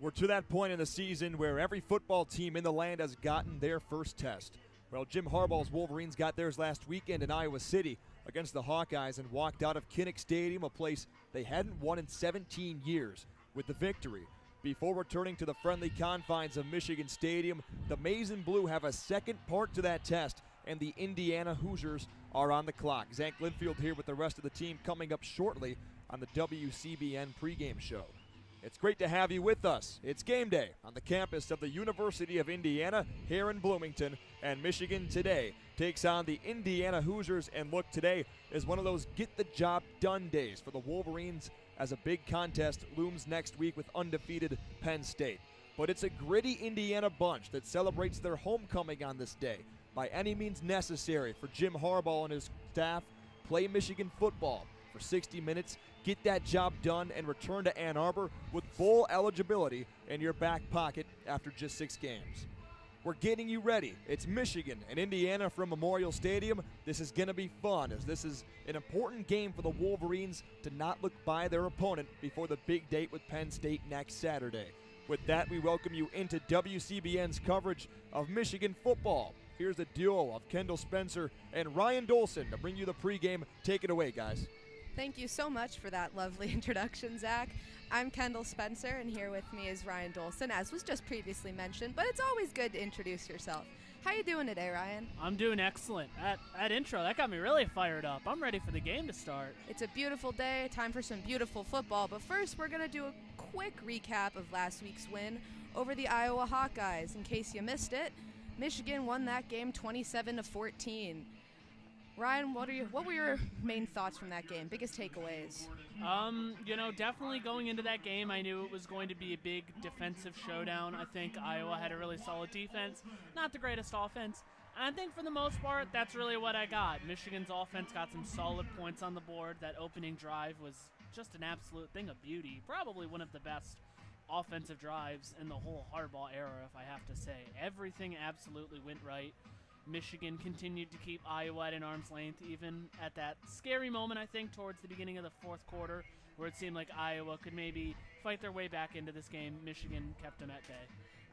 We're to that point in the season where every football team in the land has gotten their first test. Well, Jim Harbaugh's Wolverines got theirs last weekend in Iowa City against the Hawkeyes and walked out of Kinnick Stadium, a place they hadn't won in 17 years, with the victory. Before returning to the friendly confines of Michigan Stadium, the Maize and Blue have a second part to that test, and the Indiana Hoosiers are on the clock. Zach Linfield here with the rest of the team coming up shortly on the WCBN pregame show. It's great to have you with us. It's game day on the campus of the University of Indiana here in Bloomington, and Michigan today takes on the Indiana Hoosiers. And look, today is one of those get-the-job-done days for the Wolverines as a big contest looms next week with undefeated Penn State. But it's a gritty Indiana bunch that celebrates their homecoming on this day. By any means necessary for Jim Harbaugh and his staff, play Michigan football for 60 minutes, get that job done, and return to Ann Arbor with bowl eligibility in your back pocket after just 6 games. We're getting you ready. It's Michigan and Indiana from Memorial Stadium. This is going to be fun, as this is an important game for the Wolverines to not look by their opponent before the big date with Penn State next Saturday. With that, we welcome you into WCBN's coverage of Michigan football. Here's the duo of Kendall Spencer and Ryan Dolson to bring you the pregame. Take it away, guys. Thank you so much for that lovely introduction, Zach. I'm Kendall Spencer, and here with me is Ryan Dolson, as was just previously mentioned, but it's always good to introduce yourself. How you doing today, Ryan? I'm doing excellent. That intro, that got me really fired up. I'm ready for the game to start. It's a beautiful day, time for some beautiful football, but first we're going to do a quick recap of last week's win over the Iowa Hawkeyes. In case you missed it, Michigan won that game 27-14. Ryan, what were your main thoughts from that game? Biggest takeaways? Definitely going into that game, I knew it was going to be a big defensive showdown. I think Iowa had a really solid defense, not the greatest offense. And I think for the most part, that's really what I got. Michigan's offense got some solid points on the board. That opening drive was just an absolute thing of beauty. Probably one of the best offensive drives in the whole Harbaugh era, if I have to say. Everything absolutely went right. Michigan continued to keep Iowa at an arm's length, even at that scary moment, I think, towards the beginning of the fourth quarter, where it seemed like Iowa could maybe fight their way back into this game. Michigan kept them at bay.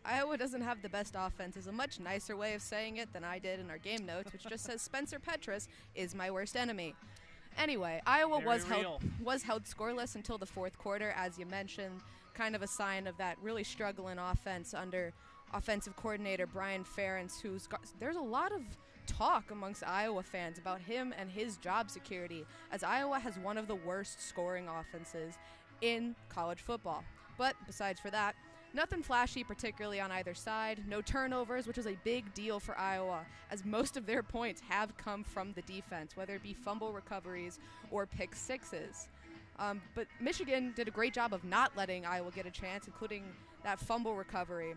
Iowa doesn't have the best offense is a much nicer way of saying it than I did in our game notes, which just says Spencer Petras is my worst enemy. Anyway, Iowa was held scoreless until the fourth quarter, as you mentioned, kind of a sign of that really struggling offense under offensive coordinator Brian Ferentz, there's a lot of talk amongst Iowa fans about him and his job security, as Iowa has one of the worst scoring offenses in college football. But besides for that, nothing flashy particularly on either side. No turnovers, which is a big deal for Iowa, as most of their points have come from the defense, whether it be fumble recoveries or pick sixes. But Michigan did a great job of not letting Iowa get a chance, including that fumble recovery.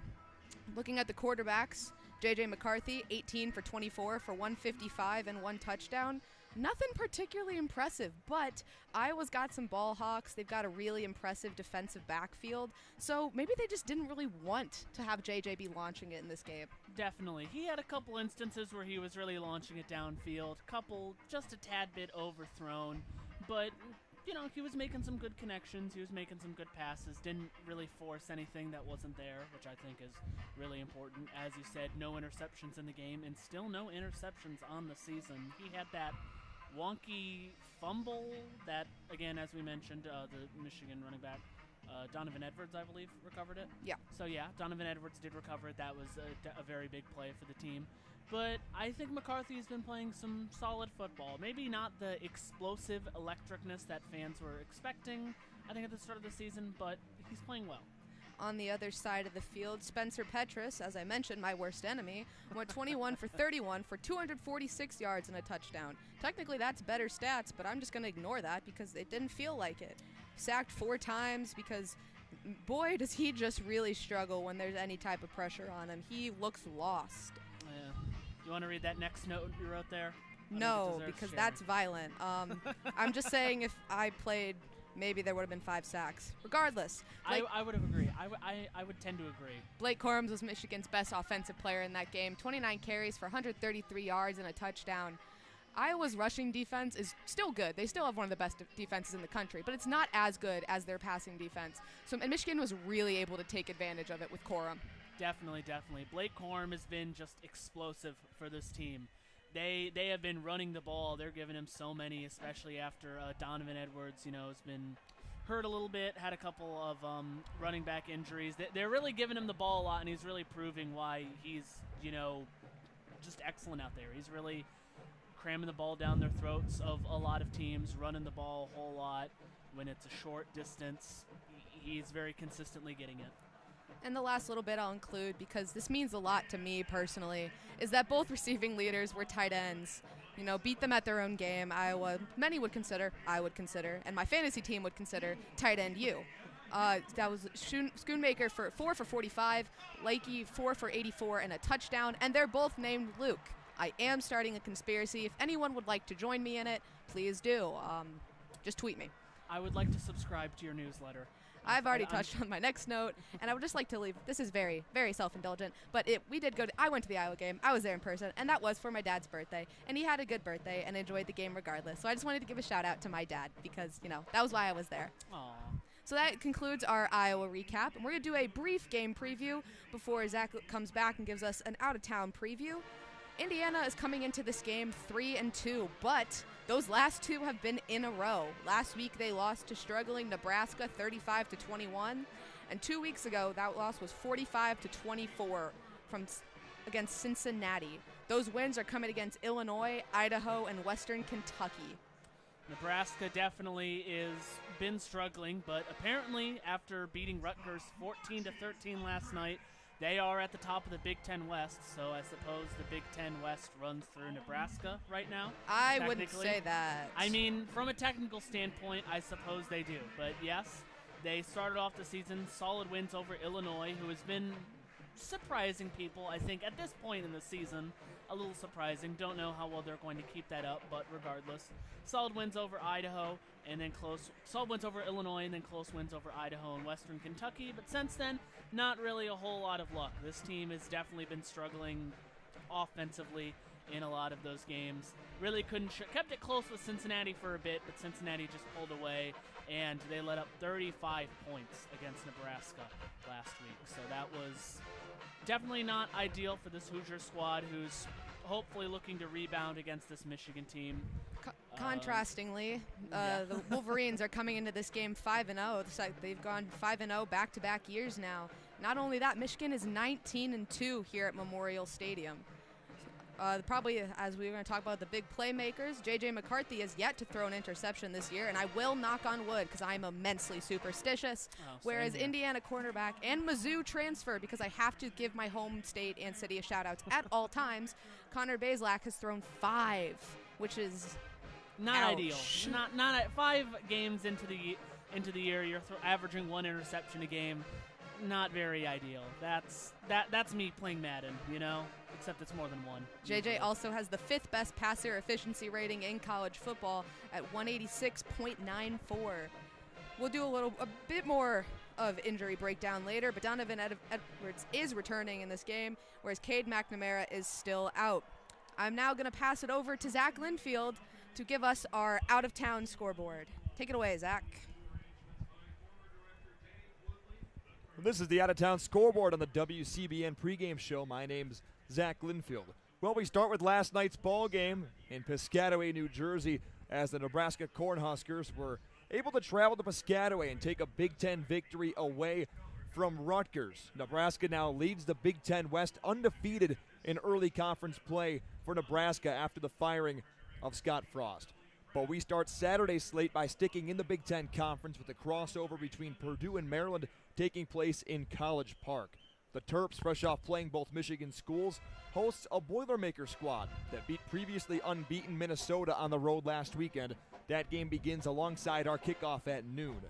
Looking at the quarterbacks, J.J. McCarthy, 18 for 24 for 155 and 1 touchdown. Nothing particularly impressive, but Iowa's got some ball hawks. They've got a really impressive defensive backfield, so maybe they just didn't really want to have J.J. be launching it in this game. Definitely. He had a couple instances where he was really launching it downfield, couple just a tad bit overthrown, but he was making some good connections. He was making some good passes. Didn't really force anything that wasn't there, which I think is really important. As you said, no interceptions in the game, and still no interceptions on the season. He had that wonky fumble that, again, as we mentioned, the Michigan running back, Donovan Edwards, I believe, recovered it. Yeah. So, yeah, Donovan Edwards did recover it. That was a very big play for the team. But I think McCarthy's been playing some solid football. Maybe not the explosive electricness that fans were expecting, I think, at the start of the season, but he's playing well. On the other side of the field, Spencer Petras, as I mentioned, my worst enemy, went 21 for 31 for 246 yards and a touchdown. Technically, that's better stats, but I'm just going to ignore that because it didn't feel like it. Sacked 4 times because, boy, does he just really struggle when there's any type of pressure on him. He looks lost. Yeah. You want to read that next note you wrote there? No, because that's violent. I'm just saying if I played, maybe there would have been 5 sacks. Regardless. I would have agreed. I would tend to agree. Blake Corums was Michigan's best offensive player in that game. 29 carries for 133 yards and a touchdown. Iowa's rushing defense is still good. They still have one of the best defenses in the country, but it's not as good as their passing defense. And Michigan was really able to take advantage of it with Corum. Definitely. Blake Corum has been just explosive for this team. They have been running the ball. They're giving him so many, especially after Donovan Edwards, has been hurt a little bit, had a couple of running back injuries. They're really giving him the ball a lot, and he's really proving why he's, just excellent out there. He's really cramming the ball down their throats of a lot of teams, running the ball a whole lot. When it's a short distance, he's very consistently getting it. And the last little bit I'll include, because this means a lot to me personally, is that both receiving leaders were tight ends. Beat them at their own game. Iowa, many would consider, I would consider, and my fantasy team would consider tight end you. That was Schoonmaker for 4 for 45, Lakey 4 for 84 and a touchdown, and they're both named Luke. I am starting a conspiracy. If anyone would like to join me in it, please do. Just tweet me. I would like to subscribe to your newsletter. I've already touched on my next note, and I would just like to leave. This is very, very self-indulgent, but I went to the Iowa game. I was there in person, and that was for my dad's birthday, and he had a good birthday and enjoyed the game regardless. So I just wanted to give a shout-out to my dad because, that was why I was there. Aww. So that concludes our Iowa recap, and we're going to do a brief game preview before Zach comes back and gives us an out-of-town preview. Indiana is coming into this game 3-2, but those last two have been in a row. Last week they lost to struggling Nebraska 35-21, and 2 weeks ago that loss was 45-24 against Cincinnati. Those wins are coming against Illinois, Idaho, and Western Kentucky. Nebraska definitely is been struggling, but apparently after beating Rutgers 14-13 last night, they are at the top of the Big Ten West, so I suppose the Big Ten West runs through Nebraska right now. I wouldn't say that. I mean, from a technical standpoint, I suppose they do. But yes, they started off the season solid wins over Illinois, who has been surprising people, I think, at this point in the season. A little surprising. Don't know how well they're going to keep that up, but regardless. Solid wins over Idaho, and then solid wins over Illinois, and then close wins over Idaho and Western Kentucky. But since then, not really a whole lot of luck. This team has definitely been struggling offensively in a lot of those games. Really kept it close with Cincinnati for a bit, but Cincinnati just pulled away, and they let up 35 points against Nebraska last week. So that was definitely not ideal for this Hoosier squad, who's hopefully looking to rebound against this Michigan team. Contrastingly, the Wolverines are coming into this game 5-0. They've gone 5-0 back-to-back years now. Not only that, Michigan is 19-2 here at Memorial Stadium. Probably, as we were going to talk about the big playmakers, J.J. McCarthy has yet to throw an interception this year, and I will knock on wood because I'm immensely superstitious. Whereas Indiana cornerback and Mizzou transfer, because I have to give my home state and city a shout-outs at all times, Connor Bazelak has thrown 5, which is not ouch. Ideal. Not at 5 games into the year, you're averaging 1 interception a game. Not very ideal. That's me playing Madden, except it's more than 1. JJ also has the 5th best passer efficiency rating in college football at 186.94. We'll do a bit more of injury breakdown later, but Donovan Edwards is returning in this game, whereas Cade McNamara is still out. I'm now going to pass it over to Zach Linfield to give us our out-of-town scoreboard. Take it away, Zach. This is the out-of-town scoreboard on the WCBN pregame show. My name's Zach Linfield. Well, we start with last night's ball game in Piscataway, New Jersey, as the Nebraska Cornhuskers were able to travel to Piscataway and take a Big Ten victory away from Rutgers. Nebraska now leads the Big Ten West undefeated in early conference play for Nebraska after the firing of Scott Frost. But we start Saturday's slate by sticking in the Big Ten Conference with a crossover between Purdue and Maryland taking place in College Park. The Terps, fresh off playing both Michigan schools, hosts a Boilermaker squad that beat previously unbeaten Minnesota on the road last weekend. That game begins alongside our kickoff at noon.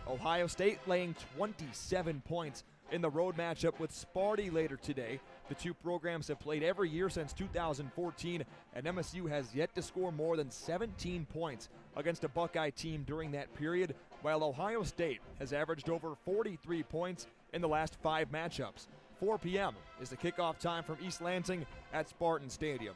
Ohio State laying 27 points in the road matchup with Sparty later today. The two programs have played every year since 2014, and MSU has yet to score more than 17 points against a Buckeye team during that period, while Ohio State has averaged over 43 points in the last 5 matchups. 4 p.m. is the kickoff time from East Lansing at Spartan Stadium.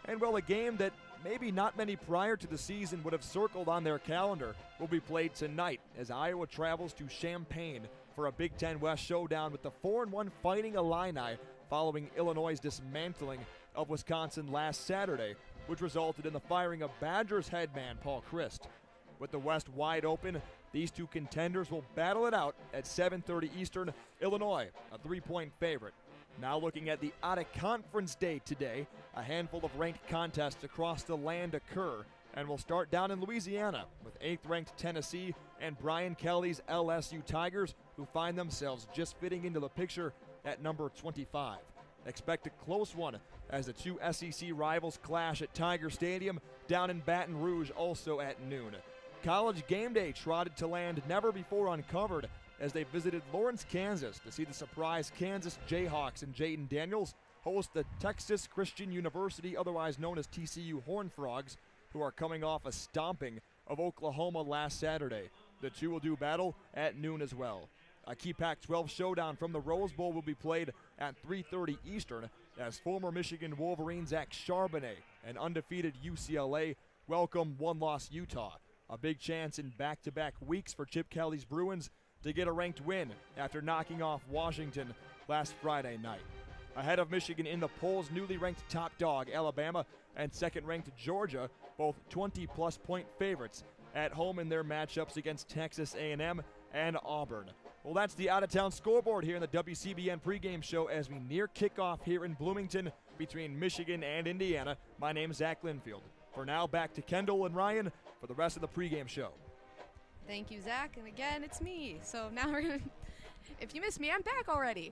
And well, a game that maybe not many prior to the season would have circled on their calendar, will be played tonight as Iowa travels to Champaign for a Big Ten West showdown with the 4-1 Fighting Illini following Illinois' dismantling of Wisconsin last Saturday, which resulted in the firing of Badgers headman Paul Chryst. With the West wide open, these two contenders will battle it out at 7:30 Eastern. Illinois, a 3-point favorite. Now looking at the out-of-conference day today, a handful of ranked contests across the land occur, and we'll start down in Louisiana with 8th-ranked Tennessee and Brian Kelly's LSU Tigers, who find themselves just fitting into the picture at number 25. Expect a close one as the two SEC rivals clash at Tiger Stadium down in Baton Rouge also at noon. College game day trotted to land never before uncovered as they visited Lawrence, Kansas to see the surprise Kansas Jayhawks and Jaden Daniels host the Texas Christian University, otherwise known as TCU Horned Frogs, who are coming off a stomping of Oklahoma last Saturday. The two will do battle at noon as well. A key Pac-12 showdown from the Rose Bowl will be played at 3:30 Eastern as former Michigan Wolverines Zach Charbonnet and undefeated UCLA welcome one-loss Utah. A big chance in back-to-back weeks for Chip Kelly's Bruins to get a ranked win after knocking off Washington last Friday night. Ahead of Michigan in the polls, newly ranked top dog Alabama and second-ranked Georgia, both 20-plus point favorites at home in their matchups against Texas A&M and Auburn. Well, that's the out-of-town scoreboard here in the WCBN pregame show as we near kickoff here in Bloomington between Michigan and Indiana. My name's Zach Linfield. For now, back to Kendall and Ryan for the rest of the pregame show. Thank you, Zach. And again, it's me. So now we're going to, if you missed me, I'm back already.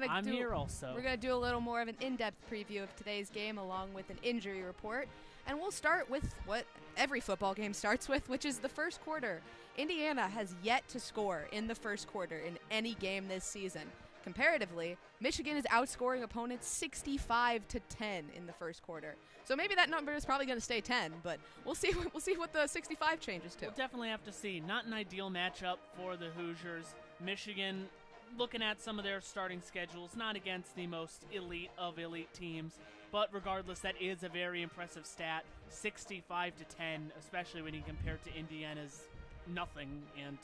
I'm here also. We're going to do a little more of an in-depth preview of today's game along with an injury report. And we'll start with what every football game starts with, which is the first quarter. Indiana has yet to score in the first quarter in any game this season. Comparatively, Michigan is outscoring opponents 65-10 in the first quarter. So maybe that number is probably going to stay 10, but we'll see what the 65 changes to. We'll definitely have to see. Not an ideal matchup for the Hoosiers. Michigan, looking at some of their starting schedules, not against the most elite of elite teams, but regardless, that is a very impressive stat. 65-10, especially when you compare it to Indiana's nothing, and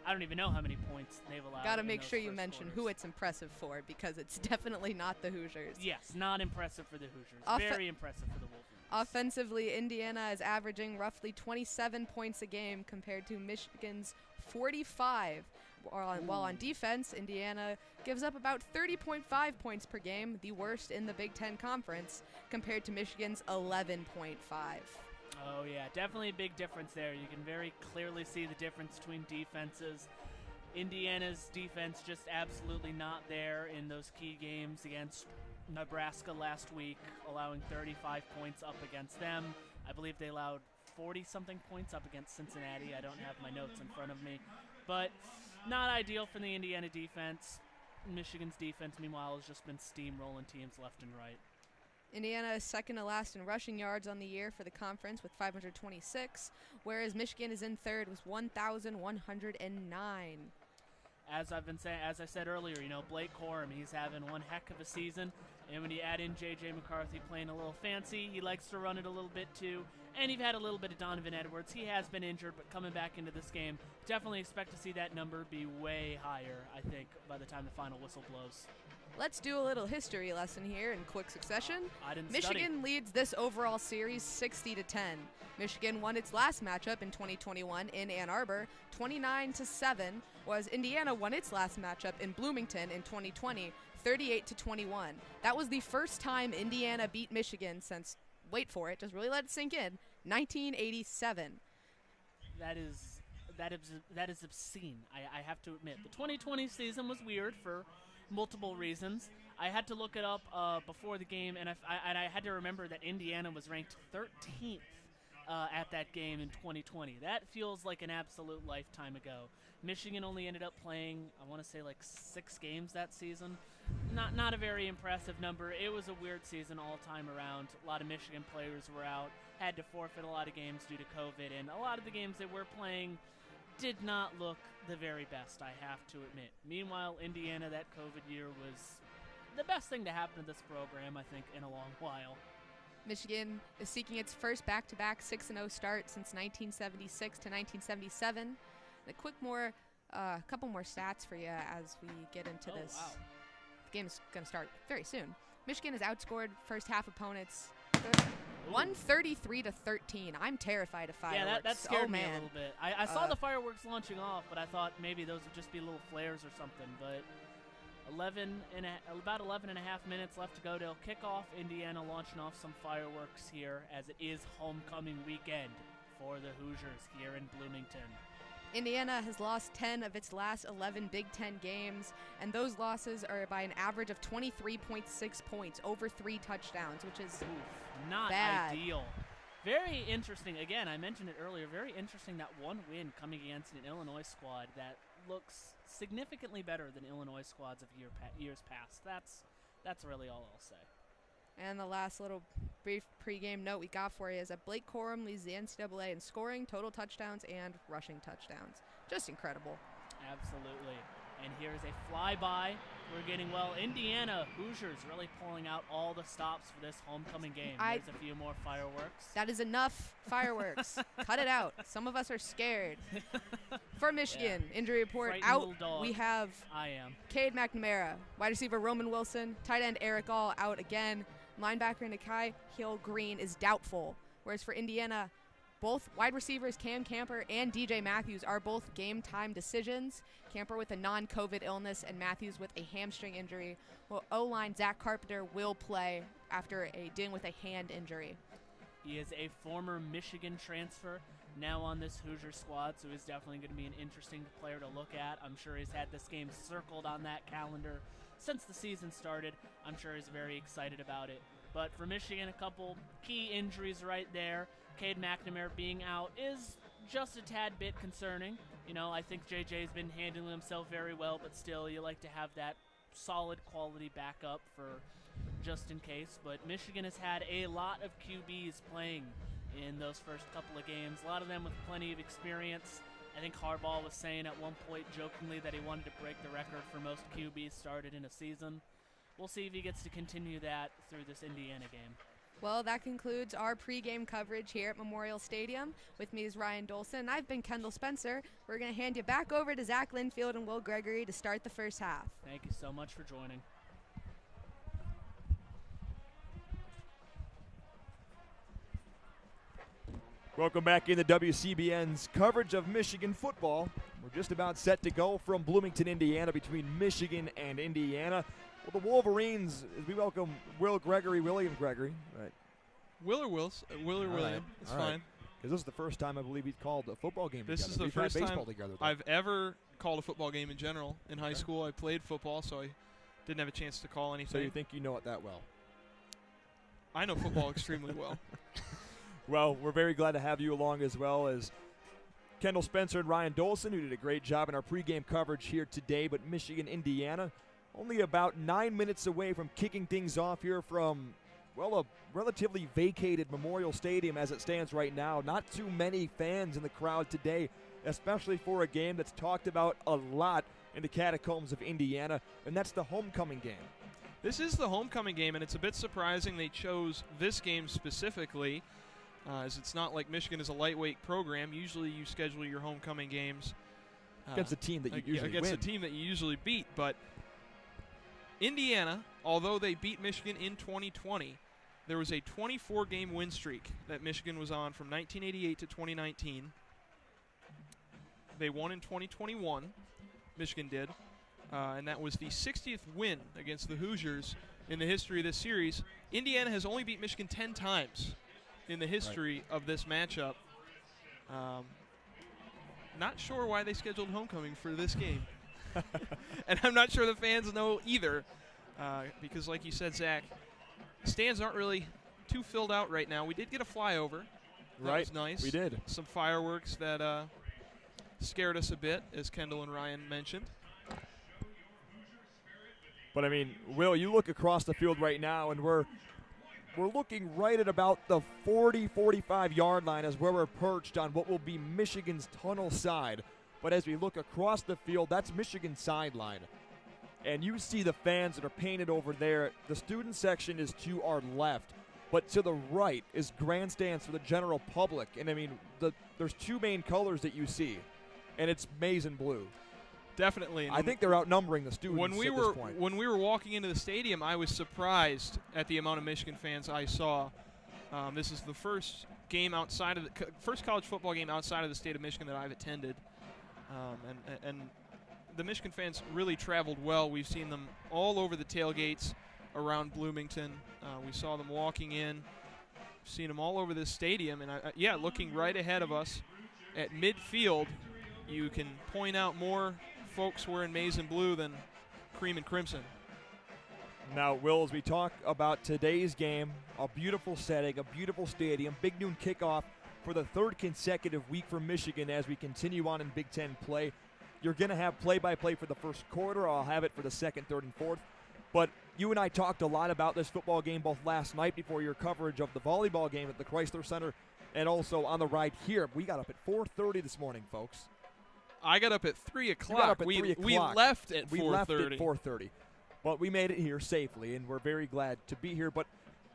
I don't even know how many points they've allowed. Got to make sure you mention who it's impressive for, because it's definitely not the Hoosiers. Yes, not impressive for the Hoosiers. Very impressive for the Wolverines. Offensively, Indiana is averaging roughly 27 points a game compared to Michigan's 45. While on defense, Indiana gives up about 30.5 points per game, the worst in the Big Ten Conference, compared to Michigan's 11.5. Oh, yeah, definitely a big difference there. You can very clearly see the difference between defenses. Indiana's defense just absolutely not there in those key games against Nebraska last week, allowing 35 points up against them. I believe they allowed 40-something points up against Cincinnati. I don't have my notes in front of me. But not ideal for the Indiana defense. Michigan's defense, meanwhile, has just been steamrolling teams left and right. Indiana is second to last in rushing yards on the year for the conference with 526, whereas Michigan is in third with 1,109. As I said earlier, Blake Corum, he's having one heck of a season. And when you add in J.J. McCarthy playing a little fancy, he likes to run it a little bit too. And you've had a little bit of Donovan Edwards. He has been injured, but coming back into this game, definitely expect to see that number be way higher, I think, by the time the final whistle blows. Let's do a little history lesson here in quick succession. Michigan study. leads this overall series 60-10. Michigan won its last matchup in 2021 in Ann Arbor, 29-7, whereas Indiana won its last matchup in Bloomington in 2020, 38-21. That was the first time Indiana beat Michigan since, wait for it, just really let it sink in, 1987. That is obscene. I have to admit. The 2020 season was weird for multiple reasons. I had to look it up before the game, and I had to remember that Indiana was ranked 13th at that game in 2020. That feels like an absolute lifetime ago. Michigan only ended up playing, I want to say, like 6 games that season. Not a very impressive number. It was a weird season all time around. A lot of Michigan players were out, had to forfeit a lot of games due to COVID, and a lot of the games they were playing did not look the very best, I have to admit. Meanwhile, Indiana, that COVID year was the best thing to happen to this program, I think, in a long while. Michigan is seeking its first back-to-back 6-0 start since 1976 to 1977. And a couple more stats for you as we get into this. Wow. The game is going to start very soon. Michigan has outscored first half opponents 133 to 13. I'm terrified of fireworks. Yeah, that scared me man. a little bit. I saw the fireworks launching off, but I thought maybe those would just be little flares or something. But about 11 and a half minutes left to go till kickoff. Indiana launching off some fireworks here as it is homecoming weekend for the Hoosiers here in Bloomington. Indiana has lost 10 of its last 11 Big Ten games, and those losses are by an average of 23.6 points, over 3 touchdowns, which is not bad. Ideal. Very interesting. Again, I mentioned it earlier. Very interesting that one win coming against an Illinois squad that looks significantly better than Illinois squads of years past. That's really all I'll say. And the last little brief pregame note we got for you is that Blake Corum leads the NCAA in scoring, total touchdowns, and rushing touchdowns. Just incredible. Absolutely. And here's a flyby. We're getting, Indiana Hoosiers really pulling out all the stops for this homecoming game. There's a few more fireworks. That is enough fireworks. Cut it out. Some of us are scared. For Michigan, injury report out. We have Cade McNamara, wide receiver Roman Wilson, tight end Eric All out again. Linebacker Nakai Hill-Green is doubtful. Whereas for Indiana, both wide receivers Cam Camper and DJ Matthews are both game-time decisions. Camper with a non-COVID illness and Matthews with a hamstring injury. Well, O-line Zach Carpenter will play after dealing with a hand injury. He is a former Michigan transfer, now on this Hoosier squad, so he's definitely going to be an interesting player to look at. I'm sure he's had this game circled on that calendar since the season started. I'm sure he's very excited about it. But for Michigan, a couple key injuries right there. Cade McNamara being out is just a tad bit concerning. You know, I think JJ's been handling himself very well, but still, you like to have that solid quality backup for just in case. But Michigan has had a lot of QBs playing in those first couple of games, a lot of them with plenty of experience. I think Harbaugh was saying at one point jokingly that he wanted to break the record for most QBs started in a season. We'll see if he gets to continue that through this Indiana game. Well, that concludes our pregame coverage here at Memorial Stadium. With me is Ryan Dolson. I've been Kendall Spencer. We're going to hand you back over to Zach Linfield and Will Gregory to start the first half. Thank you so much for joining. Welcome back into WCBN's coverage of Michigan football. We're just about set to go from Bloomington, Indiana, between Michigan and Indiana. Well, the Wolverines, as we welcome William Gregory. Right. Will or William. It's fine. Because this is the first time I believe we've called a football game together. This is the first time together, I've ever called a football game in general. In high school, I played football, so I didn't have a chance to call anything. So you think you know it that well? I know football extremely well. Well, we're very glad to have you along, as well as Kendall Spencer and Ryan Dolson, who did a great job in our pregame coverage here today. But Michigan, Indiana, only about 9 minutes away from kicking things off here from, well, a relatively vacated Memorial Stadium as it stands right now. Not too many fans in the crowd today, especially for a game that's talked about a lot in the catacombs of Indiana, and that's the homecoming game. This is the homecoming game, and it's a bit surprising they chose this game specifically, as it's not like Michigan is a lightweight program. Usually you schedule your homecoming games against a team that you usually against win. a team that you usually beat. But Indiana, although they beat Michigan in 2020, there was a 24-game win streak that Michigan was on from 1988 to 2019. They won in 2021, Michigan did, and that was the 60th win against the Hoosiers in the history of this series. Indiana has only beat Michigan 10 times in the history of this matchup. Not sure why they scheduled homecoming for this game. And I'm not sure the fans know either, because like you said, Zach, stands aren't really too filled out right now. We did get a flyover. That was nice. We did. Some fireworks that scared us a bit, as Kendall and Ryan mentioned. But, I mean, Will, you look across the field right now, and we're looking right at about the 40, 45-yard line as where we're perched on what will be Michigan's tunnel side. But as we look across the field, that's Michigan's sideline. And you see the fans that are painted over there. The student section is to our left. but to the right is grandstands for the general public. And I mean, there's two main colors that you see, and it's maize and blue. Definitely. And I think they're outnumbering the students when we at were this point. When we were walking into the stadium, I was surprised at the amount of Michigan fans I saw. This is the first game outside of the first college football game outside of the state of Michigan that I've attended, and the Michigan fans really traveled well. We've seen them all over the tailgates around Bloomington. We saw them walking in, seen them all over this stadium, and yeah, looking right ahead of us at midfield, you can point out more folks wearing maize and blue than cream and crimson. Now, Will, as we talk about today's game, a beautiful setting, a beautiful stadium, big noon kickoff for the third consecutive week for Michigan as we continue on in Big Ten play. You're going to have play-by-play for the first quarter. I'll have it for the second, third, and fourth. But you and I talked a lot about this football game both last night before your coverage of the volleyball game at the Chrysler Center and also on the ride here. We got up at 4:30 this morning, folks. I got up at 3 o'clock. You got up at 3 o'clock. We left at 4:30. We left at 4:30. But we made it here safely, and we're very glad to be here. But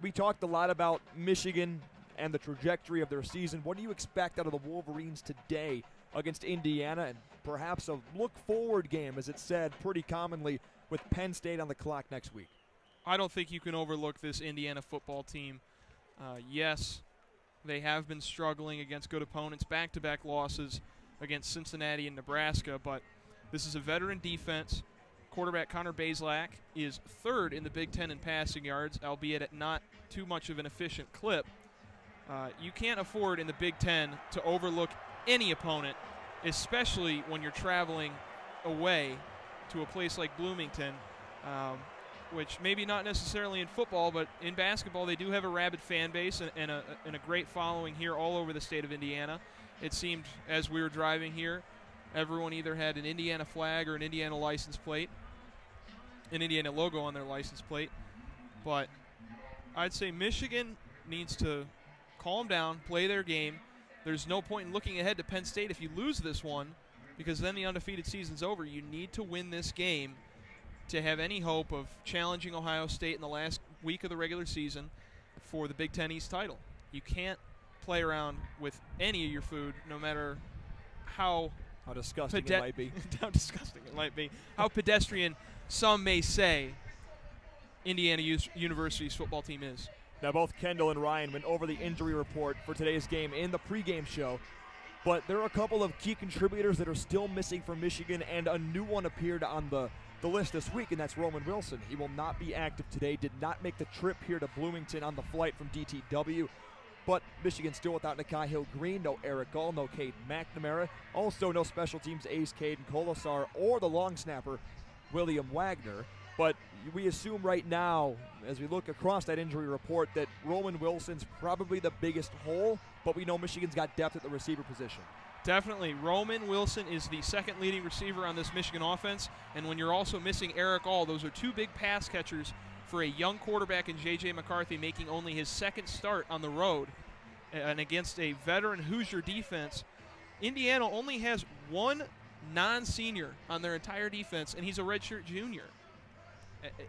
we talked a lot about Michigan and the trajectory of their season. What do you expect out of the Wolverines today against Indiana, and perhaps a look-forward game, as it's said pretty commonly, with Penn State on the clock next week? I don't think you can overlook this Indiana football team. Yes, they have been struggling against good opponents, back-to-back losses against Cincinnati and Nebraska, but this is a veteran defense. Quarterback Connor Bazelak is third in the Big Ten in passing yards, albeit at not too much of an efficient clip. You can't afford in the Big Ten to overlook any opponent, especially when you're traveling away to a place like Bloomington, which maybe not necessarily in football, but in basketball they do have a rabid fan base and a great following here all over the state of Indiana. It seemed as we were driving here, everyone either had an Indiana flag or an Indiana license plate, an Indiana logo on their license plate. But I'd say Michigan needs to calm down, play their game. There's no point in looking ahead to Penn State if you lose this one, because then the undefeated season's over. You need to win this game to have any hope of challenging Ohio State in the last week of the regular season for the Big Ten East title. You can't play around with any of your food, no matter how disgusting it might be. How disgusting it might be. How pedestrian some may say Indiana University's football team is. Now, both Kendall and Ryan went over the injury report for today's game in the pregame show, but there are a couple of key contributors that are still missing for Michigan, and a new one appeared on the list this week, and that's Roman Wilson. He will not be active today, did not make the trip here to Bloomington on the flight from DTW, but Michigan still without Nakai Hill-Green, no Eric Gall, no Cade McNamara, also no special teams ace Caden Colasar or the long snapper William Wagner. But we assume right now, as we look across that injury report, that Roman Wilson's probably the biggest hole, but we know Michigan's got depth at the receiver position. Definitely. Roman Wilson is the second leading receiver on this Michigan offense, and when you're also missing Eric All, those are two big pass catchers for a young quarterback in J.J. McCarthy, making only his second start on the road and against a veteran Hoosier defense. Indiana only has one non-senior on their entire defense, and he's a redshirt junior.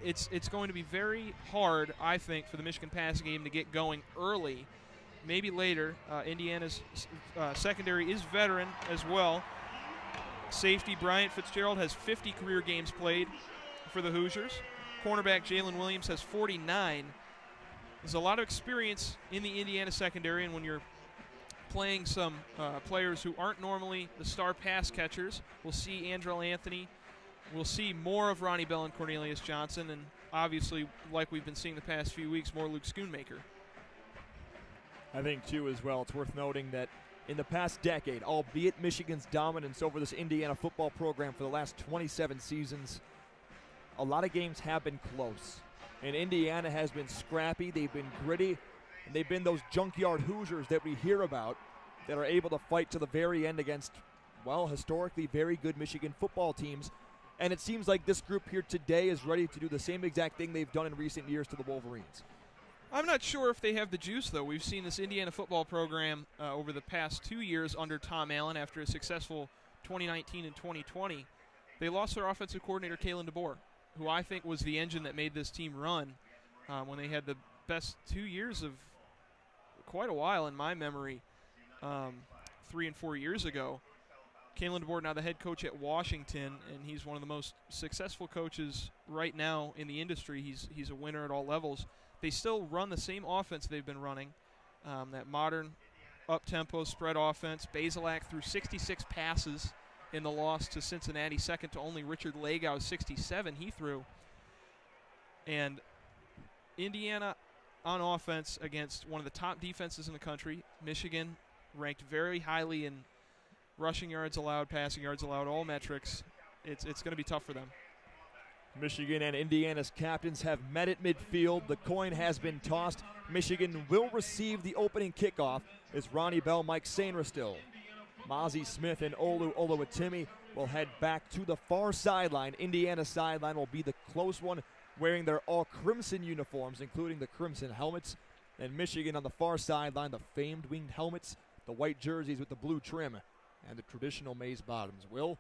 It's going to be very hard, I think, for the Michigan passing game to get going early. Maybe later. Indiana's secondary is veteran as well. Safety Bryant Fitzgerald has 50 career games played for the Hoosiers. Cornerback Jalen Williams has 49. There's a lot of experience in the Indiana secondary, and when you're playing some players who aren't normally the star pass catchers, we'll see Andrell Anthony. We'll see more of Ronnie Bell and Cornelius Johnson, and obviously, like we've been seeing the past few weeks, more Luke Schoonmaker. I think, too, as well, it's worth noting that in the past decade, albeit Michigan's dominance over this Indiana football program for the last 27 seasons, a lot of games have been close. And Indiana has been scrappy, they've been gritty, and they've been those junkyard Hoosiers that we hear about that are able to fight to the very end against, well, historically very good Michigan football teams. And it seems like this group here today is ready to do the same exact thing they've done in recent years to the Wolverines. I'm not sure if they have the juice, though. We've seen this Indiana football program over the past 2 years under Tom Allen after a successful 2019 and 2020. They lost their offensive coordinator, Kalen DeBoer, who I think was the engine that made this team run when they had the best 2 years of quite a while in my memory, 3 and 4 years ago. Kalen DeBoer, now the head coach at Washington, and he's one of the most successful coaches right now in the industry. He's a winner at all levels. They still run the same offense they've been running, that modern up-tempo spread offense. Bazelak threw 66 passes in the loss to Cincinnati, second to only Richard Legau's 67 he threw. And Indiana on offense against one of the top defenses in the country. Michigan ranked very highly in rushing yards allowed, passing yards allowed, all metrics. It's going to be tough for them. Michigan and Indiana's captains have met at midfield. The coin has been tossed. Michigan will receive the opening kickoff as Ronnie Bell, Mike Sainristil, Mozzie Smith, and Olu Oluwatimi will head back to the far sideline. Indiana's sideline will be the close one, wearing their all-crimson uniforms, including the crimson helmets. And Michigan on the far sideline, the famed winged helmets, the white jerseys with the blue trim, and the traditional maize bottoms. Will,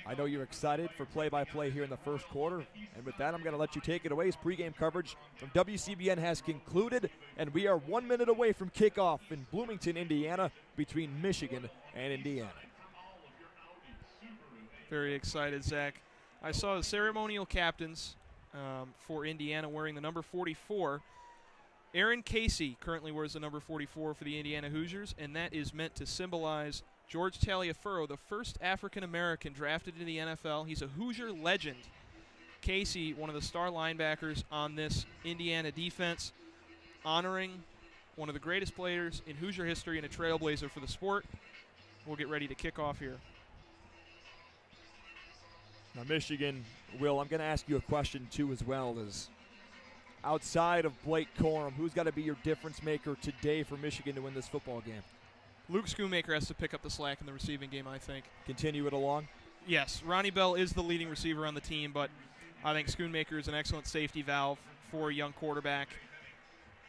I know you're excited for play-by-play here in the first quarter, and with that, I'm going to let you take it away as pregame coverage from WCBN has concluded, and we are 1 minute away from kickoff in Bloomington, Indiana, between Michigan and Indiana. Very excited, Zach. I saw the ceremonial captains for Indiana wearing the number 44. Aaron Casey currently wears the number 44 for the Indiana Hoosiers, and that is meant to symbolize George Taliaferro, the first African-American drafted into the NFL. He's a Hoosier legend. Casey, one of the star linebackers on this Indiana defense, honoring one of the greatest players in Hoosier history and a trailblazer for the sport. We'll get ready to kick off here. Now, Michigan, Will, I'm going to ask you a question, too, as well, as outside of Blake Corum, who's got to be your difference maker today for Michigan to win this football game? Luke Schoonmaker has to pick up the slack in the receiving game, I think. Continue it along? Yes. Ronnie Bell is the leading receiver on the team, but I think Schoonmaker is an excellent safety valve for a young quarterback,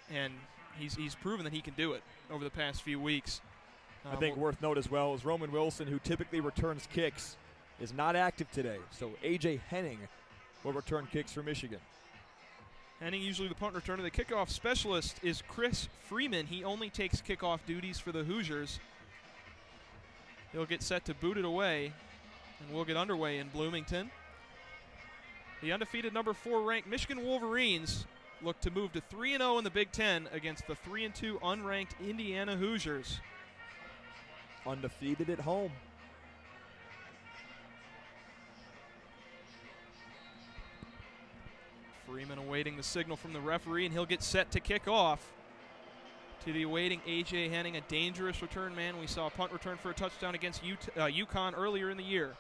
and he's proven that he can do it over the past few weeks. I think worth note as well is Roman Wilson, who typically returns kicks, is not active today. So A.J. Henning will return kicks for Michigan. Henning, usually the punt returner. The kickoff specialist is Chris Freeman. He only takes kickoff duties for the Hoosiers. He'll get set to boot it away, and we'll get underway in Bloomington. The undefeated number 4 ranked Michigan Wolverines look to move to 3-0 in the Big Ten against the 3-2 unranked Indiana Hoosiers. Undefeated at home. Freeman awaiting the signal from the referee, and he'll get set to kick off. To the awaiting A.J. Henning, a dangerous return man. We saw a punt return for a touchdown against UConn earlier in the year.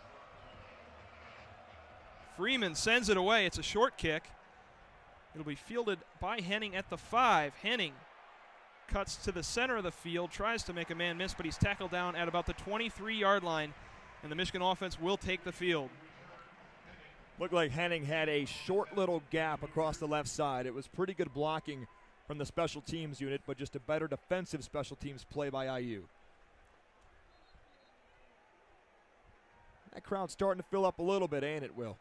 Freeman sends it away. It's a short kick. It'll be fielded by Henning at the 5. Henning cuts to the center of the field, tries to make a man miss, but he's tackled down at about the 23-yard line, and the Michigan offense will take the field. Looked like Henning had a short little gap across the left side. It was pretty good blocking from the special teams unit, but just a better defensive special teams play by IU. That crowd's starting to fill up a little bit, ain't it, Will?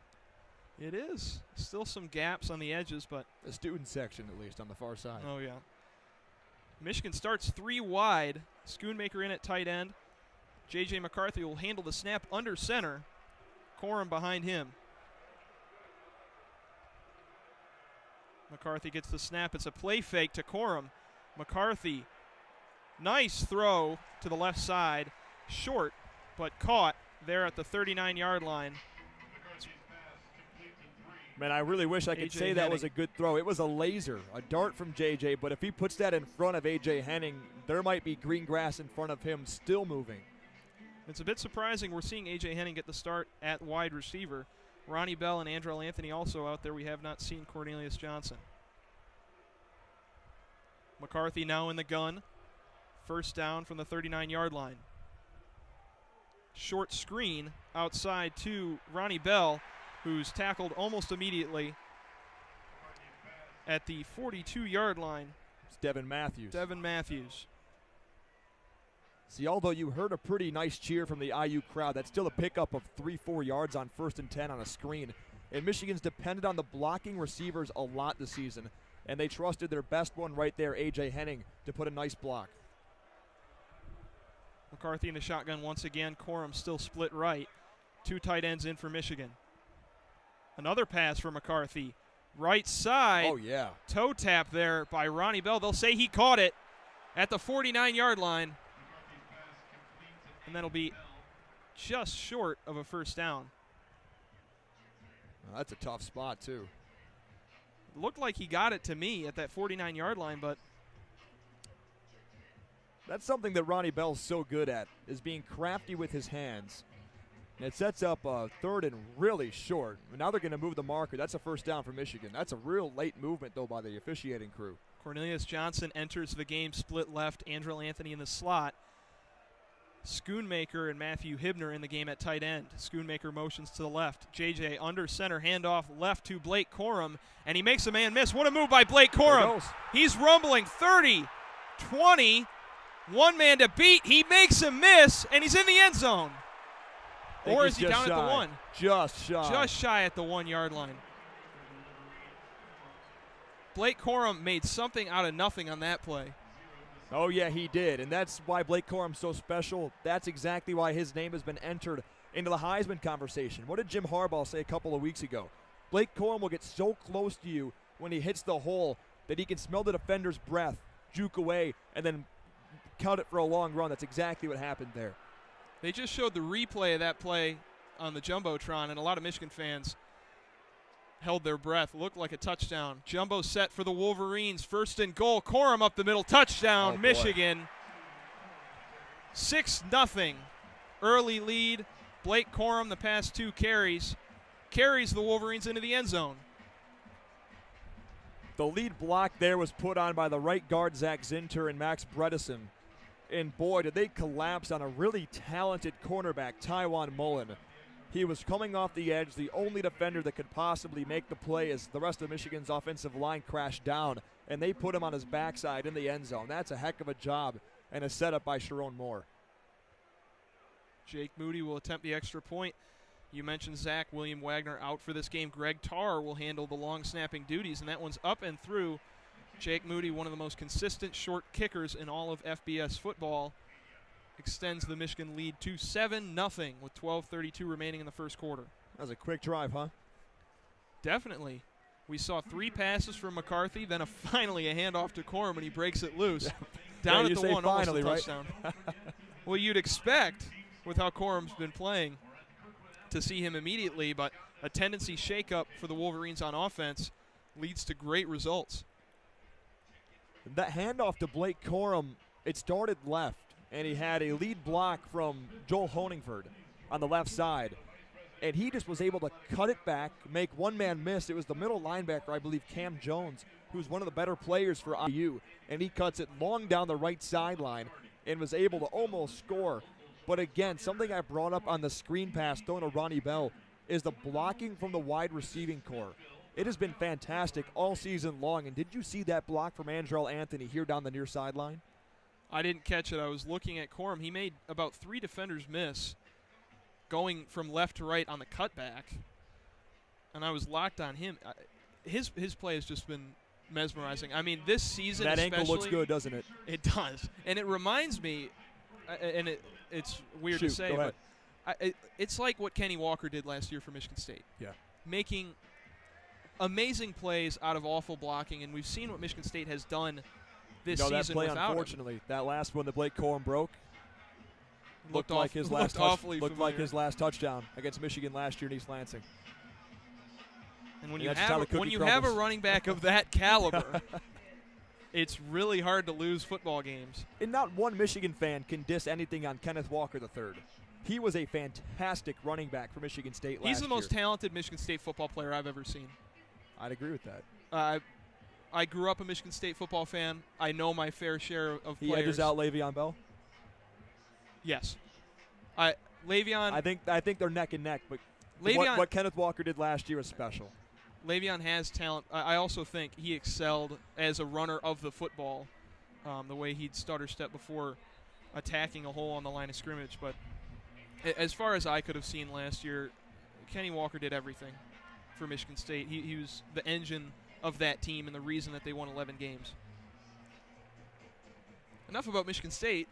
It is. Still some gaps on the edges, but the student section, at least, on the far side. Oh, yeah. Michigan starts 3 wide. Schoonmaker in at tight end. J.J. McCarthy will handle the snap under center. Corum behind him. McCarthy gets the snap. It's a play fake to Corum. McCarthy, nice throw to the left side. Short, but caught there at the 39-yard line. Man, I really wish I could say that was a good throw. It was a laser, a dart from J.J., but if he puts that in front of A.J. Henning, there might be green grass in front of him still moving. It's a bit surprising we're seeing A.J. Henning get the start at wide receiver. Ronnie Bell and Andrell Anthony also out there. We have not seen Cornelius Johnson. McCarthy now in the gun. First down from the 39-yard line. Short screen outside to Ronnie Bell, who's tackled almost immediately at the 42-yard line. It's Devin Matthews. Devin Matthews. See, although you heard a pretty nice cheer from the IU crowd, that's still a pickup of 3-4 yards on 1st and 10 on a screen. And Michigan's depended on the blocking receivers a lot this season. and they trusted their best one right there, A.J. Henning, to put a nice block. McCarthy in the shotgun once again. Corum still split right. 2 tight ends in for Michigan. Another pass for McCarthy. Right side. Oh, yeah. Toe tap there by Ronnie Bell. They'll say he caught it at the 49-yard line. And that'll be just short of a first down. Well, that's a tough spot, too. Looked like he got it to me at that 49-yard line, but that's something that Ronnie Bell's so good at, is being crafty with his hands. And it sets up a 3rd and really short. Now they're going to move the marker. That's a first down for Michigan. That's a real late movement, though, by the officiating crew. Cornelius Johnson enters the game split left. Andrel Anthony in the slot. Schoonmaker and Matthew Hibner in the game at tight end. Schoonmaker motions to the left. JJ under center, handoff left to Blake Corum, and he makes a man miss. What a move by Blake Corum. He's rumbling 30, 20, one man to beat. He makes a miss, and he's in the end zone. Or is he down at the 1? Just shy. Just shy at the 1-yard line. Blake Corum made something out of nothing on that play. Oh, yeah, he did, and that's why Blake Corum's so special. That's exactly why his name has been entered into the Heisman conversation. What did Jim Harbaugh say a couple of weeks ago? Blake Corum will get so close to you when he hits the hole that he can smell the defender's breath, juke away, and then count it for a long run. That's exactly what happened there. They just showed the replay of that play on the Jumbotron, and a lot of Michigan fans held their breath. Looked like a touchdown. Jumbo set for the Wolverines. 1st and goal. Corum up the middle. Touchdown, oh, Michigan. 6-0. Early lead. Blake Corum, the past 2 carries the Wolverines into the end zone. The lead block there was put on by the right guard, Zach Zinter, and Max Bredesen. And boy, did they collapse on a really talented cornerback, Tywan Mullen. He was coming off the edge, the only defender that could possibly make the play as the rest of Michigan's offensive line crashed down, and they put him on his backside in the end zone. That's a heck of a job and a setup by Sharon Moore. Jake Moody will attempt the extra point. You mentioned Zach William Wagner out for this game. Greg Tarr will handle the long snapping duties, and that one's up and through. Jake Moody, one of the most consistent short kickers in all of FBS football, extends the Michigan lead to 7-0 with 12:32 remaining in the first quarter. That was a quick drive, huh? Definitely. We saw 3 passes from McCarthy, then finally a handoff to Corum, and he breaks it loose. Down at the 1, finally, almost a touchdown. Right? Well, you'd expect, with how Corum's been playing, to see him immediately, but a tendency shakeup for the Wolverines on offense leads to great results. That handoff to Blake Corum, it started left, and he had a lead block from Joel Honingford on the left side. And he just was able to cut it back, make one man miss. It was the middle linebacker, I believe, Cam Jones, who's one of the better players for IU. And he cuts it long down the right sideline and was able to almost score. But again, something I brought up on the screen pass thrown to Ronnie Bell is the blocking from the wide receiving core. It has been fantastic all season long. And did you see that block from Andrel Anthony here down the near sideline? I didn't catch it. I was looking at Corum. He made about 3 defenders miss going from left to right on the cutback, and I was locked on him. His play has just been mesmerizing. I mean, this season that especially, ankle looks good, doesn't it? It does, and it reminds me, and it's weird to say, but it's like what Kenny Walker did last year for Michigan State. Yeah, making amazing plays out of awful blocking, and we've seen what Michigan State has done this season that play, without unfortunately, him. That last one that Blake Corum broke looked like his last touchdown against Michigan last year in East Lansing. And when you have a running back of that caliber, it's really hard to lose football games. And not one Michigan fan can diss anything on Kenneth Walker III. He was a fantastic running back for Michigan State last year. He's the most talented Michigan State football player I've ever seen. I'd agree with that. I grew up a Michigan State football fan. I know my fair share of players. He edges out Le'Veon Bell? Yes. Le'Veon. I think they're neck and neck, but what Kenneth Walker did last year was special. Le'Veon has talent. I also think he excelled as a runner of the football, the way he'd stutter step before attacking a hole on the line of scrimmage. But as far as I could have seen last year, Kenny Walker did everything for Michigan State. He was the engine of that team and the reason that they won 11 games. Enough about Michigan State.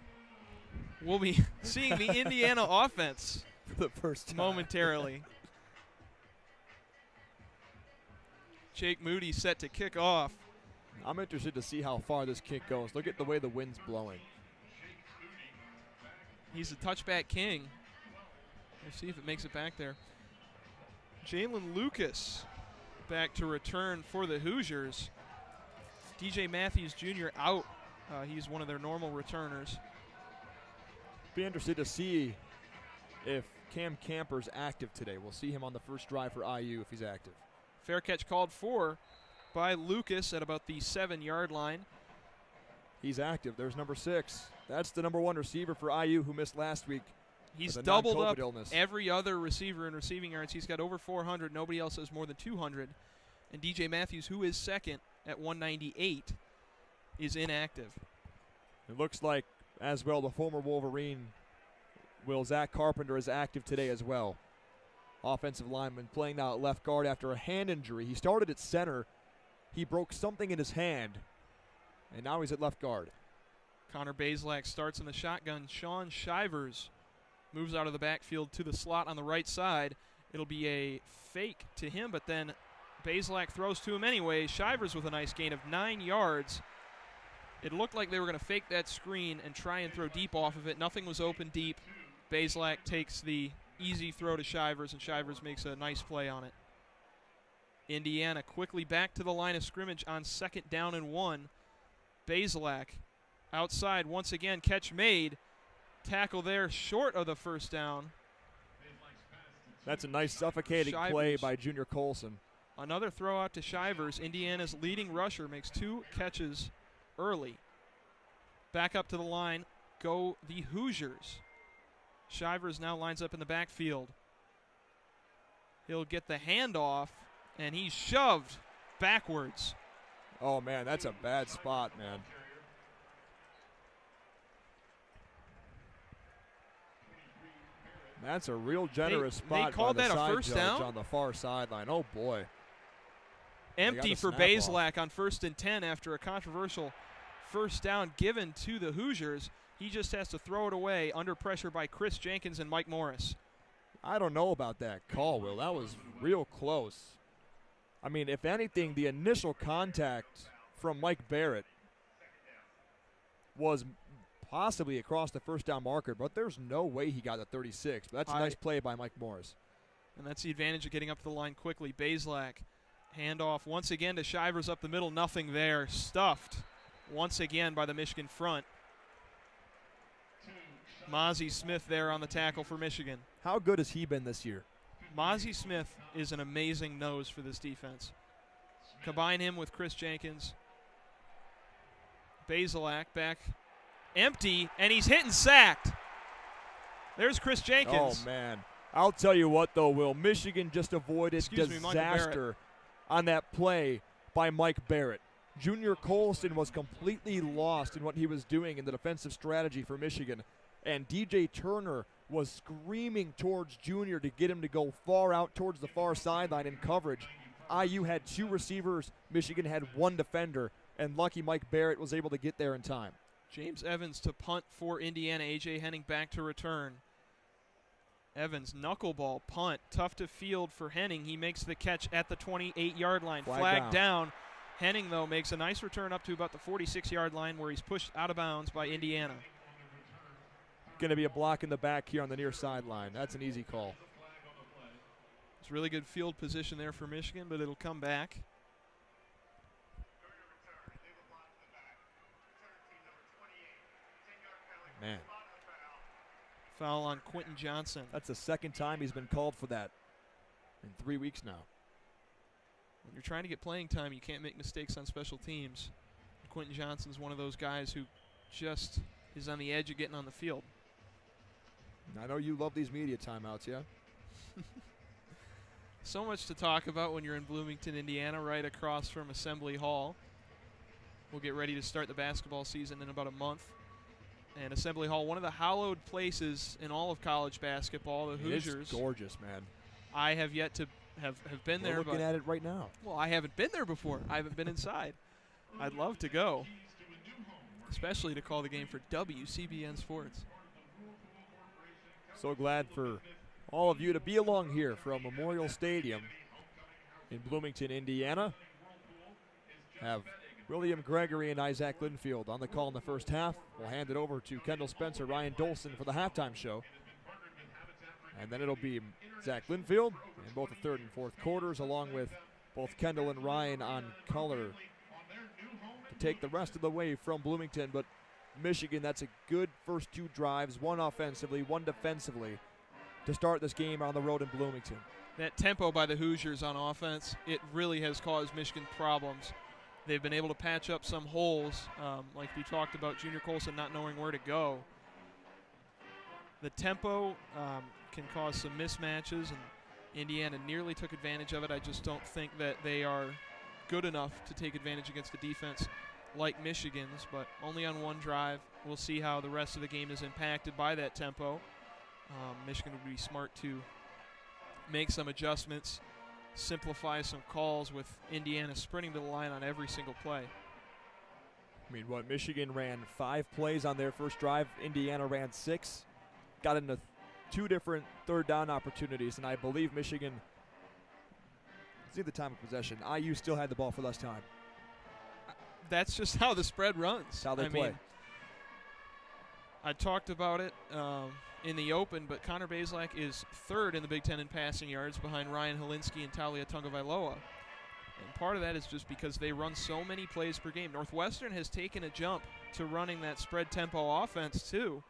We'll be seeing the Indiana offense for the first time momentarily. Jake Moody set to kick off. I'm interested to see how far this kick goes. Look at the way the wind's blowing. He's a touchback king. We'll see if it makes it back there. Jalen Lucas back to return for the Hoosiers. DJ Matthews Jr. out. He's one of their normal returners. Be interested to see if Cam Camper's active today. We'll see him on the first drive for IU if he's active. Fair catch called for by Lucas at about the 7-yard line. He's active. There's number 6. That's the number 1 receiver for IU who missed last week. He's doubled up every other receiver in receiving yards. He's got over 400. Nobody else has more than 200. And DJ Matthews, who is second at 198, is inactive. It looks like, as well, the former Wolverine, Zach Carpenter, is active today as well. Offensive lineman playing now at left guard after a hand injury. He started at center. He broke something in his hand, and now he's at left guard. Connor Bazelak starts in the shotgun. Sean Shivers moves out of the backfield to the slot on the right side. It'll be a fake to him, but then Bazelak throws to him anyway. Shivers with a nice gain of 9 yards. It looked like they were going to fake that screen and try and throw deep off of it. Nothing was open deep. Bazelak takes the easy throw to Shivers, and Shivers makes a nice play on it. Indiana quickly back to the line of scrimmage on 2nd down and 1. Bazelak outside once again, catch made. Tackle there short of the first down. That's a nice suffocating play by Junior Colson. Another throw out to Shivers. Indiana's leading rusher makes 2 catches early. Back up to the line go the Hoosiers. Shivers now lines up in the backfield. He'll get the handoff, and he's shoved backwards. Oh, man, that's a bad spot, man. That's a real generous spot. They called by the that a side first judge down? on the far sideline. Oh, boy. Empty for Bazelak on 1st and 10 after a controversial first down given to the Hoosiers. He just has to throw it away under pressure by Chris Jenkins and Mike Morris. I don't know about that call, Will. That was real close. I mean, if anything, the initial contact from Mike Barrett was possibly across the first down marker, but there's no way he got the 36. But that's a nice play by Mike Morris. And that's the advantage of getting up to the line quickly. Bazelak, handoff once again to Shivers up the middle. Nothing there. Stuffed once again by the Michigan front. Mozzie Smith there on the tackle for Michigan. How good has he been this year? Mozzie Smith is an amazing nose for this defense. Combine him with Chris Jenkins. Bazelak back empty, and he's hit and sacked. There's Chris Jenkins. Oh, man. I'll tell you what, though, Will. Michigan just avoided disaster on that play by Mike Barrett. Junior Colson was completely lost in what he was doing in the defensive strategy for Michigan. And DJ Turner was screaming towards Junior to get him to go far out towards the far sideline in coverage. IU had 2 receivers. Michigan had 1 defender. And lucky Mike Barrett was able to get there in time. James Evans to punt for Indiana. A.J. Henning back to return. Evans, knuckleball, punt. Tough to field for Henning. He makes the catch at the 28-yard line. Flag down. Henning, though, makes a nice return up to about the 46-yard line where he's pushed out of bounds by Indiana. Going to be a block in the back here on the near sideline. That's an easy call. It's really good field position there for Michigan, but it'll come back. Man. Foul on Quentin Johnson. That's the second time he's been called for that in 3 weeks now. When you're trying to get playing time, you can't make mistakes on special teams. Quentin Johnson's one of those guys who just is on the edge of getting on the field. I know you love these media timeouts, yeah? So much to talk about when you're in Bloomington, Indiana, right across from Assembly Hall. We'll get ready to start the basketball season in about a month. And Assembly Hall, one of the hallowed places in all of college basketball, the Hoosiers. It's gorgeous, man. I have yet to have been there. We're looking at it right now. Well, I haven't been there before. I haven't been inside. I'd love to go, especially to call the game for WCBN Sports. So glad for all of you to be along here from Memorial Stadium in Bloomington, Indiana. Have William Gregory and Isaac Linfield on the call in the first half. We'll hand it over to Kendall Spencer, Ryan Dolson for the halftime show. And then it'll be Zach Linfield in both the third and fourth quarters, along with both Kendall and Ryan on color to take the rest of the way from Bloomington. But Michigan, that's a good first two drives, one offensively, one defensively, to start this game on the road in Bloomington. That tempo by the Hoosiers on offense, it really has caused Michigan problems. They've been able to patch up some holes, like we talked about Junior Colson not knowing where to go. The tempo can cause some mismatches, and Indiana nearly took advantage of it. I just don't think that they are good enough to take advantage against a defense like Michigan's, but only on one drive. We'll see how the rest of the game is impacted by that tempo. Michigan would be smart to make some adjustments, simplify some calls with Indiana sprinting to the line on every single play. I mean, what, Michigan ran 5 plays on their first drive. Indiana ran 6. Got into 2 different third down opportunities, and I believe Michigan, see the time of possession, IU still had the ball for less time. That's just how the spread runs. That's how they play. Mean, I talked about it in the open, but Connor Bazelak is 3rd in the Big Ten in passing yards behind Ryan Helinski and Talia Tungavailoa. And part of that is just because they run so many plays per game. Northwestern has taken a jump to running that spread tempo offense too.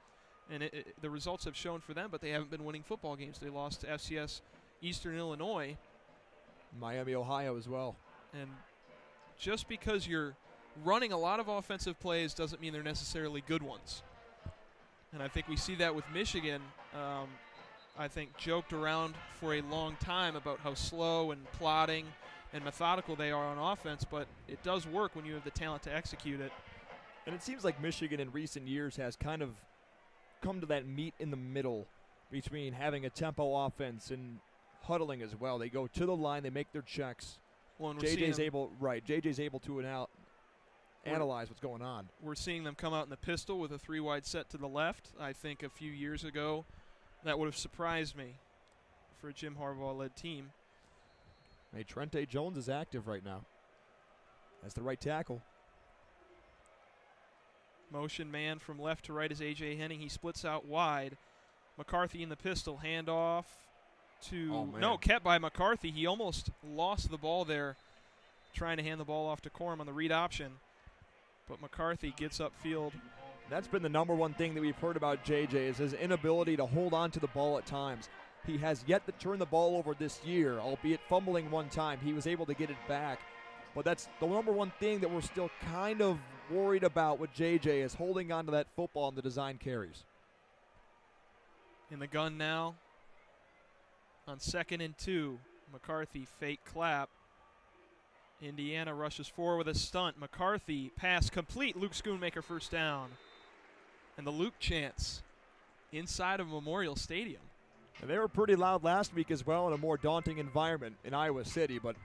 And the results have shown for them, but they haven't been winning football games. They lost to FCS Eastern Illinois. Miami, Ohio as well. And just because you're running a lot of offensive plays doesn't mean they're necessarily good ones. And I think we see that with Michigan. I think joked around for a long time about how slow and plodding and methodical they are on offense, but it does work when you have the talent to execute it. And it seems like Michigan in recent years has kind of come to that meet in the middle between having a tempo offense and huddling as well. They go to the line, they make their checks. Well, and JJ's able to analyze what's going on. We're seeing them come out in the pistol with a 3-wide set to the left. I think a few years ago that would have surprised me for a Jim Harbaugh-led team. Hey, Trente Jones is active right now. That's the right tackle. Motion man from left to right is A.J. Henning. He splits out wide. McCarthy in the pistol. Handoff to kept by McCarthy. He almost lost the ball there trying to hand the ball off to Corum on the read option. But McCarthy gets upfield. That's been the number one thing that we've heard about JJ is his inability to hold on to the ball at times. He has yet to turn the ball over this year, albeit fumbling one time. He was able to get it back. But that's the number one thing that we're still kind of worried about with JJ is holding on to that football and the design carries. In the gun now. On 2nd and 2, McCarthy fake clap. Indiana rushes forward with a stunt. McCarthy pass complete. Luke Schoonmaker first down. And the Luke chants inside of Memorial Stadium. And they were pretty loud last week as well in a more daunting environment in Iowa City. But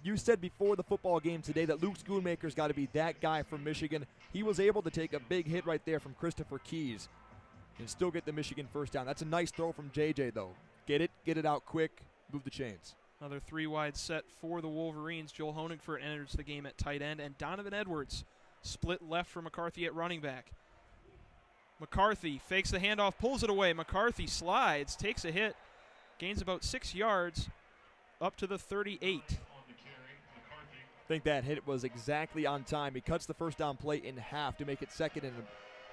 you said before the football game today that Luke Schoonmaker's got to be that guy from Michigan. He was able to take a big hit right there from Christopher Keys and still get the Michigan first down. That's a nice throw from JJ, though. Get it out quick, move the chains. Another 3-wide set for the Wolverines. Joel Honigford enters the game at tight end, and Donovan Edwards split left for McCarthy at running back. McCarthy fakes the handoff, pulls it away. McCarthy slides, takes a hit, gains about 6 yards, up to the 38. I think that hit was exactly on time. He cuts the first down play in half to make it 2nd and,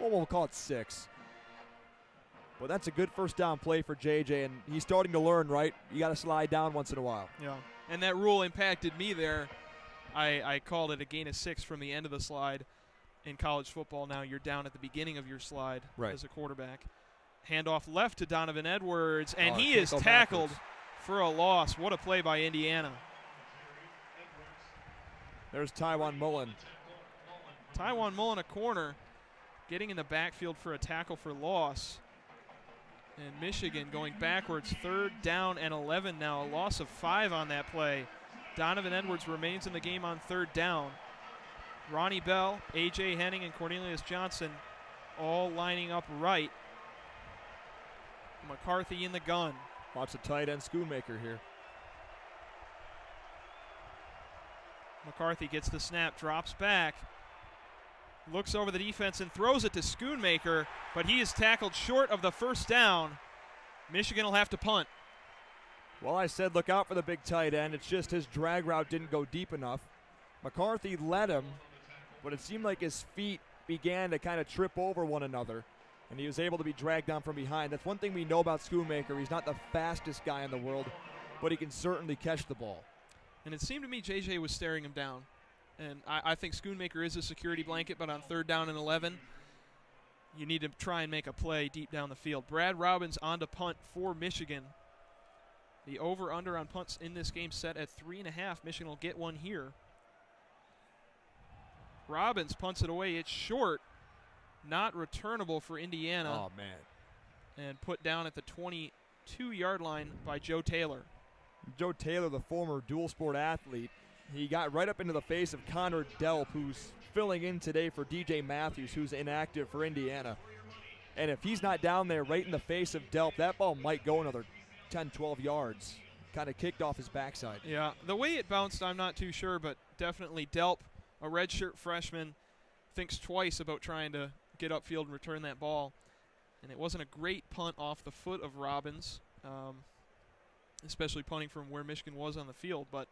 we'll call it 6. Well, that's a good first down play for JJ, and he's starting to learn, right? You got to slide down once in a while. Yeah, and that rule impacted me there. I called it a gain of 6 from the end of the slide. In college football now, you're down at the beginning of your slide as a quarterback. Handoff left to Donovan Edwards, and he is tackled for a loss. What a play by Indiana. There's Tywan Mullen. Tywan Mullen, a corner, getting in the backfield for a tackle for loss. And Michigan going backwards, 3rd down and 11 now, a loss of 5 on that play. Donovan Edwards remains in the game on 3rd down. Ronnie Bell, A.J. Henning, and Cornelius Johnson all lining up right. McCarthy in the gun. Watch the tight end Schoonmaker here. McCarthy gets the snap, drops back, looks over the defense and throws it to Schoonmaker, but he is tackled short of the 1st down. Michigan will have to punt. Well, I said look out for the big tight end. It's just his drag route didn't go deep enough. McCarthy led him, but it seemed like his feet began to kind of trip over one another, and he was able to be dragged down from behind. That's one thing we know about Schoonmaker. He's not the fastest guy in the world, but he can certainly catch the ball. And it seemed to me JJ was staring him down. And I think Schoonmaker is a security blanket, but on 3rd down and 11, you need to try and make a play deep down the field. Brad Robbins on to punt for Michigan. The over-under on punts in this game set at 3.5. Michigan will get one here. Robbins punts it away. It's short, not returnable for Indiana. Oh, man. And put down at the 22-yard line by Joe Taylor. Joe Taylor, the former dual sport athlete, he got right up into the face of Connor Delp, who's filling in today for DJ Matthews, who's inactive for Indiana. And if he's not down there right in the face of Delp, that ball might go another 10, 12 yards. Kind of kicked off his backside. Yeah, the way it bounced, I'm not too sure, but definitely Delp, a redshirt freshman, thinks twice about trying to get upfield and return that ball. And it wasn't a great punt off the foot of Robbins, especially punting from where Michigan was on the field. But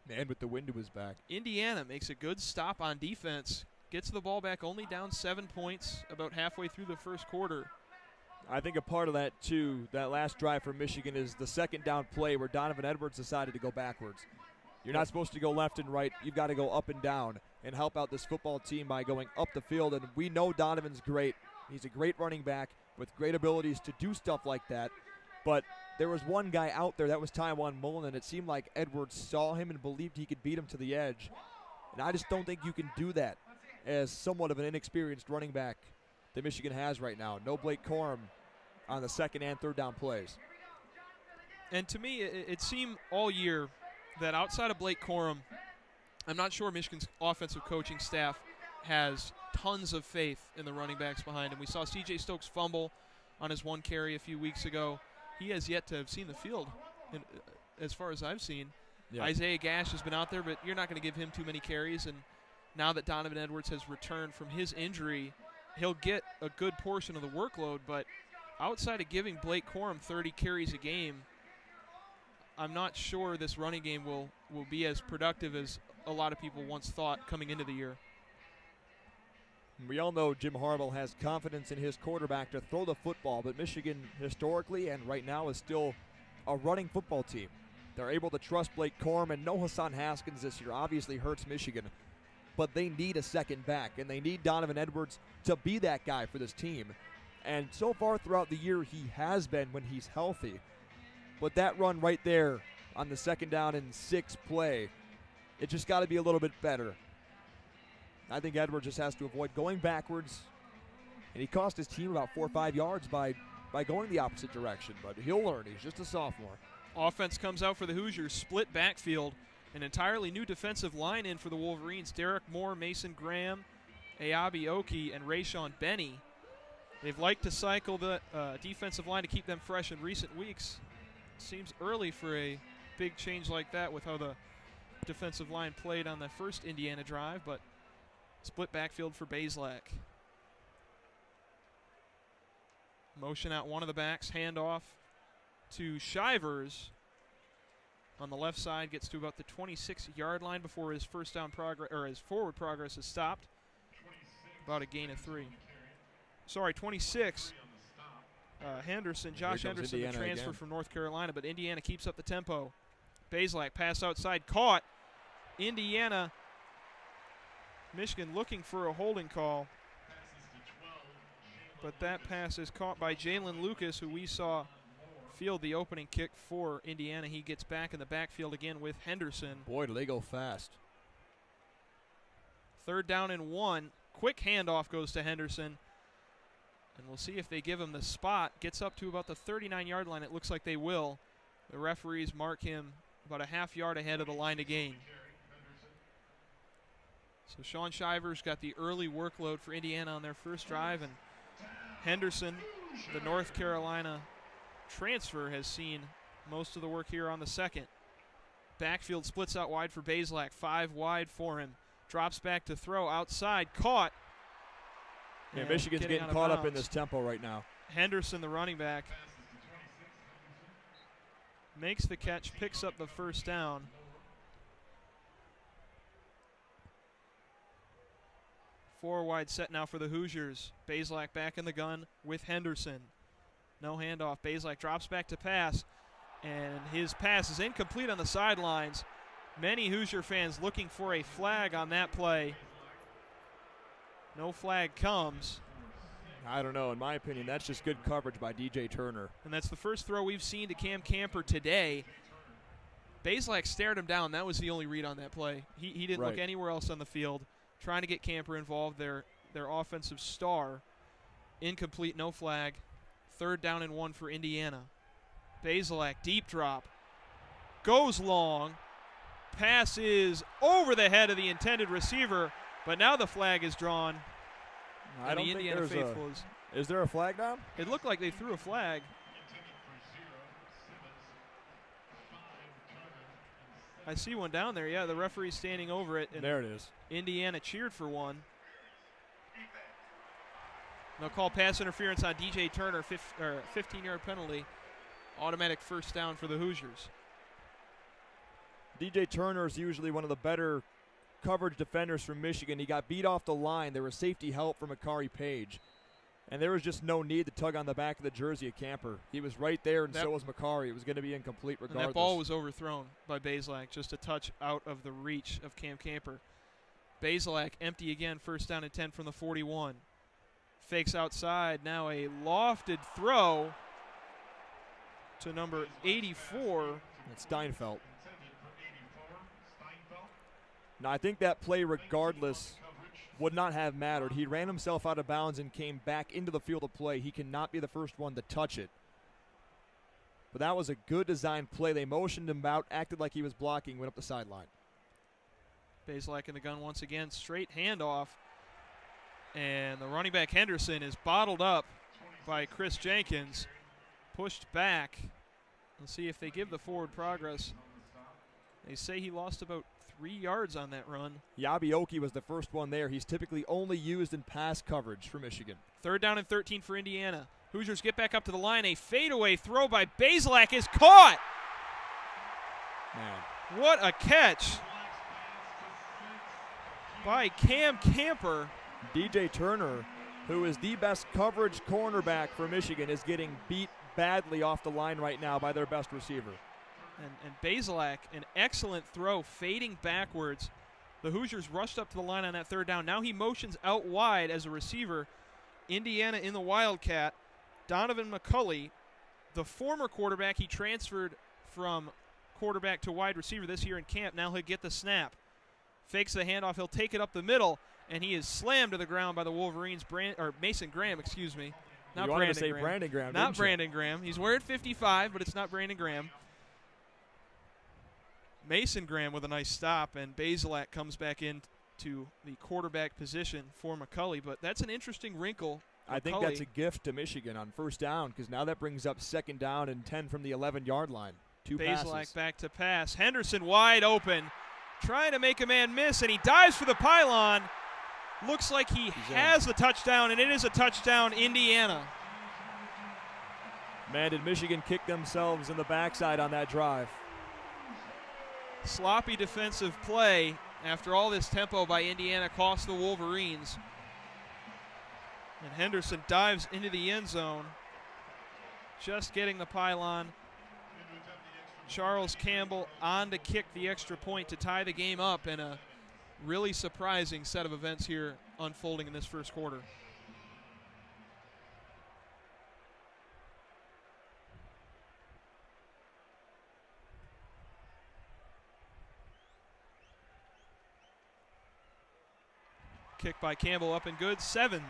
man, with the wind to his back. Indiana makes a good stop on defense, gets the ball back only down 7 points about halfway through the 1st quarter. I think a part of that, too, that last drive for Michigan is the 2nd down play where Donovan Edwards decided to go backwards. You're not supposed to go left and right. You've got to go up and down and help out this football team by going up the field. And we know Donovan's great. He's a great running back with great abilities to do stuff like that. But there was one guy out there, that was Tywan Mullen, and it seemed like Edwards saw him and believed he could beat him to the edge. And I just don't think you can do that as somewhat of an inexperienced running back that Michigan has right now. No Blake Corum on the 2nd and 3rd down plays. And to me, it seemed all year that outside of Blake Corum, I'm not sure Michigan's offensive coaching staff has tons of faith in the running backs behind him. We saw C.J. Stokes fumble on his 1 carry a few weeks ago. He has yet to have seen the field, as far as I've seen. Yeah. Isaiah Gash has been out there, but you're not going to give him too many carries. And now that Donovan Edwards has returned from his injury, he'll get a good portion of the workload. But outside of giving Blake Corum 30 carries a game, I'm not sure this running game will be as productive as a lot of people once thought coming into the year. We all know Jim Harbaugh has confidence in his quarterback to throw the football, but Michigan historically and right now is still a running football team. They're able to trust Blake Corum, and no Hassan Haskins this year obviously hurts Michigan, but they need a second back, and they need Donovan Edwards to be that guy for this team. And so far throughout the year, he has been when he's healthy. But that run right there on the 2nd down and 6 play, it just got to be a little bit better. I think Edwards just has to avoid going backwards, and he cost his team about 4 or 5 yards by going the opposite direction, but he'll learn. He's just a sophomore. Offense comes out for the Hoosiers, split backfield, an entirely new defensive line in for the Wolverines. Derek Moore, Mason Graham, Ayabi Oki, and Rayshawn Benny. They've liked to cycle the defensive line to keep them fresh in recent weeks. Seems early for a big change like that with how the defensive line played on the first Indiana drive, but split backfield for Bazelak. Motion out one of the backs, handoff to Shivers on the left side, gets to about the 26-yard line before his first down progress or his forward progress is stopped. About a gain of 3. Sorry, 26. Henderson, Josh Henderson, the transfer from North Carolina, but Indiana keeps up the tempo. Bazelak pass outside, caught. Indiana, Michigan looking for a holding call, but that pass is caught by Jalen Lucas, who we saw field the opening kick for Indiana. He gets back in the backfield again with Henderson. Boy, do they go fast. 3rd down and 1. Quick handoff goes to Henderson. And we'll see if they give him the spot. Gets up to about the 39-yard line. It looks like they will. The referees mark him about a half yard ahead of the line to gain. So Sean Shivers got the early workload for Indiana on their first drive, and Henderson, the North Carolina transfer, has seen most of the work here on the second. Backfield splits out wide for Bazelak, 5 wide for him. Drops back to throw outside, caught. Yeah, Michigan's getting caught up in this tempo right now. Henderson, the running back, makes the catch, picks up the first down. Four wide set now for the Hoosiers. Bazelak back in the gun with Henderson. No handoff. Bazelak drops back to pass, and his pass is incomplete on the sidelines. Many Hoosier fans looking for a flag on that play. No flag comes. I don't know. In my opinion, that's just good coverage by DJ Turner. And that's the first throw we've seen to Cam Camper today. Bazelak stared him down. That was the only read on that play. He didn't look anywhere else on the field. Trying to get Camper involved, their offensive star. Incomplete, no flag. 3rd down and 1 for Indiana. Bazelak, deep drop. Goes long. Pass is over the head of the intended receiver, but now the flag is drawn. I don't think there's is there a flag down? It looked like they threw a flag. I see one down there. Yeah, the referee's standing over it. And there it is. Indiana cheered for one. They'll call pass interference on DJ Turner, 15-yard penalty. Automatic first down for the Hoosiers. DJ Turner is usually one of the better coverage defenders from Michigan. He got beat off the line. There was safety help from Akari Page. And there was just no need to tug on the back of the jersey of Camper. He was right there, and so was Makari. It was going to be incomplete regardless. And that ball was overthrown by Bazelak, just a touch out of the reach of Cam Camper. Bazelak empty again, 1st down and 10 from the 41. Fakes outside, now a lofted throw to number 84. It's Steinfeld. Now, I think that play, regardless, would not have mattered. He ran himself out of bounds and came back into the field of play. He cannot be the first one to touch it. But that was a good design play. They motioned him out, acted like he was blocking, went up the sideline. Bazelak in the gun once again, straight handoff. And the running back Henderson is bottled up by Chris Jenkins. Pushed back. Let's see if they give the forward progress. They say he lost about 3 yards on that run. Yabioki was the first one there. He's typically only used in pass coverage for Michigan. 3rd down and 13 for Indiana. Hoosiers get back up to the line. A fadeaway throw by Bazelak is caught. Man. What a catch by Cam Camper. DJ Turner, who is the best coverage cornerback for Michigan, is getting beat badly off the line right now by their best receiver. And Bazelak, an excellent throw, fading backwards. The Hoosiers rushed up to the line on that 3rd down. Now he motions out wide as a receiver. Indiana in the Wildcat. Donovan McCulley, the former quarterback, he transferred from quarterback to wide receiver this year in camp. Now he'll get the snap. Fakes the handoff. He'll take it up the middle, and he is slammed to the ground by the Wolverines. Mason Graham, excuse me. Not you wanted to say Brandon Graham, not Brandon Graham. He's wearing 55, but it's not Brandon Graham. Mason Graham with a nice stop, and Bazelak comes back into the quarterback position for McCulley. But that's an interesting wrinkle. I think that's a gift to Michigan on 1st down, because now that brings up 2nd down and 10 from the 11-yard line. 2 passes. Bazelak back to pass. Henderson wide open, trying to make a man miss, and he dives for the pylon. Looks like he has the touchdown, and it is a touchdown, Indiana. Man, did Michigan kick themselves in the backside on that drive. Sloppy defensive play after all this tempo by Indiana cost the Wolverines. And Henderson dives into the end zone, just getting the pylon. Charles Campbell on to kick the extra point to tie the game up, and a really surprising set of events here unfolding in this first quarter. Kick by Campbell up and good. Sevens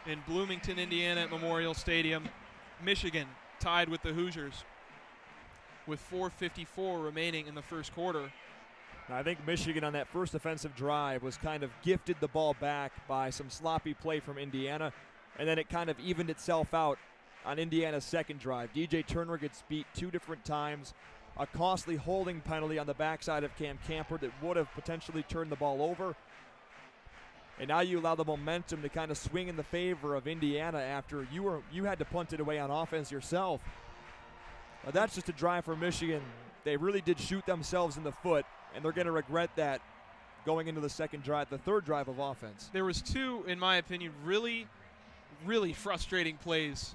in Bloomington, Indiana at Memorial Stadium. Michigan tied with the Hoosiers with 4:54 remaining in the first quarter. I think Michigan on that first offensive drive was kind of gifted the ball back by some sloppy play from Indiana, and then it kind of evened itself out on Indiana's second drive. DJ Turner gets beat 2 different times, a costly holding penalty on the backside of Cam Camper that would have potentially turned the ball over. And now you allow the momentum to kind of swing in the favor of Indiana after you had to punt it away on offense yourself. Well, that's just a drive for Michigan. They really did shoot themselves in the foot, and they're going to regret that going into the third drive of offense. There was 2, in my opinion, really, really frustrating plays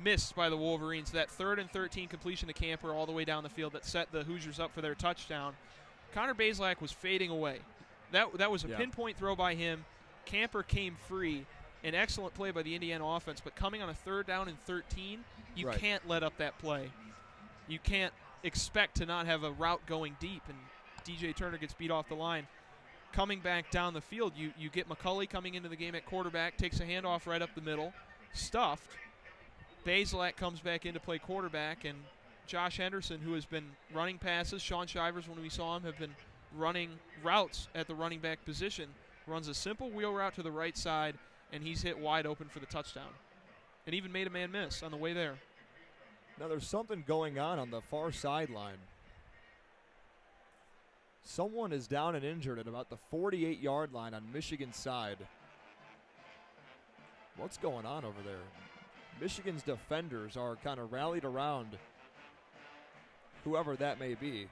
missed by the Wolverines. That 3rd and 13 completion to Camper all the way down the field that set the Hoosiers up for their touchdown. Connor Bazelak was fading away. That was a pinpoint throw by him. Camper came free. An excellent play by the Indiana offense, but coming on a 3rd down and 13, you can't let up that play. You can't expect to not have a route going deep, and DJ Turner gets beat off the line. Coming back down the field, you get McCulley coming into the game at quarterback, takes a handoff right up the middle, stuffed. Bazelak comes back in to play quarterback, and Josh Henderson, who has been running passes, Sean Shivers, when we saw him, have been running routes at the running back position, runs a simple wheel route to the right side, and he's hit wide open for the touchdown. And even made a man miss on the way there. Now there's something going on the far sideline. Someone is down and injured at about the 48-yard line on Michigan's side. What's going on over there? Michigan's defenders are kind of rallied around whoever that may be.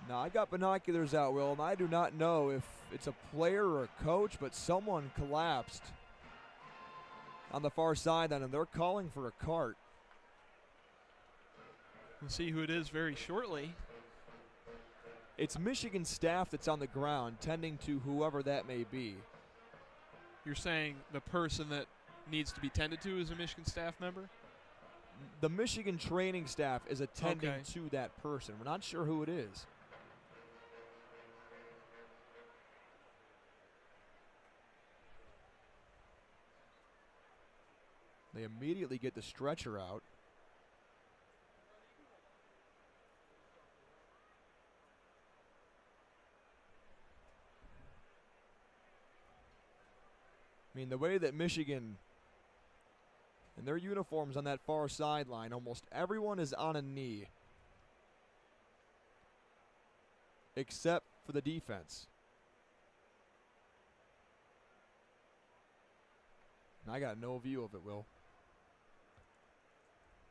Now, I got binoculars out, Will, and I do not know if it's a player or a coach, but someone collapsed on the far sideline, and they're calling for a cart. We'll see who it is very shortly. It's Michigan staff that's on the ground tending to whoever that may be. You're saying the person that needs to be tended to is a Michigan staff member? The Michigan training staff is attending to that person. We're not sure who it is. They immediately get the stretcher out. I mean, the way that Michigan, in their uniforms on that far sideline, almost everyone is on a knee. Except for the defense. And I got no view of it, Will.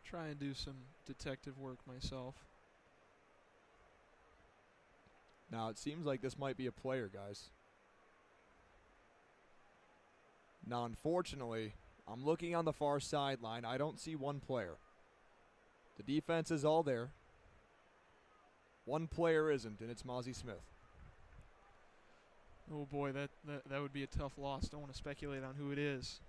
Try and do some detective work myself. Now, it seems like this might be a player, guys. Now, unfortunately, I'm looking on the far sideline. I don't see one player. The defense is all there. One player isn't, and it's Mozzie Smith. Oh, boy, that would be a tough loss. Don't want to speculate on who it is.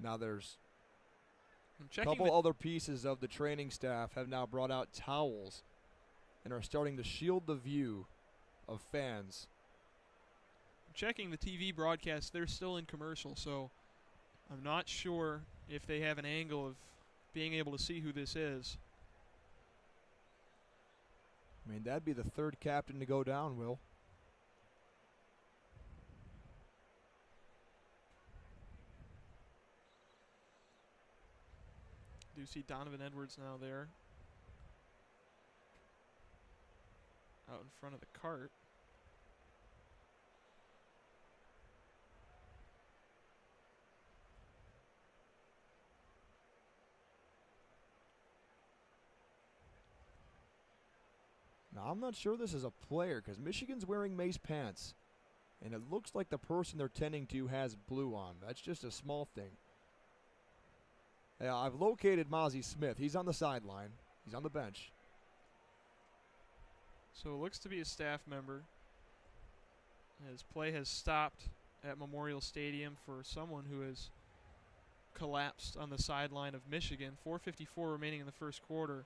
Now there's a couple other pieces of the training staff have now brought out towels and are starting to shield the view of fans. I'm checking the TV broadcast. They're still in commercial, so I'm not sure if they have an angle of being able to see who this is. I mean, that'd be the third captain to go down, Will. Do see Donovan Edwards now there. Out in front of the cart. Now, I'm not sure this is a player because Michigan's wearing Mace pants. And it looks like the person they're tending to has blue on. That's just a small thing. Yeah, I've located Mozzie Smith. He's on the sideline. He's on the bench. So it looks to be a staff member. His play has stopped at Memorial Stadium for someone who has collapsed on the sideline of Michigan. 4:54 remaining in the first quarter.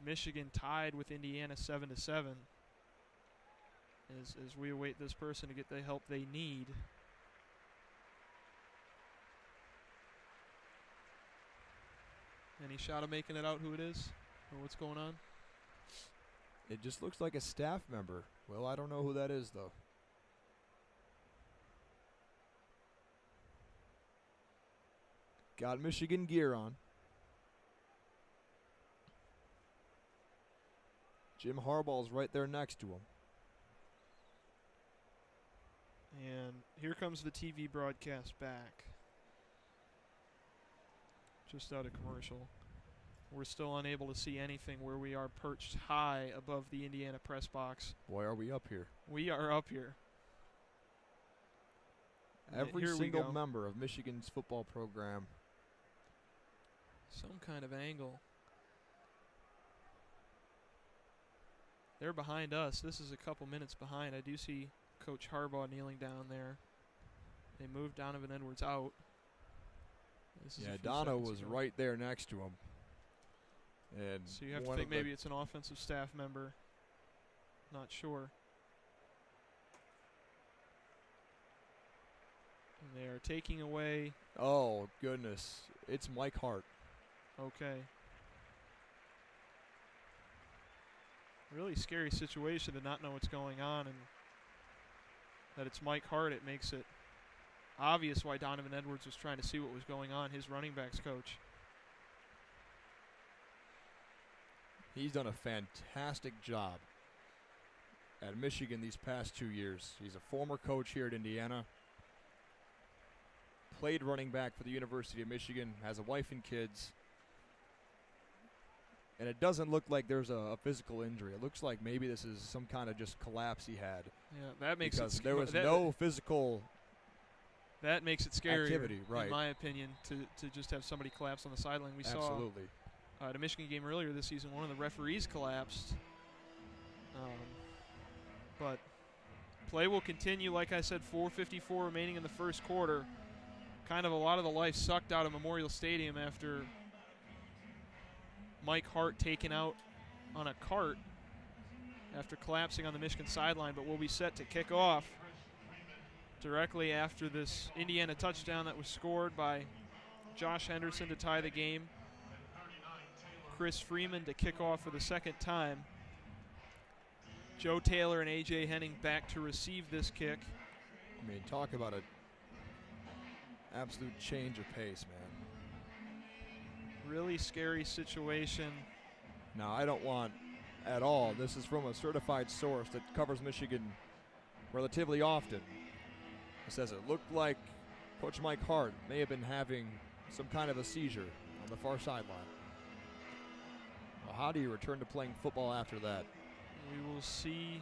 Michigan tied with Indiana 7-7 as we await this person to get the help they need. Any shot of making it out who it is or what's going on? It just looks like a staff member. Well, I don't know who that is, though. Got Michigan gear on. Jim Harbaugh's right there next to him. And here comes the TV broadcast back. Just out of commercial. We're still unable to see anything where we are perched high above the Indiana press box. Boy, are we up here. We are up here. Every single member of Michigan's football program. Some kind of angle. They're behind us. This is a couple minutes behind. I do see Coach Harbaugh kneeling down there. They moved Donovan Edwards out. Yeah, Dono was right there next to him. And so you have to think maybe it's an offensive staff member. Not sure. And they are taking away. Oh, goodness. It's Mike Hart. Okay. Really scary situation to not know what's going on, and that it's Mike Hart. It makes it obvious why Donovan Edwards was trying to see what was going on, his running backs coach. He's done a fantastic job at Michigan these past 2 years. He's a former coach here at Indiana. Played running back for the University of Michigan, has a wife and kids. And it doesn't look like there's a physical injury. It looks like maybe this is some kind of just collapse he had. Yeah, that makes because there was no physical. That makes it scary, activity, right? In my opinion, to just have somebody collapse on the sideline. We saw at a Michigan game earlier this season, one of the referees collapsed. But play will continue. Like I said, 4:54 remaining in the first quarter. Kind of a lot of the life sucked out of Memorial Stadium after Mike Hart taken out on a cart after collapsing on the Michigan sideline, but we'll be set to kick off directly after this Indiana touchdown that was scored by Josh Henderson to tie the game. Chris Freeman to kick off for the second time. Joe Taylor and A.J. Henning back to receive this kick. I mean, talk about an absolute change of pace, man. Really scary situation. Now, I don't want at all. This is from a certified source that covers Michigan relatively often. It says it looked like Coach Mike Hart may have been having some kind of a seizure on the far sideline. Well, how do you return to playing football after that? We will see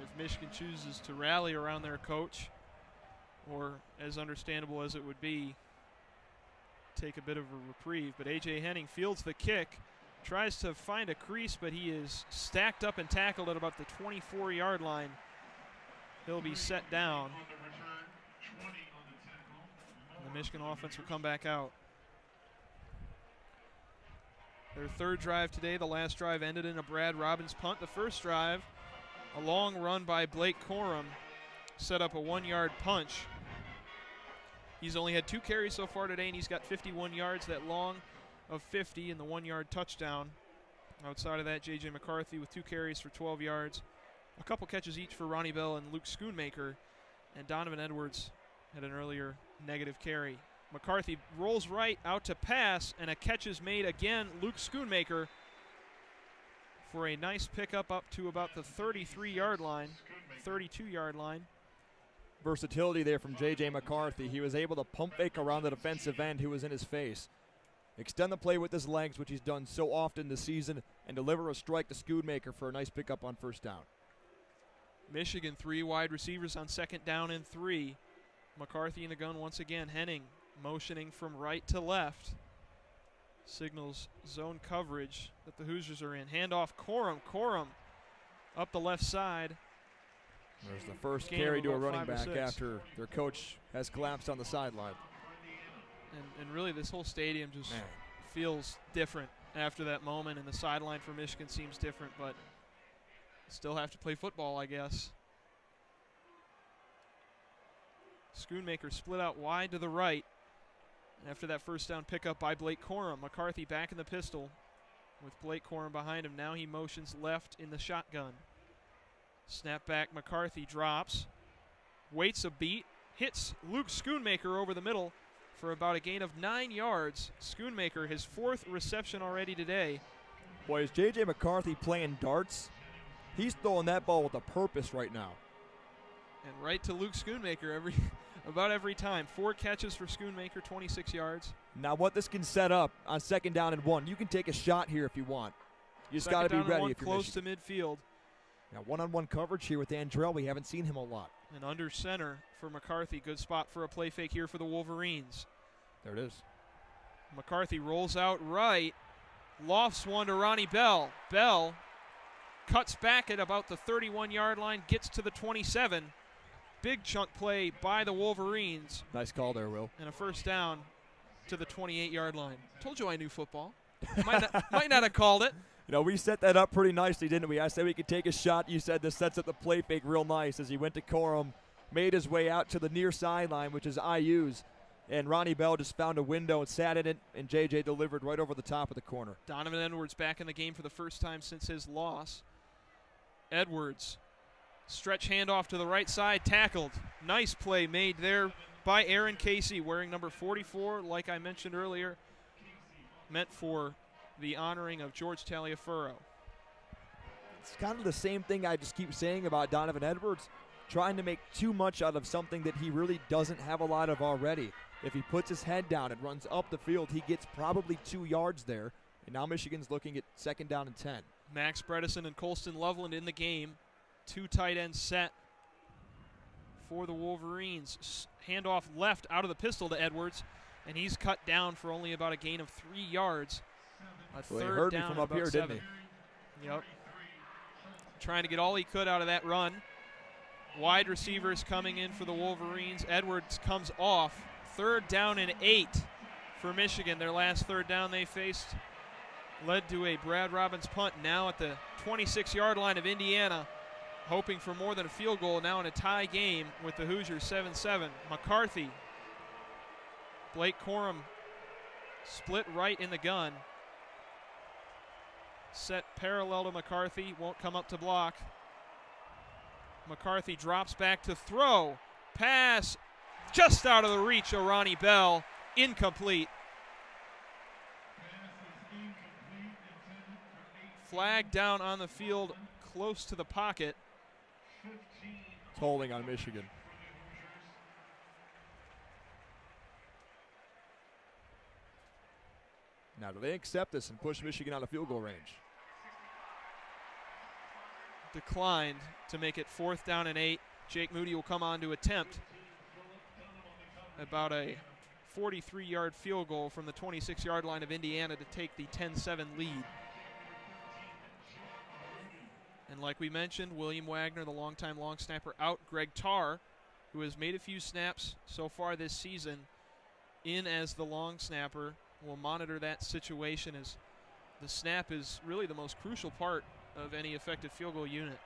if Michigan chooses to rally around their coach, or, as understandable as it would be, take a bit of a reprieve. But A.J. Henning fields the kick, tries to find a crease, but he is stacked up and tackled at about the 24-yard line. He'll be set down. And the Michigan offense will come back out. Their third drive today, the last drive ended in a Brad Robbins punt. The first drive, a long run by Blake Corum, set up a 1-yard punch. He's only had 2 carries so far today, and he's got 51 yards, that long of 50 and the 1-yard touchdown. Outside of that, J.J. McCarthy with 2 carries for 12 yards. A couple catches each for Ronnie Bell and Luke Schoonmaker, and Donovan Edwards had an earlier negative carry. McCarthy rolls right out to pass, and a catch is made again. Luke Schoonmaker for a nice pickup up to about the 33-yard line, 32-yard line. Versatility there from J.J. McCarthy. He was able to pump fake around the defensive end who was in his face, extend the play with his legs, which he's done so often this season, and deliver a strike to Schoonmaker for a nice pickup on first down. Michigan 3 wide receivers on second down and 3. McCarthy in the gun once again. Henning motioning from right to left. Signals zone coverage that the Hoosiers are in. Handoff Corum. Corum up the left side. There's the first carry to a running back after their coach has collapsed on the sideline. And really this whole stadium just feels different after that moment, and the sideline for Michigan seems different, but still have to play football, I guess. Schoonmaker split out wide to the right. After that first down pickup by Blake Corum, McCarthy back in the pistol with Blake Corum behind him. Now he motions left in the shotgun. Snap back, McCarthy drops, waits a beat, hits Luke Schoonmaker over the middle for about a gain of 9 yards. Schoonmaker, his 4th reception already today. Boy, is J.J. McCarthy playing darts? He's throwing that ball with a purpose right now. And right to Luke Schoonmaker about every time. 4 catches for Schoonmaker, 26 yards. Now what this can set up on 2nd down and 1, you can take a shot here if you want. You just got to be ready if you're close to Michigan. midfield. Now one-on-one coverage here with Andrell. We haven't seen him a lot. And under center for McCarthy. Good spot for a play fake here for the Wolverines. There it is. McCarthy rolls out right. Lofts one to Ronnie Bell. Bell cuts back at about the 31-yard line, gets to the 27. Big chunk play by the Wolverines. Nice call there, Will. And a first down to the 28-yard line. Told you I knew football. Might not have called it. You know, we set that up pretty nicely, didn't we? I said we could take a shot. You said this sets up the play fake real nice as he went to Corum, made his way out to the near sideline, which is IU's. And Ronnie Bell just found a window and sat in it, and J.J. delivered right over the top of the corner. Donovan Edwards back in the game for the first time since his loss. Edwards, stretch handoff to the right side, tackled. Nice play made there by Aaron Casey, wearing number 44, like I mentioned earlier, meant for the honoring of George Taliaferro. It's kind of the same thing I just keep saying about Donovan Edwards, trying to make too much out of something that he really doesn't have a lot of already. If he puts his head down and runs up the field, he gets probably 2 yards there. And now Michigan's looking at 2nd down and 10. Max Bredesen and Colston Loveland in the game. 2 tight ends set for the Wolverines. Handoff left out of the pistol to Edwards, and he's cut down for only about a gain of 3 yards. Well, he heard me from up here, 7. didn't he? Yep. Trying to get all he could out of that run. Wide receivers coming in for the Wolverines. Edwards comes off. 3rd down and 8 for Michigan. Their last 3rd down they faced led to a Brad Robbins punt. Now at the 26-yard line of Indiana, hoping for more than a field goal. Now in a tie game with the Hoosiers 7-7. McCarthy, Blake Corum split right in the gun. Set parallel to McCarthy, won't come up to block. McCarthy drops back to throw. Pass just out of the reach of Ronnie Bell. Incomplete. Flag down on the field close to the pocket. It's holding on Michigan. Now, do they accept this and push Michigan out of field goal range? Declined to make it 4th down and 8. Jake Moody will come on to attempt about a 43-yard field goal from the 26-yard line of Indiana to take the 10-7 lead. And like we mentioned, William Wagner, the longtime long snapper, out. Greg Tarr, who has made a few snaps so far this season, in as the long snapper. We'll monitor that situation as the snap is really the most crucial part of any effective field goal unit.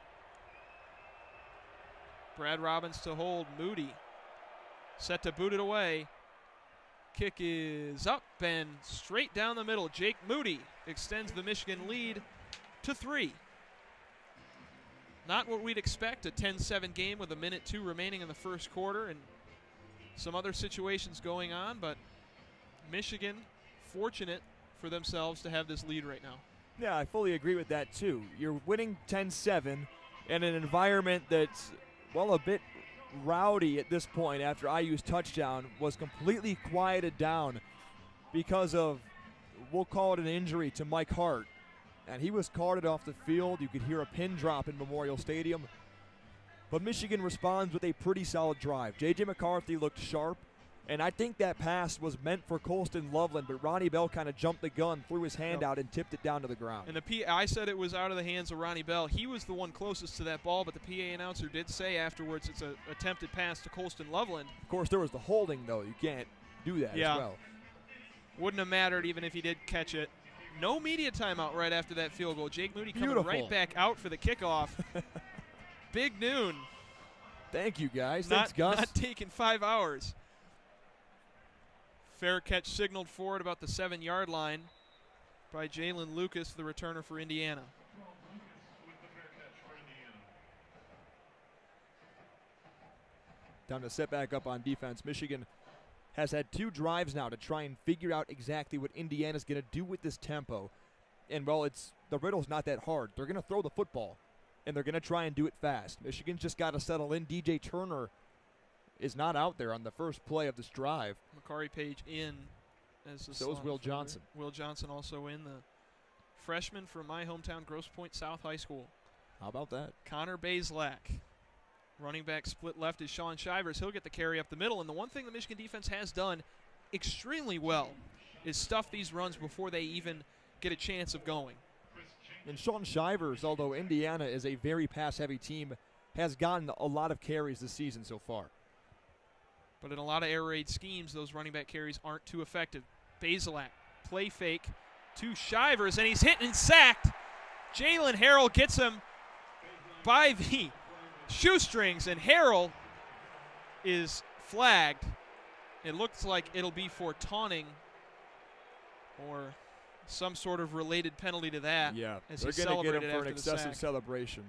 Brad Robbins to hold. Moody set to boot it away. Kick is up and straight down the middle. Jake Moody extends the Michigan lead to 3. Not what we'd expect, a 10-7 game with 1:02 remaining in the first quarter and some other situations going on, but Michigan fortunate for themselves to have this lead right now. Yeah, I fully agree with that too. You're winning 10-7 in an environment that's, well, a bit rowdy at this point after IU's touchdown was completely quieted down because of, we'll call it an injury to Mike Hart. And he was carted off the field. You could hear a pin drop in Memorial Stadium. But Michigan responds with a pretty solid drive. J.J. McCarthy looked sharp, and I think that pass was meant for Colston Loveland, but Ronnie Bell kind of jumped the gun, threw his hand out, and tipped it down to the ground. And I said it was out of the hands of Ronnie Bell. He was the one closest to that ball, but the PA announcer did say afterwards it's an attempted pass to Colston Loveland. Of course, there was the holding, though. You can't do that Yeah. as well. Wouldn't have mattered even if he did catch it. No media timeout right after that field goal. Jake Moody coming right back out for the kickoff. Big noon. Thank you, guys. Thanks, Gus. Not taking 5 hours. Fair catch signaled for at about the 7-yard line by Jalen Lucas, the returner for Indiana. Time to set back up on defense. Michigan has had 2 drives now to try and figure out exactly what Indiana's going to do with this tempo. And, well, the riddle's not that hard. They're going to throw the football, and they're going to try and do it fast. Michigan's just got to settle in. DJ Turner is not out there on the first play of this drive. Makari Page in. So is Will Johnson. Will Johnson also in, the freshman from my hometown, Grosse Pointe South High School. How about that? Connor Bazelak. Running back split left is Sean Shivers. He'll get the carry up the middle. And the one thing the Michigan defense has done extremely well is stuff these runs before they even get a chance of going. And Sean Shivers, although Indiana is a very pass-heavy team, has gotten a lot of carries this season so far. But in a lot of air raid schemes, those running back carries aren't too effective. Bazelak, play fake to Shivers, and he's hit and sacked. Jalen Harrell gets him by the shoestrings, and Harrell is flagged. It looks like it'll be for taunting or some sort of related penalty to that. Yeah, as they're going to get him for an excessive celebration.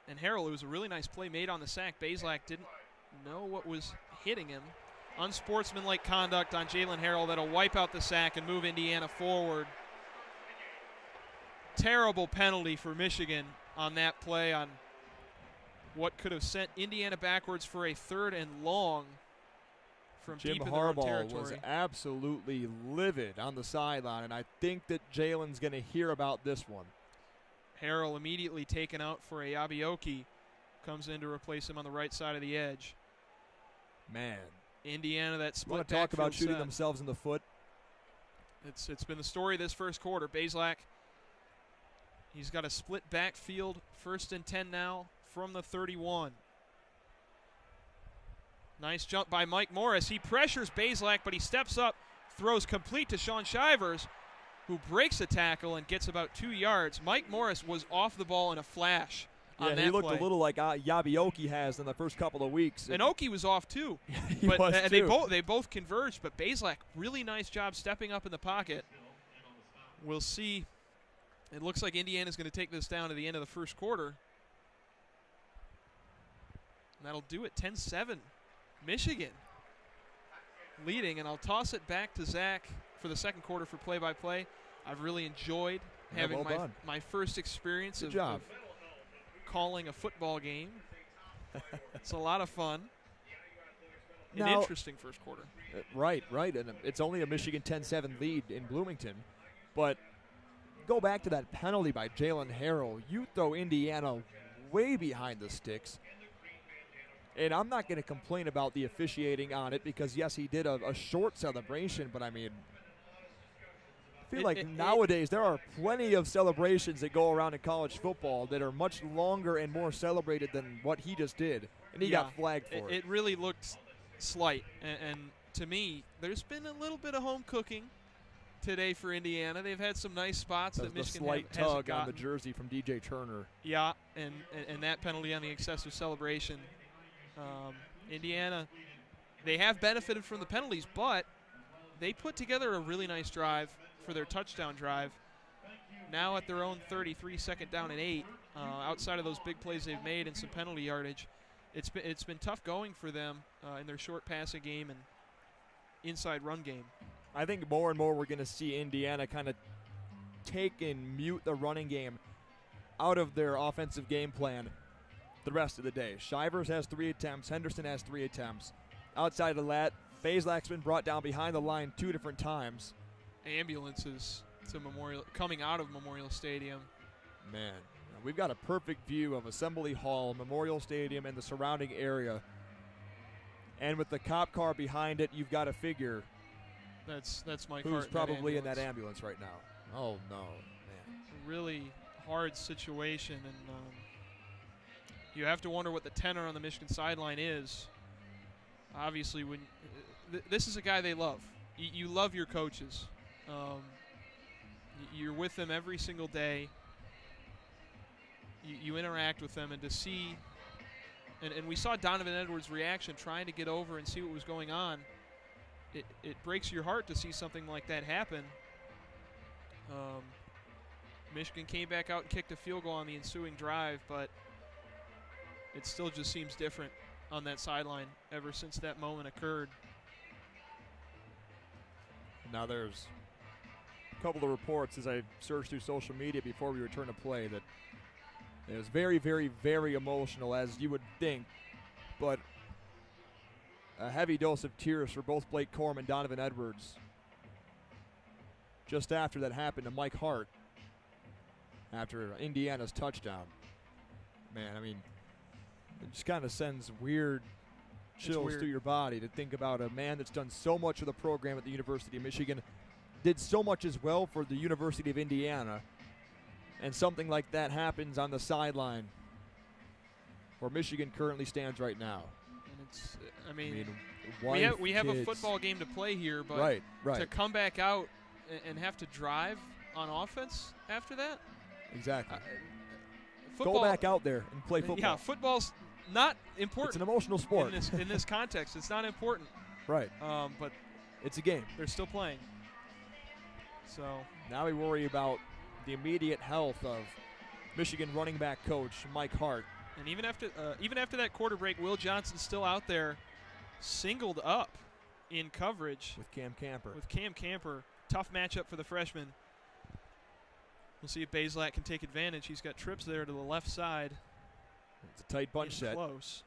And Harrell, it was a really nice play made on the sack. Bazelak didn't know what was hitting him. Unsportsmanlike conduct on Jalen Harrell that'll wipe out the sack and move Indiana forward. Terrible penalty for Michigan on that play, on what could have sent Indiana backwards for a 3rd and long from Jim deep in their own Harbaugh territory. was absolutely livid on the sideline, and I think that Jalen's going to hear about this one. Harrell immediately taken out for a Yabioki. Comes in to replace him on the right side of the edge. Man. Indiana, that split Want to talk about shooting set. themselves in the foot? It's been the story this first quarter. Bazelak, he's got a split backfield, 1st and 10 now from the 31. Nice jump by Mike Morris. He pressures Bazelak, but he steps up, throws complete to Sean Shivers, who breaks a tackle and gets about 2 yards. Mike Morris was off the ball in a flash on that play. He looked a little like Yabioki has in the first couple of weeks. And Oki was off too. He but was too. They both converged, but Bazelak, really nice job stepping up in the pocket. We'll see. It looks like Indiana's going to take this down to the end of the first quarter. And that'll do it, 10-7. Michigan leading, and I'll toss it back to Zach for the second quarter for play-by-play. I've really enjoyed having my first experience of calling a football game. It's a lot of fun. An interesting first quarter. Right. And it's only a Michigan 10-7 lead in Bloomington. But go back to that penalty by Jalen Harrell. You throw Indiana way behind the sticks. And I'm not going to complain about the officiating on it because, yes, he did a short celebration, but I mean, I feel like nowadays there are plenty of celebrations that go around in college football that are much longer and more celebrated than what he just did, and he got flagged for it. It really looked slight, and to me, there's been a little bit of home cooking today for Indiana. They've had some nice spots that Michigan slight hasn't tug gotten. on the jersey from DJ Turner. Yeah, and that penalty on the excessive celebration. Indiana, they have benefited from the penalties, but they put together a really nice drive for their touchdown drive. Now at their own 33, 2nd down and 8, outside of those big plays they've made and some penalty yardage, it's been tough going for them in their short passing game and inside run game. I think more and more we're going to see Indiana kind of take and mute the running game out of their offensive game plan the rest of the day. Shivers has 3 attempts. Henderson has 3 attempts. Outside of that, Bazelak's been brought down behind the line 2 different times. Ambulances to coming out of Memorial Stadium. Man, we've got a perfect view of Assembly Hall, Memorial Stadium, and the surrounding area. And with the cop car behind it, you've got to figure that's Mike who's Hart probably in that ambulance right now. Oh, no, man. Really hard situation, and you have to wonder what the tenor on the Michigan sideline is obviously, when this is a guy they love. You love your coaches. You're with them every single day. You interact with them, and to see, and we saw Donovan Edwards' reaction trying to get over and see what was going on. It breaks your heart to see something like that happen. Michigan came back out and kicked a field goal on the ensuing drive, but it still just seems different on that sideline ever since that moment occurred. Now there's a couple of reports as I searched through social media before we returned to play that it was very, very, very emotional, as you would think, but a heavy dose of tears for both Blake Corum and Donovan Edwards just after that happened to Mike Hart after Indiana's touchdown. Man, I mean, it just kind of sends weird chills through your body to think about a man that's done so much of the program at the University of Michigan, did so much as well for the University of Indiana, and something like that happens on the sideline where Michigan currently stands right now. And it's, I mean we have a football game to play here, but right. to come back out and have to drive on offense after that? Exactly. Football, go back out there and play football. Yeah, football's not important. It's an emotional sport. In this context, it's not important. Right. But it's a game. They're still playing. So now we worry about the immediate health of Michigan running back coach Mike Hart. And even after that quarter break, Will Johnson's still out there, singled up in coverage with Cam Camper. Tough matchup for the freshman. We'll see if Bazelak can take advantage. He's got trips there to the left side. It's a tight bunch set. Close.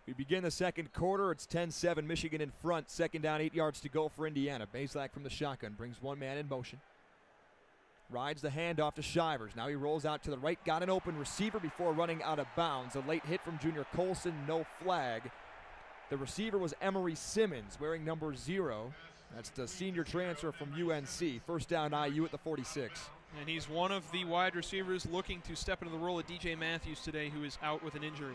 We begin the second quarter. It's 10-7, Michigan in front. Second down, 8 yards to go for Indiana. Bazelak from the shotgun brings one man in motion. Rides the handoff to Shivers. Now he rolls out to the right. Got an open receiver before running out of bounds. A late hit from junior Colson. No flag. The receiver was Emery Simmons, wearing number 0. That's the senior transfer from UNC. First down IU at the 46. And he's one of the wide receivers looking to step into the role of DJ Matthews today, who is out with an injury.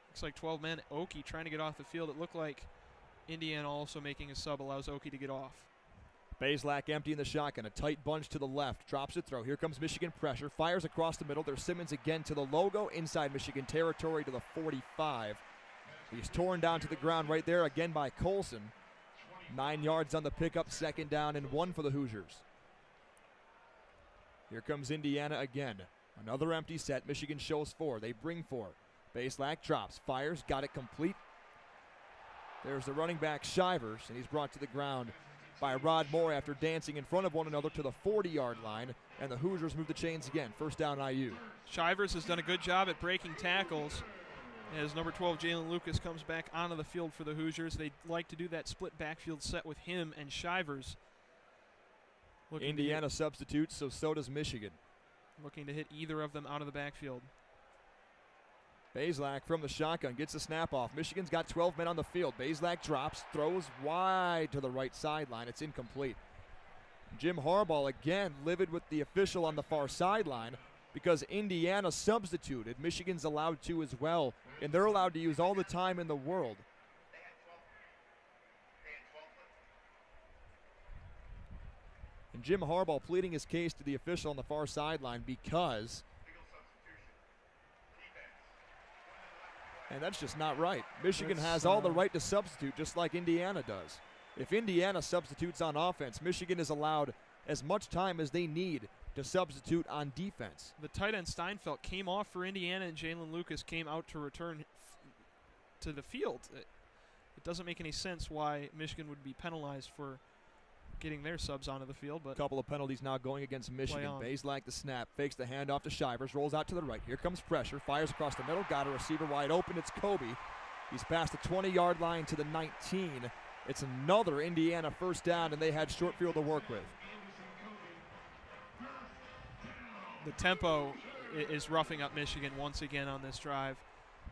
Looks like 12 men. Oki trying to get off the field. It looked like Indiana also making a sub allows Oki to get off. Bazelak empty in the shotgun. A tight bunch to the left. Drops a throw. Here comes Michigan pressure. Fires across the middle. There's Simmons again to the logo. Inside Michigan territory to the 45. He's torn down to the ground right there again by Colson. 9 yards on the pickup. Second down and 1 for the Hoosiers. Here comes Indiana again. Another empty set. Michigan shows 4. They bring 4. Bazelak drops. Fires. Got it complete. There's the running back Shivers, and he's brought to the ground by Rod Moore after dancing in front of one another to the 40-yard line, and the Hoosiers move the chains again. First down IU. Shivers has done a good job at breaking tackles as number 12 Jalen Lucas comes back onto the field for the Hoosiers. They like to do that split backfield set with him and Shivers. Indiana substitutes, so does Michigan. Looking to hit either of them out of the backfield. Bazelak from the shotgun gets the snap off. Michigan's got 12 men on the field. Bazelak drops, throws wide to the right sideline. It's incomplete. Jim Harbaugh again livid with the official on the far sideline because Indiana substituted. Michigan's allowed to as well, and they're allowed to use all the time in the world. And Jim Harbaugh pleading his case to the official on the far sideline because, and that's just not right. Michigan has all the right to substitute just like Indiana does. If Indiana substitutes on offense, Michigan is allowed as much time as they need to substitute on defense. The tight end Steinfeld came off for Indiana, and Jalen Lucas came out to return to the field. It doesn't make any sense why Michigan would be penalized for getting their subs onto the field. But a couple of penalties now going against Michigan. Bazelak the snap, fakes the handoff to Shivers, rolls out to the right. Here comes pressure, fires across the middle, got a receiver wide open. It's Kobe. He's past the 20-yard line to the 19. It's another Indiana first down, and they had short field to work with. The tempo is roughing up Michigan once again on this drive,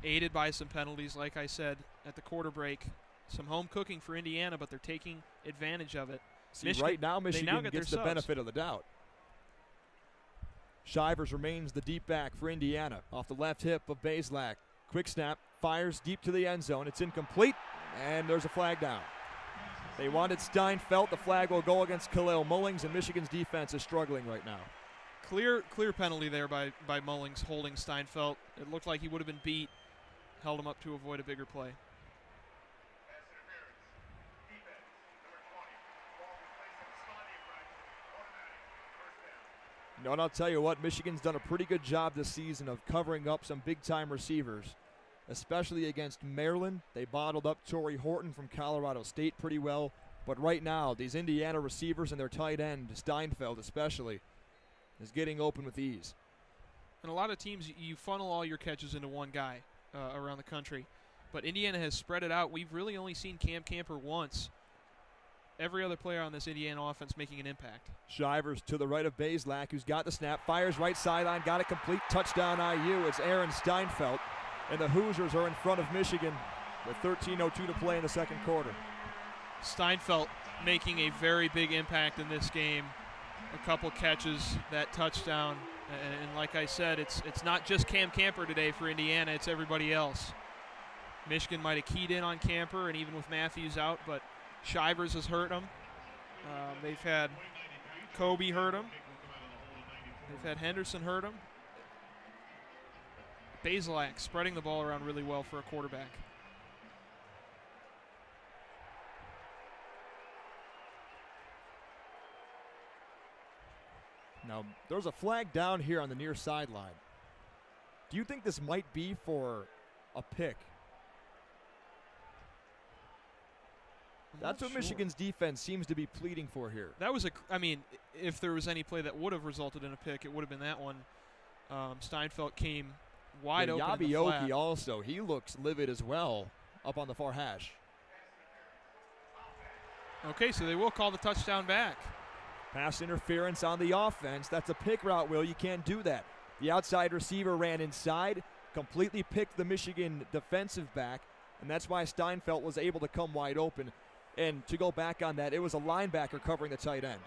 aided by some penalties, like I said, at the quarter break. Some home cooking for Indiana, but they're taking advantage of it. See, right now Michigan gets the benefit of the doubt. Shivers remains the deep back for Indiana. Off the left hip of Bazelak. Quick snap, fires deep to the end zone. It's incomplete, and there's a flag down. They wanted Steinfeld. The flag will go against Khalil Mullings, and Michigan's defense is struggling right now. Clear penalty there by Mullings holding Steinfeld. It looked like he would have been beat. Held him up to avoid a bigger play. No, and I'll tell you what, Michigan's done a pretty good job this season of covering up some big-time receivers, especially against Maryland. They bottled up Torrey Horton from Colorado State pretty well. But right now, these Indiana receivers and their tight end, Steinfeld especially, is getting open with ease. And a lot of teams, you funnel all your catches into one guy around the country. But Indiana has spread it out. We've really only seen Cam Camper once. Every other player on this Indiana offense making an impact. Shivers to the right of Bazelak, who's got the snap, fires right sideline, got a complete touchdown IU. It's Aaron Steinfeld, and the Hoosiers are in front of Michigan with 13:02 to play in the second quarter. Steinfeld making a very big impact in this game. A couple catches, that touchdown, and like I said, it's not just Cam Camper today for Indiana, it's everybody else. Michigan might have keyed in on Camper, and even with Matthews out, but Shivers has hurt him. They've had Kobe hurt him. They've had Henderson hurt him. Bazelak spreading the ball around really well for a quarterback. Now, there's a flag down here on the near sideline. Do you think this might be for a pick? That's what Michigan's defense seems to be pleading for here. That was if there was any play that would have resulted in a pick, it would have been that one. Steinfeld came wide open. Yabi Oki also, he looks livid as well up on the far hash. Okay, so they will call the touchdown back. Pass interference on the offense. That's a pick route, Will. You can't do that. The outside receiver ran inside, completely picked the Michigan defensive back, and that's why Steinfeld was able to come wide open. And to go back on that, it was a linebacker covering the tight end.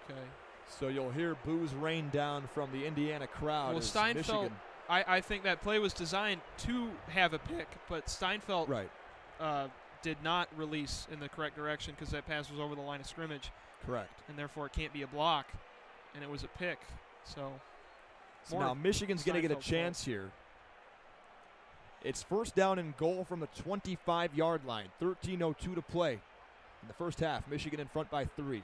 Okay. So you'll hear boos rain down from the Indiana crowd. Well, Steinfeld, I think that play was designed to have a pick, but Steinfeld did not release in the correct direction because that pass was over the line of scrimmage. Correct. And therefore it can't be a block, and it was a pick. So now Michigan's going to get a chance here. It's first down and goal from the 25-yard line. 13:02 to play in the first half. Michigan in front by 3.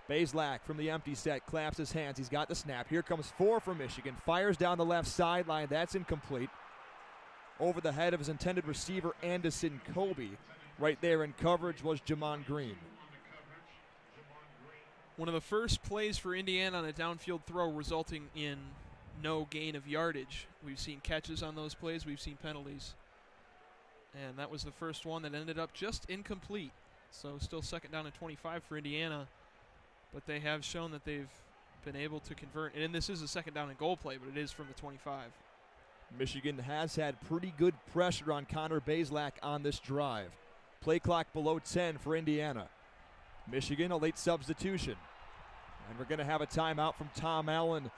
Bazelak from the empty set claps his hands. He's got the snap. Here comes 4 from Michigan. Fires down the left sideline. That's incomplete. Over the head of his intended receiver, Anderson Kobe. Right there in coverage was Jamon Green. One of the first plays for Indiana on a downfield throw resulting in no gain of yardage. We've seen catches on those plays. We've seen penalties. And that was the first one that ended up just incomplete. So still second down and 25 for Indiana. But they have shown that they've been able to convert. And this is a second down and goal play, but it is from the 25. Michigan has had pretty good pressure on Connor Bazelak on this drive. Play clock below 10 for Indiana. Michigan, a late substitution. And we're going to have a timeout from Tom Allen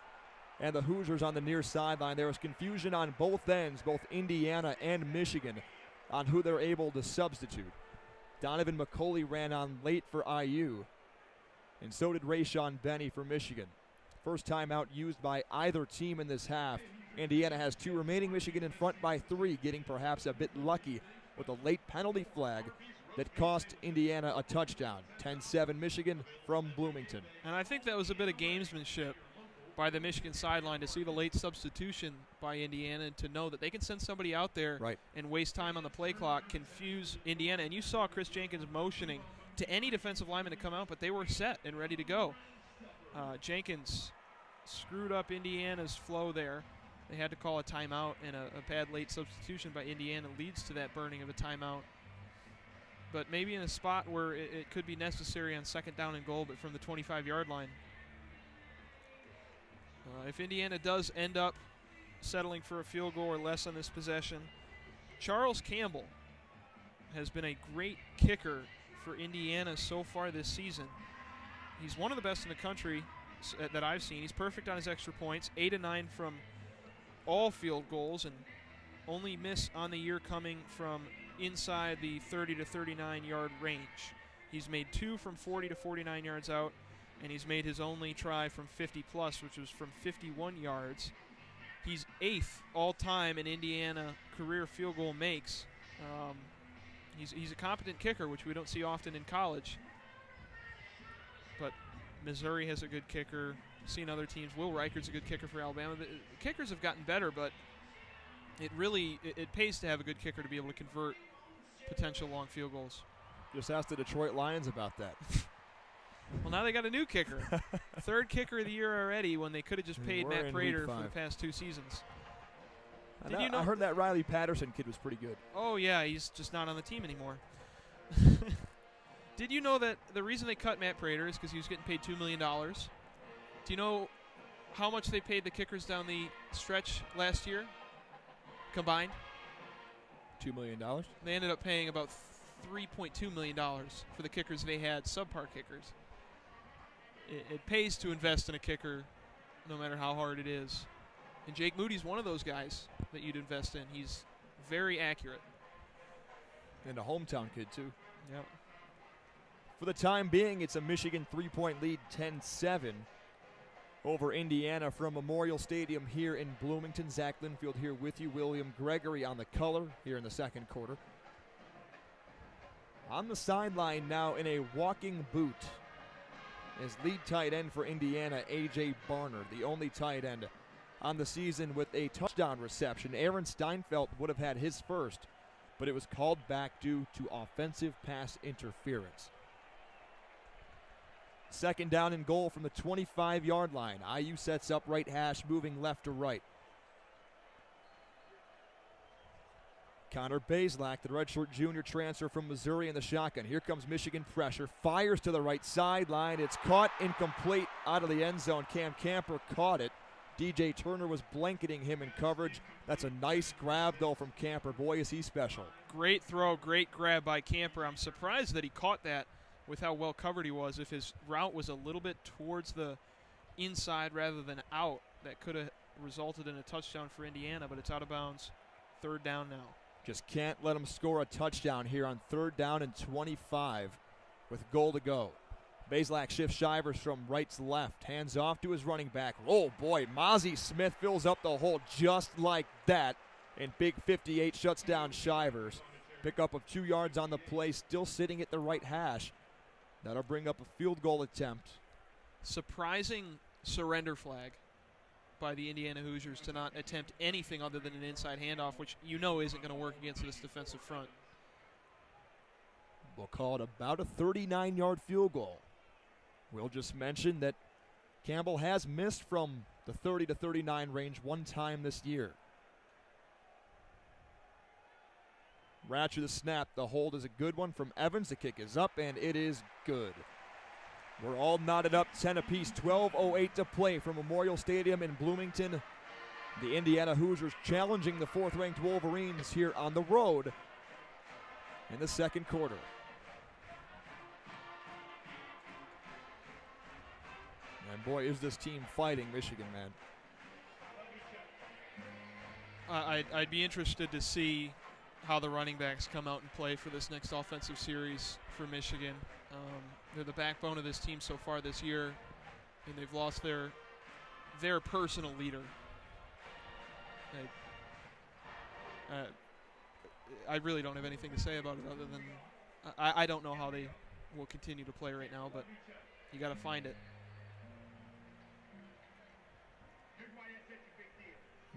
and the Hoosiers on the near sideline. There was confusion on both ends, both Indiana and Michigan, on who they're able to substitute. Donovan McCauley ran on late for IU, and so did Rayshawn Benny for Michigan. First timeout used by either team in this half. Indiana has 2 remaining, Michigan in front by 3, getting perhaps a bit lucky with a late penalty flag that cost Indiana a touchdown. 10-7 Michigan from Bloomington. And I think that was a bit of gamesmanship by the Michigan sideline to see the late substitution by Indiana and to know that they can send somebody out there and waste time on the play clock, confuse Indiana. And you saw Chris Jenkins motioning to any defensive lineman to come out, but they were set and ready to go. Jenkins screwed up Indiana's flow there. They had to call a timeout, and a bad late substitution by Indiana leads to that burning of a timeout. But maybe in a spot where it could be necessary on second down and goal, but from the 25-yard line. If Indiana does end up settling for a field goal or less on this possession, Charles Campbell has been a great kicker for Indiana so far this season. He's one of the best in the country, that I've seen. He's perfect on his extra points, 8 of 9 from all field goals, and only miss on the year coming from inside the 30 to 39 yard range. He's made 2 from 40 to 49 yards out, and he's made his only try from 50 plus, which was from 51 yards. He's 8th all time in Indiana career field goal makes. He's a competent kicker, which we don't see often in college. But Missouri has a good kicker. Seen other teams. Will Reichard's a good kicker for Alabama. The kickers have gotten better, but it really pays to have a good kicker to be able to convert potential long field goals. Just ask the Detroit Lions about that. Well, now they got a new kicker. 3rd kicker of the year already, when they could have just paid Matt Prater for the past 2 seasons. I heard that Riley Patterson kid was pretty good. Oh, yeah, he's just not on the team anymore. Did you know that the reason they cut Matt Prater is because he was getting paid $2 million? Do you know how much they paid the kickers down the stretch last year combined? $2 million? They ended up paying about $3.2 million for the kickers they had, subpar kickers. It pays to invest in a kicker no matter how hard it is. And Jake Moody's one of those guys that you'd invest in. He's very accurate. And a hometown kid, too. Yep. For the time being, it's a Michigan 3-point lead, 10-7 over Indiana from Memorial Stadium here in Bloomington. Zach Linfield here with you. William Gregory on the color here in the second quarter. On the sideline now in a walking boot is lead tight end for Indiana, A.J. Barner, the only tight end on the season with a touchdown reception. Aaron Steinfeld would have had his first, but it was called back due to offensive pass interference. Second down and goal from the 25-yard line. IU sets up right hash, moving left to right. Connor Bazelak, the redshirt junior transfer from Missouri in the shotgun. Here comes Michigan pressure. Fires to the right sideline. It's caught incomplete out of the end zone. Cam Camper caught it. DJ Turner was blanketing him in coverage. That's a nice grab, though, from Camper. Boy, is he special. Great throw, great grab by Camper. I'm surprised that he caught that with how well covered he was. If his route was a little bit towards the inside rather than out, that could have resulted in a touchdown for Indiana, but it's out of bounds. 3rd down now. Just can't let him score a touchdown here on 3rd down and 25 with goal to go. Bazelak shifts Shivers from right to left. Hands off to his running back. Oh, boy, Mozzie Smith fills up the hole just like that. And Big 58 shuts down Shivers. Pickup of 2 yards on the play, still sitting at the right hash. That'll bring up a field goal attempt. Surprising surrender flag by the Indiana Hoosiers to not attempt anything other than an inside handoff, which you know isn't going to work against this defensive front. We'll call it about a 39-yard field goal. We'll just mention that Campbell has missed from the 30 to 39 range one time this year. Ratcher the snap. The hold is a good one from Evans. The kick is up, and it is good. We're all knotted up, 10 apiece, 12:08 to play from Memorial Stadium in Bloomington. The Indiana Hoosiers challenging the 4th-ranked Wolverines here on the road in the second quarter. And boy, is this team fighting Michigan, man. I'd be interested to see how the running backs come out and play for this next offensive series for Michigan. They're the backbone of this team so far this year, and they've lost their personal leader. I really don't have anything to say about it other than I don't know how they will continue to play right now, but you got to find it.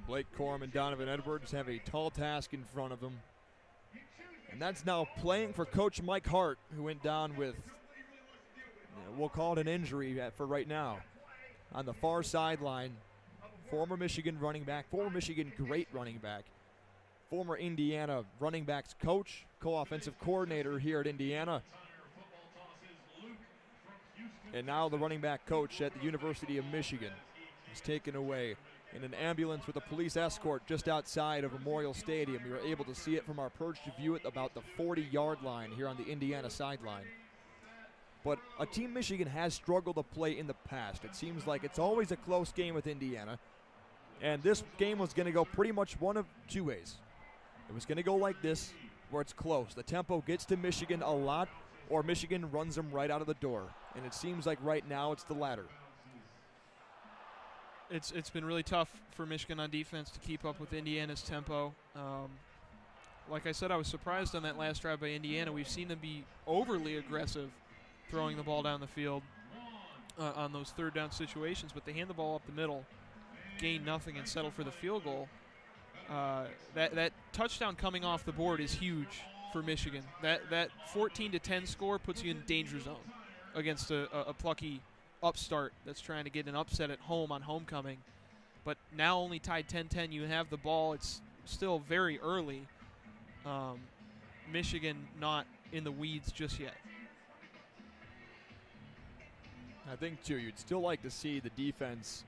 Blake Corum and Donovan Edwards have a tall task in front of them. And that's now playing for Coach Mike Hart, who went down with, we'll call it an injury for right now. On the far sideline, former Michigan running back, former Michigan great running back, former Indiana running backs coach, co-offensive coordinator here at Indiana, and now the running back coach at the University of Michigan. He's taken away in an ambulance with a police escort just outside of Memorial Stadium. We were able to see it from our perched view at about the 40-yard line here on the Indiana sideline. but a team Michigan has struggled to play in the past. It seems like it's always a close game with Indiana, and this game was going to go pretty much one of two ways. It was going to go like this, where it's close. The tempo gets to Michigan a lot, or Michigan runs them right out of the door, and it seems like right now it's the latter. It's been really tough for Michigan on defense to keep up with Indiana's tempo. Like I said, I was surprised on that last drive by Indiana. We've seen them be overly aggressive throwing the ball down the field on those third down situations, but they hand the ball up the middle, gain nothing, and settle for the field goal. That touchdown coming off the board is huge for Michigan. That 14-10 score puts you in danger zone against a plucky upstart that's trying to get an upset at home on homecoming. But now only tied 10-10. You have the ball. It's still very early. Michigan not in the weeds just yet. I think, too, you'd still like to see the defense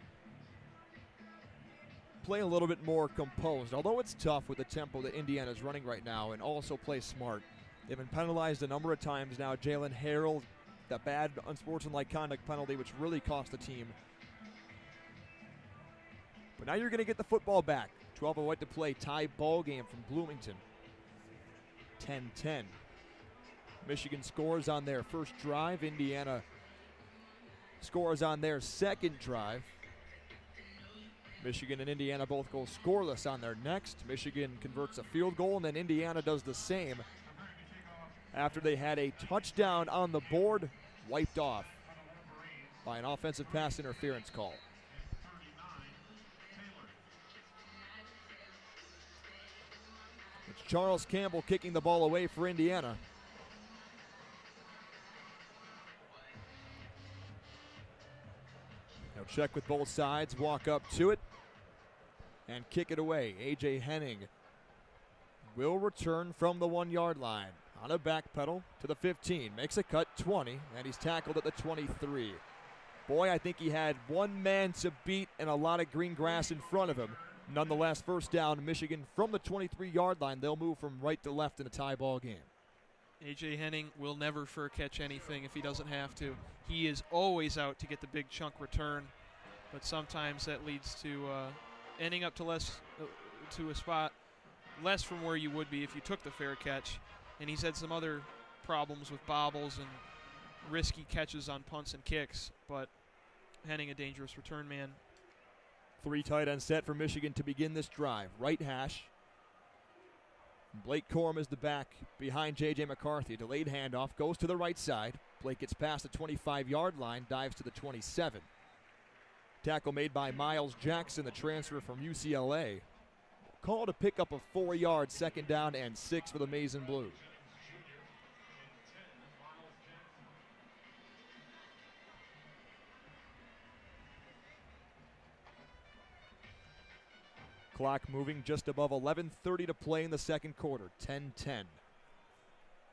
play a little bit more composed, although it's tough with the tempo that Indiana's running right now, and also play smart. They've been penalized a number of times now. Jalen Harrell, that bad unsportsmanlike conduct penalty, which really cost the team. But now you're going to get the football back. 12:08 to play, tie ball game from Bloomington. 10-10. Michigan scores on their first drive. Indiana scores on their second drive. Michigan and Indiana both go scoreless on their next. Michigan converts a field goal, and then Indiana does the same after they had a touchdown on the board wiped off by an offensive pass interference call. It's Charles Campbell kicking the ball away for Indiana. He'll check with both sides, walk up to it, and kick it away. A.J. Henning will return from the 1 yard line on a back pedal to the 15. Makes a cut 20, and he's tackled at the 23. Boy, I think he had one man to beat and a lot of green grass in front of him. Nonetheless, first down, Michigan from the 23-yard line. They'll move from right to left in a tie ball game. A.J. Henning will never fair catch anything if he doesn't have to. He is always out to get the big chunk return, but sometimes that leads to ending up to a spot less from where you would be if you took the fair catch. And he's had some other problems with bobbles and risky catches on punts and kicks, but Henning a dangerous return man. 3 tight end set for Michigan to begin this drive. Right hash. Blake Corum is the back behind J.J. McCarthy. Delayed handoff, goes to the right side. Blake gets past the 25-yard line, dives to the 27. Tackle made by Miles Jackson, the transfer from UCLA. Call to pick up a 4-yard second down and 6 for the Maize and Blue. Clock moving just above 11:30 to play in the second quarter. 10-10.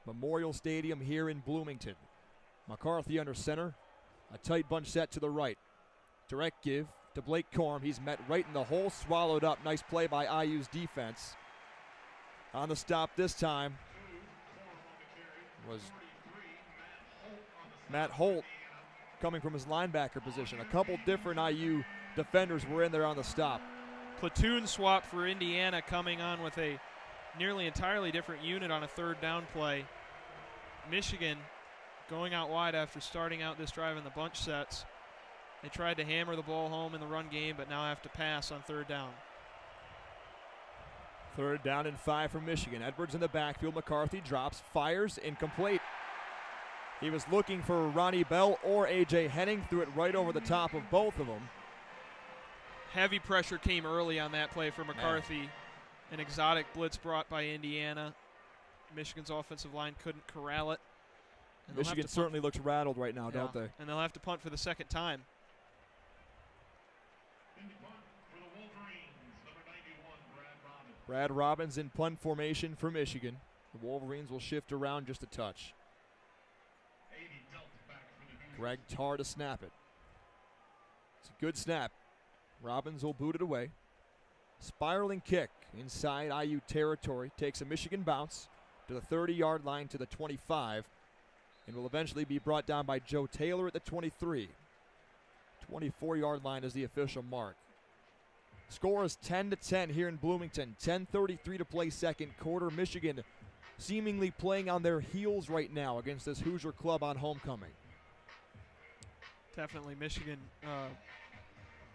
Memorial Stadium here in Bloomington. McCarthy under center. A tight bunch set to the right. Direct give to Blake Corum. He's met right in the hole, swallowed up. Nice play by IU's defense. On the stop this time was Matt Holt, coming from his linebacker position. A couple different IU defenders were in there on the stop. Platoon swap for Indiana, coming on with a nearly entirely different unit on a third down play. Michigan going out wide after starting out this drive in the bunch sets. They tried to hammer the ball home in the run game, but now have to pass on third down. Third down and 5 for Michigan. Edwards in the backfield. McCarthy drops, fires, incomplete. He was looking for Ronnie Bell or A.J. Henning, threw it right over the top of both of them. Heavy pressure came early on that play for McCarthy. An exotic blitz brought by Indiana. Michigan's offensive line couldn't corral it. And Michigan certainly looks rattled right now, don't they? And they'll have to punt for the second time. Brad Robbins in punt formation for Michigan. The Wolverines will shift around just a touch. Greg Tarr to snap it. It's a good snap. Robbins will boot it away. Spiraling kick inside IU territory. Takes a Michigan bounce to the 30-yard line to the 25. and will eventually be brought down by Joe Taylor at the 23. 24-yard line is the official mark. Score is 10-10 here in Bloomington. 10:33 to play second quarter. Michigan seemingly playing on their heels right now against this Hoosier club on homecoming. Definitely Michigan,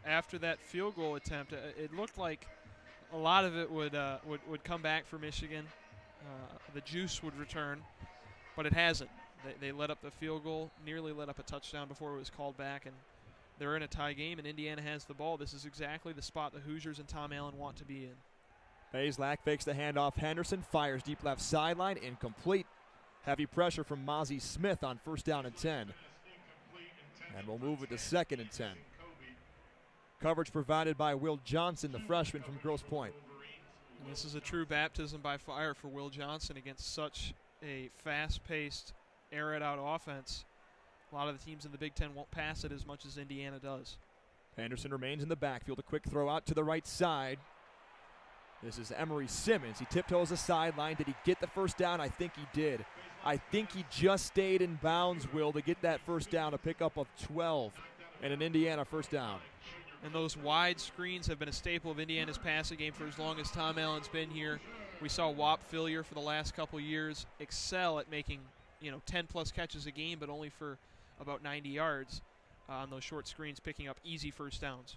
after that field goal attempt, it looked like a lot of it would come back for Michigan. The juice would return, but it hasn't. They let up the field goal, nearly let up a touchdown before it was called back, and they're in a tie game, and Indiana has the ball. This is exactly the spot the Hoosiers and Tom Allen want to be in. Bazelak fakes the handoff. Henderson fires deep left sideline, incomplete. Heavy pressure from Mozzie Smith on 1st down and 10. And we'll move it to 2nd and 10. Coverage provided by Will Johnson, the freshman from Grosse Pointe. And this is a true baptism by fire for Will Johnson against such a fast-paced, air-it-out offense. A lot of the teams in the Big Ten won't pass it as much as Indiana does. Henderson remains in the backfield. A quick throw out to the right side. This is Emory Simmons. He tiptoes the sideline. Did he get the first down? I think he did. I think he just stayed in bounds, Will, to get that first down, a pickup of 12 and an Indiana first down. And those wide screens have been a staple of Indiana's passing game for as long as Tom Allen's been here. We saw Whop Fillier for the last couple years excel at making 10-plus catches a game, but only for about 90 yards on those short screens, picking up easy first downs.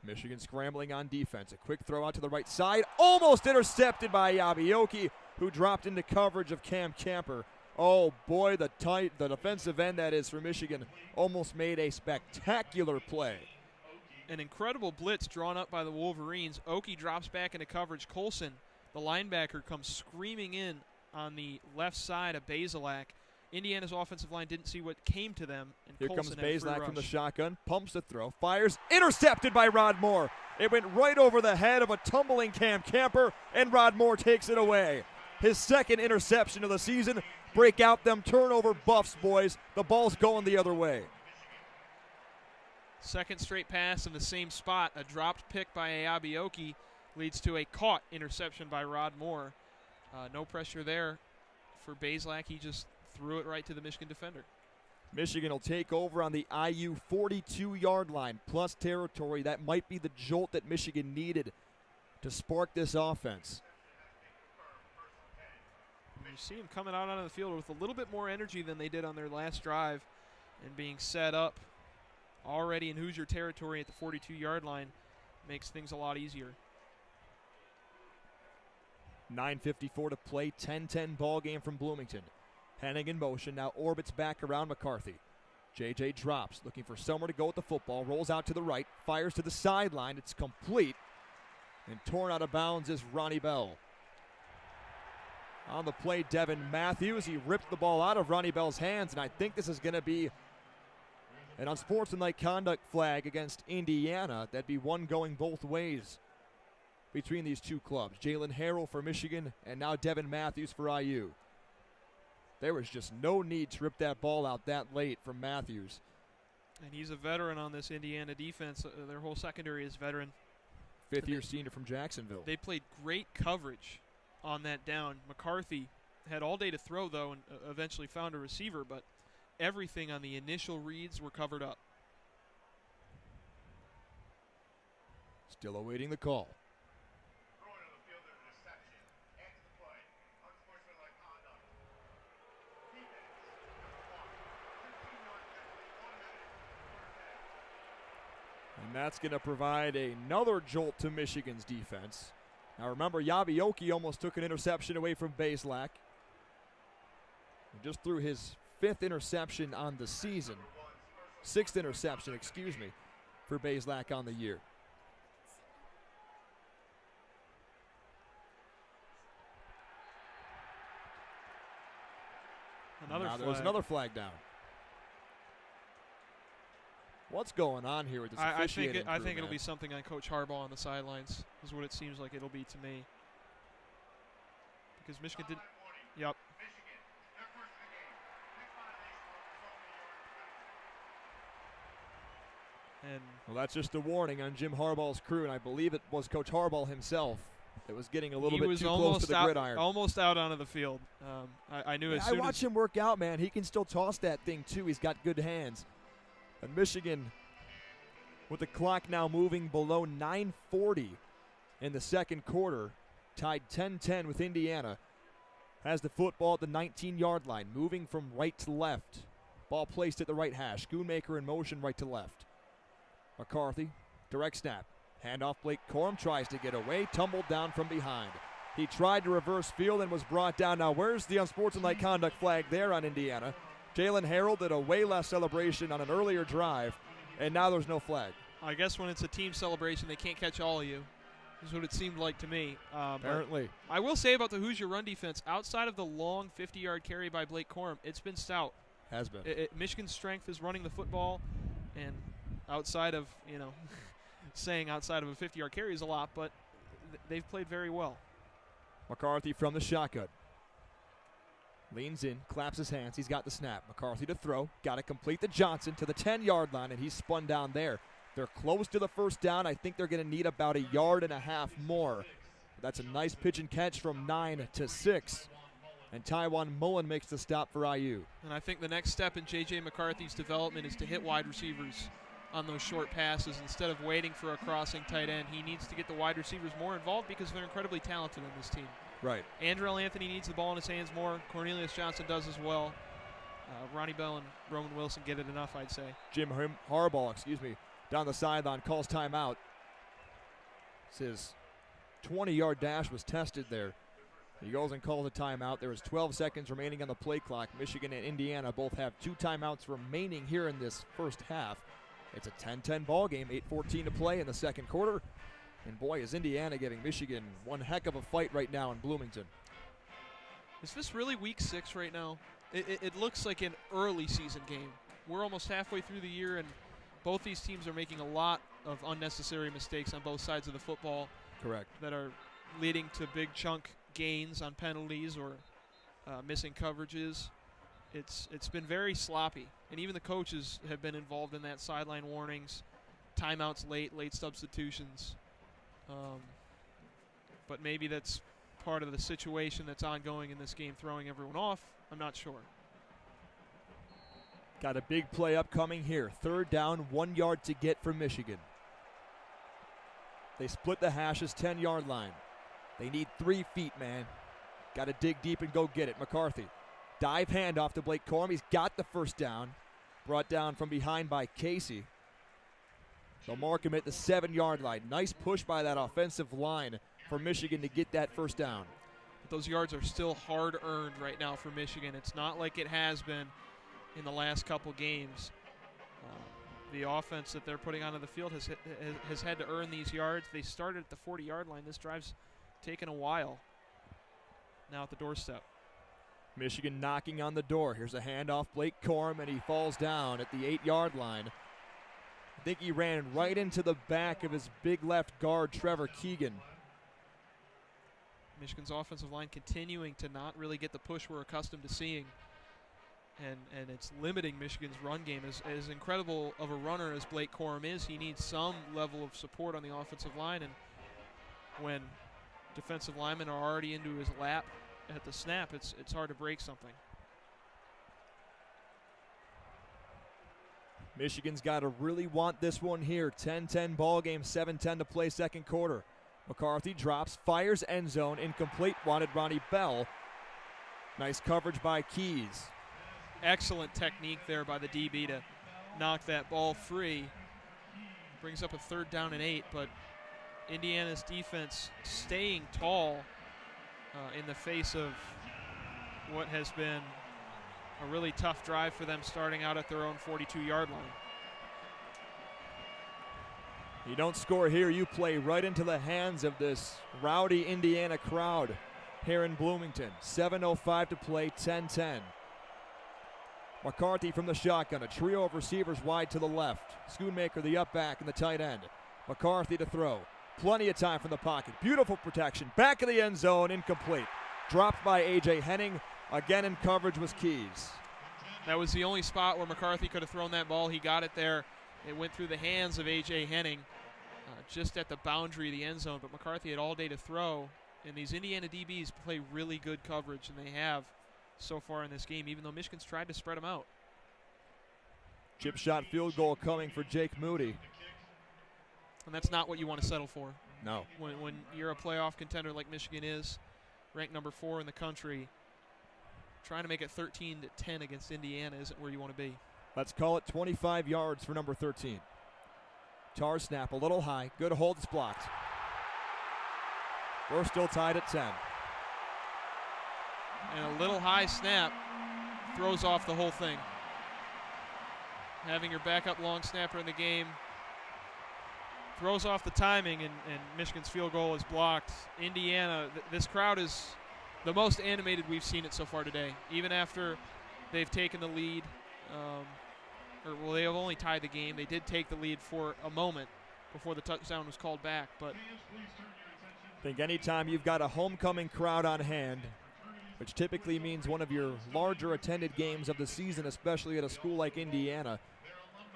Michigan scrambling on defense. A quick throw out to the right side. Almost intercepted by Yabioki, who dropped into coverage of Cam Camper. Oh, boy, the defensive end that is for Michigan almost made a spectacular play. An incredible blitz drawn up by the Wolverines. Oki drops back into coverage. Colson, the linebacker, comes screaming in on the left side of Bazelak. Indiana's offensive line didn't see what came to them. And Here Colson comes Bazelak from the rush. shotgun, pumps the throw, fires, intercepted by Rod Moore. It went right over the head of a tumbling Cam Camper, and Rod Moore takes it away. His 2nd interception of the season. Break out them turnover buffs, boys. The ball's going the other way. 2nd straight pass in the same spot. A dropped pick by Ayabioki leads to a caught interception by Rod Moore. No pressure there for Bazelak. He just threw it right to the Michigan defender. Michigan will take over on the IU 42-yard line, plus territory. That might be the jolt that Michigan needed to spark this offense. You see them coming out onto the field with a little bit more energy than they did on their last drive, and being set up already in Hoosier territory at the 42-yard line makes things a lot easier. 9:54 to play, 10-10 ball game from Bloomington. Hennig in motion, now orbits back around McCarthy. JJ drops, looking for somewhere to go with the football, rolls out to the right, fires to the sideline, it's complete, and torn out of bounds is Ronnie Bell. On the play, Devin Matthews, he ripped the ball out of Ronnie Bell's hands, and I think this is going to be an unsportsmanlike conduct flag against Indiana. That'd be one going both ways between these two clubs. Jalen Harrell for Michigan, and now Devin Matthews for IU. There was just no need to rip that ball out that late from Matthews. And he's a veteran on this Indiana defense. Their whole secondary is veteran. 5th-year senior from Jacksonville. They played great coverage on that down. McCarthy had all day to throw, though, and eventually found a receiver, but everything on the initial reads were covered up. Still awaiting the call. And that's going to provide another jolt to Michigan's defense. Now remember, Yabioki almost took an interception away from Bazelak. He just threw his 5th interception on the season. 6th interception, for Bazelak on the year. There's another flag down. What's going on here with this officiating? I think it'll be something on Coach Harbaugh on the sidelines, is what it seems like it'll be to me. Because Michigan did. Yep. Well, that's just a warning on Jim Harbaugh's crew, and I believe it was Coach Harbaugh himself It was getting a little bit was too close to the gridiron. Almost out onto the field. I knew as soon as... I watch him work out, man. He can still toss that thing, too. He's got good hands. And Michigan, with the clock now moving below 9:40 in the second quarter, tied 10-10 with Indiana, has the football at the 19-yard line, moving from right to left. Ball placed at the right hash. Schoonmaker in motion right to left. McCarthy, direct snap. Handoff, Blake Corum tries to get away, tumbled down from behind. He tried to reverse field and was brought down. Now, where's the unsportsmanlike conduct flag there on Indiana? Jalen Harrell did a way less celebration on an earlier drive, and now there's no flag. I guess when it's a team celebration, they can't catch all of you, is what it seemed like to me. Apparently. I will say about the Hoosier run defense, outside of the long 50-yard carry by Blake Corum, it's been stout. Has been. Michigan's strength is running the football, and outside of, saying outside of a 50-yard carry is a lot, but they've played very well. McCarthy from the shotgun. Leans in, claps his hands. He's got the snap. McCarthy to throw. Got to complete the Johnson to the 10-yard line, and he's spun down there. They're close to the first down. I think they're going to need about 1.5 yards more. That's a nice pitch and catch from 9 to 6. And Tywan Mullen makes the stop for IU. And I think the next step in J.J. McCarthy's development is to hit wide receivers on those short passes instead of waiting for a crossing tight end. He needs to get the wide receivers more involved because they're incredibly talented on this team. Right. Andrell Anthony needs the ball in his hands more. Cornelius Johnson does as well. Ronnie Bell and Roman Wilson get it enough, I'd say. Jim Harbaugh, down the sideline, calls timeout. His 20-yard dash was tested there. He goes and calls a timeout. There is 12 seconds remaining on the play clock. Michigan and Indiana both have 2 timeouts remaining here in this first half. It's a 10-10 ball game, 8:14 to play in the second quarter. And boy, is Indiana giving Michigan one heck of a fight right now in Bloomington. Is this really week 6 right now? It looks like an early season game. We're almost halfway through the year, and both these teams are making a lot of unnecessary mistakes on both sides of the football. Correct. That are leading to big chunk gains on penalties or missing coverages. It's been very sloppy, and even the coaches have been involved in that. Sideline warnings, timeouts late substitutions. But maybe that's part of the situation that's ongoing in this game, throwing everyone off. I'm not sure. Got a big play upcoming here. 3rd down, 1 yard to get for Michigan. They split the hashes, 10-yard line. They need 3 feet, man. Got to dig deep and go get it. McCarthy. Dive handoff to Blake Corum. He's got the first down. Brought down from behind by Casey. They'll mark him at the 7-yard line. Nice push by that offensive line for Michigan to get that first down. But those yards are still hard-earned right now for Michigan. It's not like it has been in the last couple games. The offense that they're putting onto the field has had to earn these yards. They started at the 40-yard line. This drive's taken a while. Now at the doorstep. Michigan knocking on the door. Here's a handoff, Blake Corum, and he falls down at the 8-yard line. I think he ran right into the back of his big left guard, Trevor Keegan. Michigan's offensive line continuing to not really get the push we're accustomed to seeing. And it's limiting Michigan's run game. As incredible of a runner as Blake Corum is, he needs some level of support on the offensive line. And when defensive linemen are already into his lap at the snap, it's hard to break something. Michigan's got to really want this one here. 10-10 ball game, 7:10 to play second quarter. McCarthy drops, fires end zone, incomplete, wanted Ronnie Bell. Nice coverage by Keys. Excellent technique there by the DB to knock that ball free. Brings up a 3rd down and 8, but Indiana's defense staying tall in the face of what has been a really tough drive for them, starting out at their own 42-yard line. You don't score here, you play right into the hands of this rowdy Indiana crowd here in Bloomington. 7:05 to play, 10-10. McCarthy from the shotgun, a trio of receivers wide to the left. Schoonmaker, the up back, and the tight end. McCarthy to throw. Plenty of time from the pocket. Beautiful protection. Back of the end zone, incomplete. Dropped by A.J. Henning. Again in coverage was Keys. That was the only spot where McCarthy could have thrown that ball. He got it there. It went through the hands of A.J. Henning. just at the boundary of the end zone, but McCarthy had all day to throw. And these Indiana DBs play really good coverage, and they have so far in this game, even though Michigan's tried to spread them out. Chip shot field goal coming for Jake Moody. And that's not what you want to settle for. No. When you're a playoff contender like Michigan is, ranked number 4 in the country, trying to make it 13-10 against Indiana isn't where you want to be. Let's call it 25 yards for number 13. Tar snap a little high. Good hold. It's blocked. We're still tied at 10. And a little high snap throws off the whole thing. Having your backup long snapper in the game throws off the timing, and Michigan's field goal is blocked. Indiana, this crowd is the most animated we've seen it so far today. Even after they've taken the lead, they have only tied the game. They did take the lead for a moment before the touchdown was called back. But I think anytime you've got a homecoming crowd on hand, which typically means one of your larger attended games of the season, especially at a school like Indiana,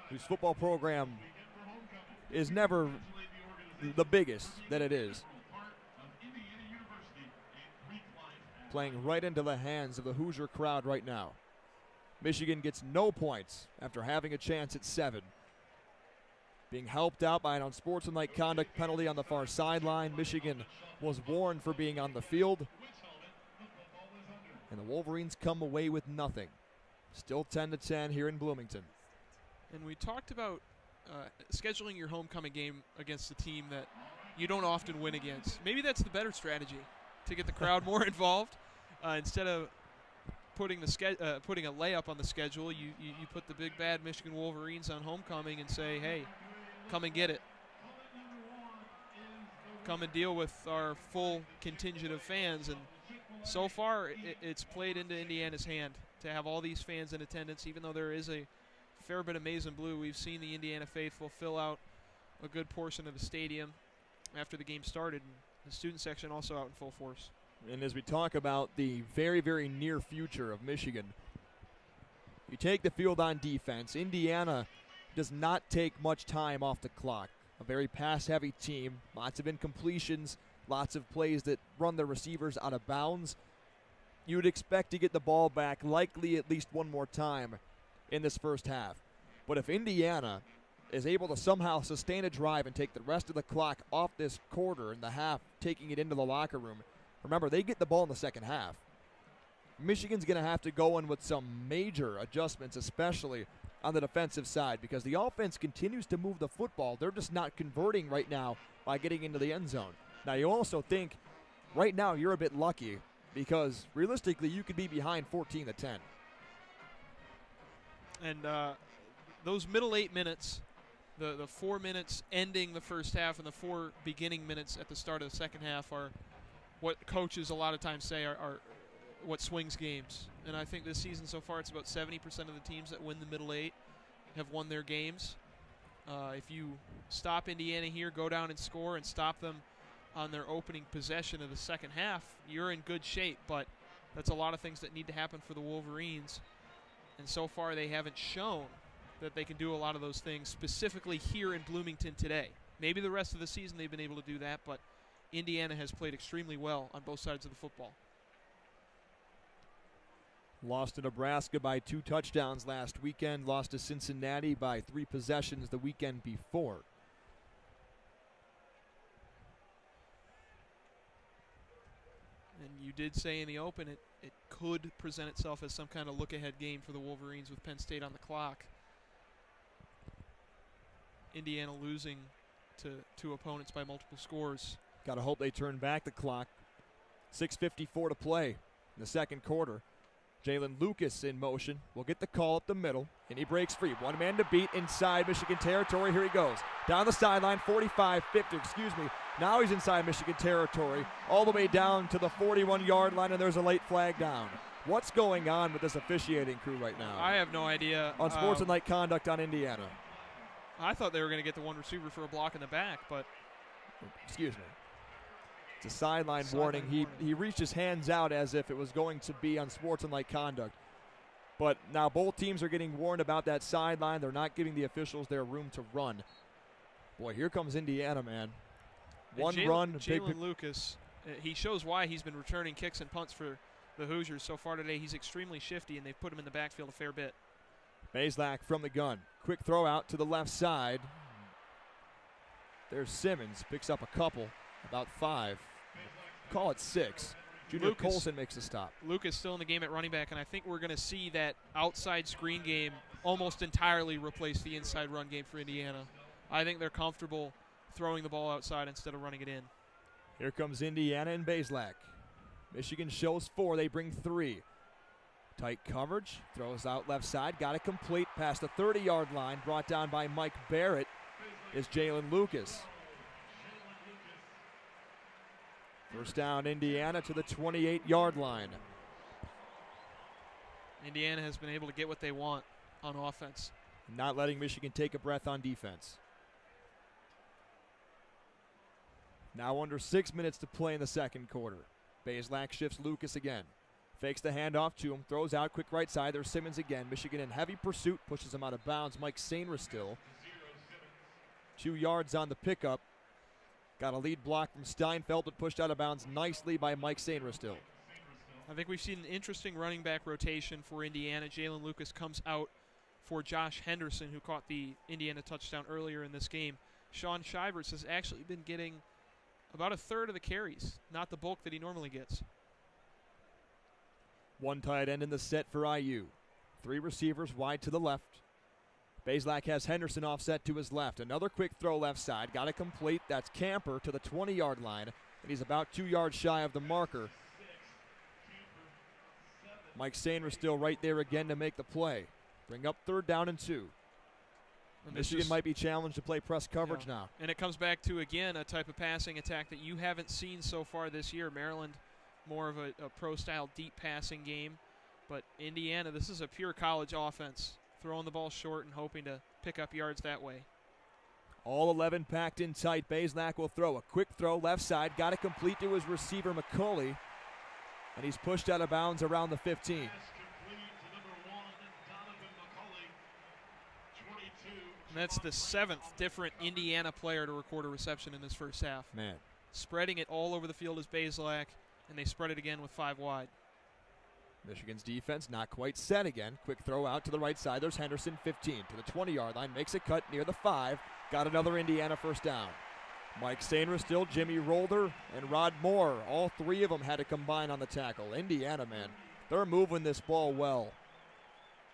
whose football program is never the biggest that it is, playing right into the hands of the Hoosier crowd right now. Michigan gets no points after having a chance at 7. Being helped out by an unsportsmanlike conduct penalty on the far sideline. Michigan was warned for being on the field. And the Wolverines come away with nothing. Still 10-10 here in Bloomington. And we talked about scheduling your homecoming game against a team that you don't often win against. Maybe that's the better strategy, to get the crowd more involved. Instead of putting a layup on the schedule, you put the big bad Michigan Wolverines on homecoming and say, hey, come and get it. Come and deal with our full contingent of fans. And so far, it's played into Indiana's hand to have all these fans in attendance. Even though there is a fair bit of maize and blue, we've seen the Indiana faithful fill out a good portion of the stadium after the game started. And the student section also out in full force. And as we talk about the very, very near future of Michigan, you take the field on defense. Indiana does not take much time off the clock. A very pass-heavy team, lots of incompletions, lots of plays that run the receivers out of bounds. You would expect to get the ball back likely at least one more time in this first half. But if Indiana is able to somehow sustain a drive and take the rest of the clock off this quarter in the half, taking it into the locker room, remember, they get the ball in the second half. Michigan's going to have to go in with some major adjustments, especially on the defensive side, because the offense continues to move the football. They're just not converting right now by getting into the end zone. Now, you also think right now you're a bit lucky because realistically you could be behind 14-10. And those middle 8 minutes, the 4 minutes ending the first half and the 4 beginning minutes at the start of the second half are what coaches a lot of times say are what swings games. And I think this season so far it's about 70% of the teams that win the middle 8 have won their games. If you stop Indiana here, go down and score, and stop them on their opening possession of the second half, you're in good shape. But that's a lot of things that need to happen for the Wolverines. And so far they haven't shown that they can do a lot of those things, specifically here in Bloomington today. Maybe the rest of the season they've been able to do that, but Indiana has played extremely well on both sides of the football. Lost to Nebraska by 2 touchdowns last weekend. Lost to Cincinnati by 3 possessions the weekend before. And you did say in the open it could present itself as some kind of look-ahead game for the Wolverines with Penn State on the clock. Indiana losing to opponents by multiple scores. Got to hope they turn back the clock. 6:54 to play in the second quarter. Jalen Lucas in motion. Will get the call up the middle, and he breaks free. One man to beat inside Michigan territory. Here he goes. Down the sideline, 45, 50, Now he's inside Michigan territory, all the way down to the 41-yard line, and there's a late flag down. What's going on with this officiating crew right now? I have no idea. Unsportsmanlike conduct on Indiana. I thought they were going to get the one receiver for a block in the back, but... Excuse me. It's a sideline warning. He reached his hands out as if it was going to be unsportsmanlike conduct. But now both teams are getting warned about that sideline. They're not giving the officials their room to run. Boy, here comes Indiana, man. One And run. Jalen Lucas, he shows why he's been returning kicks and punts for the Hoosiers so far today. He's extremely shifty, and they've put him in the backfield a fair bit. Bazelak from the gun. Quick throw out to the left side. There's Simmons. Picks up a couple. About 5. Call it 6. Junior Colson makes a stop. Lucas still in the game at running back, and I think we're going to see that outside screen game almost entirely replace the inside run game for Indiana. I think they're comfortable throwing the ball outside instead of running it in. Here comes Indiana and Bazelak. Michigan shows 4. They bring 3. Tight coverage. Throws out left side. Got it complete past the 30-yard line. Brought down by Mike Barrett is Jalen Lucas. First down, Indiana to the 28-yard line. Indiana has been able to get what they want on offense. Not letting Michigan take a breath on defense. Now under 6 minutes to play in the second quarter. Bazelak shifts Lucas again. Fakes the handoff to him. Throws out quick right side. There's Simmons again. Michigan in heavy pursuit. Pushes him out of bounds. Mike Sainra still. 2 yards on the pickup. Got a lead block from Steinfeld, but pushed out of bounds nicely by Mike Sainra still. I think we've seen an interesting running back rotation for Indiana. Jalen Lucas comes out for Josh Henderson, who caught the Indiana touchdown earlier in this game. Sean Shivers has actually been getting about a third of the carries, not the bulk that he normally gets. One tight end in the set for IU. 3 receivers wide to the left. Bazelak has Henderson offset to his left. Another quick throw left side. Got it complete. That's Camper to the 20-yard line. And he's about 2 yards shy of the marker. Mike Sainra still right there again to make the play. Bring up 3rd down and 2. And Michigan might be challenged to play press coverage now. And it comes back to, again, a type of passing attack that you haven't seen so far this year. Maryland, more of a pro-style deep passing game. But Indiana, this is a pure college offense. Throwing the ball short and hoping to pick up yards that way. All 11 packed in tight. Bazelak will throw a quick throw left side. Got it complete to his receiver, McCulley. And he's pushed out of bounds around the 15. And that's the 7th different Indiana player to record a reception in this first half. Man. Spreading it all over the field is Bazelak, and they spread it again with 5 wide. Michigan's defense not quite set again. Quick throw out to the right side. There's Henderson, 15 to the 20-yard line. Makes a cut near the 5. Got another Indiana first down. Mike Sainra still, Jimmy Rolder, and Rod Moore. All 3 of them had to combine on the tackle. Indiana, man, they're moving this ball well.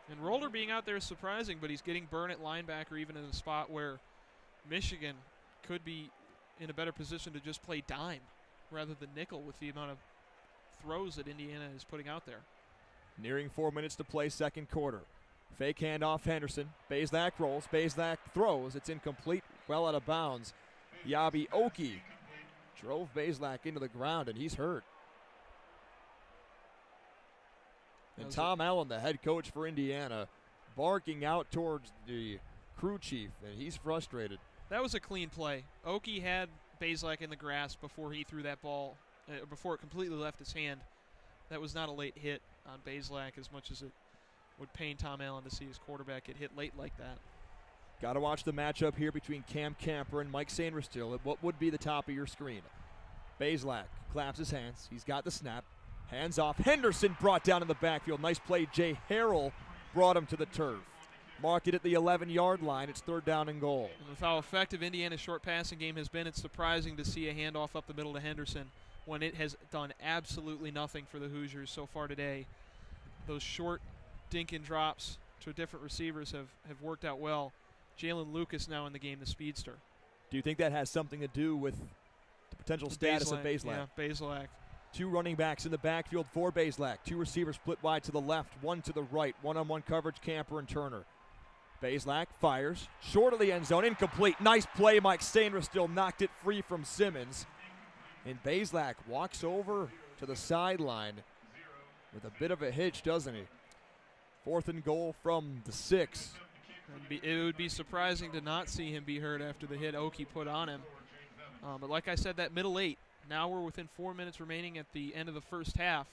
And Rolder being out there is surprising, but he's getting burned at linebacker even in a spot where Michigan could be in a better position to just play dime rather than nickel with the amount of throws that Indiana is putting out there. Nearing 4 minutes to play second quarter. Fake handoff Henderson. Bazelak rolls. Bazelak throws. It's incomplete. Well out of bounds. Yabi Oki drove Bazelak into the ground, and he's hurt. And Tom Allen, the head coach for Indiana, barking out towards the crew chief, and he's frustrated. That was a clean play. Oki had Bazelak in the grasp before he threw that ball, before it completely left his hand. That was not a late hit on Bazelak as much as it would pain Tom Allen to see his quarterback get hit late like that. Got to watch the matchup here between Cam Camper and Mike Sainra still at what would be the top of your screen. Bazelak claps his hands. He's got the snap. Hands off. Henderson brought down in the backfield. Nice play. Jay Harrell brought him to the turf. Marked it at the 11-yard line. It's 3rd down and goal. And with how effective Indiana's short passing game has been, it's surprising to see a handoff up the middle to Henderson when it has done absolutely nothing for the Hoosiers so far today. Those short dink and drops to different receivers have worked out well. Jalen Lucas now in the game, the speedster. Do you think that has something to do with the potential status of Bazelak? Yeah, Bazelak. 2 running backs in the backfield for Bazelak. 2 receivers split wide to the left, 1 to the right. One-on-one coverage, Camper and Turner. Bazelak fires. Short of the end zone, incomplete. Nice play. Mike Sainra still knocked it free from Simmons. And Bazelak walks over to the sideline with a bit of a hitch, doesn't he? 4th and goal from the 6. It would be surprising to not see him be hurt after the hit Oki put on him. But like I said, that middle 8. Now we're within 4 minutes remaining at the end of the first half.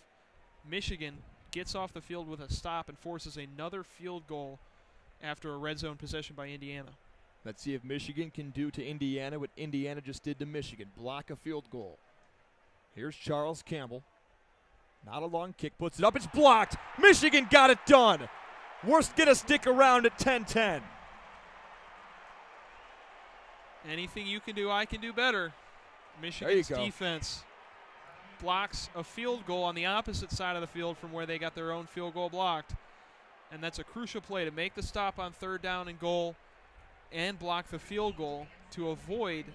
Michigan gets off the field with a stop and forces another field goal after a red zone possession by Indiana. Let's see if Michigan can do to Indiana what Indiana just did to Michigan. Block a field goal. Here's Charles Campbell. Not a long kick. Puts it up. It's blocked. Michigan got it done. Worst going to stick around at 10-10. Anything you can do, I can do better. Michigan's defense blocks a field goal on the opposite side of the field from where they got their own field goal blocked. And that's a crucial play to make the stop on 3rd down and goal and block the field goal to avoid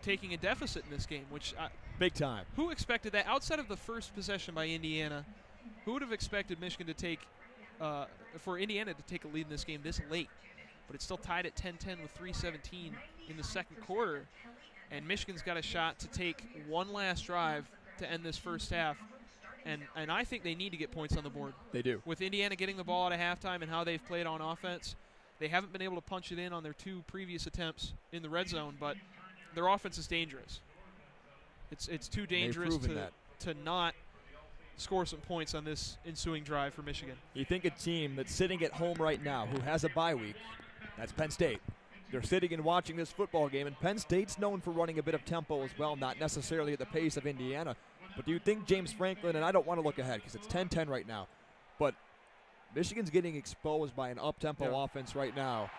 taking a deficit in this game, which big time. Who expected that? Outside of the first possession by Indiana, who would have expected Michigan to take for Indiana to take a lead in this game this late? But it's still tied at 10-10 with 3:17 in the second quarter, and Michigan's got a shot to take one last drive to end this first half. And I think they need to get points on the board. They do. With Indiana getting the ball at halftime and how they've played on offense, they haven't been able to punch it in on their 2 previous attempts in the red zone, but their offense is dangerous. It's too dangerous to not score some points on this ensuing drive for Michigan. You think a team that's sitting at home right now who has a bye week, that's Penn State. They're sitting and watching this football game, and Penn State's known for running a bit of tempo as well, not necessarily at the pace of Indiana. But do you think James Franklin, and I don't want to look ahead because it's 10-10 right now, but Michigan's getting exposed by an up-tempo offense right now.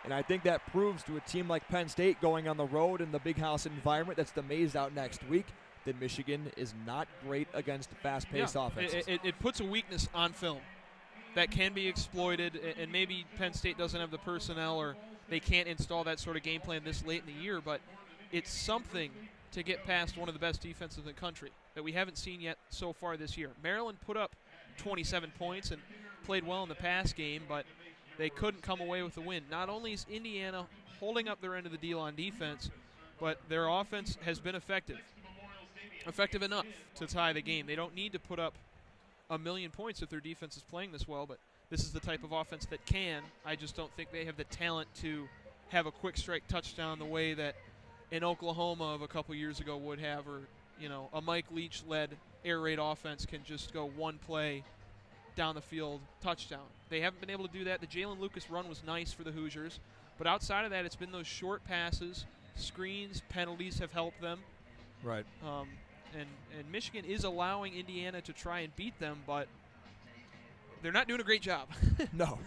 And I think that proves to a team like Penn State going on the road in the big house environment that's the Maze out next week that Michigan is not great against fast-paced offenses. It puts a weakness on film that can be exploited, and maybe Penn State doesn't have the personnel or they can't install that sort of game plan this late in the year, but it's something to get past one of the best defenses in the country that we haven't seen yet so far this year. Maryland put up 27 points and played well in the pass game, but they couldn't come away with the win. Not only is Indiana holding up their end of the deal on defense, but their offense has been effective enough to tie the game. They don't need to put up a million points if their defense is playing this well, but this is the type of offense that can. I just don't think they have the talent to have a quick strike touchdown the way that an Oklahoma of a couple years ago would have, or a Mike Leach-led air raid offense can just go one play down the field, touchdown. They haven't been able to do that. The Jalen Lucas run was nice for the Hoosiers, but outside of that, it's been those short passes, screens, penalties have helped them. Right. And Michigan is allowing Indiana to try and beat them, but they're not doing a great job. No.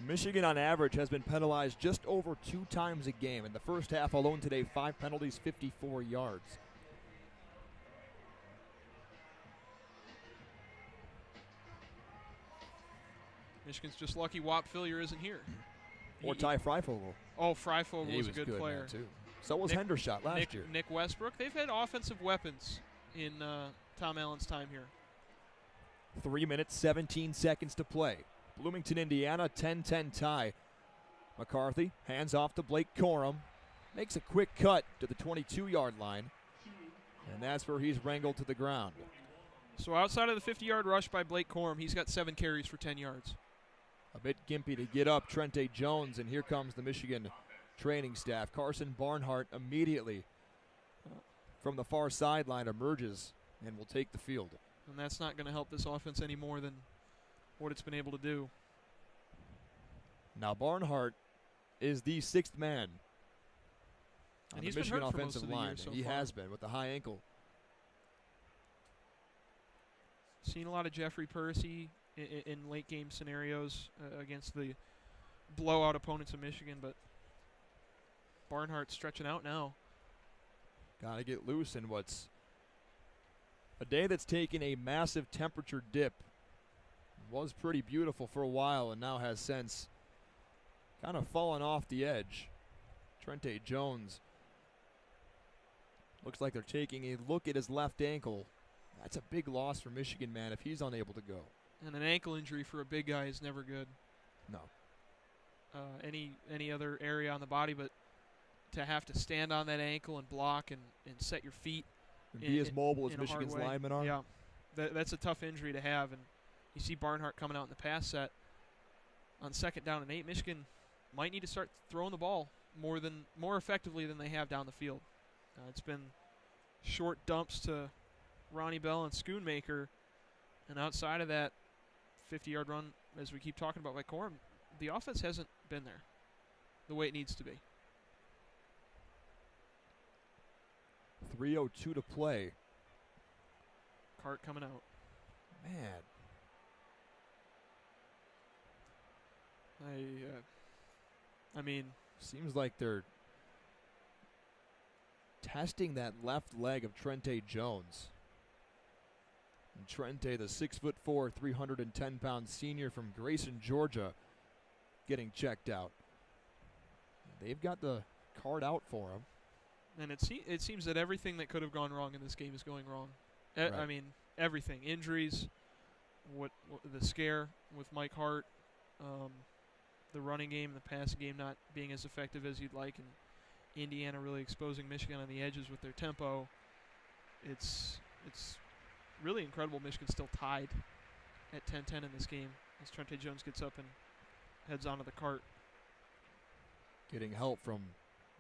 Michigan, on average, has been penalized just over 2 times a game. In the first half alone today, 5 penalties, 54 yards. Michigan's just lucky Whop Fillier isn't here. Or Ty Freifogel. Oh, Freifogel was a good player. Too. So was Hendershot last year. Nick Westbrook. They've had offensive weapons in Tom Allen's time here. 3 minutes, 17 seconds to play. Bloomington, Indiana, 10-10 tie. McCarthy hands off to Blake Corum. Makes a quick cut to the 22-yard line. And that's where he's wrangled to the ground. So outside of the 50-yard rush by Blake Corum, he's got 7 carries for 10 yards. A bit gimpy to get up, Trente Jones, and here comes the Michigan training staff. Carson Barnhart immediately from the far sideline emerges and will take the field. And that's not going to help this offense any more than what it's been able to do. Now Barnhart is the 6th man on and the Michigan offensive line. He has been with the high ankle. Seen a lot of Jeffrey Percy in late game scenarios against the blowout opponents of Michigan, but Barnhart's stretching out now. Got to get loose in what's a day that's taken a massive temperature dip. Was pretty beautiful for a while and now has since kind of fallen off the edge. Trente Jones looks like they're taking a look at his left ankle. That's a big loss for Michigan, man, if he's unable to go. And an ankle injury for a big guy is never good. No. Any other area on the body, but to have to stand on that ankle and block and set your feet. And be as mobile as Michigan's linemen are. Yeah, that's a tough injury to have. And you see Barnhart coming out in the pass set on 2nd down and 8. Michigan might need to start throwing the ball more effectively than they have down the field. It's been short dumps to Ronnie Bell and Schoonmaker, and outside of that 50-yard run, as we keep talking about by Corum, the offense hasn't been there. the way it needs to be. 3:02 to play. Hart coming out. Man. I mean, seems like they're testing that left leg of Trente Jones. And Trente, the 6'4", 310-pound senior from Grayson, Georgia, getting checked out. They've got the card out for him. And it seems that everything that could have gone wrong in this game is going wrong. Right. I mean, everything. Injuries, what the scare with Mike Hart, the running game, the passing game not being as effective as you'd like, and Indiana really exposing Michigan on the edges with their tempo. It's really incredible. Michigan's still tied at 10-10 in this game as Trente Jones gets up and heads onto the cart. Getting help from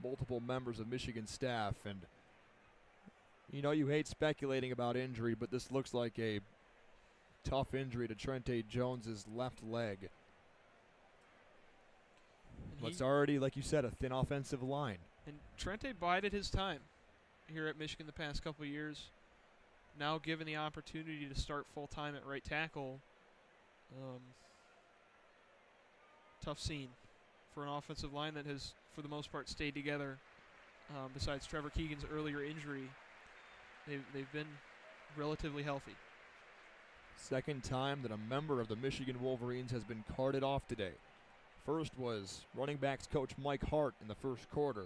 multiple members of Michigan staff. And, you know, you hate speculating about injury, but this looks like a tough injury to Trente Jones's left leg. It's already, like you said, a thin offensive line. And Trente bided his time here at Michigan the past couple of years. Now given the opportunity to start full-time at right tackle, tough scene for an offensive line that has, for the most part, stayed together. Besides Trevor Keegan's earlier injury, they've been relatively healthy. Second time that a member of the Michigan Wolverines has been carted off today. First was running backs coach Mike Hart in the first quarter.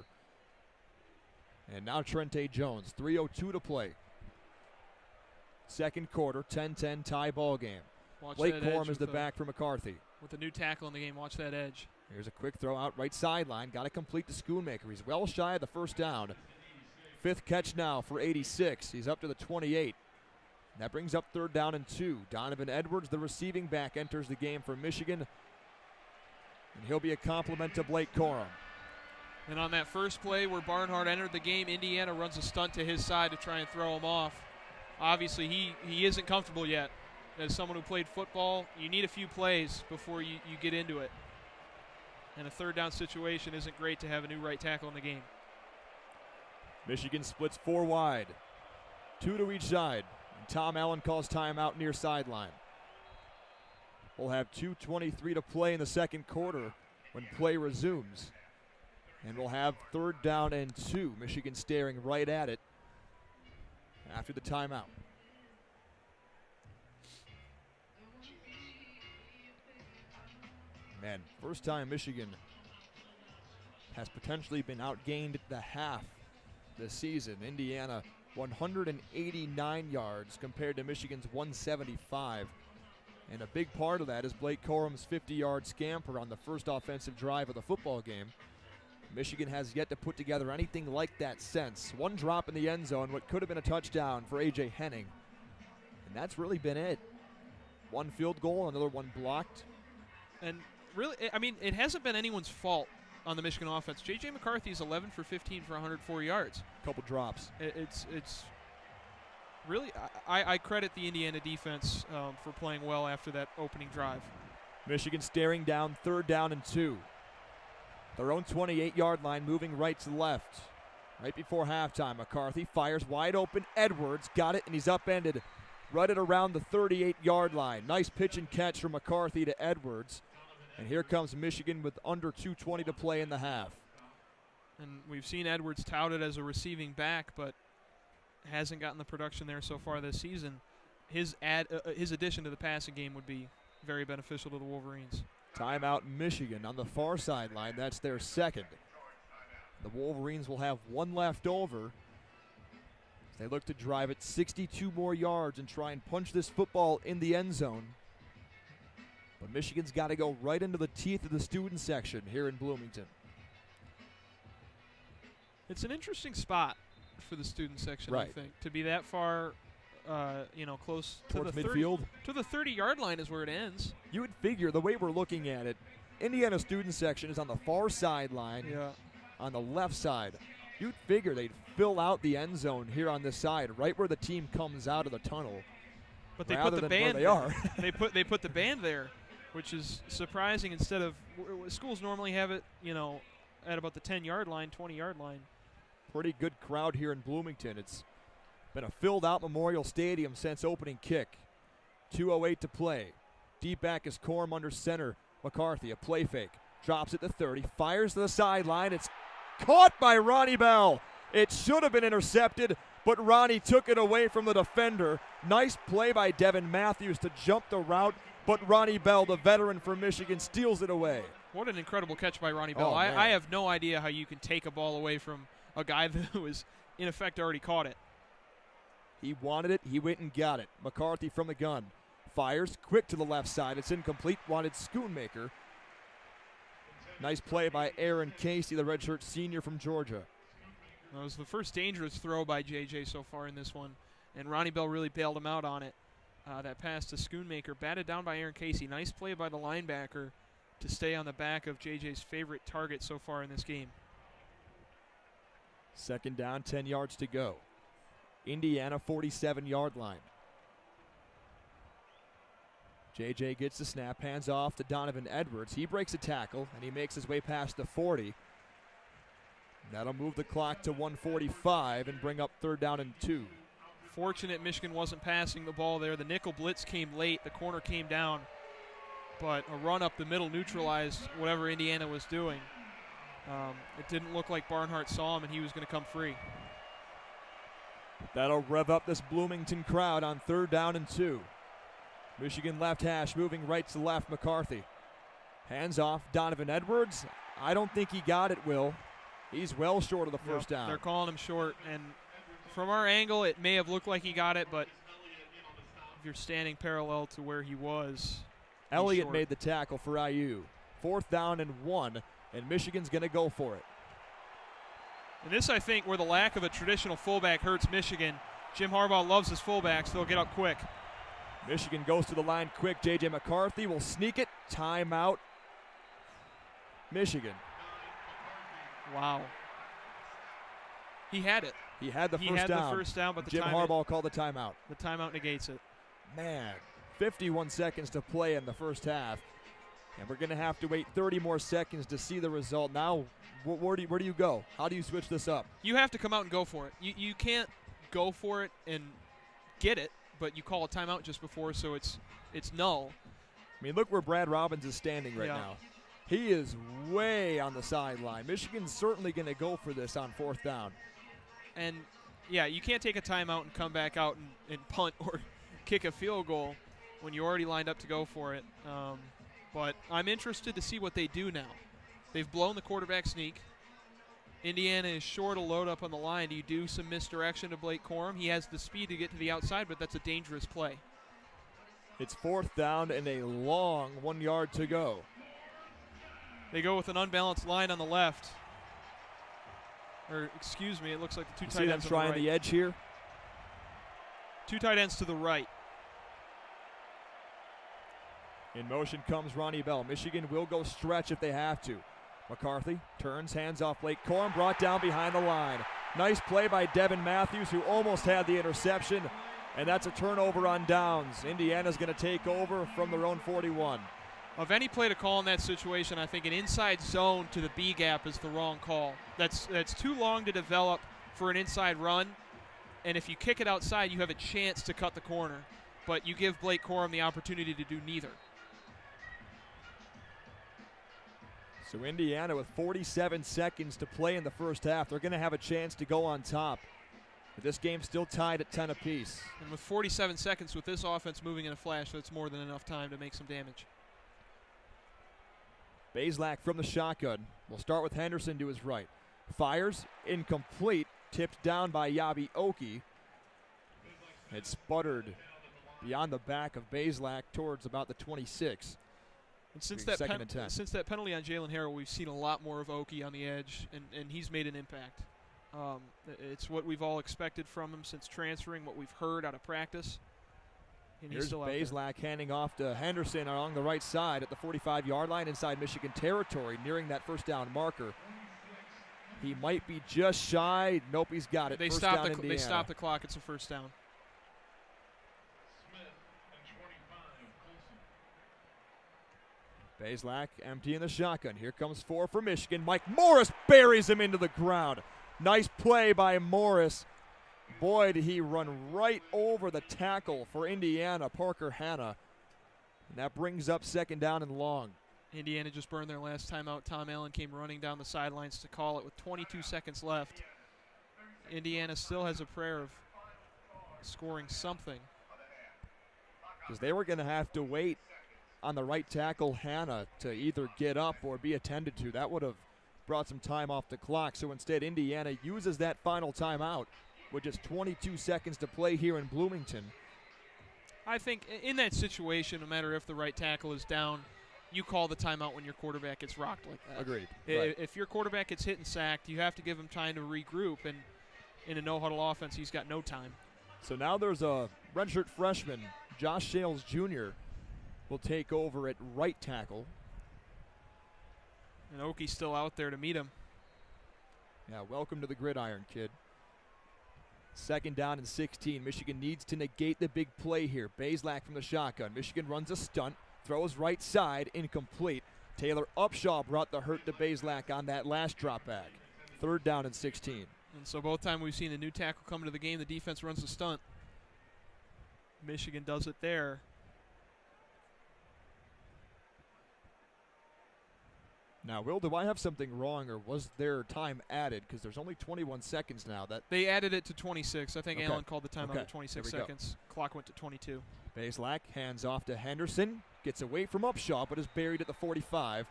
And now Trente Jones, 3:02 to play. Second quarter, 10-10 tie ball game. Blake Corum is the back for McCarthy. With a new tackle in the game, watch that edge. Here's a quick throw out right sideline. Got to complete to Schoonmaker. He's well shy of the first down. Fifth catch now for 86. He's up to the 28. That brings up 3rd down and 2. Donovan Edwards, the receiving back, enters the game for Michigan. And he'll be a compliment to Blake Corum. And on that first play where Barnhart entered the game, Indiana runs a stunt to his side to try and throw him off. Obviously, he isn't comfortable yet. As someone who played football, you need a few plays before you get into it. And a 3rd down situation isn't great to have a new right tackle in the game. Michigan splits 4 wide. 2 to each side. And Tom Allen calls timeout near sideline. We'll have 2:23 to play in the second quarter when play resumes. And we'll have 3rd down and 2. Michigan staring right at it after the timeout. Man, first time Michigan has potentially been outgained the half this season. Indiana 189 yards compared to Michigan's 175. And a big part of that is Blake Corum's 50-yard scamper on the first offensive drive of the football game. Michigan has yet to put together anything like that since. One drop in the end zone, what could have been a touchdown for A.J. Henning. And that's really been it. One field goal, another one blocked. And really, I mean, it hasn't been anyone's fault on the Michigan offense. J.J. McCarthy is 11 for 15 for 104 yards. Couple drops. It's really, I credit the Indiana defense for playing well after that opening drive. Michigan staring down 3rd down and 2. Their own 28-yard line, moving right to left. Right before halftime, McCarthy fires wide open. Edwards got it, and he's upended right at around the 38-yard line. Nice pitch and catch from McCarthy to Edwards. And here comes Michigan with under 2:20 to play in the half. And we've seen Edwards touted as a receiving back, but hasn't gotten the production there so far this season. His addition to the passing game would be very beneficial to the Wolverines. Timeout Michigan on the far sideline. That's their second. The Wolverines will have one left over as they look to drive it 62 more yards and try and punch this football in the end zone. But Michigan's got to go right into the teeth of the student section here in Bloomington. It's an interesting spot for the student section, right. I think. To be that far, close towards to the midfield. To the 30-yard line is where it ends. You would figure, the way we're looking at it, Indiana student section is on the far sideline, on the left side. You'd figure they'd fill out the end zone here on this side, right where the team comes out of the tunnel. But they put the band. They put the band there, which is surprising. Instead of schools normally have it, at about the 10-yard line, 20-yard line. Pretty good crowd here in Bloomington. It's been a filled-out Memorial Stadium since opening kick. 2:08 to play. Deep back is Corum under center. McCarthy, a play fake. Drops it to 30. Fires to the sideline. It's caught by Ronnie Bell. It should have been intercepted, but Ronnie took it away from the defender. Nice play by Devin Matthews to jump the route, but Ronnie Bell, the veteran from Michigan, steals it away. What an incredible catch by Ronnie Bell. Oh, I have no idea how you can take a ball away from a guy that was, in effect, already caught it. He wanted it. He went and got it. McCarthy from the gun. Fires quick to the left side. It's incomplete. Wanted Schoonmaker. Nice play by Aaron Casey, the redshirt senior from Georgia. That was the first dangerous throw by JJ so far in this one, and Ronnie Bell really bailed him out on it. That pass to Schoonmaker, batted down by Aaron Casey. Nice play by the linebacker to stay on the back of JJ's favorite target so far in this game. Second down, 10 yards to go. Indiana 47-yard line. JJ gets the snap, hands off to Donovan Edwards. He breaks a tackle, and he makes his way past the 40. That'll move the clock to 1:45 and bring up 3rd down and 2. Fortunate Michigan wasn't passing the ball there. The nickel blitz came late. The corner came down. But a run up the middle neutralized whatever Indiana was doing. It didn't look like Barnhart saw him, and he was going to come free. That'll rev up this Bloomington crowd on 3rd down and 2. Michigan left hash moving right to left. McCarthy. Hands off. Donovan Edwards. I don't think he got it, Will. He's well short of the first down. They're calling him short, and from our angle, it may have looked like he got it, but if you're standing parallel to where he was, Elliott made the tackle for IU. 4th down and 1, and Michigan's going to go for it. And this, I think, where the lack of a traditional fullback hurts Michigan. Jim Harbaugh loves his fullbacks. They'll get up quick. Michigan goes to the line quick. J.J. McCarthy will sneak it. Timeout. Michigan. Wow. He had it. He had the the first down, but Jim Harbaugh called the timeout. The timeout negates it. Man, 51 seconds to play in the first half. And we're going to have to wait 30 more seconds to see the result. Now, where do you go? How do you switch this up? You have to come out and go for it. You can't go for it and get it, but you call a timeout just before, so it's null. I mean, look where Brad Robbins is standing right now. He is way on the sideline. Michigan's certainly going to go for this on 4th down. And, yeah, you can't take a timeout and come back out and punt or kick a field goal when you're already lined up to go for it. But I'm interested to see what they do now. They've blown the quarterback sneak. Indiana is short a load up on the line. Do you do some misdirection to Blake Corum? He has the speed to get to the outside, but that's a dangerous play. It's 4th down and a long 1 yard to go. They go with an unbalanced line on the left. Or, excuse me, it looks like the 2 tight ends on the right. Trying the edge here. 2 tight ends to the right. In motion comes Ronnie Bell. Michigan will go stretch if they have to. McCarthy turns, hands off Blake Corum, brought down behind the line. Nice play by Devin Matthews, who almost had the interception, and that's a turnover on downs. Indiana's going to take over from their own 41. Of any play to call in that situation, I think an inside zone to the B gap is the wrong call. That's too long to develop for an inside run, and if you kick it outside, you have a chance to cut the corner. But you give Blake Corum the opportunity to do neither. So Indiana with 47 seconds to play in the first half. They're going to have a chance to go on top. But this game's still tied at 10 apiece. And with 47 seconds with this offense moving in a flash, that's more than enough time to make some damage. Bazelak from the shotgun. We'll start with Henderson to his right. Fires, incomplete, tipped down by Yabi Oki. It sputtered beyond the back of Bazelak towards about the 26. And since that penalty on Jalen Harrell, we've seen a lot more of Oki on the edge, and he's made an impact. It's what we've all expected from him since transferring, what we've heard out of practice. And here's Bazelak handing off to Henderson along the right side at the 45-yard line inside Michigan territory, nearing that first down marker. He might be just shy. Nope, he's got it. They stop the clock. It's a first down. Bazelak empty in the shotgun. Here comes 4 for Michigan. Mike Morris buries him into the ground. Nice play by Morris. Boy, did he run right over the tackle for Indiana, Parker Hanna. And that brings up 2nd down and long. Indiana just burned their last timeout. Tom Allen came running down the sidelines to call it with 22 seconds left. Indiana still has a prayer of scoring something. Because they were going to have to wait on the right tackle, Hanna, to either get up or be attended to. That would have brought some time off the clock. So instead, Indiana uses that final timeout with just 22 seconds to play here in Bloomington. I think in that situation, no matter if the right tackle is down, you call the timeout when your quarterback gets rocked like that. Agreed. If your quarterback gets hit and sacked, you have to give him time to regroup, and in a no-huddle offense, he's got no time. So now there's a redshirt freshman, Josh Shales Jr., will take over at right tackle. And Oki's still out there to meet him. Yeah, welcome to the gridiron, kid. 2nd down and 16. Michigan needs to negate the big play here. Bazelak from the shotgun. Michigan runs a stunt, throws right side, incomplete. Taylor Upshaw brought the hurt to Bazelak on that last drop back. 3rd down and 16. And so both times we've seen a new tackle come into the game, the defense runs a stunt. Michigan does it there. Now, Will, do I have something wrong, or was there time added? Because there's only 21 seconds now. They added it to 26. I think Okay. Allen called the timeout at 26 seconds. Clock went to 22. Bazelak hands off to Henderson. Gets away from Upshaw, but is buried at the 45.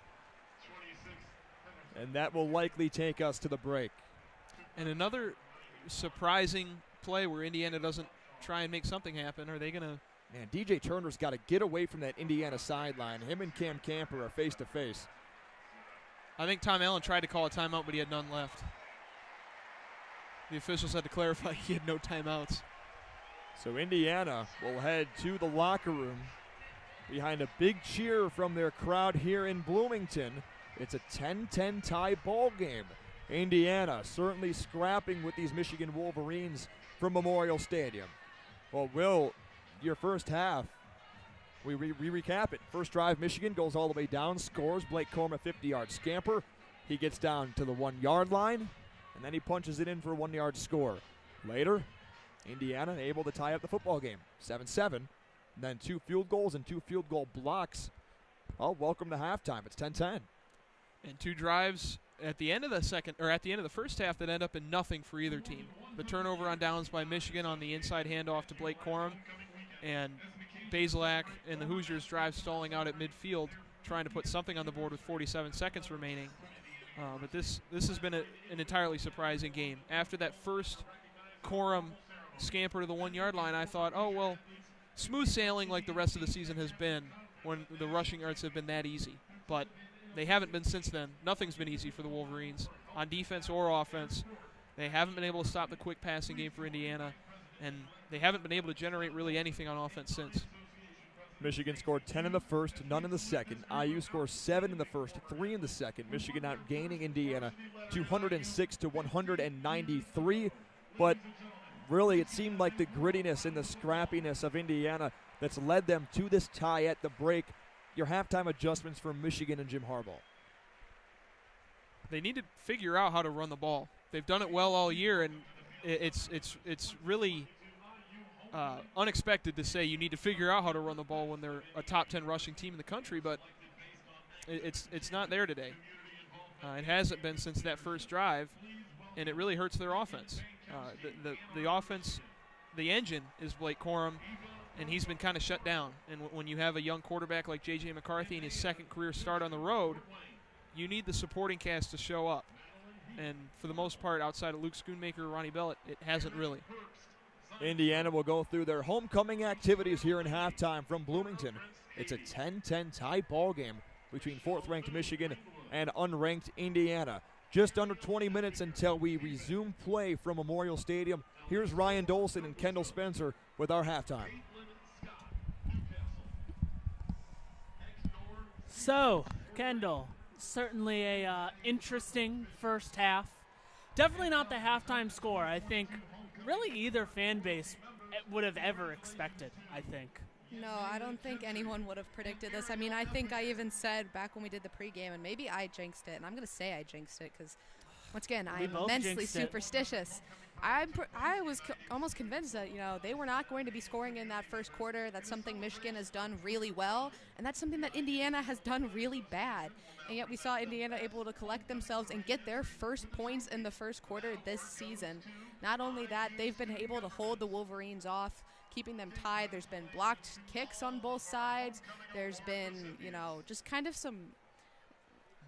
And that will likely take us to the break. And another surprising play where Indiana doesn't try and make something happen. Are they going to? Man, DJ Turner's got to get away from that Indiana sideline. Him and Cam Camper are face-to-face. I think Tom Allen tried to call a timeout, but he had none left. The officials had to clarify he had no timeouts. So Indiana will head to the locker room behind a big cheer from their crowd here in Bloomington. It's a 10-10 tie ball game. Indiana certainly scrapping with these Michigan Wolverines from Memorial Stadium. Well, Will, your first half, we recap it. First drive, Michigan goes all the way down, scores. Blake Corum, 50-yard scamper. He gets down to the 1-yard line, and then he punches it in for a 1-yard score. Later, Indiana able to tie up the football game, 7-7. Then 2 field goals and 2 field goal blocks. Oh, welcome to halftime. It's 10-10. And 2 drives at the end of the first half that end up in nothing for either team. The turnover on downs by Michigan on the inside handoff to Blake Corum, and Bazelak and the Hoosiers drive stalling out at midfield, trying to put something on the board with 47 seconds remaining. But this has been an entirely surprising game. After that first Corum scamper to the 1-yard line, I thought, oh, well, smooth sailing like the rest of the season has been when the rushing yards have been that easy. But they haven't been since then. Nothing's been easy for the Wolverines on defense or offense. They haven't been able to stop the quick passing game for Indiana, and they haven't been able to generate really anything on offense since. Michigan scored 10 in the first, none in the second. IU scores 7 in the first, 3 in the second. Michigan outgaining Indiana 206 to 193. But really, it seemed like the grittiness and the scrappiness of Indiana that's led them to this tie at the break. Your halftime adjustments for Michigan and Jim Harbaugh. They need to figure out how to run the ball. They've done it well all year, and it's really unexpected to say you need to figure out how to run the ball when they're a top 10 rushing team in the country, but it's not there today. It hasn't been since that first drive, and it really hurts their offense. The offense, the engine is Blake Corum, and he's been kind of shut down. And when you have a young quarterback like J.J. McCarthy in his second career start on the road, you need the supporting cast to show up. And for the most part, outside of Luke Schoonmaker or Ronnie Bell, it hasn't really. Indiana will go through their homecoming activities here in halftime from Bloomington. It's a 10-10 tie ball game between 4th-ranked Michigan and unranked Indiana. Just under 20 minutes until we resume play from Memorial Stadium. Here's Ryan Dolson and Kendall Spencer with our halftime. So, Kendall, certainly a interesting first half. Definitely not the halftime score I think really either fan base would have ever expected, I think. No, I don't think anyone would have predicted this. I mean, I think I even said back when we did the pregame, and maybe I jinxed it, and I'm going to say I jinxed it because, once again, I'm immensely superstitious. I was almost convinced that, they were not going to be scoring in that first quarter. That's something Michigan has done really well, and that's something that Indiana has done really bad. And yet we saw Indiana able to collect themselves and get their first points in the first quarter this season. Not only that, they've been able to hold the Wolverines off, keeping them tied. There's been blocked kicks on both sides. There's been, just kind of some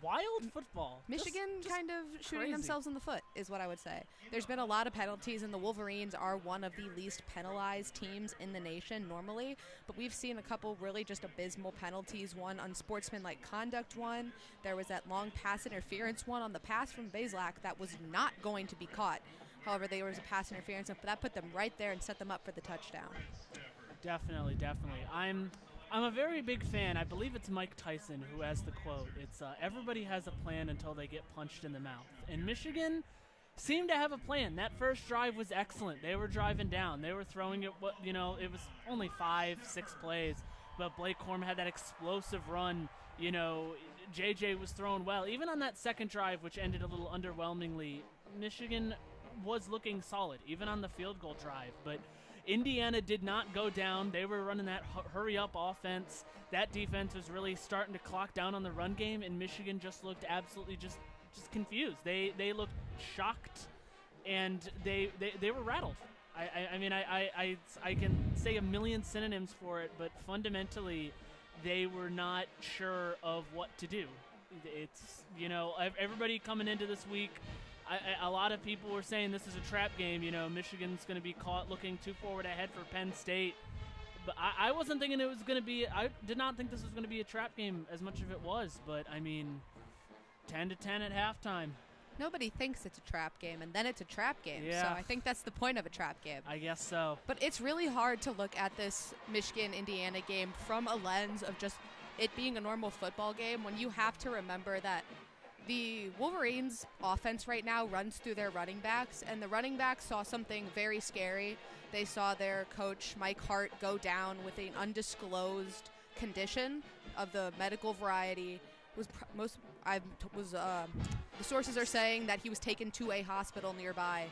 wild football. Michigan just kind of shooting crazy. themselves in the foot is what I would say. There's been a lot of penalties, and the Wolverines are one of the least penalized teams in the nation normally, but we've seen a couple really just abysmal penalties. One unsportsmanlike conduct one. There was that long pass interference one on the pass from Bazelak that was not going to be caught. However, there was a pass interference, and that put them right there and set them up for the touchdown. Definitely. I'm a very big fan. I believe it's Mike Tyson who has the quote. It's everybody has a plan until they get punched in the mouth. And Michigan seemed to have a plan. That first drive was excellent. They were driving down. They were throwing it, it was only 5-6 plays. But Blake Corum had that explosive run. JJ was throwing well. Even on that second drive, which ended a little underwhelmingly, Michigan was looking solid, even on the field goal drive. But Indiana did not go down. They were running that hurry-up offense. That defense was really starting to clock down on the run game, and Michigan just looked absolutely just confused. They looked shocked, and they were rattled. I can say a million synonyms for it, but fundamentally, they were not sure of what to do. It's, everybody coming into this week, a lot of people were saying this is a trap game. Michigan's going to be caught looking too forward ahead for Penn State. But I wasn't thinking it was going to be – I did not think this was going to be a trap game as much as it was. But, 10-10 at halftime. Nobody thinks it's a trap game, and then it's a trap game. Yeah. So I think that's the point of a trap game. I guess so. But it's really hard to look at this Michigan-Indiana game from a lens of just it being a normal football game when you have to remember that the Wolverines' offense right now runs through their running backs, and the running backs saw something very scary. They saw their coach, Mike Hart, go down with an undisclosed condition of the medical variety. The sources are saying that he was taken to a hospital nearby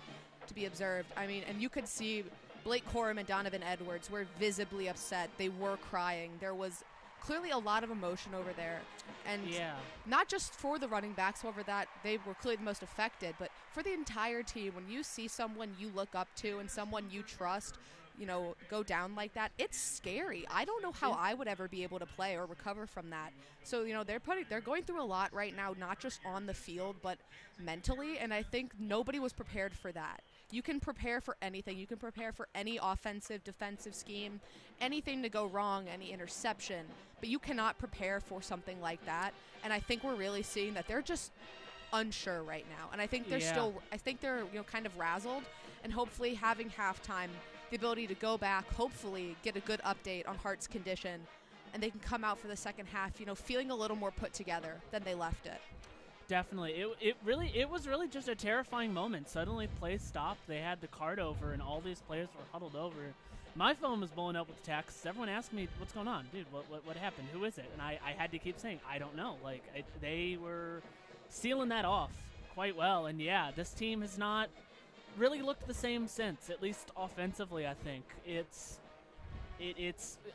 to be observed. And you could see Blake Corum and Donovan Edwards were visibly upset. They were crying. There was clearly a lot of emotion over there. And not just for the running backs, however, that they were clearly the most affected, but for the entire team. When you see someone you look up to and someone you trust, go down like that, it's scary. I don't know how I would ever be able to play or recover from that. So, they're going through a lot right now, not just on the field, but mentally, and I think nobody was prepared for that. You can prepare for anything. You can prepare for any offensive, defensive scheme, anything to go wrong, any interception, but you cannot prepare for something like that. And I think we're really seeing that they're just unsure right now. And I think they're kind of razzled, and hopefully having halftime, the ability to go back, hopefully get a good update on Hart's condition, and they can come out for the second half, feeling a little more put together than they left it. Definitely. It was really just a terrifying moment. Suddenly play stopped. They had the card over, and all these players were huddled over. My phone was blowing up with texts. Everyone asked me, what's going on? Dude, what happened? Who is it? And I had to keep saying, I don't know. They were sealing that off quite well. And, this team has not really looked the same since, at least offensively, I think.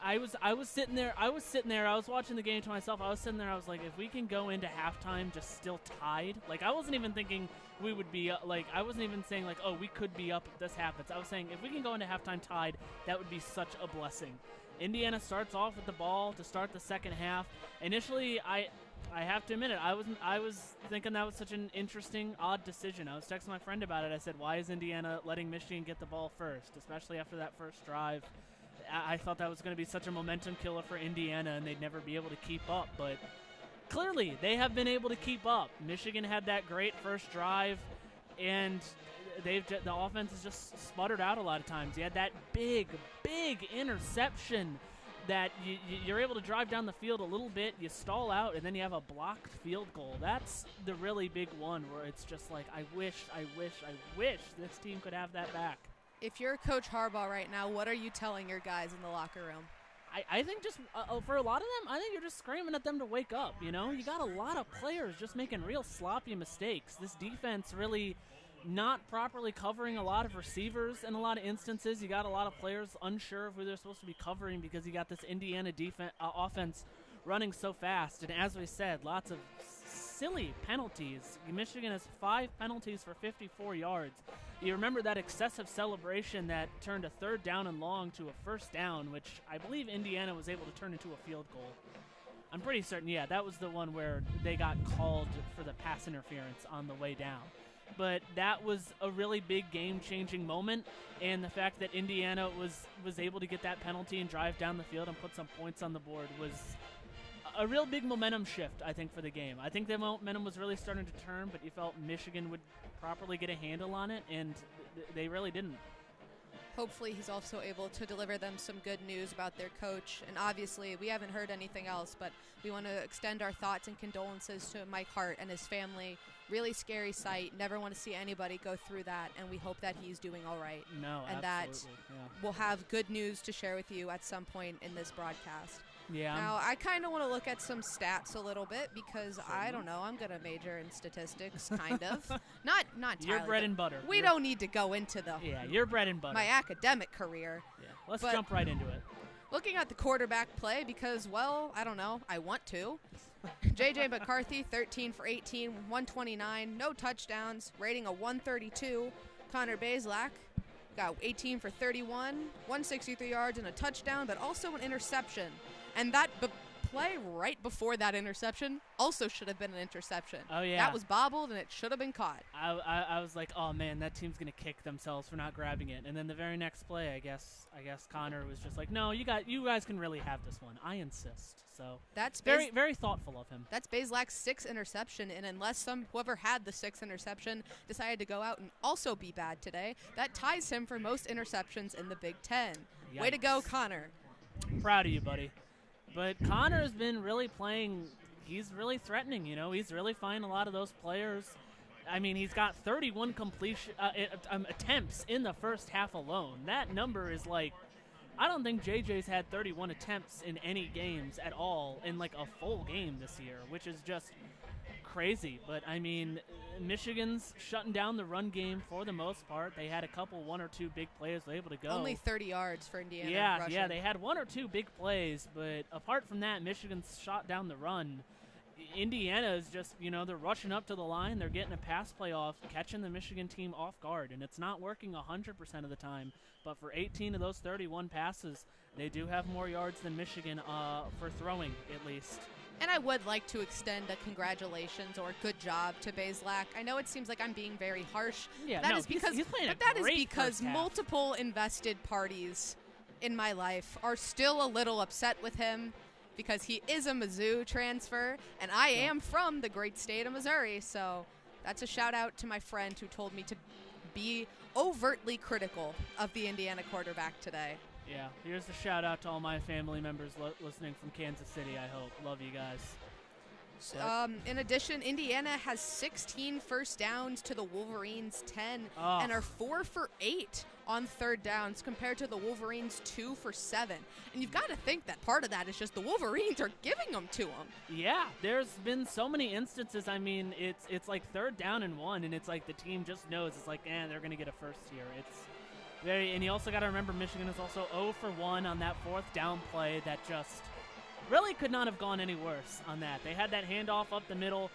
I was sitting there, I was watching the game to myself. I was sitting there, I was like, if we can go into halftime just still tied, I wasn't even thinking we would be, I wasn't even saying, oh, we could be up if this happens. I was saying, if we can go into halftime tied, that would be such a blessing. Indiana starts off with the ball to start the second half. Initially, I have to admit it, I was thinking that was such an interesting, odd decision. I was texting my friend about it. I said, why is Indiana letting Michigan get the ball first, especially after that first drive? I thought that was going to be such a momentum killer for Indiana, and they'd never be able to keep up. But clearly, they have been able to keep up. Michigan had that great first drive, and the offense has just sputtered out a lot of times. You had that big interception that you're able to drive down the field a little bit, you stall out, and then you have a blocked field goal. That's the really big one where it's just like, I wish this team could have that back. If you're Coach Harbaugh right now, what are you telling your guys in the locker room? I think just for a lot of them, I think you're just screaming at them to wake up, you know? You got a lot of players just making real sloppy mistakes. This defense really not properly covering a lot of receivers in a lot of instances. You got a lot of players unsure of who they're supposed to be covering because you got this Indiana offense running so fast. And as we said, lots of silly penalties. Michigan has 5 penalties for 54 yards. You remember that excessive celebration that turned a 3rd down and long to a 1st down, which I believe Indiana was able to turn into a field goal. I'm pretty certain, yeah, that was the one where they got called for the pass interference on the way down. But that was a really big game-changing moment, and the fact that Indiana was able to get that penalty and drive down the field and put some points on the board was a real big momentum shift, I think, for the game. I think the momentum was really starting to turn, but you felt Michigan would properly get a handle on it, and they really didn't. Hopefully he's also able to deliver them some good news about their coach. And obviously we haven't heard anything else, but we want to extend our thoughts and condolences to Mike Hart and his family. Really scary sight. Never want to see anybody go through that, and we hope that he's doing all right. No, and that we'll have good news to share with you at some point in this broadcast. Yeah. Now, I kind of want to look at some stats a little bit because, I don't know, I'm going to major in statistics, kind of. Not entirely. Your bread and butter. We don't need to go into your bread and butter. My academic career. Yeah. Let's jump right into it. Looking at the quarterback play because, well, I don't know, I want to. J.J. McCarthy, 13 for 18, 129, no touchdowns, rating a 132. Connor Bazelak got 18 for 31, 163 yards and a touchdown, but also an interception. And that play right before that interception also should have been an interception. Oh, yeah. That was bobbled, and it should have been caught. I was like, oh, man, that team's going to kick themselves for not grabbing it. And then the very next play, I guess Connor was just like, no, you guys can really have this one. I insist. So that's very, very thoughtful of him. That's Bazelak's 6th interception, and unless whoever had the 6th interception decided to go out and also be bad today, that ties him for most interceptions in the Big Ten. Yikes. Way to go, Connor. Proud of you, buddy. But Connor has been really playing. He's really threatening, you know. He's really finding a lot of those players. I mean, he's got 31 completion attempts in the first half alone. That number is like, I don't think JJ's had 31 attempts in any games at all in like a full game this year, which is just crazy. But I mean, Michigan's shutting down the run game for the most part. They had a couple 1 or 2 big plays they were able to go. Only 30 yards for Indiana. Yeah, they had 1 or 2 big plays, but apart from that, Michigan's shot down the run. Indiana is just, you know, they're rushing up to the line. They're getting a pass play off, catching the Michigan team off guard, and it's not working 100% of the time. But for 18 of those 31 passes, they do have more yards than Michigan for throwing, at least. And I would like to extend a congratulations or good job to Bazelak. I know it seems like I'm being very harsh. Yeah, that is because, he's playing but that is because multiple invested parties in my life are still a little upset with him because he is a Mizzou transfer, and I am from the great state of Missouri. So that's a shout out to my friend who told me to be overtly critical of the Indiana quarterback today. Yeah, here's a shout out to all my family members listening from Kansas City, I hope. Love you guys. In addition, Indiana has 16 first downs to the Wolverines' 10 and are 4 for 8 on 3rd downs compared to the Wolverines' 2 for 7. And you've got to think that part of that is just the Wolverines are giving them to them. Yeah, there's been so many instances. I mean, it's like 3rd down and 1, and it's like the team just knows. It's like, they're going to get a first here. It's and you also got to remember Michigan is also 0 for 1 on that 4th down play that just really could not have gone any worse on that. They had that handoff up the middle.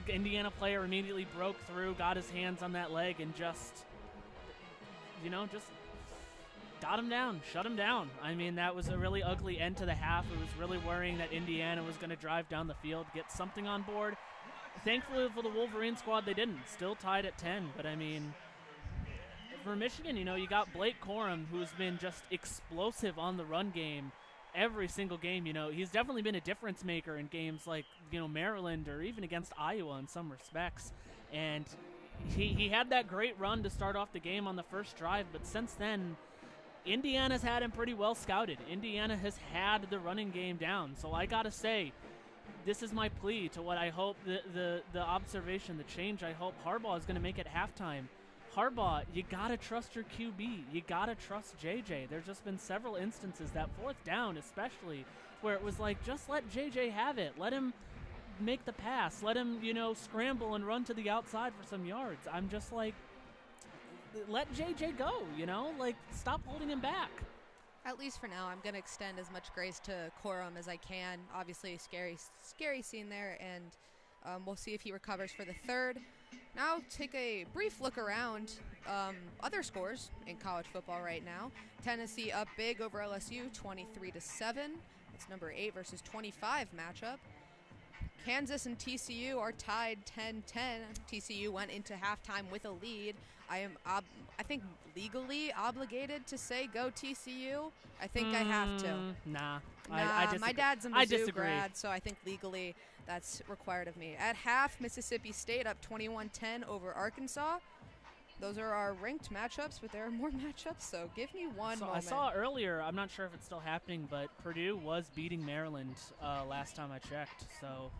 Indiana player immediately broke through, got his hands on that leg, and just got him down, shut him down. I mean, that was a really ugly end to the half. It was really worrying that Indiana was going to drive down the field, get something on board. Thankfully for the Wolverine squad, they didn't. Still tied at 10, but I mean, for Michigan, you got Blake Corum, who's been just explosive on the run game every single game. He's definitely been a difference maker in games like, Maryland or even against Iowa in some respects. And he had that great run to start off the game on the first drive, but since then, Indiana's had him pretty well scouted. Indiana has had the running game down. So I got to say, this is my plea to what I hope the observation, the change I hope Harbaugh is going to make at halftime. Harbaugh, you got to trust your QB. You got to trust JJ. There's just been several instances, that fourth down especially, where it was like, just let JJ have it. Let him make the pass. Let him, scramble and run to the outside for some yards. I'm just like, let JJ go, Like, stop holding him back. At least for now, I'm going to extend as much grace to Corum as I can. Obviously, scary scene there, and we'll see if he recovers for the third. Now, take a brief look around other scores in college football right now. Tennessee up big over LSU, 23-7. It's number 8 versus 25 matchup. Kansas and TCU are tied 10-10. TCU went into halftime with a lead. I am, I think, legally obligated to say go TCU. I think I have to. Nah, I my dad's a Mizzou disagree. grad, so I think legally that's required of me. At half, Mississippi State up 21-10 over Arkansas. Those are our ranked matchups, but there are more matchups, so give me one moment. I saw earlier, I'm not sure if it's still happening, but Purdue was beating Maryland last time I checked, so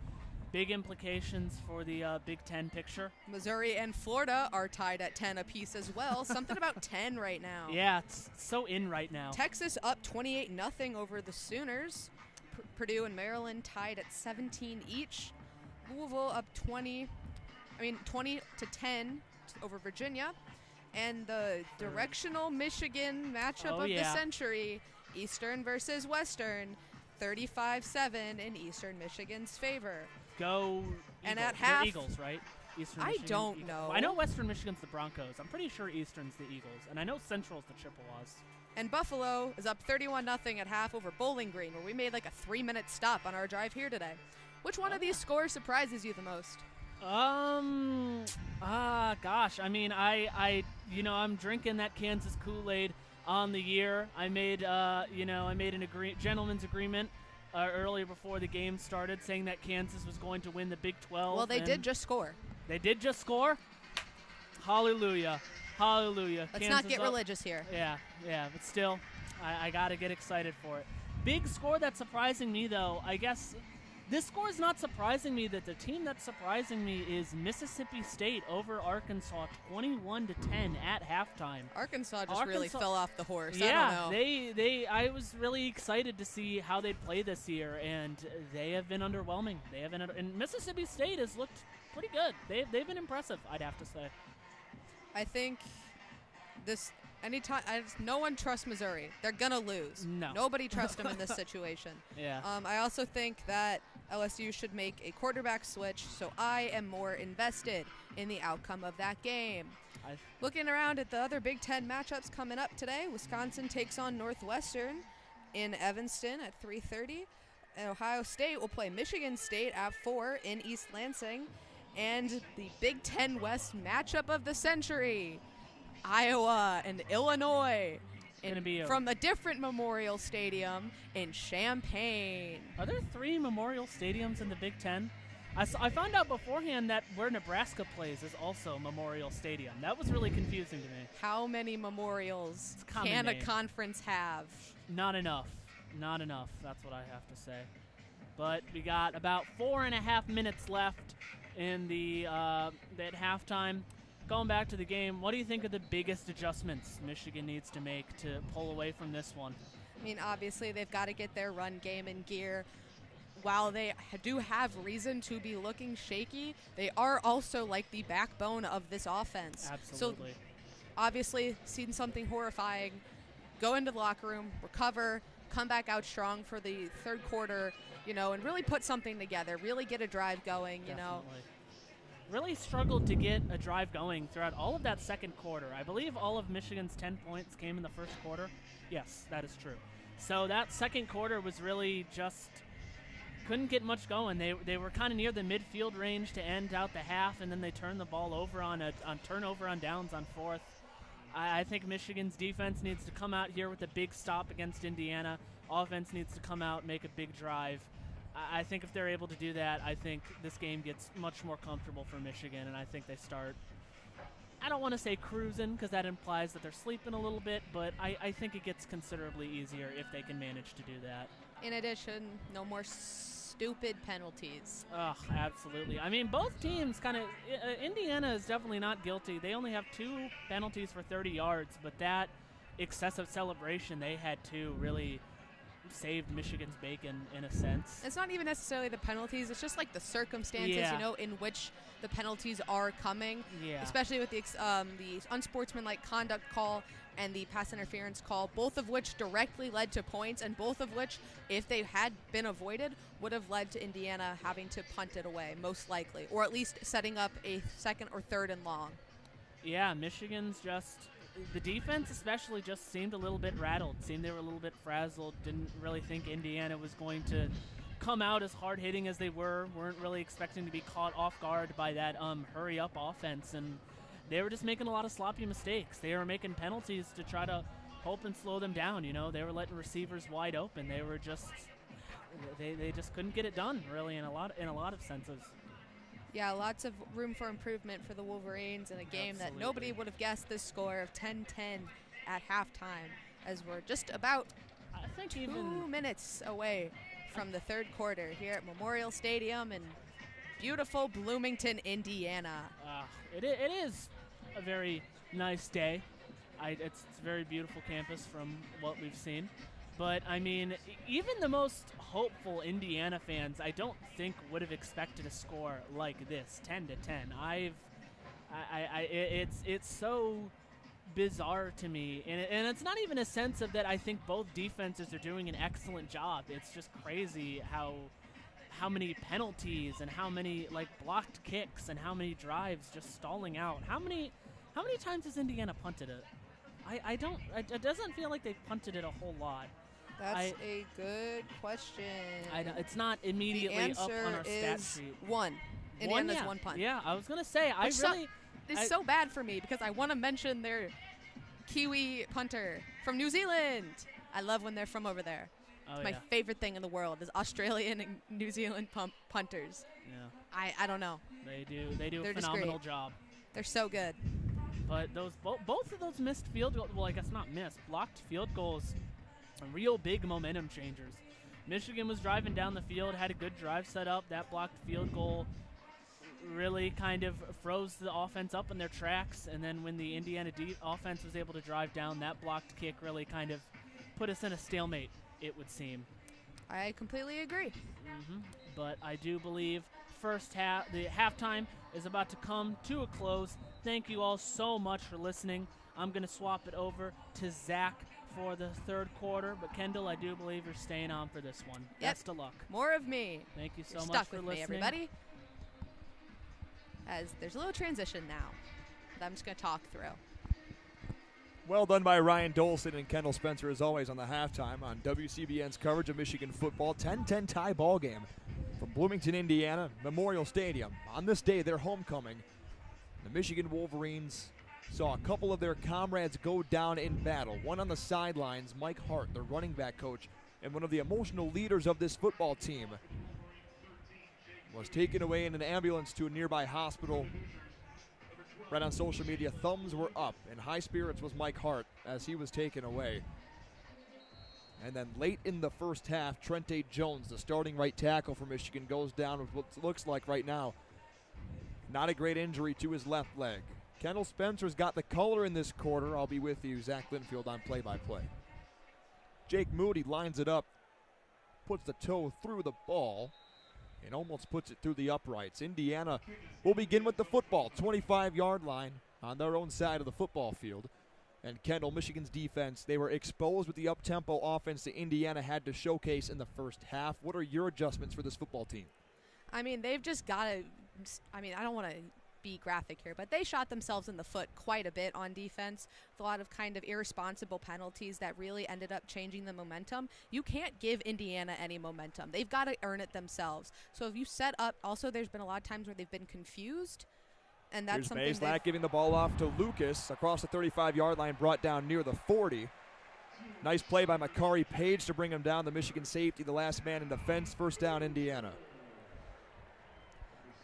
big implications for the Big Ten picture. Missouri and Florida are tied at 10 apiece as well. Something about 10 right now. Yeah, it's so in right now. Texas up 28-0 over the Sooners. Purdue and Maryland tied at 17 each. Louisville up 20 to 10 over Virginia. And the directional Michigan matchup of the century, Eastern versus Western, 35-7 in Eastern Michigan's favor. Go Eagles. And at They're half, Eagles, right? Eastern I Michigan, don't Eagles. know. I know Western Michigan's the Broncos. I'm pretty sure Eastern's the Eagles. And I know Central's the Chippewas. And Buffalo is up 31-0 at half over Bowling Green, where we made like a 3-minute stop on our drive here today. Which one of these scores surprises you the most? Gosh. I mean, I'm drinking that Kansas Kool-Aid on the year. I made a gentleman's agreement earlier before the game started, saying that Kansas was going to win the Big 12. Well, they did just score. They did just score? Hallelujah. Hallelujah. Let's Kansas not get religious here. Yeah, but still, I got to get excited for it. Big score that's surprising me, though, I guess this score is not surprising me. That the team that's surprising me is Mississippi State over Arkansas, 21-10 at halftime. Arkansas really fell off the horse. Yeah, I don't know. I was really excited to see how they'd play this year, and they have been underwhelming. And Mississippi State has looked pretty good. They've been impressive, I'd have to say. I think no one trusts Missouri. They're gonna lose. No. Nobody trusts them in this situation. Yeah. I also think that LSU should make a quarterback switch, so I am more invested in the outcome of that game. Looking around at the other Big Ten matchups coming up today, Wisconsin takes on Northwestern in Evanston at 3:30. Ohio State will play Michigan State at 4 in East Lansing. And the Big Ten West matchup of the century, Iowa and Illinois, from a different Memorial Stadium in Champaign. Are there 3 Memorial Stadiums in the Big Ten? I found out beforehand that where Nebraska plays is also Memorial Stadium. That was really confusing to me. How many memorials can a conference have? Not enough. Not enough. That's what I have to say. But we got about 4.5 minutes left in at halftime. Going back to the game, what do you think are the biggest adjustments Michigan needs to make to pull away from this one? I mean, obviously they've got to get their run game in gear. While they do have reason to be looking shaky, they are also like the backbone of this offense. Absolutely. So obviously, seen something horrifying, go into the locker room, recover, come back out strong for the third quarter, and really put something together, really get a drive going, Really struggled to get a drive going throughout all of that second quarter. I believe all of Michigan's 10 points came in the first quarter. Yes, that is true. So that second quarter was really just couldn't get much going. They were kind of near the midfield range to end out the half, and then they turned the ball over on turnover on downs on fourth. I think Michigan's defense needs to come out here with a big stop against Indiana. Offense needs to come out, make a big drive. I think if they're able to do that, I think this game gets much more comfortable for Michigan, and I think they start, I don't want to say cruising because that implies that they're sleeping a little bit, but I think it gets considerably easier if they can manage to do that. In addition, no more stupid penalties. Ugh, absolutely. I mean, both teams kind of Indiana is definitely not guilty. They only have 2 penalties for 30 yards, but that excessive celebration they had too really saved Michigan's bacon in a sense. It's not even necessarily the penalties. It's just like the circumstances, Yeah. in which the penalties are coming. Yeah. Especially with the unsportsmanlike conduct call and the pass interference call, both of which directly led to points, and both of which, if they had been avoided, would have led to Indiana having to punt it away, most likely, or at least setting up a second or third and long. Yeah, Michigan's the defense especially just seemed a little bit rattled. Seemed they were a little bit frazzled. Didn't really think Indiana was going to come out as hard-hitting as they were. Weren't really expecting to be caught off guard by that hurry-up offense. And they were just making a lot of sloppy mistakes. They were making penalties to try to hope and slow them down. They were letting receivers wide open. They were just they just couldn't get it done, really, in a lot of senses. Yeah, lots of room for improvement for the Wolverines in a game that nobody would have guessed this score of 10-10 at halftime, as we're just about 2 minutes away from the third quarter here at Memorial Stadium in beautiful Bloomington, Indiana. It is a very nice day. It's a very beautiful campus from what we've seen. But, I mean, even the most hopeful Indiana fans, I don't think would have expected a score like this, 10-10. It's so bizarre to me, and it's not even a sense of that. I think both defenses are doing an excellent job. It's just crazy how many penalties and how many blocked kicks and how many drives just stalling out. How many times has Indiana punted it? It doesn't feel like they've punted it a whole lot. That's a good question. It's not immediately up on our stat is sheet. 1. Indiana's 1 punt. Yeah, I was going to say, It's so bad for me because I want to mention their Kiwi punter from New Zealand. I love when they're from over there. Oh, my favorite thing in the world is Australian and New Zealand punters. Yeah. I don't know. They do They're a phenomenal job. They're so good. But those both of those missed field goals, well, I guess not missed, blocked field goals, real big momentum changers. Michigan was driving down the field, had a good drive set up. That blocked field goal really kind of froze the offense up in their tracks. And then when the Indiana offense was able to drive down, that blocked kick really kind of put us in a stalemate, it would seem. I completely agree. But I do believe the halftime is about to come to a close. Thank you all so much for listening. I'm going to swap it over to Zach for the third quarter, but Kendall, I do believe you're staying on for this one. Yep. Best of luck. More of me. Thank you so You're much stuck for with listening. me, everybody. As there's a little transition now that I'm just going to talk through. Well done by Ryan Dolson and Kendall Spencer, as always, on the halftime on WCBN's coverage of Michigan football. 10-10 tie ball game from Bloomington, Indiana, Memorial Stadium. On this day, their homecoming, the Michigan Wolverines saw a couple of their comrades go down in battle. One on the sidelines, Mike Hart, the running back coach, and one of the emotional leaders of this football team, was taken away in an ambulance to a nearby hospital. Right on social media, thumbs were up. In high spirits was Mike Hart as he was taken away. And then late in the first half, Trente Jones, the starting right tackle for Michigan, goes down with what looks like right now not a great injury to his left leg. Kendall Spencer's got the color in this quarter. I'll be with you, Zach Linfield, on play-by-play. Jake Moody lines it up, puts the toe through the ball, and almost puts it through the uprights. Indiana will begin with the football, 25-yard line on their own side of the football field. And Kendall, Michigan's defense, they were exposed with the up-tempo offense that Indiana had to showcase in the first half. What are your adjustments for this football team? I mean, they've just got to, I don't want to be graphic here, but they shot themselves in the foot quite a bit on defense with a lot of kind of irresponsible penalties that really ended up changing the momentum. You can't give Indiana any momentum. They've got to earn it themselves. So if you set up, also there's been a lot of times where they've been confused, and that's something Bazelak giving the ball off to Lucas across the 35-yard line, brought down near the 40. Nice play by Makari Page to bring him down, the Michigan safety, the last man in defense. First down, Indiana.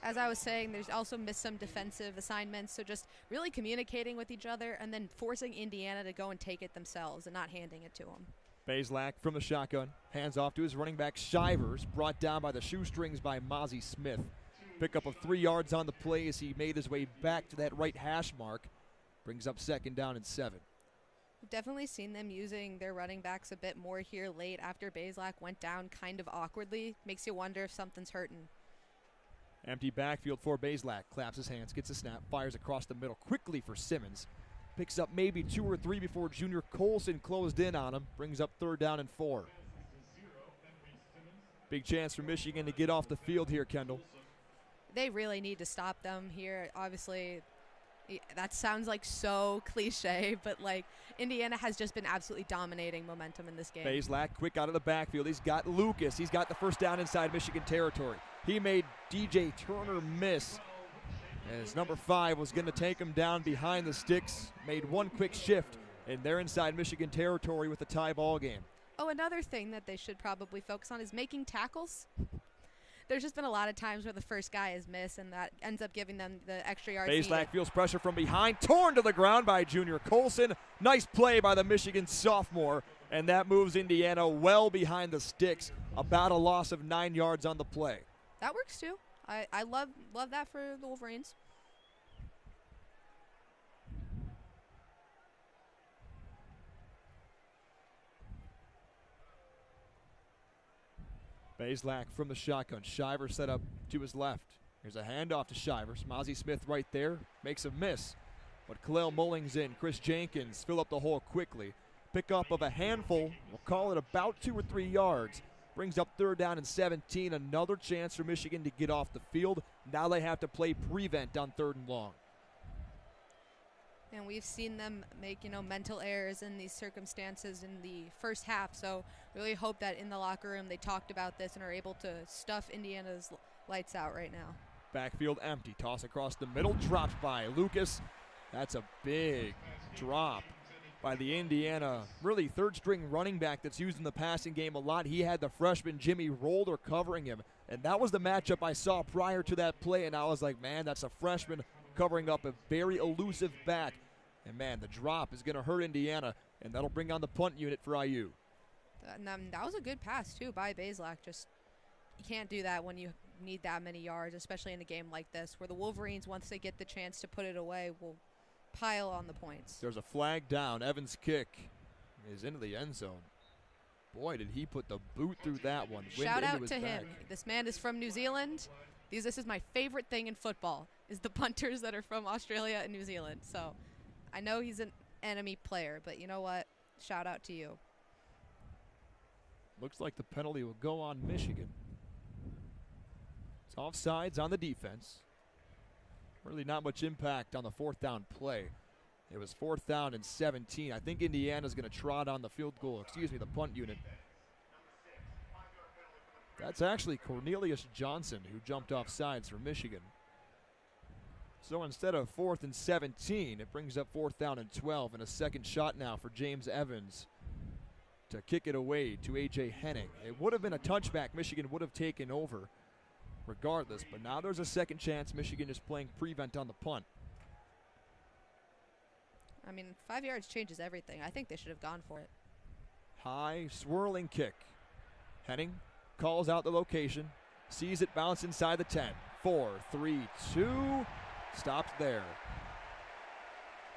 As I was saying, there's also missed some defensive assignments, so just really communicating with each other and then forcing Indiana to go and take it themselves and not handing it to them. Bazelak from the shotgun. Hands off to his running back, Shivers. Brought down by the shoestrings by Mozzie Smith. Pickup of 3 yards on the play as he made his way back to that right hash mark. Brings up 2nd down and 7. We've definitely seen them using their running backs a bit more here late after Bazelak went down kind of awkwardly. Makes you wonder if something's hurting. Empty backfield for Bazelak. Claps his hands, gets a snap, fires across the middle quickly for Simmons. Picks up maybe 2 or 3 before Junior Colson closed in on him. Brings up 3rd down and 4. Big chance for Michigan to get off the field here, Kendall. They really need to stop them here. Obviously, that sounds like so cliche, but like Indiana has just been absolutely dominating momentum in this game. Bazelak quick out of the backfield. He's got Lucas. He's got the 1st down inside Michigan territory. He made DJ Turner miss as number 5 was going to take him down behind the sticks. Made one quick shift, and they're inside Michigan territory with a tie ball game. Oh, another thing that they should probably focus on is making tackles. There's just been a lot of times where the first guy is missed, and that ends up giving them the extra yards. Bazelak feels pressure from behind, torn to the ground by Junior Colson. Nice play by the Michigan sophomore, and that moves Indiana well behind the sticks. About a loss of 9 yards on the play. That works too. I love that for the Wolverines. Bazelak from the shotgun. Shivers set up to his left. Here's a handoff to Shivers. Mozzie Smith right there. Makes a miss. But Khalil Mullings in. Chris Jenkins fill up the hole quickly. Pickup of a handful. We'll call it about 2 or 3 yards. Brings up 3rd down and 17. Another chance for Michigan to get off the field. Now they have to play prevent on 3rd and long. And we've seen them make, mental errors in these circumstances in the first half. So really hope that in the locker room they talked about this and are able to stuff Indiana's lights out right now. Backfield empty. Toss across the middle. Dropped by Lucas. That's a big drop by the Indiana, really 3rd-string running back that's used in the passing game a lot. He had the freshman Jimmy Rolder covering him. And that was the matchup I saw prior to that play. And I was like, man, that's a freshman covering up a very elusive back. And, man, the drop is going to hurt Indiana, and that'll bring on the punt unit for IU. That was a good pass, too, by Bazelak. Just you can't do that when you need that many yards, especially in a game like this, where the Wolverines, once they get the chance to put it away, will pile on the points. There's a flag down. Evans' kick is into the end zone. Boy, did he put the boot through that one. Shout out to him. This man is from New Zealand. This is my favorite thing in football, is the punters that are from Australia and New Zealand. So I know he's an enemy player, but you know what? Shout out to you. Looks like the penalty will go on Michigan. It's offsides on the defense. Really not much impact on the 4th down play. It was 4th down and 17. I think Indiana's going to trot on the the punt unit. That's actually Cornelius Johnson who jumped off sides for Michigan. So instead of 4th and 17, it brings up 4th down and 12, and a second shot now for James Evans to kick it away to A.J. Henning. It would have been a touchback. Michigan would have taken over regardless, but now there's a second chance. Michigan is playing prevent on the punt. 5 yards changes everything. I think they should have gone for it. High swirling kick. Henning calls out the location, sees it bounce inside the 10. 4, 3, 2, stopped there.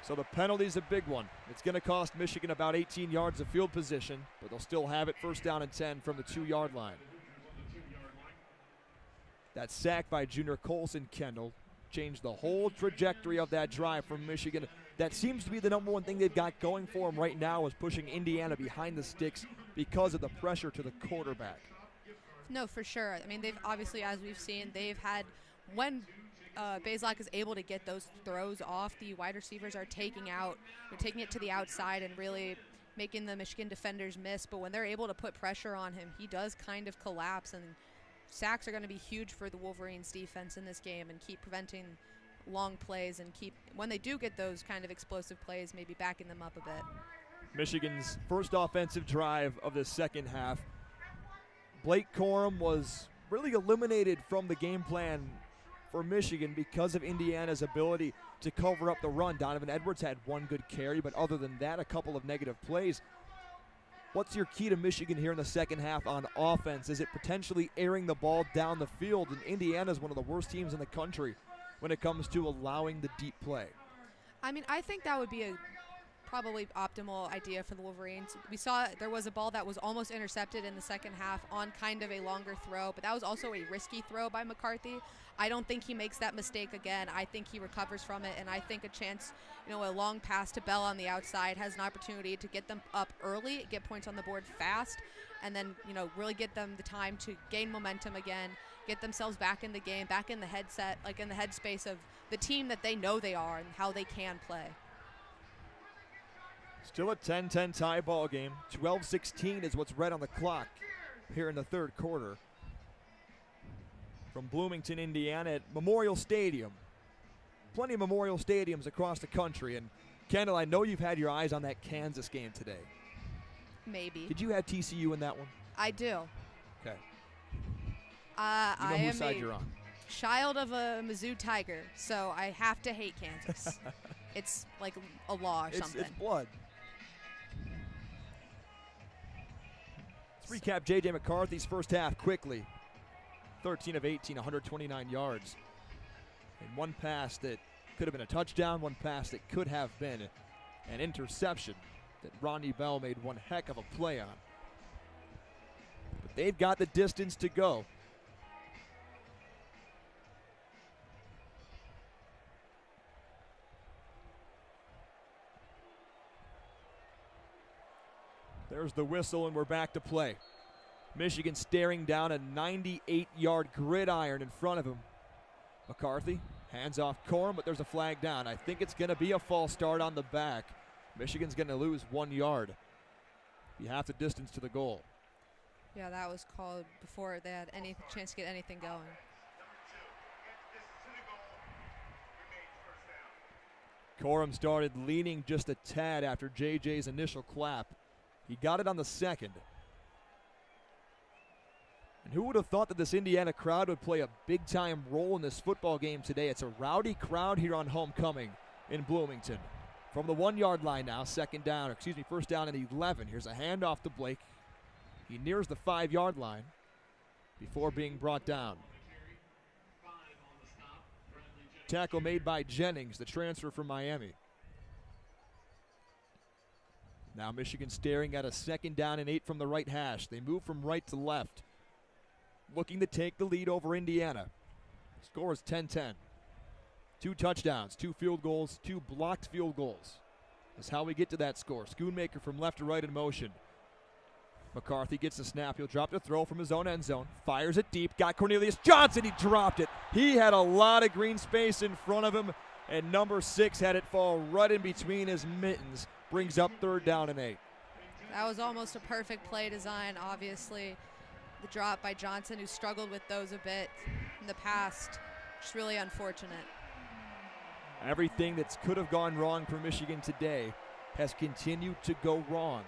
So the penalty's a big one. It's going to cost Michigan about 18 yards of field position, but they'll still have it 1st down and 10 from the 2-yard line. That sack by Junior Colson, Kendall, changed the whole trajectory of that drive from Michigan. That seems to be the number one thing they've got going for them right now, is pushing Indiana behind the sticks because of the pressure to the quarterback. No, for sure. They've obviously, as we've seen, they've had, when Bazelak is able to get those throws off, the wide receivers are taking it to the outside and really making the Michigan defenders miss. But when they're able to put pressure on him, he does kind of collapse, and sacks are going to be huge for the Wolverines defense in this game and keep preventing long plays and keep, when they do get those kind of explosive plays, maybe backing them up a bit. Michigan's first offensive drive of the second half. Blake Corum was really eliminated from the game plan for Michigan because of Indiana's ability to cover up the run. Donovan Edwards had one good carry, but other than that, a couple of negative plays. What's your key to Michigan here in the second half on offense? Is it potentially airing the ball down the field? And Indiana is one of the worst teams in the country when it comes to allowing the deep play. I mean, I think that would be a probably optimal idea for the Wolverines. We saw there was a ball that was almost intercepted in the second half on kind of a longer throw, but that was also a risky throw by McCarthy. I don't think he makes that mistake again. I think he recovers from it, and I think a chance, a long pass to Bell on the outside has an opportunity to get them up early, get points on the board fast, and then, really get them the time to gain momentum again, get themselves back in the game, back in the headset, like in the headspace of the team that they know they are and how they can play. Still a 10-10 tie ball game. 12-16 is what's red on the clock here in the third quarter. From Bloomington, Indiana at Memorial Stadium. Plenty of Memorial Stadiums across the country. And Kendall, I know you've had your eyes on that Kansas game today. Maybe. Did you have TCU in that one? I do. Okay. I am whose side you're on. Child of a Mizzou Tiger, so I have to hate Kansas. It's like a law or something. It's blood. Let's recap J.J. McCarthy's first half quickly. 13 of 18, 129 yards. And one pass that could have been a touchdown, one pass that could have been an interception that Ronnie Bell made one heck of a play on. But they've got the distance to go. There's the whistle, and we're back to play. Michigan staring down a 98-yard gridiron in front of him. McCarthy hands off Corum, but there's a flag down. I think it's going to be a false start on the back. Michigan's going to lose 1 yard. Be half the distance to the goal. Yeah, that was called before they had any chance to get anything going. Corum started leaning just a tad after JJ's initial clap. He got it on the second. And who would have thought that this Indiana crowd would play a big-time role in this football game today? It's a rowdy crowd here on homecoming in Bloomington. From the 1 yard line now, first down and 11. Here's a handoff to Blake. He nears the 5 yard line before being brought down. Tackle made by Jennings, the transfer from Miami. Now Michigan staring at a 2nd down and 8 from the right hash. They move from right to left, looking to take the lead over Indiana. Score is 10-10. 2 touchdowns, 2 field goals, 2 blocked field goals. That's how we get to that score. Schoonmaker from left to right in motion. McCarthy gets the snap. He'll drop the throw from his own end zone. Fires it deep. Got Cornelius Johnson. He dropped it. He had a lot of green space in front of him, and number 6 had it fall right in between his mittens. Brings up 3rd down and 8. That was almost a perfect play design, obviously. The drop by Johnson, who struggled with those a bit in the past. Just really unfortunate. Everything that could have gone wrong for Michigan today has continued to go wrong.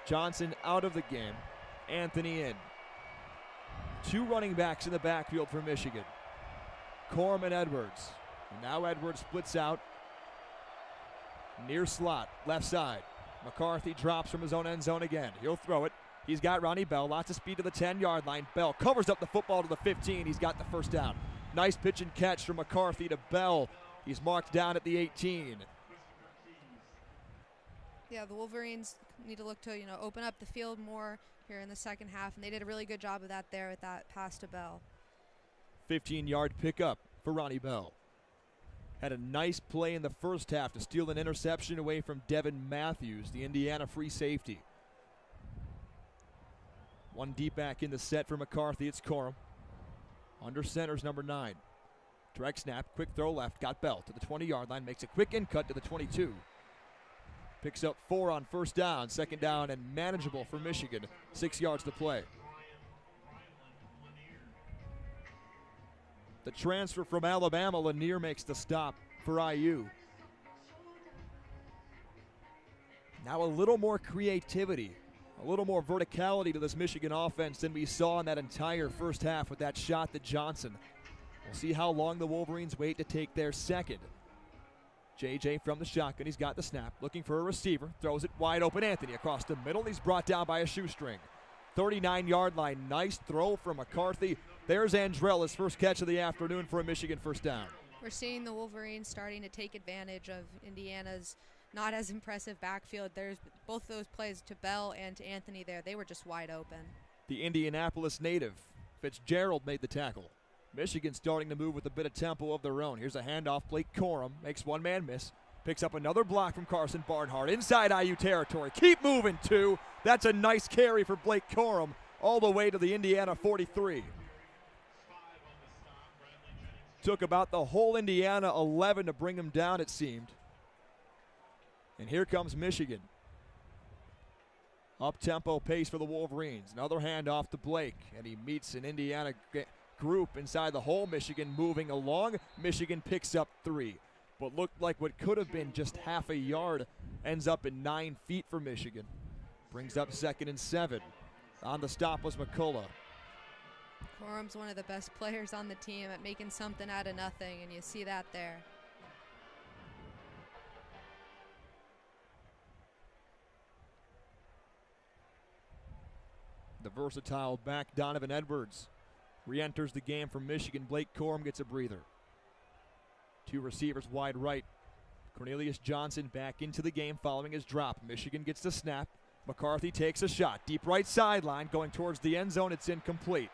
Johnson out of the game. Anthony in. 2 running backs in the backfield for Michigan. Corum and Edwards. And now Edwards splits out. Near slot, left side. McCarthy drops from his own end zone again. He'll throw it. He's got Ronnie Bell. Lots of speed to the 10-yard line. Bell covers up the football to the 15. He's got the first down. Nice pitch and catch from McCarthy to Bell. He's marked down at the 18. Yeah, the Wolverines need to look to, open up the field more here in the second half, and they did a really good job of that there with that pass to Bell. 15-yard pickup for Ronnie Bell. Had a nice play in the first half to steal an interception away from Devin Matthews, the Indiana free safety. 1 deep back in the set for McCarthy. It's Corum. Under center's number 9. Direct snap, quick throw left, got Bell to the 20-yard line, makes a quick in cut to the 22. Picks up 4 on first down, 2nd down and manageable for Michigan. 6 yards to play. The transfer from Alabama, Lanier, makes the stop for IU. Now a little more creativity, a little more verticality to this Michigan offense than we saw in that entire first half with that shot to Johnson. We'll see how long the Wolverines wait to take their second. JJ from the shotgun. He's got the snap. Looking for a receiver. Throws it wide open. Anthony across the middle. He's brought down by a shoestring. 39-yard line. Nice throw from McCarthy. There's Andrella's first catch of the afternoon for a Michigan first down. We're seeing the Wolverines starting to take advantage of Indiana's not as impressive backfield. There's both those plays to Bell and to Anthony there. They were just wide open. The Indianapolis native, Fitzgerald, made the tackle. Michigan starting to move with a bit of tempo of their own. Here's a handoff. Blake Corum makes one man miss. Picks up another block from Carson Barnhart. Inside IU territory. Keep moving, too. That's a nice carry for Blake Corum all the way to the Indiana 43. Took about the whole Indiana 11 to bring him down, it seemed. And here comes Michigan. Up-tempo pace for the Wolverines. Another handoff to Blake, and he meets an Indiana group inside the hole. Michigan moving along. Michigan picks up 3. But looked like what could have been just half a yard ends up in 9 feet for Michigan. Brings up 2nd and 7. On the stop was McCullough. Corum's one of the best players on the team at making something out of nothing, and you see that there. The versatile back Donovan Edwards re-enters the game for Michigan. Blake Corum gets a breather. 2 receivers wide right. Cornelius Johnson back into the game following his drop. Michigan gets the snap. McCarthy takes a shot. Deep right sideline going towards the end zone. It's incomplete.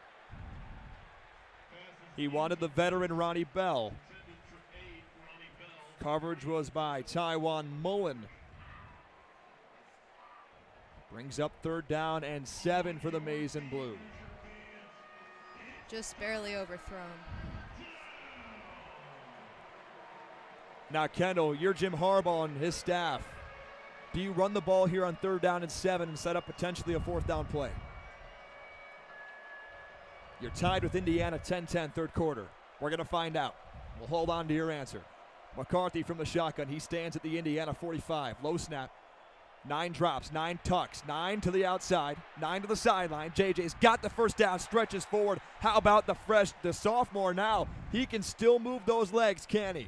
He wanted the veteran Ronnie Bell. Coverage was by Tywan Mullen. Brings up 3rd down and 7 for the Maize and Blue. Just barely overthrown. Now, Kendall, you're Jim Harbaugh and his staff. Do you run the ball here on 3rd down and 7 and set up potentially a 4th down play? You're tied with Indiana 10-10 third quarter. We're going to find out. We'll hold on to your answer. McCarthy from the shotgun. He stands at the Indiana 45. Low snap. 9 drops, 9 tucks, 9 to the outside, 9 to the sideline. JJ's got the first down, stretches forward. How about the sophomore now? He can still move those legs, can he?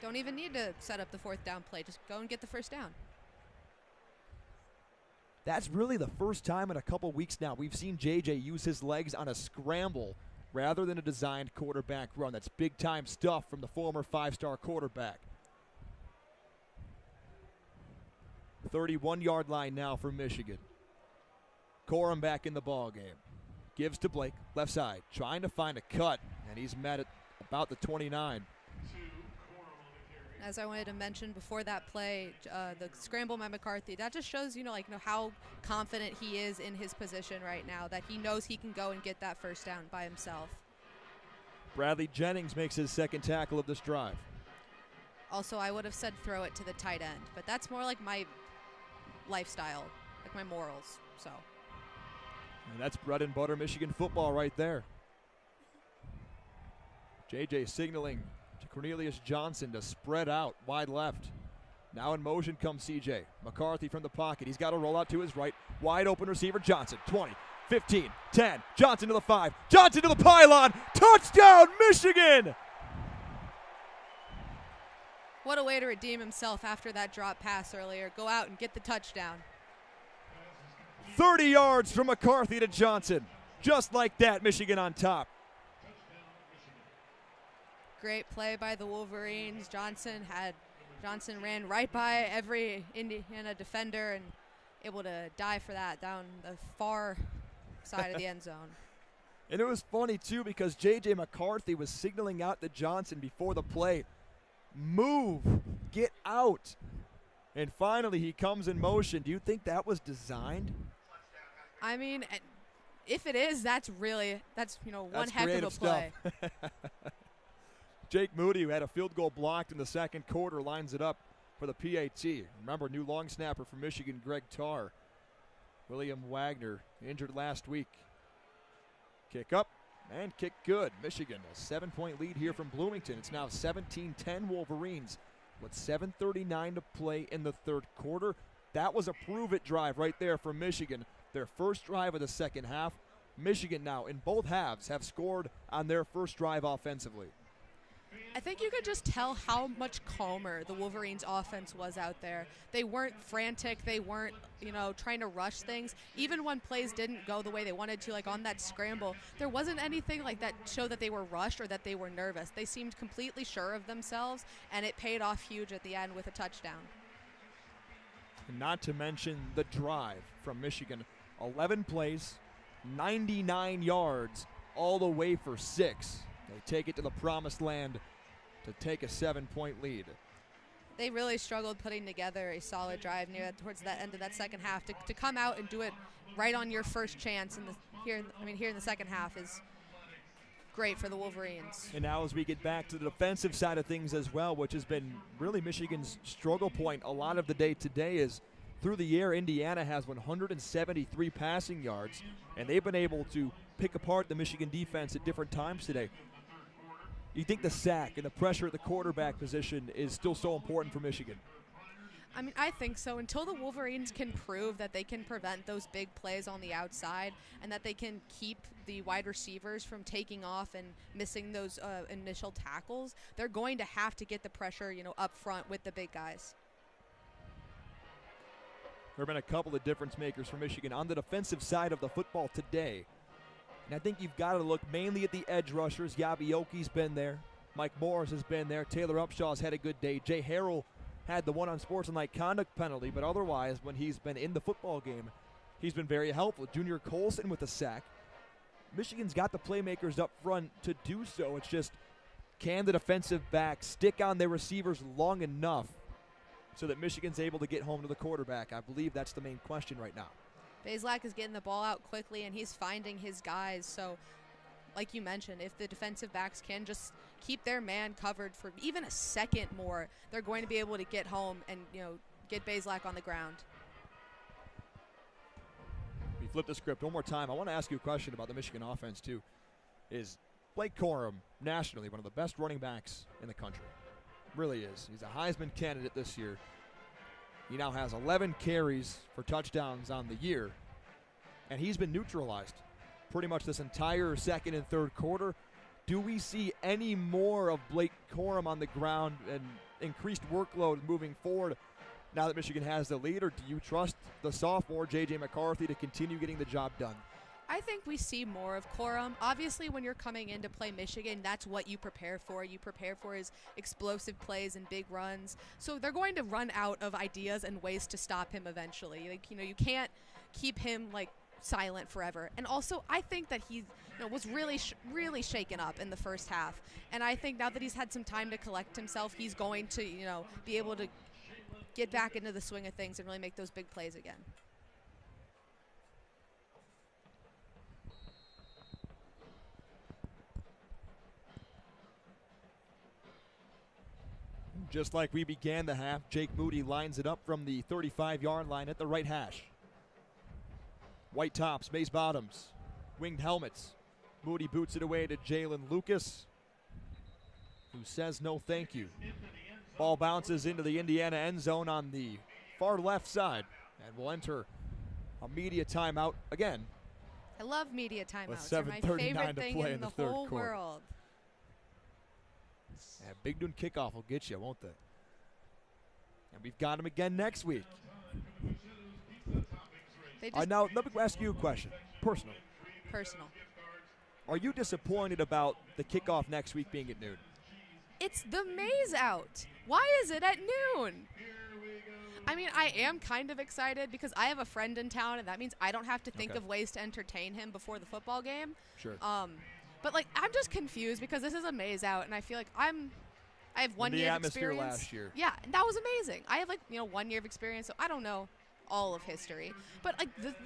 Don't even need to set up the 4th down play. Just go and get the first down. That's really the first time in a couple weeks now we've seen JJ use his legs on a scramble rather than a designed quarterback run. That's big-time stuff from the former 5-star quarterback. 31-yard line now for Michigan. Corum back in the ball game. Gives to Blake, left side, trying to find a cut, and he's met at about the 29. As I wanted to mention before that play, the scramble by McCarthy, that just shows, how confident he is in his position right now, that he knows he can go and get that first down by himself. Bradley Jennings makes his 2nd tackle of this drive. Also, I would have said throw it to the tight end, but that's more like my lifestyle, like my morals, so. And that's bread and butter Michigan football right there. JJ signaling to Cornelius Johnson to spread out wide left. Now in motion comes CJ. McCarthy from the pocket. He's got to roll out to his right. Wide open receiver Johnson. 20, 15, 10. Johnson to the 5. Johnson to the pylon. Touchdown, Michigan! What a way to redeem himself after that drop pass earlier. Go out and get the touchdown. 30 yards from McCarthy to Johnson. Just like that, Michigan on top. Great play by the Wolverines. Johnson ran right by every Indiana defender and able to dive for that down the far side of the end zone. And it was funny, too, because J.J. McCarthy was signaling out to Johnson before the play. Move. Get out. And finally, he comes in motion. Do you think that was designed? I mean, if it is, that's one heck of a play. Jake Moody, who had a field goal blocked in the 2nd quarter, lines it up for the PAT. Remember, new long snapper for Michigan, Greg Tarr. William Wagner, injured last week. Kick up and kick good. Michigan, a 7-point lead here from Bloomington. It's now 17-10 Wolverines with 7:39 to play in the 3rd quarter. That was a prove-it drive right there for Michigan. Their first drive of the 2nd half. Michigan now, in both halves, have scored on their first drive offensively. I think you could just tell how much calmer the Wolverines offense was out there. They weren't frantic. They weren't, trying to rush things. Even when plays didn't go the way they wanted to, like on that scramble, there wasn't anything like that show that they were rushed or that they were nervous. They seemed completely sure of themselves, and it paid off huge at the end with a touchdown. Not to mention the drive from Michigan. 11 plays, 99 yards, all the way for 6. They take it to the promised land to take a 7-point lead. They really struggled putting together a solid drive towards that end of that second half. To come out and do it right on your first chance here in the second half is great for the Wolverines. And now as we get back to the defensive side of things as well, which has been really Michigan's struggle point a lot of the day today, is through the air, Indiana has 173 passing yards, and they've been able to pick apart the Michigan defense at different times today. You think the sack and the pressure at the quarterback position is still so important for Michigan? I think so. Until the Wolverines can prove that they can prevent those big plays on the outside and that they can keep the wide receivers from taking off and missing those initial tackles, they're going to have to get the pressure, up front with the big guys. There have been a couple of difference makers for Michigan on the defensive side of the football today. And I think you've got to look mainly at the edge rushers. Yabioki's been there. Mike Morris has been there. Taylor Upshaw's had a good day. Jay Harrell had the one unsportsmanlike conduct penalty, but otherwise, when he's been in the football game, he's been very helpful. Junior Colson with a sack. Michigan's got the playmakers up front to do so. It's just, can the defensive backs stick on their receivers long enough so that Michigan's able to get home to the quarterback? I believe that's the main question right now. Bazelak is getting the ball out quickly, and he's finding his guys. So, like you mentioned, if the defensive backs can just keep their man covered for even a second more, they're going to be able to get home and, get Bazelak on the ground. We flip the script one more time. I want to ask you a question about the Michigan offense, too. Is Blake Corum, nationally, one of the best running backs in the country? Really is. He's a Heisman candidate this year. He now has 11 carries for touchdowns on the year, and he's been neutralized pretty much this entire second and third quarter. Do we see any more of Blake Corum on the ground and increased workload moving forward now that Michigan has the lead, or do you trust the sophomore, J.J. McCarthy, to continue getting the job done? I think we see more of Corum. Obviously, when you're coming in to play Michigan, that's what you prepare for. You prepare for his explosive plays and big runs. So they're going to run out of ideas and ways to stop him eventually. You can't keep him, silent forever. And also, I think that he was really shaken up in the first half. And I think now that he's had some time to collect himself, he's going to, be able to get back into the swing of things and really make those big plays again. Just like we began the half, Jake Moody lines it up from the 35-yard line at the right hash. White tops, maize bottoms, winged helmets. Moody boots it away to Jalen Lucas, who says no thank you. Ball bounces into the Indiana end zone on the far left side and will enter a media timeout again. I love media timeouts. They're my favorite thing play in the third whole quarter. world. Yeah, Big Noon Kickoff will get you, won't they? And we've got them again next week. Now, let me ask you a question. Personal. Are you disappointed about the kickoff next week being at noon? It's the maze out. Why is it at noon? I am kind of excited because I have a friend in town, and that means I don't have to think of ways to entertain him before the football game. Sure. But I'm just confused because this is a maze out, and I feel like I have 1 year of experience. The atmosphere last year. Yeah, and that was amazing. I have 1 year of experience, so I don't know all of history. But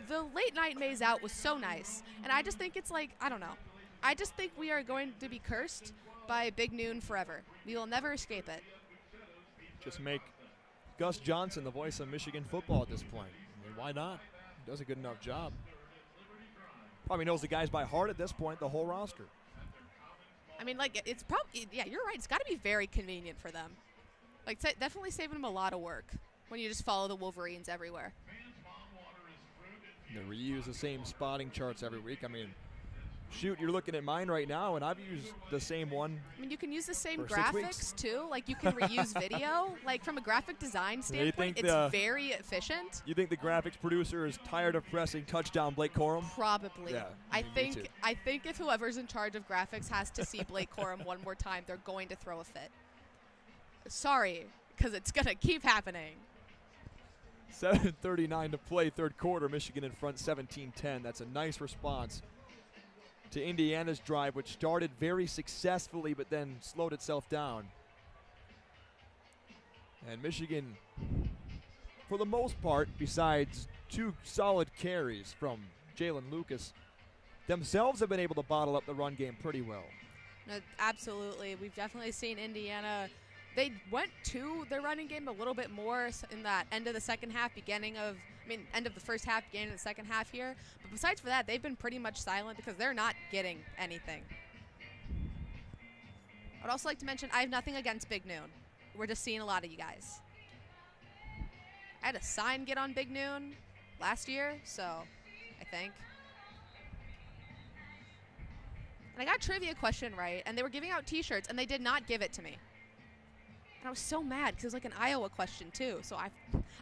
the late night maze out was so nice, and I just think it's I don't know. I just think we are going to be cursed by Big Noon forever. We will never escape it. Just make Gus Johnson the voice of Michigan football at this point. Why not? He does a good enough job. Probably knows the guys by heart at this point, the whole roster. It's probably, you're right. It's got to be very convenient for them. Definitely saving them a lot of work when you just follow the Wolverines everywhere. They reuse the same spotting charts every week. Shoot, you're looking at mine right now, and I've used the same one. I mean, you can use the same for 6 graphics weeks. too. Like, you can reuse video. Like, from a graphic design standpoint, it's very efficient. You think the graphics producer is tired of pressing touchdown Blake Corum? Probably. Yeah, I me too. think if whoever's in charge of graphics has to see Blake Corum one more time, they're going to throw a fit. Sorry, because it's going to keep happening. 7:39 to play, third quarter. Michigan in front, 17-10. That's a nice response to Indiana's drive, which started very successfully but then slowed itself down. And Michigan, for the most part, besides 2 solid carries from Jalen Lucas, themselves have been able to bottle up the run game pretty well. No, absolutely. We've definitely seen Indiana. They went to their running game a little bit more in that end of the second half, end of the first half, beginning of the second half here. But besides for that, they've been pretty much silent because they're not getting anything. I'd also like to mention I have nothing against Big Noon. We're just seeing a lot of you guys. I had a sign get on Big Noon last year, so I think. And I got a trivia question right, and they were giving out T-shirts, and they did not give it to me. And I was so mad because it was like an Iowa question too. So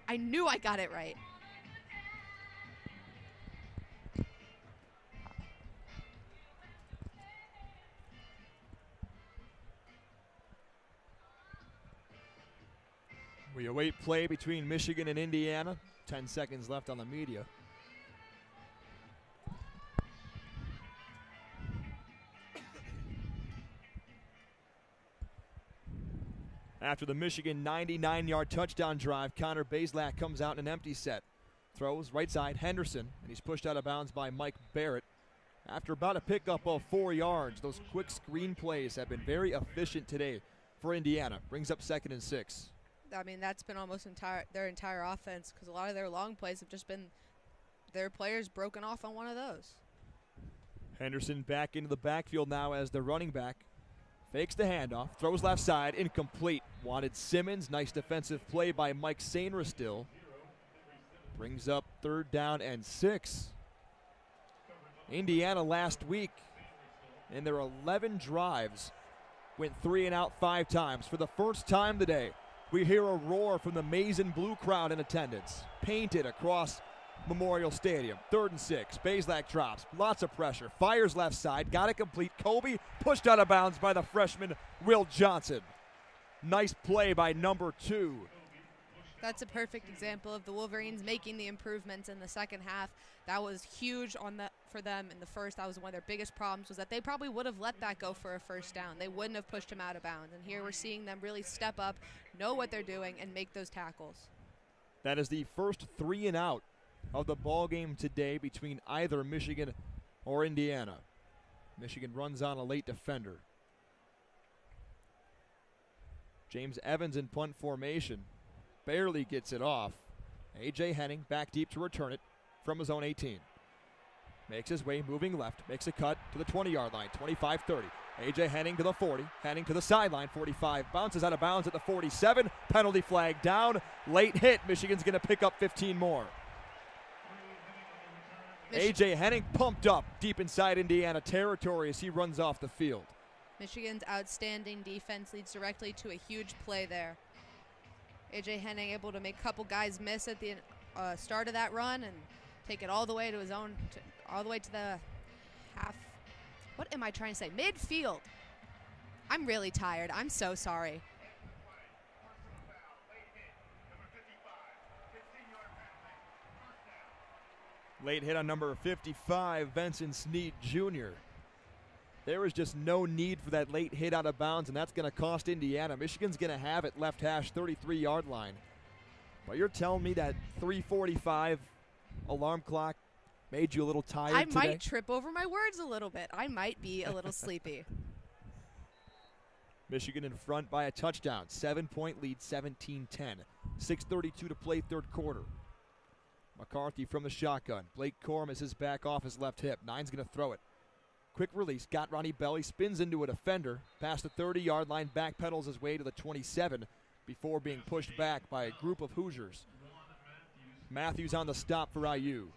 I knew I got it right. We await play between Michigan and Indiana. 10 seconds left on the media. After the Michigan 99-yard touchdown drive, Connor Bazelak comes out in an empty set. Throws right side, Henderson, and he's pushed out of bounds by Mike Barrett. After about a pickup of 4 yards, those quick screen plays have been very efficient today for Indiana. Brings up 2nd and 6. I mean, that's been almost their entire offense because a lot of their long plays have just been their players broken off on one of those. Henderson back into the backfield now as the running back. Fakes the handoff, throws left side, incomplete. Wanted Simmons, nice defensive play by Mike Sainra still. Brings up 3rd down and 6. Indiana last week, in their 11 drives, went 3 and out 5 times. For the first time today, we hear a roar from the maize and blue crowd in attendance. Painted across Memorial Stadium. 3rd and 6. Bazelak drops. Lots of pressure. Fires left side. Got it complete. Kobe pushed out of bounds by the freshman Will Johnson. Nice play by number 2. That's a perfect example of the Wolverines making the improvements in the second half. That was huge for them in the first. That was one of their biggest problems, was that they probably would have let that go for a first down. They wouldn't have pushed him out of bounds. And here we're seeing them really step up, know what they're doing, and make those tackles. That is the first 3 and out of the ball game today between either Michigan or Indiana. Michigan runs on a late defender. James Evans in punt formation. Barely gets it off. A.J. Henning back deep to return it from his own 18. Makes his way, moving left. Makes a cut to the 20-yard line, 25-30. A.J. Henning to the 40. Henning to the sideline, 45. Bounces out of bounds at the 47. Penalty flag down. Late hit. Michigan's going to pick up 15 more. A.J. Henning pumped up deep inside Indiana territory as he runs off the field. Michigan's outstanding defense leads directly to a huge play there. A.J. Henning able to make a couple guys miss at the start of that run and take it all the way to his own, all the way to the half. What am I trying to say? Midfield. I'm really tired. I'm so sorry. Late hit on number 55, Benson Snead Jr. There was just no need for that late hit out of bounds, and that's going to cost Indiana. Michigan's going to have it left hash, 33-yard line. But you're telling me that 3:45 alarm clock made you a little tired today? I might trip over my words a little bit. I might be a little sleepy. Michigan in front by a touchdown. 7-point lead, 17-10. 6:32 to play, third quarter. McCarthy from the shotgun. Blake Corum is his back off his left hip. Nine's going to throw it. Quick release. Got Ronnie Belly. Spins into a defender. Past the 30-yard line. Backpedals his way to the 27 before being pushed back by a group of Hoosiers. Matthews on the stop for IU.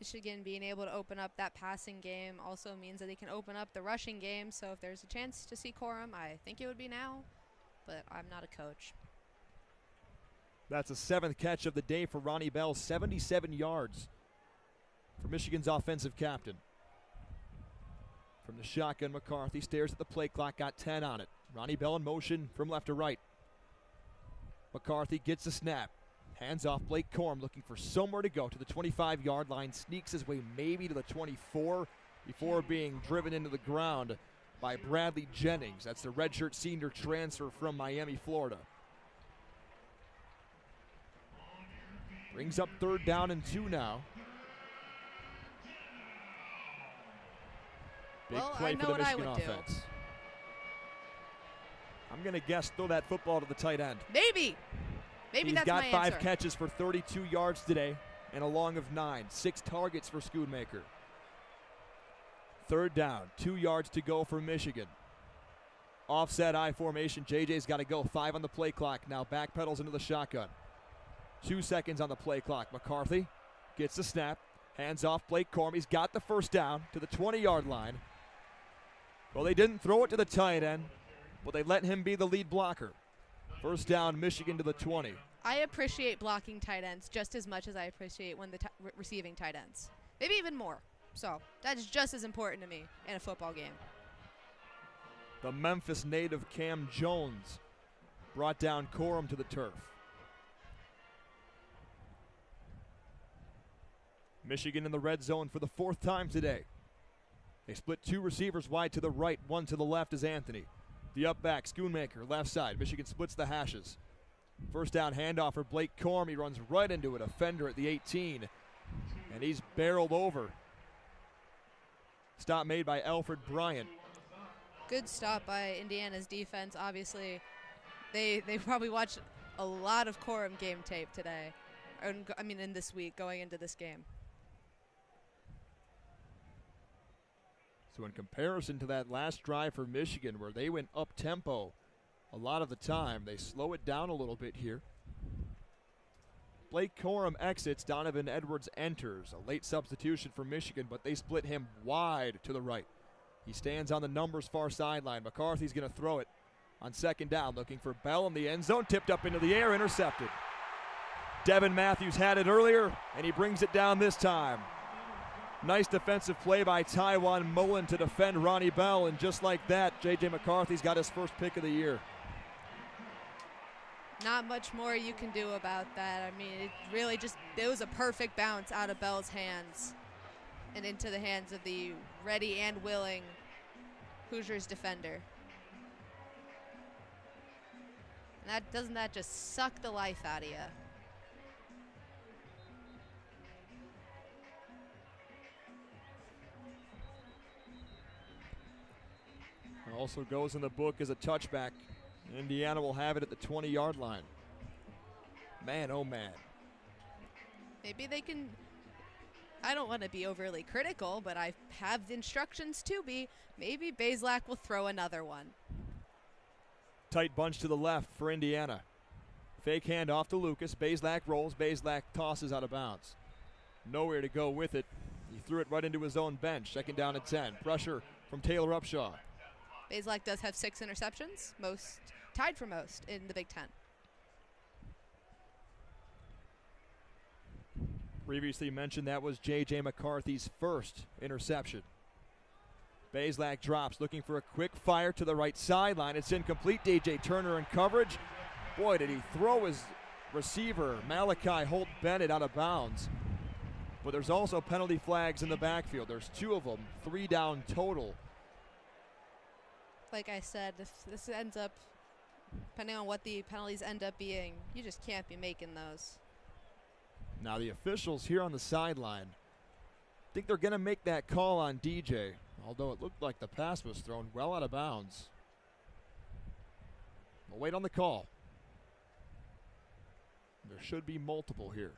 Michigan being able to open up that passing game also means that they can open up the rushing game. So if there's a chance to see Corum, I think it would be now, but I'm not a coach. That's a 7th catch of the day for Ronnie Bell, 77 yards for Michigan's offensive captain. From the shotgun, McCarthy stares at the play clock, got 10 on it. Ronnie Bell in motion from left to right. McCarthy gets the snap. Hands off Blake Corum, looking for somewhere to go to the 25-yard line. Sneaks his way maybe to the 24 before being driven into the ground by Bradley Jennings. That's the redshirt senior transfer from Miami, Florida. Brings up 3rd down and 2 now. Big play for the Michigan offense. I'm going to guess throw that football to the tight end. Maybe that's my answer. He's got 5 catches for 32 yards today and a long of 9. 6 targets for Schoonmaker. 3rd down, 2 yards to go for Michigan. Offset I formation. JJ's got to go. 5 on the play clock. Now backpedals into the shotgun. 2 seconds on the play clock. McCarthy gets the snap. Hands off Blake Corum. He's got the 1st down to the 20-yard line. Well, they didn't throw it to the tight end, but they let him be the lead blocker. 1st down, Michigan to the 20. I appreciate blocking tight ends just as much as I appreciate when the receiving tight ends. Maybe even more. So that's just as important to me in a football game. The Memphis native Cam Jones brought down Corum to the turf. Michigan in the red zone for the 4th time today. They split 2 receivers wide to the right, 1 to the left is Anthony. The up back, Schoonmaker, left side. Michigan splits the hashes. 1st down handoff for Blake Corum. He runs right into a defender at the 18, and he's barreled over. Stop made by Alfred Bryant. Good stop by Indiana's defense. Obviously, they probably watched a lot of Corum game tape today. In this week going into this game. So in comparison to that last drive for Michigan where they went up-tempo a lot of the time, they slow it down a little bit here. Blake Corum exits, Donovan Edwards enters. A late substitution for Michigan, but they split him wide to the right. He stands on the numbers far sideline. McCarthy's going to throw it on 2nd down, looking for Bell in the end zone, tipped up into the air, intercepted. Devin Matthews had it earlier, and he brings it down this time. Nice defensive play by Taiwan Mullen to defend Ronnie Bell, and just like that, J.J. McCarthy's got his 1st pick of the year. Not much more you can do about that. I mean, it was a perfect bounce out of Bell's hands and into the hands of the ready and willing Hoosiers defender. And doesn't that just suck the life out of you? Also goes in the book as a touchback. Indiana will have it at the 20-yard line. Man, oh man. Maybe they can, I don't want to be overly critical, but I have the instructions to be. Maybe Bazelak will throw another one. Tight bunch to the left for Indiana. Fake hand off to Lucas. Bazelak rolls. Bazelak tosses out of bounds. Nowhere to go with it. He threw it right into his own bench. 2nd down and 10. Pressure from Taylor Upshaw. Bazelak does have 6 interceptions, tied for most in the Big Ten. Previously mentioned that was J.J. McCarthy's 1st interception. Bazelak drops, looking for a quick fire to the right sideline. It's incomplete. DJ Turner in coverage. Boy, did he throw his receiver, Malachi Holt Bennett, out of bounds. But there's also penalty flags in the backfield. There's 2 of them, 3 down total. Like I said, if this ends up, depending on what the penalties end up being, you just can't be making those. Now the officials here on the sideline think they're going to make that call on DJ, although it looked like the pass was thrown well out of bounds. We'll wait on the call. There should be multiple here.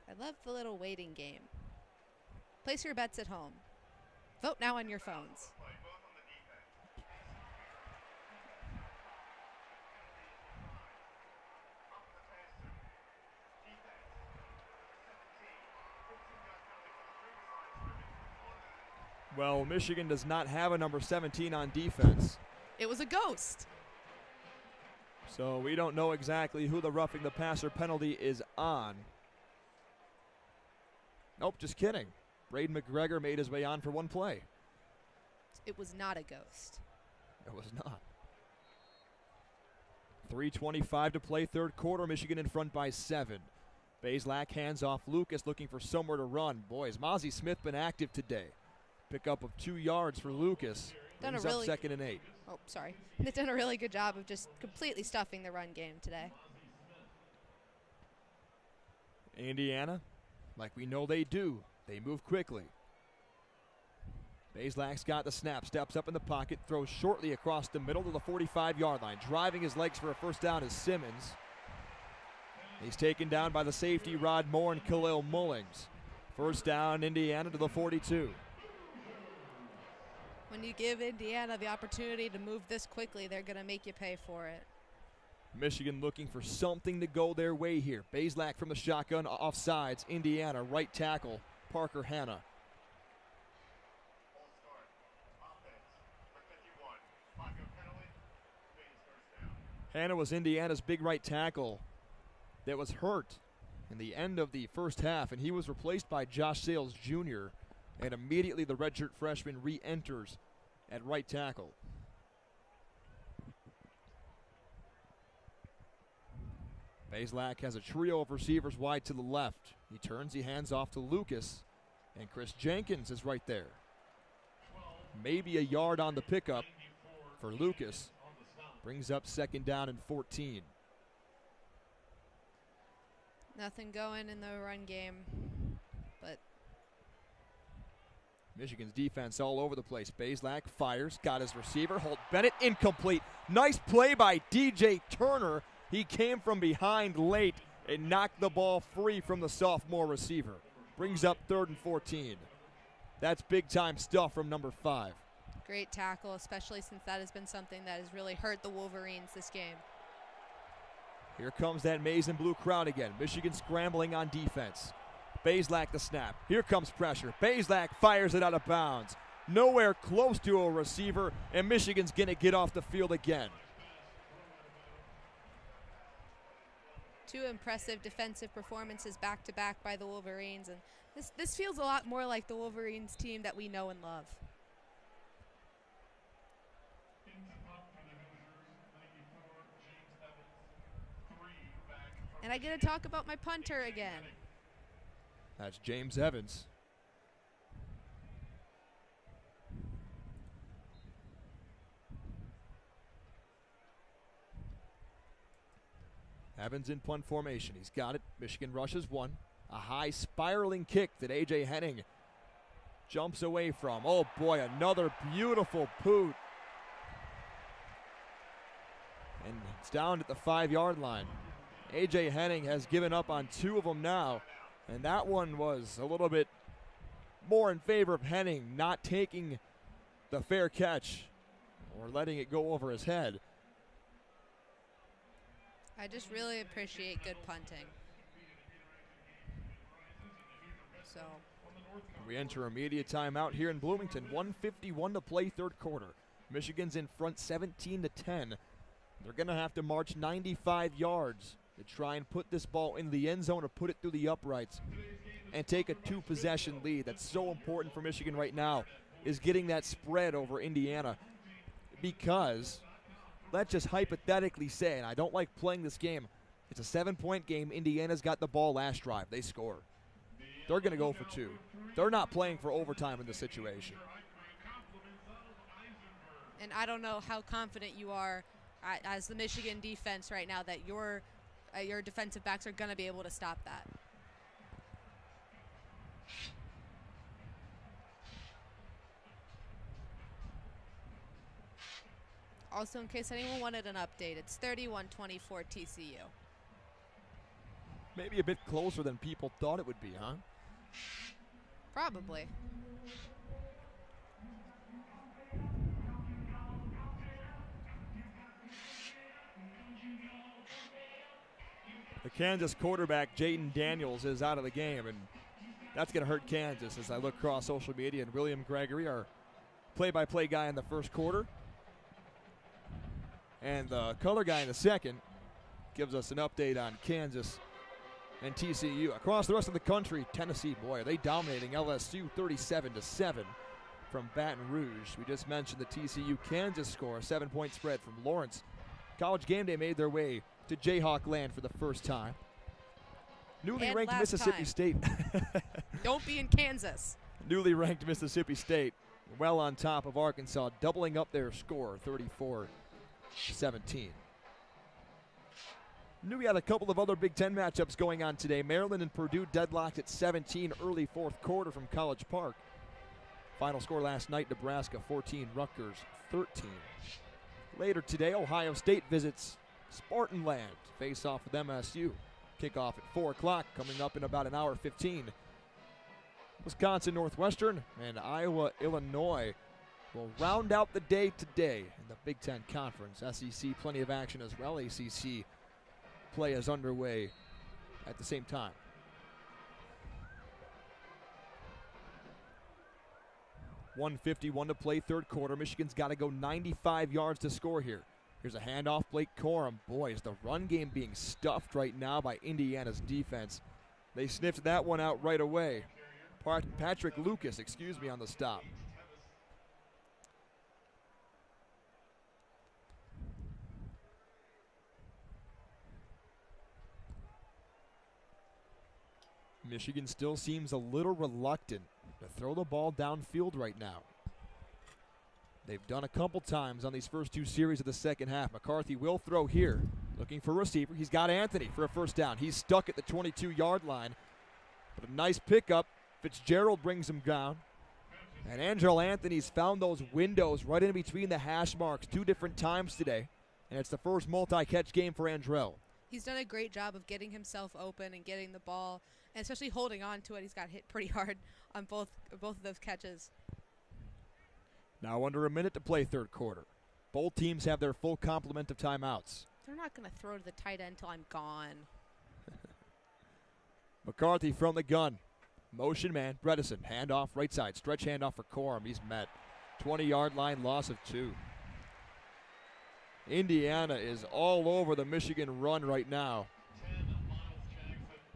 I love the little waiting game. Place your bets at home. Vote now on your phones. Well, Michigan does not have a number 17 on defense. It was a ghost. So we don't know exactly who the roughing the passer penalty is on. Nope, just kidding. Braden McGregor made his way on for one play. It was not a ghost. It was not. 3:25 to play, third quarter. Michigan in front by 7. Bazelak hands off Lucas, looking for somewhere to run. Boys, Mozzie Smith been active today. Pickup of 2 yards for Lucas. Brings up 2nd and 8. Oh, sorry. They've done a really good job of just completely stuffing the run game today. Indiana, like we know they do, they move quickly. Bazelak's got the snap, steps up in the pocket, throws shortly across the middle to the 45-yard line. Driving his legs for a first down is Simmons. He's taken down by the safety Rod Moore and Khalil Mullings. First down, Indiana to the 42. When you give Indiana the opportunity to move this quickly, they're going to make you pay for it. Michigan looking for something to go their way here. Bazelak from the shotgun, offsides. Indiana, right tackle, Parker Hanna. Hanna was Indiana's big right tackle that was hurt in the end of the first half, and he was replaced by Josh Sales Jr., and immediately the redshirt freshman re-enters at right tackle. Bazelak has a trio of receivers wide to the left. He turns, he hands off to Lucas, and Chris Jenkins is right there. Maybe a yard on the pickup for Lucas. Brings up 2nd down and 14. Nothing going in the run game, but Michigan's defense all over the place. Bazelak fires, got his receiver. Holt Bennett, incomplete. Nice play by DJ Turner. He came from behind late and knocked the ball free from the sophomore receiver. Brings up 3rd and 14. That's big-time stuff from number 5. Great tackle, especially since that has been something that has really hurt the Wolverines this game. Here comes that maize and blue crowd again. Michigan scrambling on defense. Bazelak the snap. Here comes pressure. Bazelak fires it out of bounds. Nowhere close to a receiver, and Michigan's going to get off the field again. 2 impressive defensive performances back-to-back by the Wolverines, and this feels a lot more like the Wolverines team that we know and love. And I get to talk about my punter again. That's James Evans. Evans in punt formation. He's got it. Michigan rushes 1. A high spiraling kick that A.J. Henning jumps away from. Oh boy, another beautiful poot. And it's down at the 5-yard line. A.J. Henning has given up on 2 of them now. And that one was a little bit more in favor of Henning not taking the fair catch or letting it go over his head. I just really appreciate good punting. So we enter immediate timeout here in Bloomington. 1:51 to play, third quarter. Michigan's in front 17-10. They're going to have to march 95 yards to try and put this ball into the end zone or put it through the uprights and take a 2-possession lead. That's so important for Michigan right now, is getting that spread over Indiana, because let's just hypothetically say, and I don't like playing this game, it's a 7-point game. Indiana's got the ball last drive. They score. They're going to go for 2. They're not playing for overtime in this situation. And I don't know how confident you are as the Michigan defense right now that your defensive backs are going to be able to stop that. Also, in case anyone wanted an update, it's 31-24 TCU. Maybe a bit closer than people thought it would be, huh? Probably. The Kansas quarterback, Jaden Daniels, is out of the game, and That's going to hurt Kansas as I look across social media, and William Gregory, our play-by-play guy in the first quarter, and the color guy in the second, gives us an update on Kansas and TCU. Across the rest of the country, Tennessee, boy, are they dominating LSU 37-7 from Baton Rouge. We just mentioned the TCU-Kansas score, a 7-point spread from Lawrence. College Game Day made their way to Jayhawk land for the first time. Newly ranked Mississippi State. Don't be in Kansas. Newly ranked Mississippi State well on top of Arkansas, doubling up their score, 34-17. Knew we had a couple of other Big Ten matchups going on today. Maryland and Purdue deadlocked at 17 early fourth quarter from College Park. Final score last night, Nebraska 14, Rutgers 13. Later today, Ohio State visits Spartanland, face off with MSU. Kickoff at 4 o'clock, coming up in about an hour 15. Wisconsin Northwestern and Iowa Illinois will round out the day today in the Big Ten Conference. SEC, plenty of action as well. ACC play is underway at the same time. .151 to play, third quarter. Michigan's got to go 95 yards to score here. Here's a handoff, Blake Corum. Boy, is the run game being stuffed right now by Indiana's defense. They sniffed that one out right away. Patrick Lucas, on the stop. Michigan still seems a little reluctant to throw the ball downfield right now. They've done a couple times on these first two series of the second half. McCarthy will throw here, looking for a receiver. He's got Anthony for a first down. He's stuck at the 22-yard line, but a nice pickup. Fitzgerald brings him down. And Angelo Anthony's found those windows right in between the hash marks 2 different times today, and it's the first multi-catch game for Andrell. He's done a great job of getting himself open and getting the ball, and especially holding on to it. He's got hit pretty hard on both of those catches. Now under a minute to play third quarter. Both teams have their full complement of timeouts. They're not going to throw to the tight end until I'm gone. McCarthy from the gun. Motion man, Bredesen. Handoff right side. Stretch handoff for Corum. He's met. 20-yard line, loss of 2. Indiana is all over the Michigan run right now.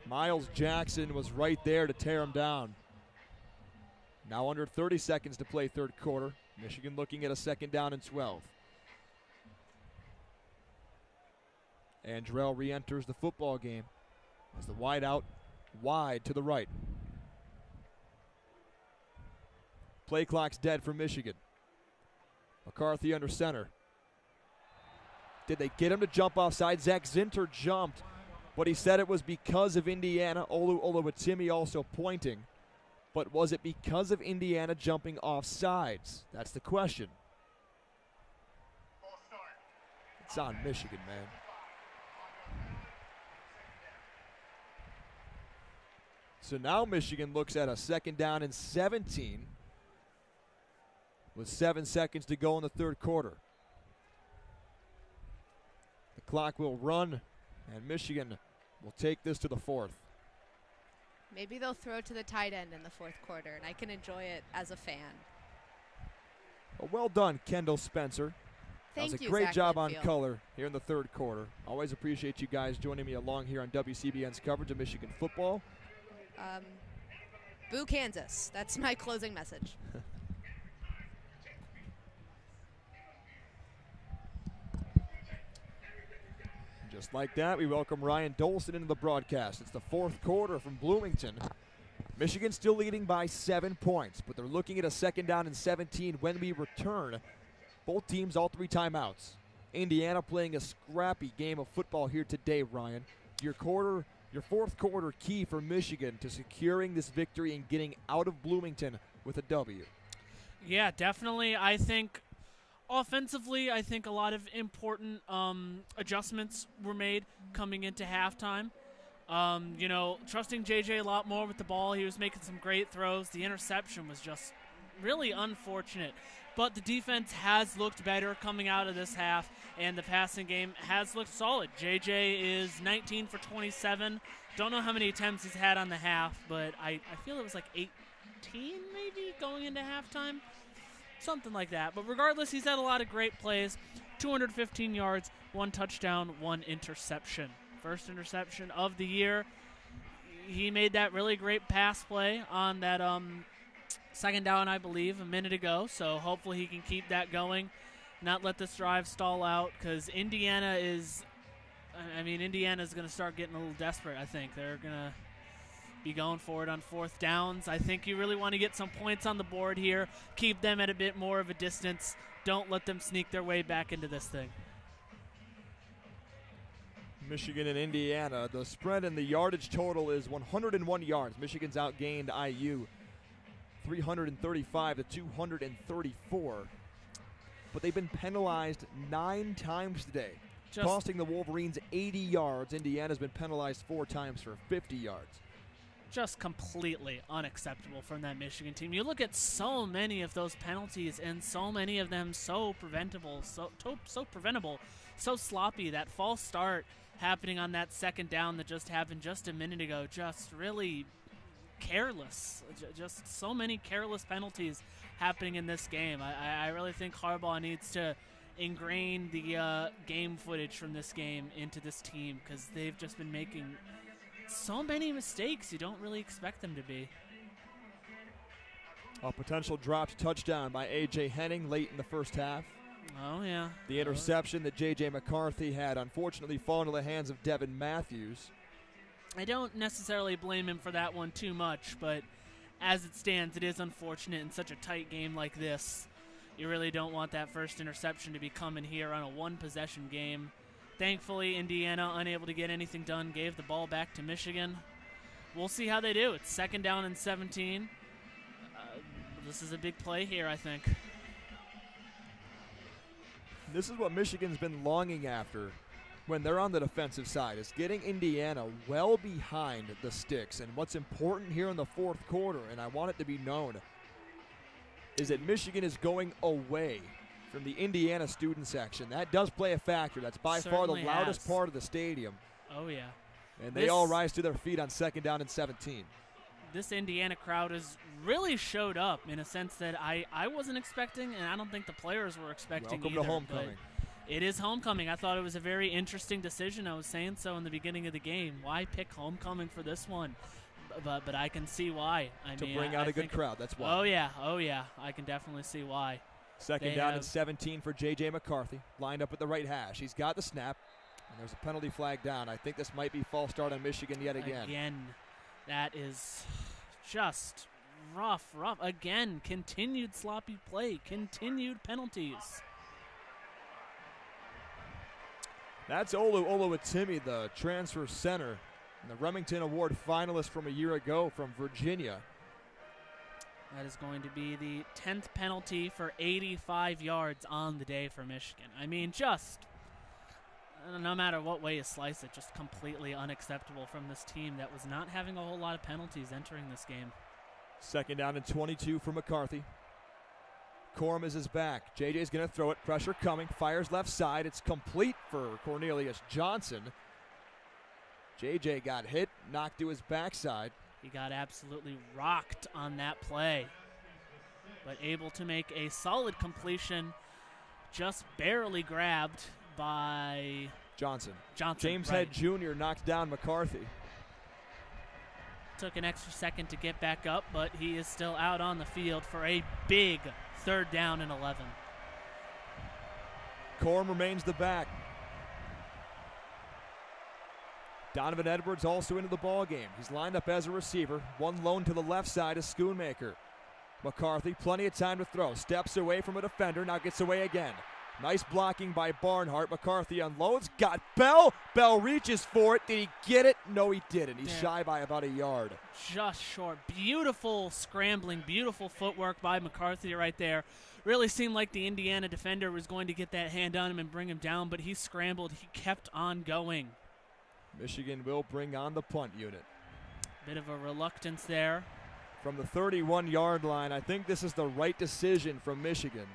Miles Jackson was right there to tear him down. Now under 30 seconds to play third quarter. Michigan looking at a second down and 12. Andrell re-enters the football game as the wide out, wide to the right. Play clock's dead for Michigan. McCarthy under center. Did they get him to jump offside? Zach Zinter jumped, but he said it was because of Indiana. Olu Oluwatimi also pointing. But was it because of Indiana jumping off sides? That's the question. It's on Michigan, man. So now Michigan looks at a second down and 17 with 7 seconds to go in the third quarter. The clock will run, and Michigan will take this to the fourth. Maybe they'll throw to the tight end in the fourth quarter, and I can enjoy it as a fan. Well, well done, Kendall Spencer. Thank you, that was a great Zach job Linfield. on color here in the third quarter. Always appreciate you guys joining me along here on WCBN's coverage of Michigan football. Boo Kansas. That's my closing message. Just like that, we welcome Ryan Dolson into the broadcast. It's the fourth quarter from Bloomington. Michigan still leading by 7 points, but they're looking at a second down and 17 when we return. Both teams, all 3 timeouts. Indiana playing a scrappy game of football here today, Ryan. Your fourth quarter key for Michigan to securing this victory and getting out of Bloomington with a W. Yeah, definitely. I think offensively, I think a lot of important adjustments were made coming into halftime. Trusting JJ a lot more with the ball. He was making some great throws. The interception was just really unfortunate. But the defense has looked better coming out of this half, and the passing game has looked solid. JJ is 19 for 27 Don't know how many attempts he's had on the half, but I feel it was like 18 maybe going into halftime. Something like that. But regardless, he's had a lot of great plays. 215 yards, 1 touchdown, 1 interception. First interception of the year. He made that really great pass play on that second down, I believe, a minute ago. So hopefully he can keep that going, not let this drive stall out, because Indiana's going to start getting a little desperate, I think. They're going to be going for it on 4th downs. I think you really want to get some points on the board here, keep them at a bit more of a distance. Don't let them sneak their way back into this thing. Michigan and Indiana. The spread and the yardage total is 101 yards. Michigan's outgained IU 335 to 234. But they've been penalized 9 times today, costing the Wolverines 80 yards. Indiana's been penalized 4 times for 50 yards. Just completely unacceptable from that Michigan team. You look at so many of those penalties, and so many of them so preventable, so preventable, so sloppy. That false start happening on that second down that just happened just a minute ago, just really careless. Just so many careless penalties happening in this game. I really think Harbaugh needs to ingrain the game footage from this game into this team, because they've just been making so many mistakes you don't really expect them to be. A potential dropped touchdown by A.J. Henning late in the first half. Oh, yeah. The interception that J.J. McCarthy had unfortunately fallen into the hands of Devin Matthews. I don't necessarily blame him for that one too much, but as it stands, it is unfortunate in such a tight game like this. You really don't want that first interception to be coming here on a 1-possession game. Thankfully, Indiana, unable to get anything done, gave the ball back to Michigan. We'll see how they do. It's 2nd down and 17. This is a big play here, I think. This is what Michigan's been longing after when they're on the defensive side, is getting Indiana well behind the sticks. And what's important here in the 4th quarter, and I want it to be known, is that Michigan is going away from the Indiana student section. That does play a factor. That's by far the loudest part of the stadium. Oh, yeah. And they all rise to their feet on 2nd down and 17. This Indiana crowd has really showed up in a sense that I wasn't expecting, and I don't think the players were expecting either. Welcome to homecoming. It is homecoming. I thought it was a very interesting decision. I was saying so in the beginning of the game. Why pick homecoming for this one? But I can see why. To bring out a good crowd, that's why. Oh, yeah. I can definitely see why. 2nd down and 17 for J.J. McCarthy. Lined up at the right hash. He's got the snap, and there's a penalty flag down. I think this might be false start on Michigan yet again. That is just rough. Again, continued sloppy play, continued penalties. That's Olu Oluwatimi, the transfer center, and the Remington Award finalist from a year ago from Virginia. That is going to be the 10th penalty for 85 yards on the day for Michigan. I mean, just no matter what way you slice it, just completely unacceptable from this team that was not having a whole lot of penalties entering this game. 2nd down and 22 for McCarthy. Corum is his back. JJ's going to throw it. Pressure coming. Fires left side. It's complete for Cornelius Johnson. JJ got hit, knocked to his backside. He got absolutely rocked on that play, but able to make a solid completion, just barely grabbed by Johnson. right. James Head Jr. knocked down McCarthy. Took an extra second to get back up, but he is still out on the field for a big 3rd down and 11. Corum remains the back. Donovan Edwards also into the ball game. He's lined up as a receiver. One lone to the left side is Schoonmaker. McCarthy, plenty of time to throw. Steps away from a defender, now gets away again. Nice blocking by Barnhart. McCarthy unloads, got Bell. Bell reaches for it. Did he get it? No, he didn't. He's shy by about a yard. Just short. Beautiful scrambling, beautiful footwork by McCarthy right there. Really seemed like the Indiana defender was going to get that hand on him and bring him down, but he scrambled. He kept on going. Michigan will bring on the punt unit. Bit of a reluctance there. From the 31-yard line, I think this is the right decision from Michigan.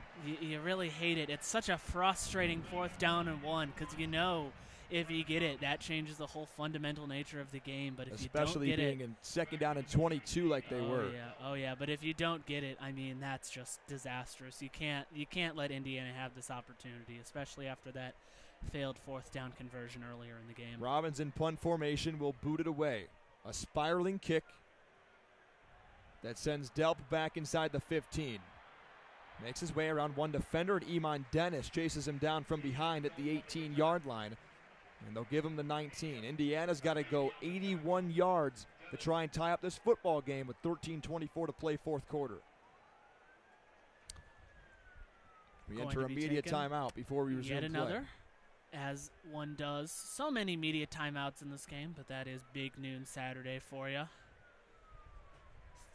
You really hate it. It's such a frustrating 4th down and 1 because you know if you get it, that changes the whole fundamental nature of the game. But if you don't especially get being in 2nd down and 22 like they were. Oh yeah. But if you don't get it, I mean, that's just disastrous. You can't let Indiana have this opportunity, especially after that failed 4th down conversion earlier in the game. Robbins in punt formation will boot it away. A spiraling kick that sends Delp back inside the 15. Makes his way around one defender, and Iman Dennis chases him down from behind at the 18-yard line. And they'll give him the 19. Indiana's got to go 81 yards to try and tie up this football game with 13:24 to play 4th quarter. We enter a media timeout before we resume yet another, play. As one does. So many media timeouts in this game, but that is big noon Saturday for you.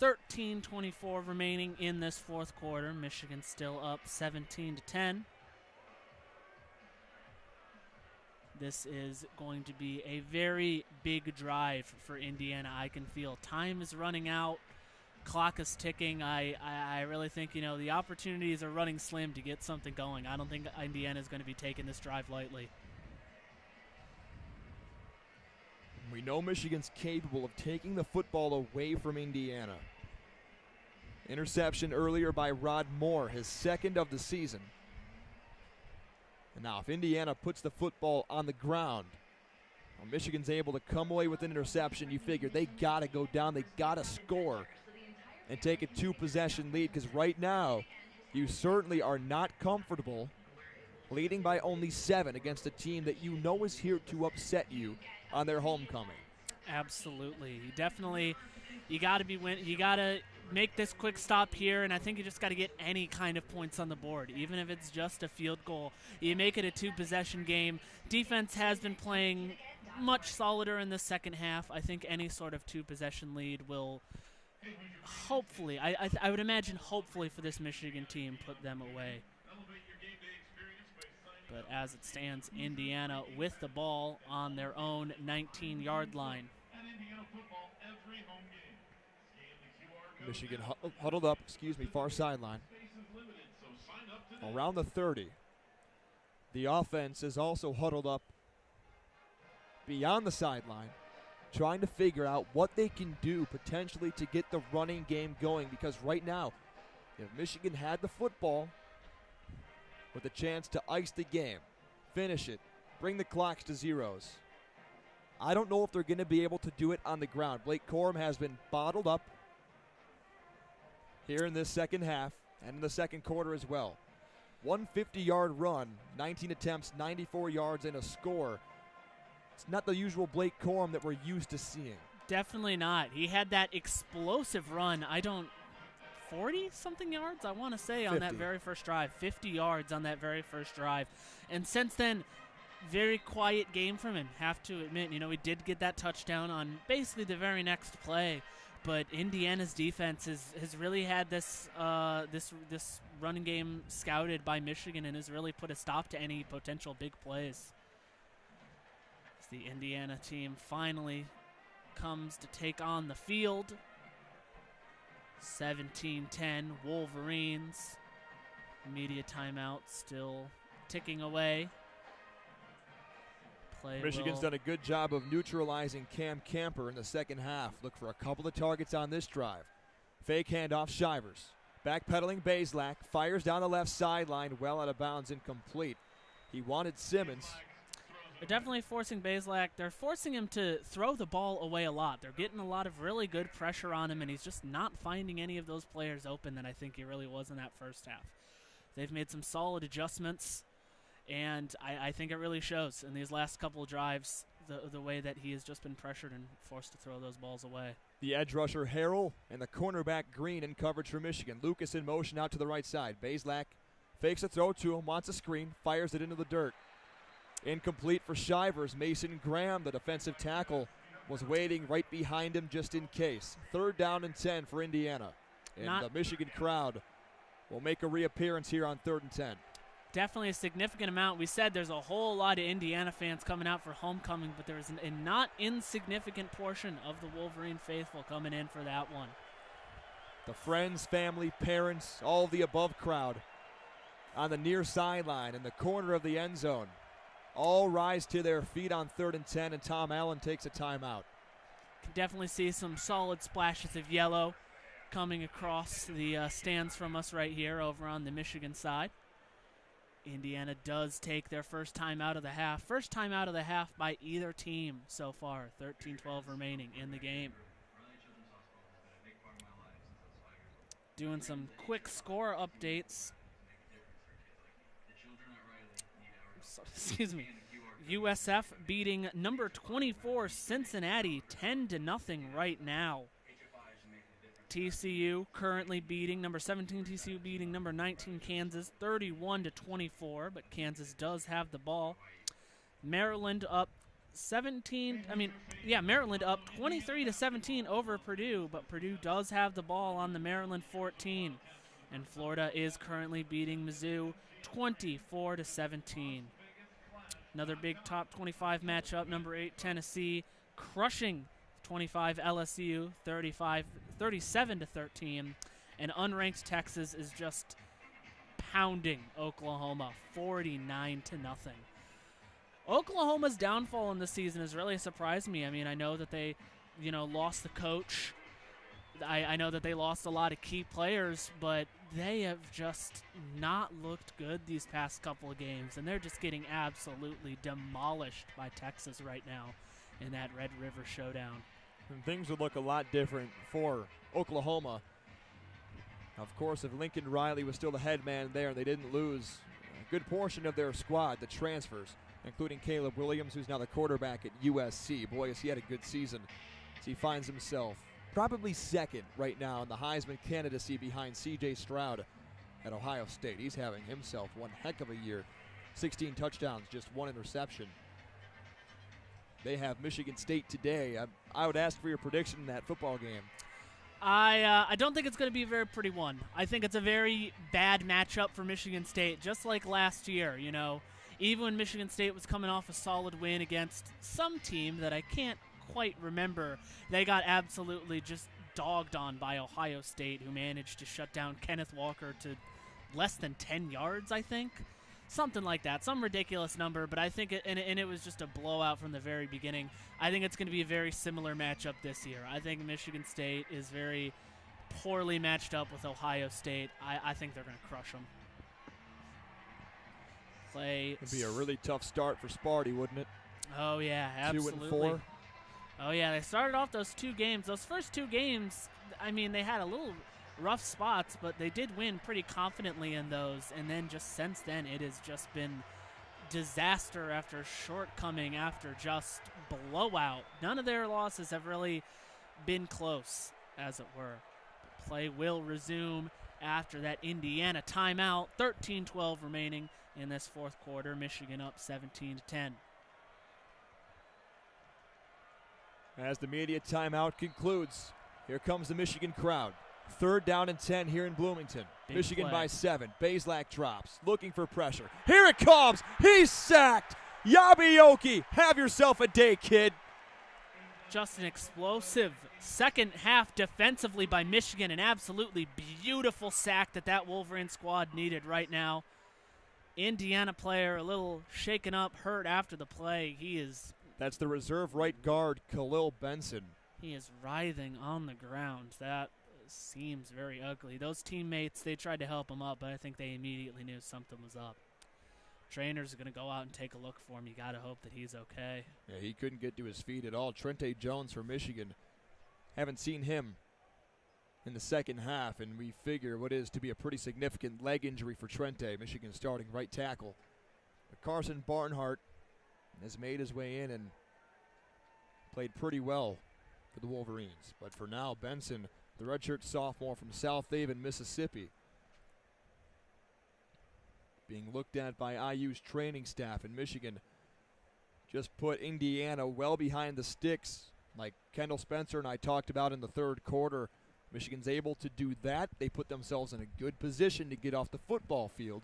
13:24 remaining in this 4th quarter. Michigan still up 17-10. This is going to be a very big drive for Indiana. I can feel time is running out. Clock is ticking. I really think, the opportunities are running slim to get something going. I don't think Indiana is going to be taking this drive lightly. We know Michigan's capable of taking the football away from Indiana. Interception earlier by Rod Moore, his 2nd of the season. And now if Indiana puts the football on the ground, well, Michigan's able to come away with an interception. You figure they got to go down, they got to score and take a 2-possession lead, because right now you certainly are not comfortable leading by only 7 against a team that you know is here to upset you on their homecoming. Absolutely. You got to make this quick stop here, and I think you just got to get any kind of points on the board, even if it's just a field goal. You make it a 2-possession game. Defense has been playing much solider in the second half. I think any sort of 2-possession lead will hopefully, I would imagine hopefully for this Michigan team, put them away. But as it stands, Indiana with the ball on their own 19-yard line. Michigan huddled up, far sideline. Around the 30. The offense is also huddled up beyond the sideline, trying to figure out what they can do potentially to get the running game going, because right now, if Michigan had the football with a chance to ice the game, finish it, bring the clocks to zeros, I don't know if they're going to be able to do it on the ground. Blake Corum has been bottled up here in this second half and in the second quarter as well. 150-yard run, 19 attempts, 94 yards, and a score. It's not the usual Blake Corum that we're used to seeing. Definitely not. He had that explosive run. 40-something yards, I want to say, 50. on that very first drive. 50 yards on that very first drive. And since then, very quiet game from him. Have to admit, we did get that touchdown on basically the very next play. But Indiana's defense has really had this running game scouted by Michigan and has really put a stop to any potential big plays. As the Indiana team finally comes to take on the field. 17-10 Wolverines. Media timeout still ticking away. Michigan's done a good job of neutralizing Cam Camper in the second half. Look for a couple of targets on this drive. Fake handoff, Shivers. Backpedaling Bazelak, fires down the left sideline, well out of bounds, incomplete. He wanted Simmons. They're definitely forcing Bazelak. They're forcing him to throw the ball away a lot. They're getting a lot of really good pressure on him, and he's just not finding any of those players open that I think he really was in that first half. They've made some solid adjustments. And I think it really shows in these last couple of drives, the way that he has just been pressured and forced to throw those balls away. The edge rusher Harrell and the cornerback Green in coverage for Michigan. Lucas in motion out to the right side. Bazelak fakes a throw to him, wants a screen, fires it into the dirt. Incomplete for Shivers. Mason Graham, the defensive tackle, was waiting right behind him just in case. 3rd down and 10 for Indiana. And the Michigan crowd will make a reappearance here on 3rd and 10. Definitely a significant amount. We said there's a whole lot of Indiana fans coming out for homecoming, but there's a not insignificant portion of the Wolverine faithful coming in for that one. The friends, family, parents, all of the above crowd on the near sideline in the corner of the end zone. all rise to their feet on 3rd and 10, and Tom Allen takes a timeout. Can definitely see some solid splashes of yellow coming across the stands from us right here over on the Michigan side. Indiana does take their first time out of the half. First time out of the half by either team so far. 13-12 remaining in the game. Doing some quick score updates. Excuse me. USF beating number 24 Cincinnati 10-0 right now. TCU currently beating number 17 TCU beating number 19 Kansas 31-24, but Kansas does have the ball. Maryland up 23-17 over Purdue, but Purdue does have the ball on the Maryland 14. And Florida is currently beating Mizzou 24-17. Another big top 25 matchup, number 8 Tennessee crushing 25 LSU 37-13, and unranked Texas is just pounding Oklahoma 49-0. Oklahoma's downfall in the season has really surprised me. I mean, I know that they, lost the coach. I know that they lost a lot of key players, but they have just not looked good these past couple of games, and they're just getting absolutely demolished by Texas right now in that Red River Showdown. And things would look a lot different for Oklahoma. Of course, if Lincoln Riley was still the head man there and they didn't lose a good portion of their squad, the transfers, including Caleb Williams, who's now the quarterback at USC. Boy, has he had a good season as he finds himself probably second right now in the Heisman candidacy behind C.J. Stroud at Ohio State. He's having himself one heck of a year. 16 touchdowns, just 1 interception. They have Michigan State today. I would ask for your prediction in that football game. I don't think it's going to be a very pretty one. I think it's a very bad matchup for Michigan State, just like last year, Even when Michigan State was coming off a solid win against some team that I can't quite remember, they got absolutely just dogged on by Ohio State, who managed to shut down Kenneth Walker to less than 10 yards, I think. Something like that, some ridiculous number, but I think it was just a blowout from the very beginning. I think it's going to be a very similar matchup this year. I think Michigan State is very poorly matched up with Ohio State. I think they're going to crush them. It'd be a really tough start for Sparty, wouldn't it? Oh, yeah, absolutely. 2-4. Oh, yeah, they started off those 2 games. Those first 2 games, I mean, they had a little rough spots, but they did win pretty confidently in those. And then just since then, it has just been disaster after shortcoming after just blowout. None of their losses have really been close, as it were. But play will resume after that Indiana timeout. 13-12 remaining in this fourth quarter. Michigan up 17-10. As the media timeout concludes, here comes the Michigan crowd. 3rd down and 10 here in Bloomington. Big Michigan play. by 7. Bazelak drops, looking for pressure. Here it comes. He's sacked. Yabioki, have yourself a day, kid. Just an explosive second half defensively by Michigan. An absolutely beautiful sack that Wolverine squad needed right now. Indiana player a little shaken up, hurt after the play. That's the reserve right guard, Khalil Benson. He is writhing on the ground. That seems very ugly. Those teammates, they tried to help him up, but I think they immediately knew something was up. Trainers are going to go out and take a look for him. You got to hope that he's okay. Yeah, he couldn't get to his feet at all. Trente Jones for Michigan. Haven't seen him in the second half, and we figure what is to be a pretty significant leg injury for Trente, Michigan starting right tackle. But Carson Barnhart has made his way in and played pretty well for the Wolverines. But for now, Benson, the redshirt sophomore from South Haven, Mississippi, being looked at by IU's training staff in Michigan, just put Indiana well behind the sticks, like Kendall Spencer and I talked about in the third quarter. Michigan's able to do that. They put themselves in a good position to get off the football field.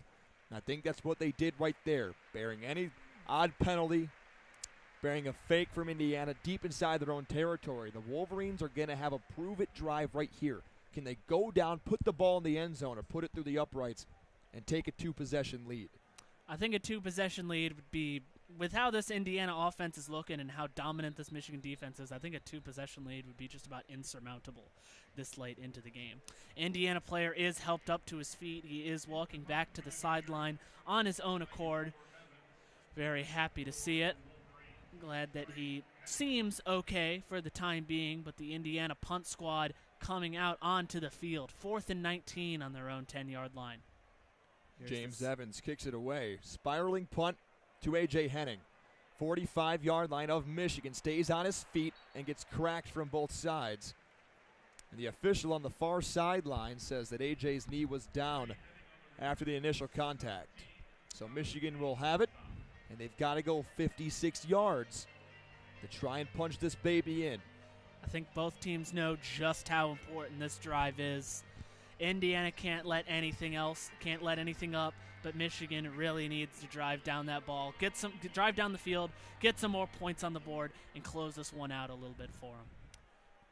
And I think that's what they did right there, bearing any odd penalty, bearing a fake from Indiana deep inside their own territory. The Wolverines are going to have a prove-it drive right here. Can they go down, put the ball in the end zone, or put it through the uprights and take a 2-possession lead? I think a 2-possession lead would be with how this Indiana offense is looking and how dominant this Michigan defense is, I think a 2-possession lead would be just about insurmountable this late into the game. Indiana player is helped up to his feet. He is walking back to the sideline on his own accord. Very happy to see it. Glad that he seems okay for the time being, but the Indiana punt squad coming out onto the field. 4th and 19 on their own 10-yard line. James Evans kicks it away. Spiraling punt to A.J. Henning. 45-yard line of Michigan. Stays on his feet and gets cracked from both sides. And the official on the far sideline says that A.J.'s knee was down after the initial contact. So Michigan will have it, and they've got to go 56 yards to try and punch this baby in. I think both teams know just how important this drive is. Indiana can't let anything up, but Michigan really needs to drive down that ball, drive down the field, get some more points on the board, and close this one out a little bit for them.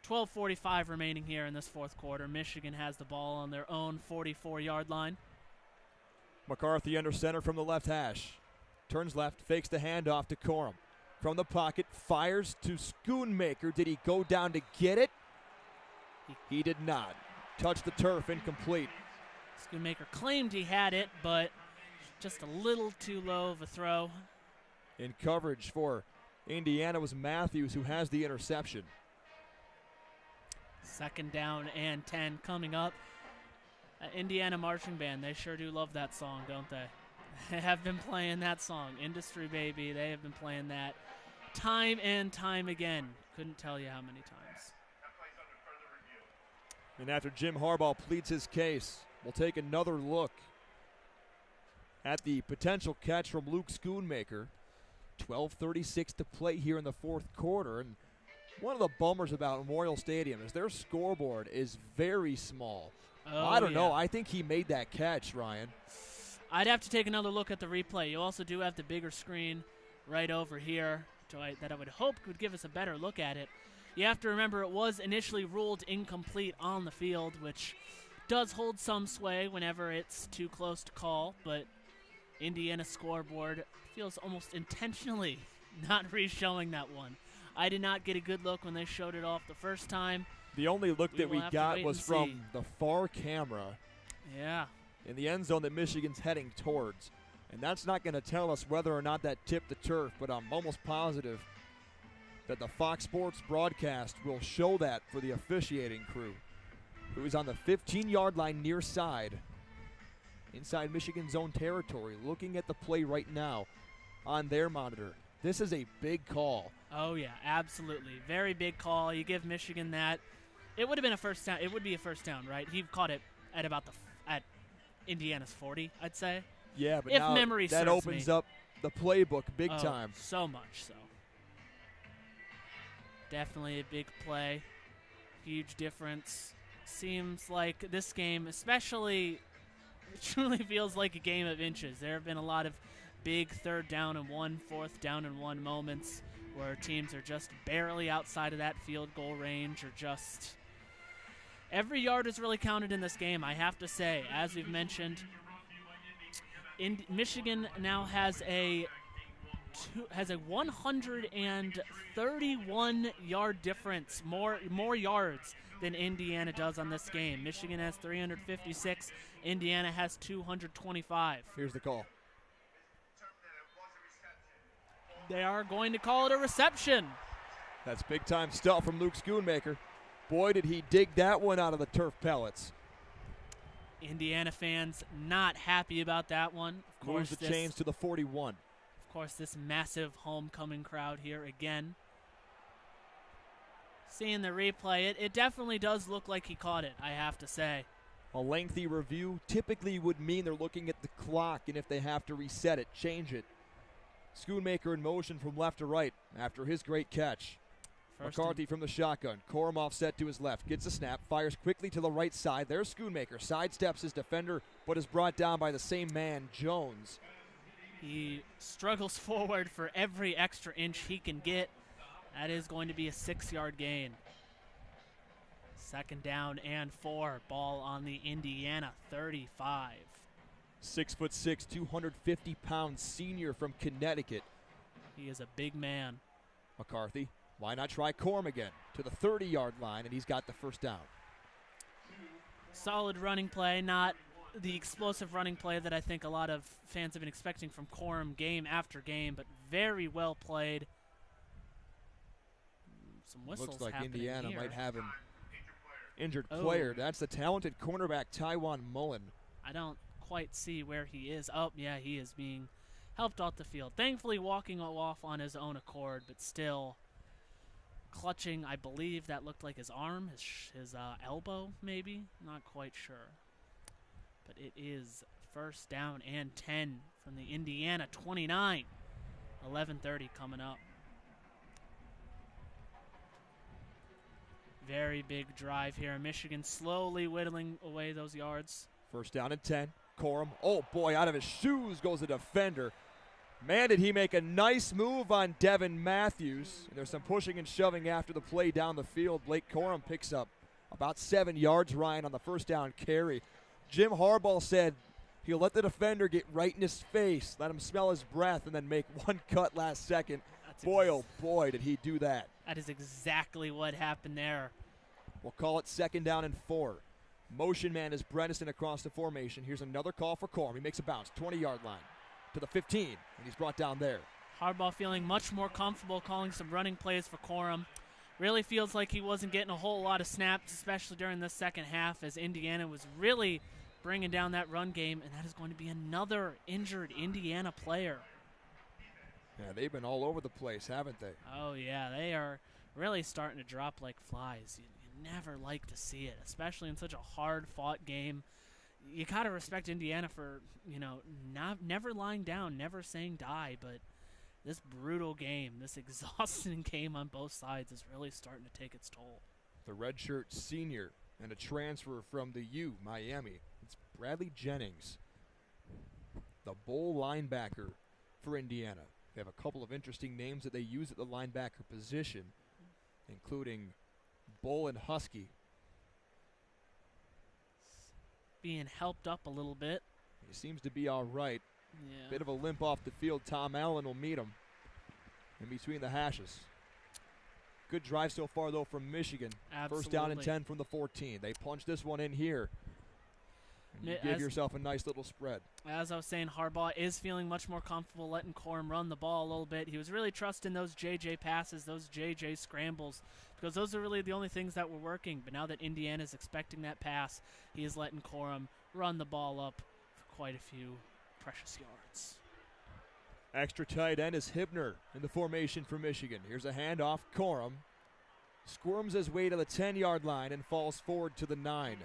12:45 remaining here in this fourth quarter. Michigan has the ball on their own 44-yard line. McCarthy under center from the left hash. Turns left, fakes the handoff to Corum. From the pocket, fires to Schoonmaker. Did he go down to get it? He did not. Touched the turf, incomplete. Schoonmaker claimed he had it, but just a little too low of a throw. In coverage for Indiana was Matthews, who has the interception. 2nd down and 10 coming up. Indiana Marching Band, they sure do love that song, don't they? They have been playing that song. Industry Baby, they have been playing that time and time again. Couldn't tell you how many times. And after Jim Harbaugh pleads his case, we'll take another look at the potential catch from Luke Schoonmaker. 12:36 to play here in the fourth quarter. And one of the bummers about Memorial Stadium is their scoreboard is very small. I don't know. I think he made that catch, Ryan. I'd have to take another look at the replay. You also do have the bigger screen right over here that I would hope would give us a better look at it. You have to remember it was initially ruled incomplete on the field, which does hold some sway whenever it's too close to call, but Indiana scoreboard feels almost intentionally not re-showing that one. I did not get a good look when they showed it off the first time. The only look that we got was from the far camera. Yeah. In the end zone that Michigan's heading towards. And that's not going to tell us whether or not that tipped the turf, but I'm almost positive that the Fox Sports broadcast will show that for the officiating crew, who is on the 15-yard line near side, inside Michigan's own territory, looking at the play right now on their monitor. This is a big call. Oh, yeah, absolutely. Very big call. You give Michigan that. It would have been a first down. It would be a first down, right? He caught it at about at Indiana's 40, I'd say. Yeah, but if now memory that serves opens me. up the playbook big time. So much so. Definitely a big play. Huge difference. Seems like this game, especially, it truly feels like a game of inches. There have been a lot of big 3rd down and 1, 4th down and 1 moments where teams are just barely outside of that field goal range, or just every yard is really counted in this game, I have to say. As we've mentioned, Michigan now has a 131-yard difference, more yards than Indiana does on this game. Michigan has 356. Indiana has 225. Here's the call. They are going to call it a reception. That's big-time stuff from Luke Schoonmaker. Boy, did he dig that one out of the turf pellets. Indiana fans not happy about that one. Of course, moves the chains to the 41. Of course, this massive homecoming crowd here again. Seeing the replay, it definitely does look like he caught it, I have to say. A lengthy review typically would mean they're looking at the clock, and if they have to reset it, change it. Schoonmaker in motion from left to right after his great catch. McCarthy from the shotgun. Corum offset to his left. Gets a snap. Fires quickly to the right side. There's Schoonmaker. Sidesteps his defender, but is brought down by the same man, Jones. He struggles forward for every extra inch he can get. That is going to be a 6-yard gain. 2nd down and 4. Ball on the Indiana 35. 6'6", 250-pound senior from Connecticut He is a big man. McCarthy, why not try Corum again? To the 30-yard line, and he's got the first down. Solid running play, not the explosive running play that I think a lot of fans have been expecting from Corum game after game, but very well played. Some whistles Looks like happening Indiana here. might have an injured player. That's the talented cornerback Tywan Mullen. I don't quite see where he is. Oh, yeah, he is being helped off the field. Thankfully walking off on his own accord, but still clutching, I believe that looked like his arm, his elbow maybe. Not quite sure. But it is first down and 10 from the Indiana 29. 11:30 coming up. Very big drive here. Michigan slowly whittling away those yards. First down and 10. Corum, oh boy, out of his shoes goes the defender. Man, did he make a nice move on Devin Matthews. There's some pushing and shoving after the play down the field. Blake Corum picks up about 7 yards, Ryan, on the first down carry. Jim Harbaugh said he'll let the defender get right in his face, let him smell his breath, and then make one cut last second. Boy, oh boy, did he do that. That is exactly what happened there. We'll call it second down and 4. Motion man is Bredesen across the formation. Here's another call for Corum. He makes a bounce, 20-yard line to the 15, and he's brought down there. Harbaugh feeling much more comfortable calling some running plays for Corum. Really feels like he wasn't getting a whole lot of snaps, especially during the second half, as Indiana was really bringing down that run game, and that is going to be another injured Indiana player. Yeah, they've been all over the place, haven't they? Oh, yeah, they are really starting to drop like flies. You never like to see it, especially in such a hard-fought game. You got to respect Indiana for, never lying down, never saying die, but this brutal game, this exhausting game on both sides is really starting to take its toll. The redshirt senior and a transfer from the U, Miami. It's Bradley Jennings, the Bowl linebacker for Indiana. They have a couple of interesting names that they use at the linebacker position, including Bull and Husky. Being helped up a little bit. He seems to be all right. Yeah. Bit of a limp off the field. Tom Allen will meet him in between the hashes. Good drive so far, though, from Michigan. Absolutely. First down and 10 from the 14. They punch this one in here. And you give yourself a nice little spread. As I was saying, Harbaugh is feeling much more comfortable letting Corum run the ball a little bit. He was really trusting those JJ passes, those JJ scrambles, because those are really the only things that were working. But now that Indiana's expecting that pass, he is letting Corum run the ball up for quite a few precious yards. Extra tight end is Hibner in the formation for Michigan. Here's a handoff. Corum squirms his way to the 10-yard line and falls forward to the 9.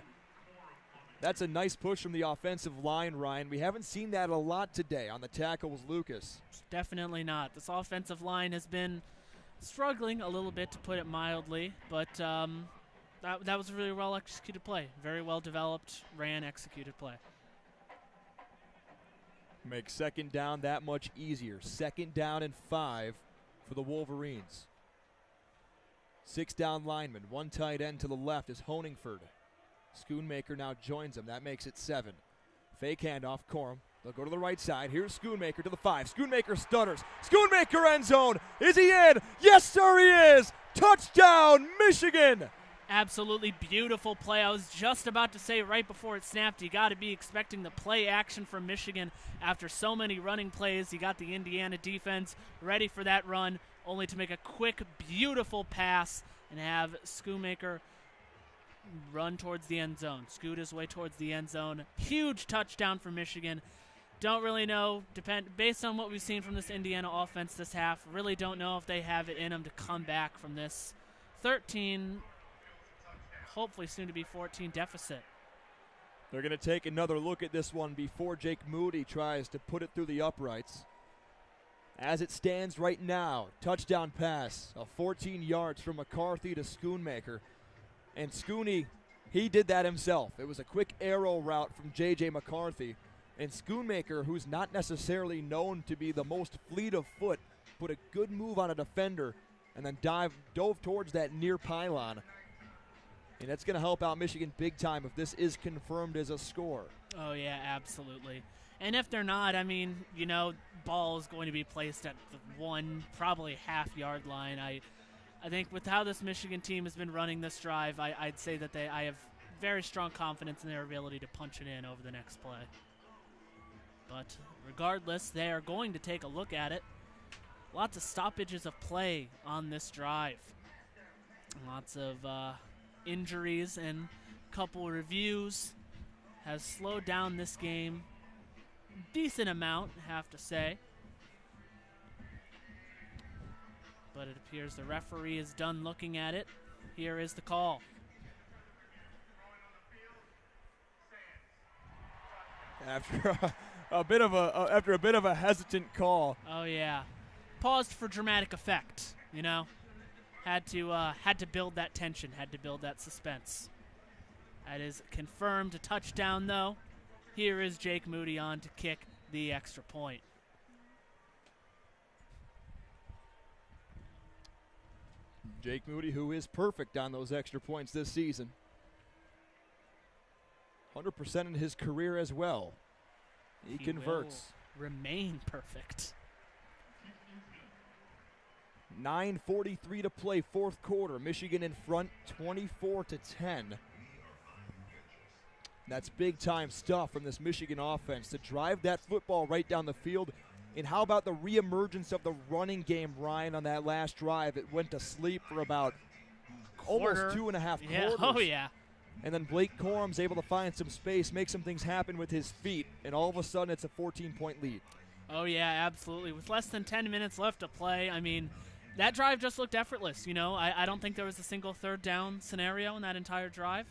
That's a nice push from the offensive line, Ryan. We haven't seen that a lot today on the tackle was Lucas. Definitely not. This offensive line has been struggling a little bit, to put it mildly, but that was a really well executed play. Very well developed, executed play. Make second down that much easier. Second down and 5 for the Wolverines. 6 down linemen, 1 tight end to the left is Honingford. Schoonmaker now joins him. That makes it 7. Fake handoff, Corum. They'll go to the right side. Here's Schoonmaker to the 5. Schoonmaker stutters. Schoonmaker end zone. Is he in? Yes, sir, he is. Touchdown, Michigan. Absolutely beautiful play. I was just about to say right before it snapped, you got to be expecting the play action from Michigan after so many running plays. You got the Indiana defense ready for that run, only to make a quick, beautiful pass and have Schoonmaker run towards the end zone, scoot his way towards the end zone. Huge touchdown for Michigan. Don't really know, based on what we've seen from this Indiana offense this half, really don't know if they have it in them to come back from this 13, hopefully soon to be 14 deficit. They're going to take another look at this one before Jake Moody tries to put it through the uprights. As it stands right now, touchdown pass of 14 yards from McCarthy to Schoonmaker. And Schooney, he did that himself. It was a quick arrow route from J.J. McCarthy. And Schoonmaker, who's not necessarily known to be the most fleet of foot, put a good move on a defender and then dove towards that near pylon And that's going to help out Michigan big time if this is confirmed as a score. Oh, yeah, absolutely. And if they're not, I mean, you know, ball is going to be placed at the 1, probably half-yard line. I think with how this Michigan team has been running this drive, I'd say that I have very strong confidence in their ability to punch it in over the next play. But regardless, they are going to take a look at it. Lots of stoppages of play on this drive. Lots of injuries and a couple reviews has slowed down this game decent amount, I have to say. But it appears the referee is done looking at it. Here is the call. After a bit of a hesitant call. Oh yeah, paused for dramatic effect. You know, had to build that tension, had to build that suspense. That is confirmed a touchdown though. Here is Jake Moody on to kick the extra point. Jake Moody, who is perfect on those extra points this season. 100% in his career as well. He converts. Will remain perfect. 9:43 to play, fourth quarter. Michigan in front, 24-10. That's big-time stuff from this Michigan offense to drive that football right down the field. And how about the reemergence of the running game, Ryan, on that last drive? It went to sleep for about almost 2.5 quarters. Oh, yeah. And then Blake Corum's able to find some space, make some things happen with his feet, and all of a sudden it's a 14-point lead. Oh, yeah, absolutely. With less than 10 minutes left to play, I mean, that drive just looked effortless. You know, I don't think there was a single third down scenario in that entire drive.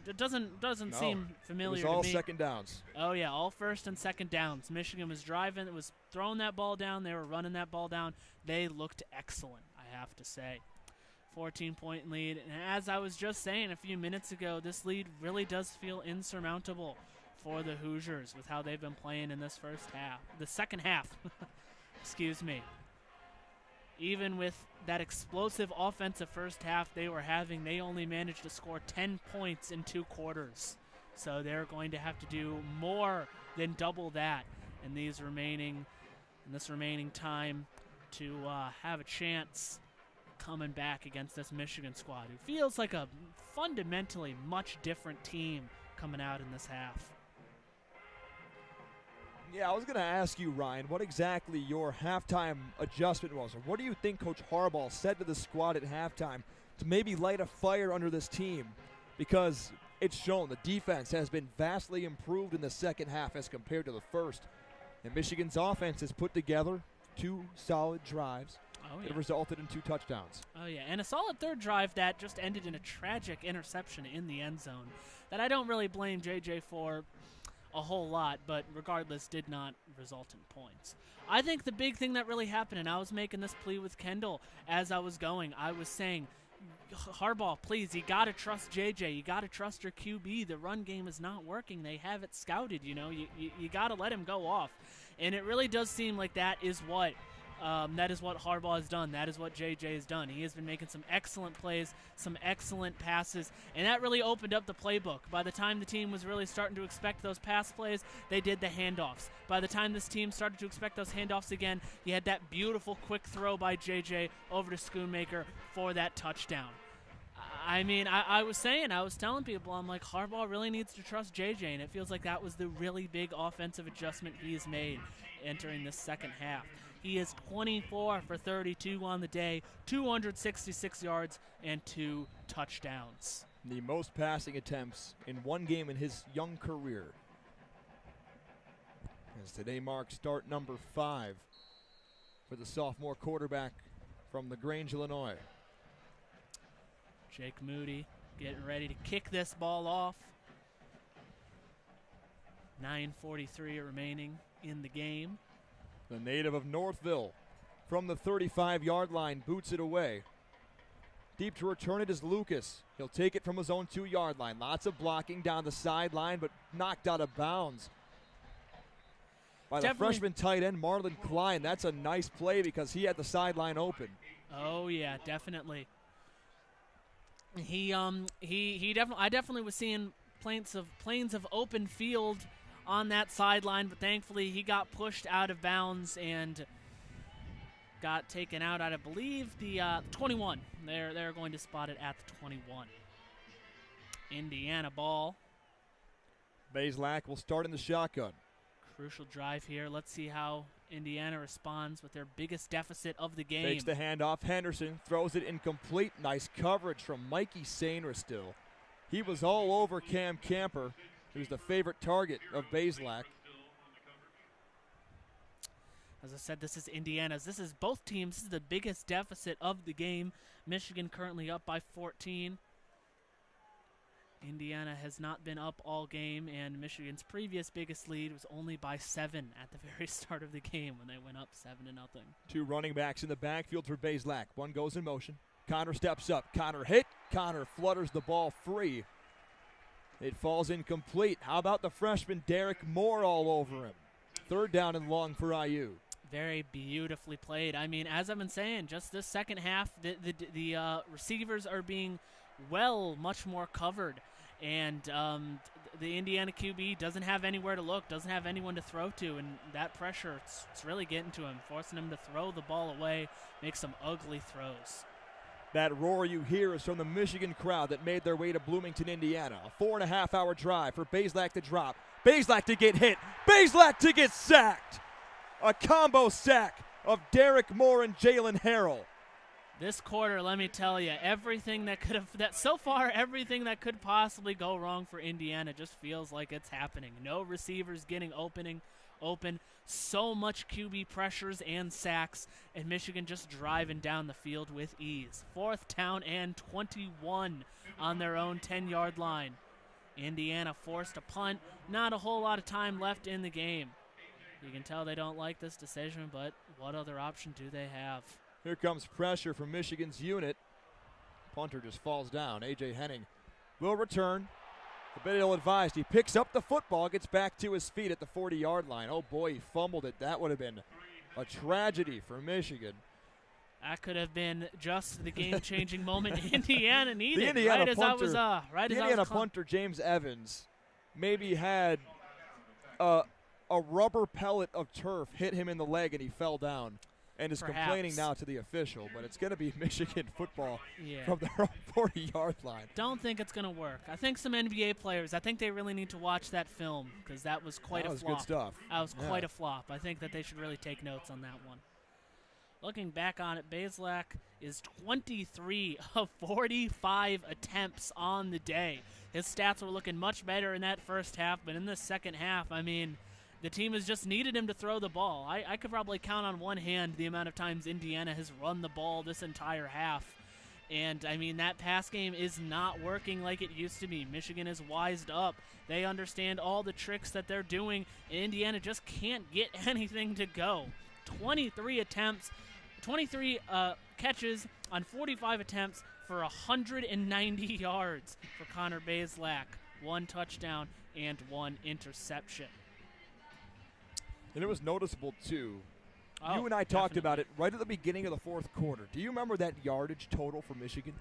It doesn't seem familiar to me. It was all second downs. Oh, yeah, all first and second downs. Michigan was driving, it was throwing that ball down. They were running that ball down. They looked excellent, I have to say. 14-point lead. And as I was just saying a few minutes ago, this lead really does feel insurmountable for the Hoosiers with how they've been playing in this second half. Excuse me. Even with that explosive offensive first half they were having, they only managed to score 10 points in 2 quarters. So they're going to have to do more than double that in this remaining time to have a chance coming back against this Michigan squad, who feels like a fundamentally much different team coming out in this half. Yeah, I was going to ask you, Ryan, what exactly your halftime adjustment was, or what do you think Coach Harbaugh said to the squad at halftime to maybe light a fire under this team? Because it's shown the defense has been vastly improved in the second half as compared to the first. And Michigan's offense has put together 2 solid drives. Oh, yeah. It resulted in 2 touchdowns. Oh, yeah, and a solid third drive that just ended in a tragic interception in the end zone that I don't really blame JJ for a whole lot, but regardless did not result in points. I think the big thing that really happened, and I was making this plea with Kendall as I was going, I was saying, Harbaugh, please, you got to trust JJ. You got to trust your QB. The run game is not working. They have it scouted, you know. You got to let him go off. And it really does seem like that is what Harbaugh has done. That is what JJ has done. He has been making some excellent plays, some excellent passes, and that really opened up the playbook. By the time the team was really starting to expect those pass plays, they did the handoffs. By the time this team started to expect those handoffs again, you had that beautiful quick throw by JJ over to Schoonmaker for that touchdown. I mean, I was telling people, I'm like, Harbaugh really needs to trust JJ, and it feels like that was the really big offensive adjustment he's made entering this second half. He is 24 for 32 on the day, 266 yards, and 2 touchdowns. The most passing attempts in one game in his young career. As today marks start number 5 for the sophomore quarterback from LaGrange, Illinois. Jake Moody getting ready to kick this ball off. 9:43 remaining in the game. The native of Northville from the 35-yard line boots it away. Deep to return it is Lucas. He'll take it from his own 2-yard line. Lots of blocking down the sideline, but knocked out of bounds by the freshman tight end, Marlon Klein. That's a nice play because he had the sideline open. Oh, yeah, definitely. I definitely was seeing planes of open field on that sideline, but thankfully he got pushed out of bounds and got taken out at, I believe, the 21. They're going to spot it at the 21. Indiana ball. Bazelak will start in the shotgun. Crucial drive here. Let's see how Indiana responds with their biggest deficit of the game. Takes the handoff. Henderson throws it incomplete. Nice coverage from Mikey Sainer still. He was all over Cam Camper, who's the favorite target of Bazelak. As I said, this is Indiana's. This is both teams. This is the biggest deficit of the game. Michigan currently up by 14. Indiana has not been up all game, and Michigan's previous biggest lead was only by 7 at the very start of the game when they went up 7-0. Two running backs in the backfield for Bazelak. One goes in motion. Connor steps up. Connor hit. Connor flutters the ball free. It falls incomplete. How about the freshman Derek Moore all over him? Third down and long for IU. Very beautifully played. I mean, as I've been saying, just this second half, the receivers are being much more covered. And the Indiana QB doesn't have anywhere to look, doesn't have anyone to throw to, and that pressure, it's really getting to him, forcing him to throw the ball away, make some ugly throws. That roar you hear is from the Michigan crowd that made their way to Bloomington, Indiana. A 4.5-hour drive for Bazelak to drop. Bazelak to get hit. Bazelak to get sacked. A combo sack of Derek Moore and Jalen Harrell. This quarter, let me tell you, everything that could possibly go wrong for Indiana just feels like it's happening. No receivers getting open. So much QB pressures and sacks, and Michigan just driving down the field with ease. 4th down and 21 on their own 10-yard line. Indiana forced a punt. Not a whole lot of time left in the game. You can tell they don't like this decision, but what other option do they have? Here comes pressure from Michigan's unit. Punter just falls down. A.J. Henning will return. A bit ill-advised. He picks up the football, gets back to his feet at the 40-yard line. Oh, boy, he fumbled it. That would have been a tragedy for Michigan. That could have been just the game-changing moment Indiana needed. The Indiana punter, James Evans, maybe had a rubber pellet of turf hit him in the leg and he fell down. And is complaining now to the official, but it's going to be Michigan football from their own 40-yard line. Don't think it's going to work. I think some NBA players, I think they really need to watch that film because that was quite a flop. That was good stuff. That was quite a flop. I think that they should really take notes on that one. Looking back on it, Bazelak is 23 of 45 attempts on the day. His stats were looking much better in that first half, but in the second half, I mean, the team has just needed him to throw the ball. I could probably count on one hand the amount of times Indiana has run the ball this entire half. And, I mean, that pass game is not working like it used to be. Michigan is wised up. They understand all the tricks that they're doing, and Indiana just can't get anything to go. 23 catches on 45 attempts for 190 yards for Connor Bazelak. 1 touchdown and 1 interception. And it was noticeable, too. You and I talked about it right at the beginning of the fourth quarter. Do you remember that yardage total for Michigan?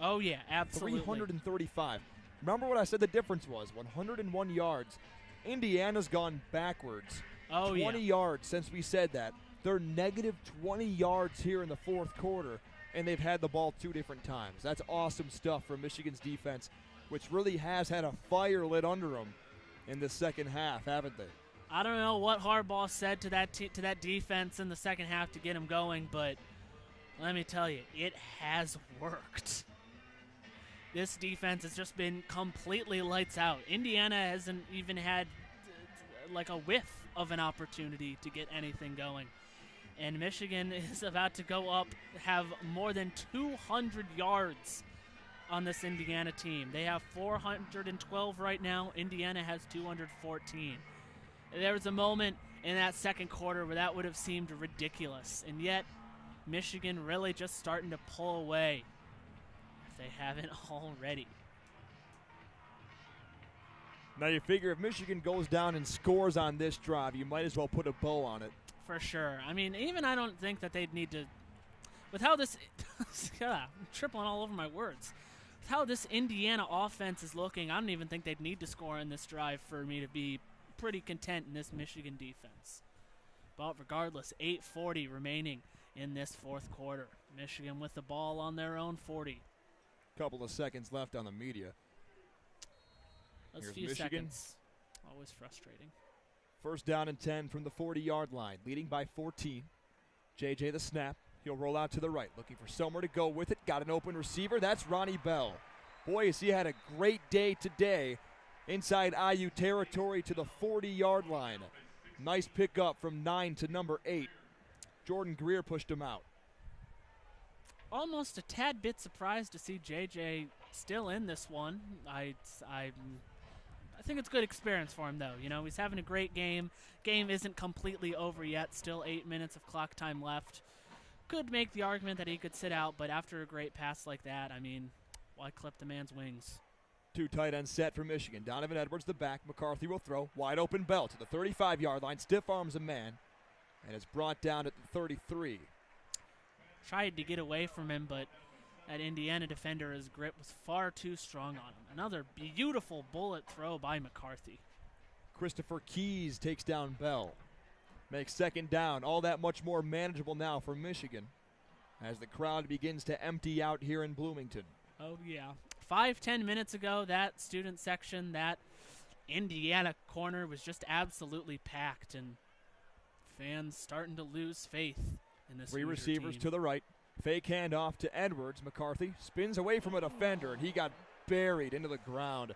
Oh, yeah, absolutely. 335. Remember what I said the difference was? 101 yards. Indiana's gone backwards. 20 yards since we said that. They're negative 20 yards here in the fourth quarter, and they've had the ball 2 different times. That's awesome stuff from Michigan's defense, which really has had a fire lit under them in the second half, haven't they? I don't know what Harbaugh said to that defense in the second half to get him going, but let me tell you, it has worked. This defense has just been completely lights out. Indiana hasn't even had like a whiff of an opportunity to get anything going. And Michigan is about to go up, have more than 200 yards on this Indiana team. They have 412 right now. Indiana has 214. There was a moment in that second quarter where that would have seemed ridiculous, and yet Michigan really just starting to pull away if they haven't already. Now you figure if Michigan goes down and scores on this drive, you might as well put a bow on it. For sure. I mean, even I don't think that they'd need to, with how this, I'm tripling all over my words. how this Indiana offense is looking, I don't even think they'd need to score in this drive for me to be pretty content in this Michigan defense. But regardless, 8:40 remaining in this fourth quarter. Michigan with the ball on their own 40. Couple of seconds left on the media. Those Here's few Michigan. seconds, always frustrating. First down and 10 from the 40-yard line, leading by 14. JJ the snap. He'll roll out to the right, looking for somewhere to go with it. Got an open receiver. That's Ronnie Bell. Boy, has he had a great day today inside IU territory to the 40-yard line. Nice pickup from 9 to number 8. Jordan Greer pushed him out. Almost a tad bit surprised to see JJ still in this one. I think it's good experience for him, though. You know, he's having a great game. Game isn't completely over yet. Still 8 minutes of clock time left. Could make the argument that he could sit out, but after a great pass like that, I mean, why clip the man's wings? 2 tight ends set for Michigan. Donovan Edwards the back. McCarthy will throw. Wide open Bell to the 35-yard line. Stiff arms a man. And it's brought down at the 33. Tried to get away from him, but that Indiana defender, his grip was far too strong on him. Another beautiful bullet throw by McCarthy. Christopher Keys takes down Bell. Makes second down all that much more manageable now for Michigan as the crowd begins to empty out here in Bloomington. Oh, yeah. 5-10 minutes ago, that student section, that Indiana corner was just absolutely packed, and fans starting to lose faith in this 3 Hoosier receivers team. to the right. Fake handoff to Edwards. McCarthy spins away from a defender, and he got buried into the ground.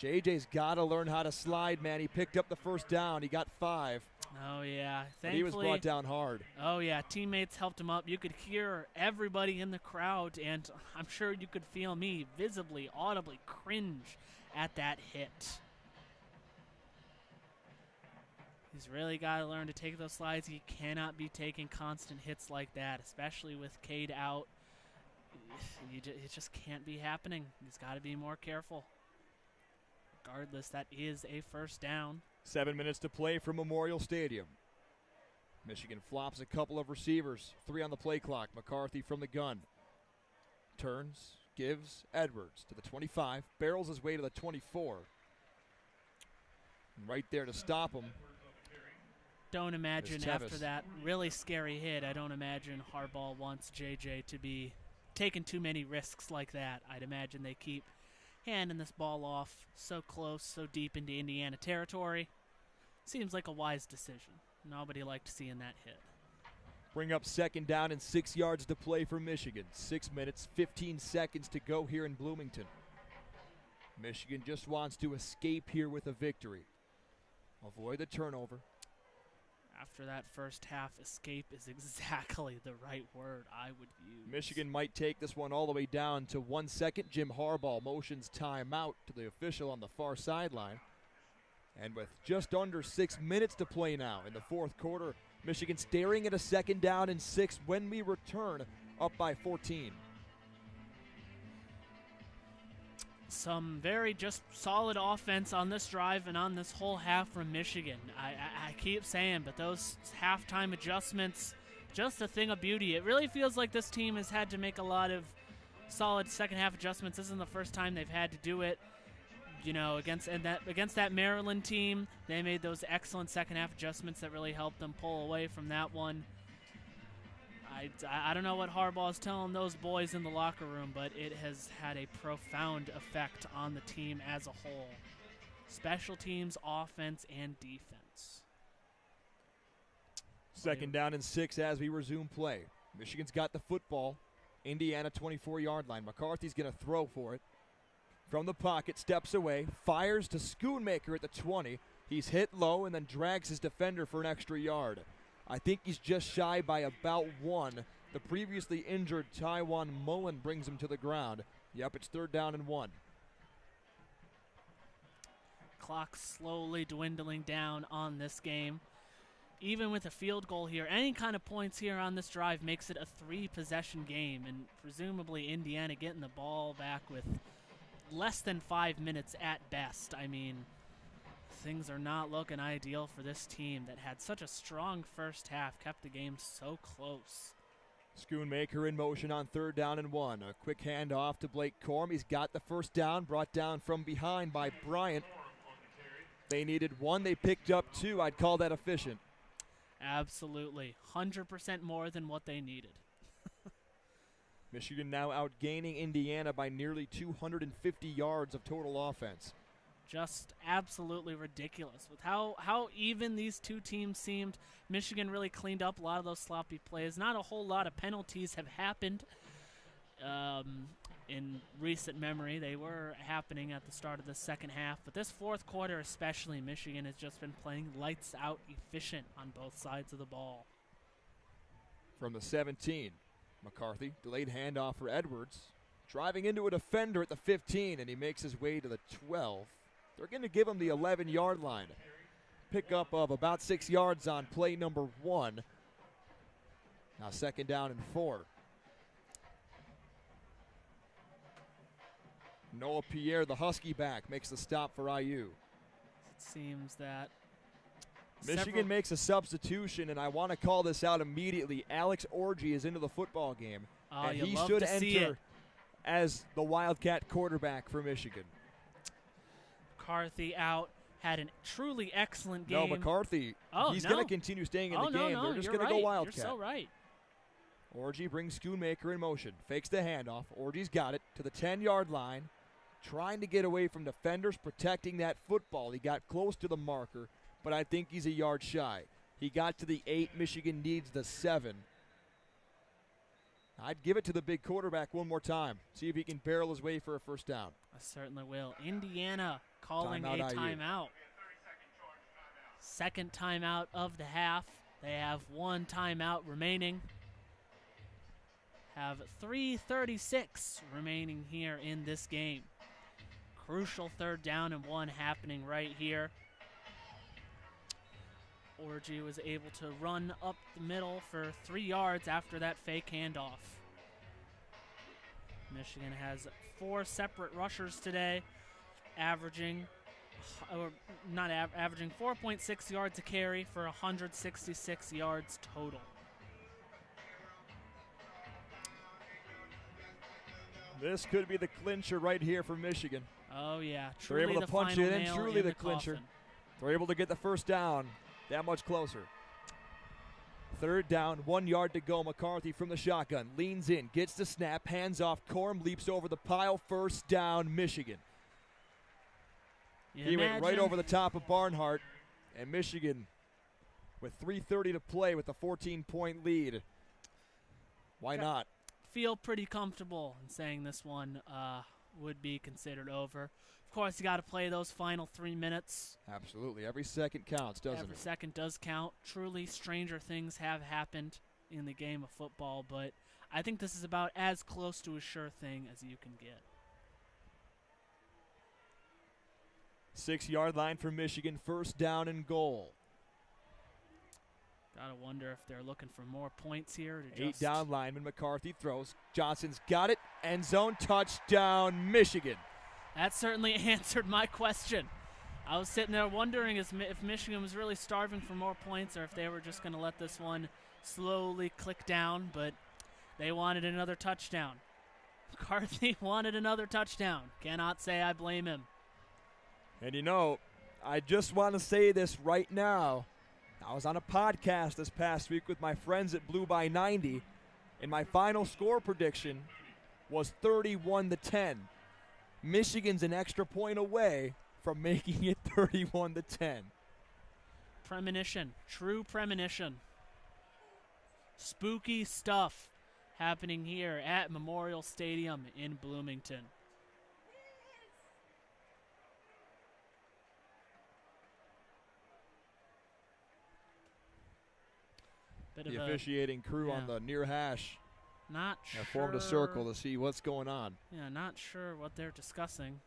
JJ's got to learn how to slide, man. He picked up the first down. He got 5. Oh, yeah. But he was brought down hard. Oh, yeah. Teammates helped him up. You could hear everybody in the crowd, and I'm sure you could feel me visibly, audibly cringe at that hit. He's really got to learn to take those slides. He cannot be taking constant hits like that, especially with Cade out. It just can't be happening. He's got to be more careful. Regardless, that is a first down. 7 minutes to play from Memorial Stadium. Michigan flops a couple of receivers. 3 on the play clock. McCarthy from the gun. Turns, gives Edwards to the 25. Barrels his way to the 24. And right there to stop him. Don't imagine after that really scary hit, I don't imagine Harbaugh wants JJ to be taking too many risks like that. I'd imagine they keep handing this ball off so close, so deep into Indiana territory. Seems like a wise decision. Nobody liked seeing that hit. Bring up second down and 6 yards to play for Michigan. 6 minutes, 15 seconds to go here in Bloomington. Michigan just wants to escape here with a victory. Avoid the turnover. After that first half, escape is exactly the right word I would use. Michigan might take this one all the way down to 1 second. Jim Harbaugh motions timeout to the official on the far sideline. And with just under 6 minutes to play now in the fourth quarter, Michigan staring at a second down and 6 when we return, up by 14. Some very just solid offense on this drive and on this whole half from Michigan. I keep saying, but those halftime adjustments, just a thing of beauty. It really feels like this team has had to make a lot of solid second half adjustments. This isn't the first time they've had to do it. You know, against that Maryland team, they made those excellent second half adjustments that really helped them pull away from that one. I don't know what Harbaugh is telling those boys in the locker room, but it has had a profound effect on the team as a whole. Special teams, offense, and defense. Second down and 6 as we resume play. Michigan's got the football. Indiana 24-yard line. McCarthy's going to throw for it. From the pocket, steps away, fires to Schoonmaker at the 20. He's hit low and then drags his defender for an extra yard. I think he's just shy by about 1. The previously injured Taiwan Mullen brings him to the ground. Yep, it's 3rd down and 1. Clock slowly dwindling down on this game. Even with a field goal here, any kind of points here on this drive makes it a 3-possession game, and presumably Indiana getting the ball back with less than 5 minutes at best. I mean, things are not looking ideal for this team that had such a strong first half, kept the game so close. Schoonmaker in motion on 3rd down and 1. A quick handoff to Blake Corm. He's got the first down, brought down from behind by Bryant. They needed 1. They picked up 2. I'd call that efficient. Absolutely. 100% more than what they needed. Michigan now outgaining Indiana by nearly 250 yards of total offense. Just absolutely ridiculous. With how even these two teams seemed, Michigan really cleaned up a lot of those sloppy plays. Not a whole lot of penalties have happened in recent memory. They were happening at the start of the second half. But this fourth quarter especially, Michigan has just been playing lights out efficient on both sides of the ball. From the 17, McCarthy, delayed handoff for Edwards. Driving into a defender at the 15, and he makes his way to the 12. They're going to give him the 11-yard line. Pickup of about 6 yards on play number 1. Now 2nd down and 4. Noah Pierre, the Husky back, makes the stop for IU. It seems that Michigan makes a substitution, and I want to call this out immediately. Alex Orji is into the football game, and he should enter as the Wildcat quarterback for Michigan. McCarthy out, had a truly excellent game. No, McCarthy, he's going to continue staying in the game. No, they're just going to go Wildcat. You're so right. Orji brings Schoonmaker in motion, fakes the handoff. Orji's got it to the 10-yard line, trying to get away from defenders, protecting that football. He got close to the marker, but I think he's a yard shy. He got to the 8. Michigan needs the 7. I'd give it to the big quarterback one more time. See if he can barrel his way for a first down. I certainly will. Indiana calling a timeout. Second timeout of the half. They have 1 timeout remaining. Have 3:36 remaining here in this game. Crucial 3rd down and 1 happening right here. Orji was able to run up the middle for 3 yards after that fake handoff. Michigan has 4 separate rushers today, averaging 4.6 yards a carry for 166 yards total. This could be the clincher right here for Michigan. Oh, yeah. They're able to punch it in, truly the clincher. They're able to get the first down that much closer. 3rd down, 1 yard to go. McCarthy from the shotgun, leans in, gets the snap, hands off. Corm leaps over the pile. First down, Michigan. He went right over the top of Barnhart, and Michigan, with 3:30 to play with a 14-point lead. Why not? Feel pretty comfortable in saying this one would be considered over. Of course, you got to play those final 3 minutes. Absolutely. Every second counts, doesn't it? Every second does count. Truly, stranger things have happened in the game of football, but I think this is about as close to a sure thing as you can get. 6-yard line for Michigan, first down and goal. Gotta wonder if they're looking for more points here. To 8 down lineman, McCarthy throws. Johnson's got it. End zone, touchdown, Michigan. That certainly answered my question. I was sitting there wondering if Michigan was really starving for more points or if they were just going to let this one slowly click down, but they wanted another touchdown. McCarthy wanted another touchdown. Cannot say I blame him. And you know, I just want to say this right now. I was on a podcast this past week with my friends at Blue by 90, and my final score prediction was 31-10. Michigan's an extra point away from making it 31-10. Premonition, true premonition. Spooky stuff happening here at Memorial Stadium in Bloomington. The officiating crew on the near hash not sure. Formed a circle to see what's going on. Yeah, not sure what they're discussing.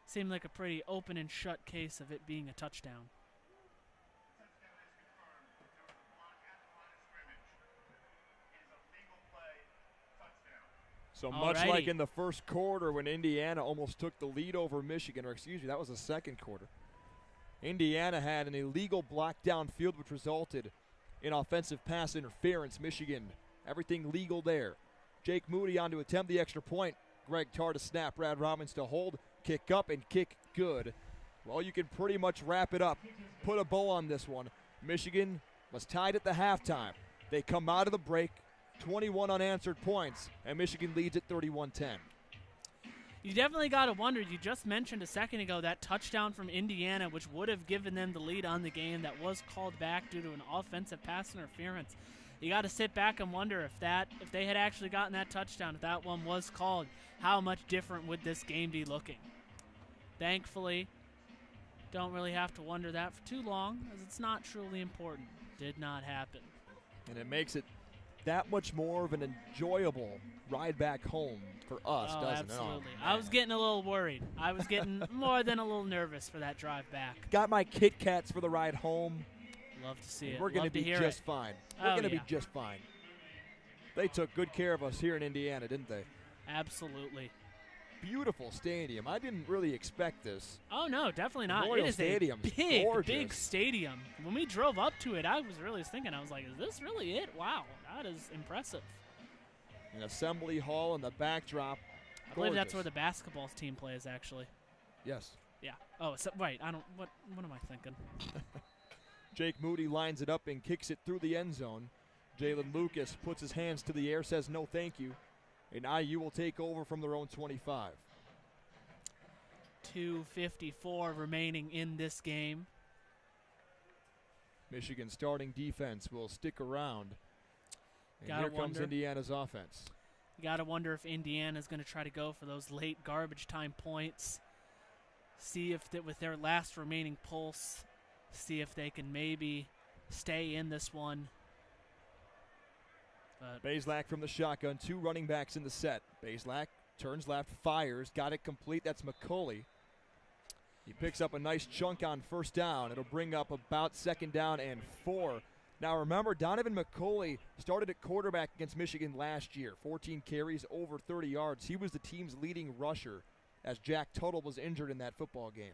Seemed like a pretty open and shut case of it being a touchdown. So much like in the first quarter when Indiana almost took the lead over Michigan, or excuse me, that was the second quarter. Indiana had an illegal block downfield which resulted in offensive pass interference. Michigan Everything legal there. Jake Moody on to attempt the extra point. Greg Tarr to snap. Brad Robbins to hold. Kick up and kick good. Well, you can pretty much wrap it up. Put a bow on this one. Michigan was tied at the halftime. They come out of the break, 21 unanswered points, and Michigan leads at 31-10. You definitely got to wonder. You just mentioned a second ago that touchdown from Indiana, which would have given them the lead on the game, that was called back due to an offensive pass interference. You got to sit back and wonder if they had actually gotten that touchdown, if that one was called, how much different would this game be looking? Thankfully, don't really have to wonder that for too long, as it's not truly important. Did not happen. And it makes it that much more of an enjoyable ride back home for us, doesn't it? Absolutely. I was getting a little worried. I was getting more than a little nervous for that drive back. Got my Kit Kats for the ride home. Love to see it. We're going to be just fine. We're going to be just fine. They took good care of us here in Indiana, didn't they? Absolutely. Beautiful stadium. I didn't really expect this. Oh, no, definitely not. Memorial It is Stadium's a gorgeous. big stadium. When we drove up to it, I was really thinking, I was like, is this really it? Wow, that is impressive. An assembly hall in the backdrop. I believe that's where the basketball team plays, actually. Yes. Yeah. Oh, so, right. I don't. What am I thinking? Jake Moody lines it up and kicks it through the end zone. Jalen Lucas puts his hands to the air, says no thank you. And IU will take over from their own 25. 2:54 remaining in this game. Michigan starting defense will stick around. And here comes Indiana's offense. You got to wonder if Indiana's going to try to go for those late garbage time points. See if with their last remaining pulse, see if they can maybe stay in this one. Bazelak from the shotgun, 2 running backs in the set. Bazelak turns left, fires, got it complete. That's McCulley. He picks up a nice chunk on first down. It'll bring up about 2nd down and 4. Now remember, Donovan McCulley started at quarterback against Michigan last year. 14 carries, over 30 yards. He was the team's leading rusher as Jack Tuttle was injured in that football game.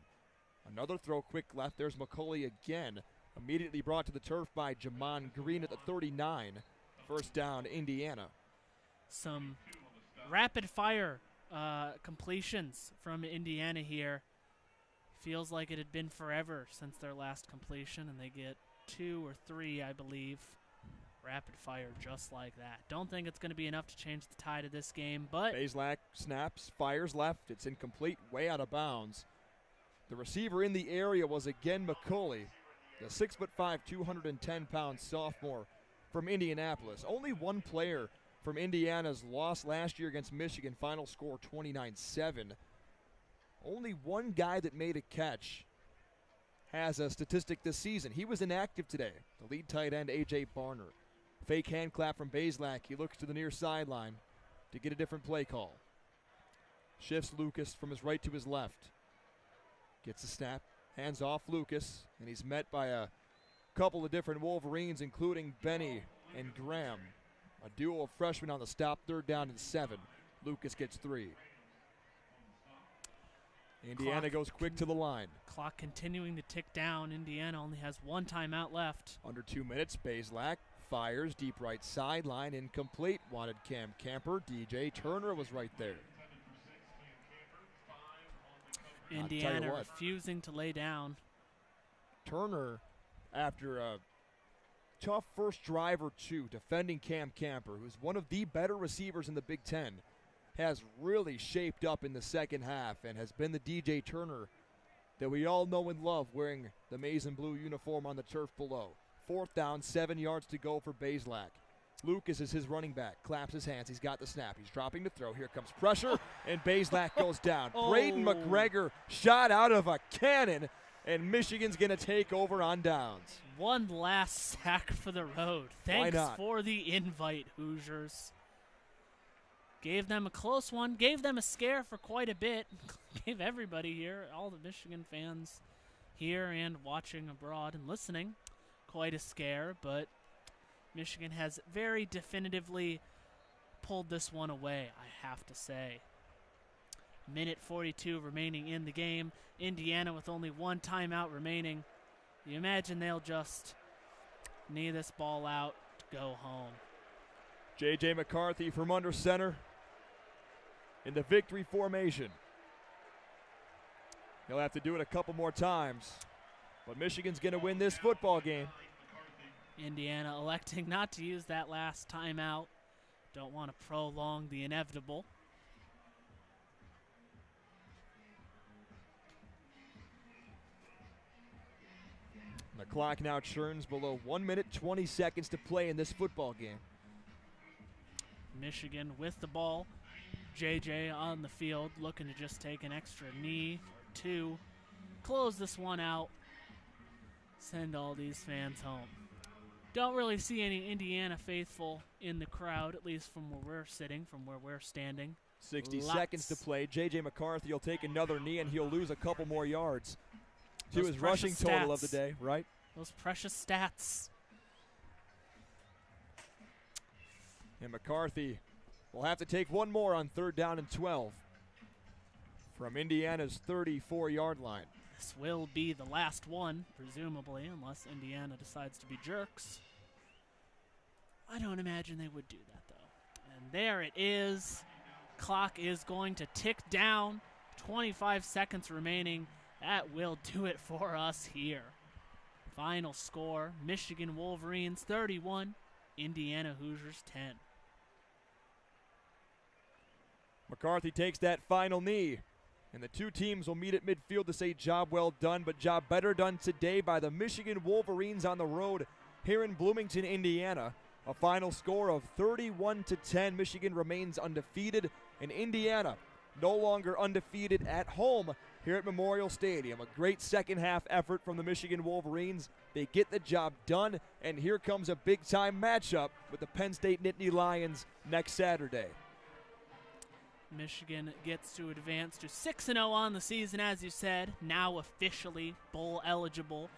Another throw quick left. There's McCulley again. Immediately brought to the turf by Jamon Green at the 39. First down, Indiana. Some rapid-fire completions from Indiana here. Feels like it had been forever since their last completion, and they get 2 or 3, I believe, rapid-fire just like that. Don't think it's going to be enough to change the tide of this game, but... Bazelak snaps, fires left. It's incomplete, way out of bounds. The receiver in the area was again McCulley, the 6'5", 210-pound sophomore from Indianapolis. Only one player from Indiana's loss last year against Michigan, final score 29-7. Only one guy that made a catch has a statistic this season. He was inactive today, the lead tight end, A.J. Barner. Fake hand clap from Bazelak. He looks to the near sideline to get a different play call. Shifts Lucas from his right to his left. Gets a snap, hands off Lucas, and he's met by a couple of different Wolverines, including Benny and Graham. A duo of freshmen on the stop, 3rd down and 7. Lucas gets 3. Indiana goes quick to the line. Clock continuing to tick down. Indiana only has 1 timeout left. Under 2 minutes, Bazelak fires deep right sideline, incomplete. Wanted Cam Camper. DJ Turner was right there. Indiana refusing to lay down. Turner, after a tough first drive or two, defending Cam Camper, who's one of the better receivers in the Big Ten, has really shaped up in the second half and has been the DJ Turner that we all know and love, wearing the maize and blue uniform on the turf below. 4th down, 7 yards to go for Bazelak. Lucas is his running back, claps his hands, he's got the snap, he's dropping to throw, here comes pressure, and Bazelak goes down. Braden McGregor shot out of a cannon, and Michigan's going to take over on downs. One last sack for the road. Thanks for the invite, Hoosiers. Gave them a close one, gave them a scare for quite a bit, gave everybody here, all the Michigan fans here and watching abroad and listening, quite a scare, but Michigan has very definitively pulled this one away, I have to say. Minute 42 remaining in the game. Indiana with only 1 timeout remaining. You imagine they'll just knee this ball out to go home. J.J. McCarthy from under center in the victory formation. He'll have to do it a couple more times, but Michigan's going to win this football game. Indiana electing not to use that last timeout. Don't want to prolong the inevitable. The clock now churns below 1 minute, 20 seconds to play in this football game. Michigan with the ball. JJ on the field looking to just take an extra knee to close this one out. Send all these fans home. Don't really see any Indiana faithful in the crowd, at least from where we're sitting, from where we're standing. 60 seconds to play. J.J. McCarthy will take another knee, and he'll lose a couple more yards to his rushing total of the day, right? Those precious stats. And McCarthy will have to take one more on 3rd down and 12 from Indiana's 34-yard line. This will be the last one, presumably, unless Indiana decides to be jerks. I don't imagine they would do that, though. And there it is. Clock is going to tick down. 25 seconds remaining. That will do it for us here. Final score, Michigan Wolverines 31, Indiana Hoosiers 10. McCarthy takes that final knee, and the two teams will meet at midfield to say job well done, but job better done today by the Michigan Wolverines on the road here in Bloomington, Indiana. A final score of 31-10. Michigan remains undefeated, and Indiana no longer undefeated at home here at Memorial Stadium. A great second half effort from the Michigan Wolverines. They get the job done, and here comes a big-time matchup with the Penn State Nittany Lions next Saturday. Michigan gets to advance to 6-0 on the season, as you said, now officially bowl eligible.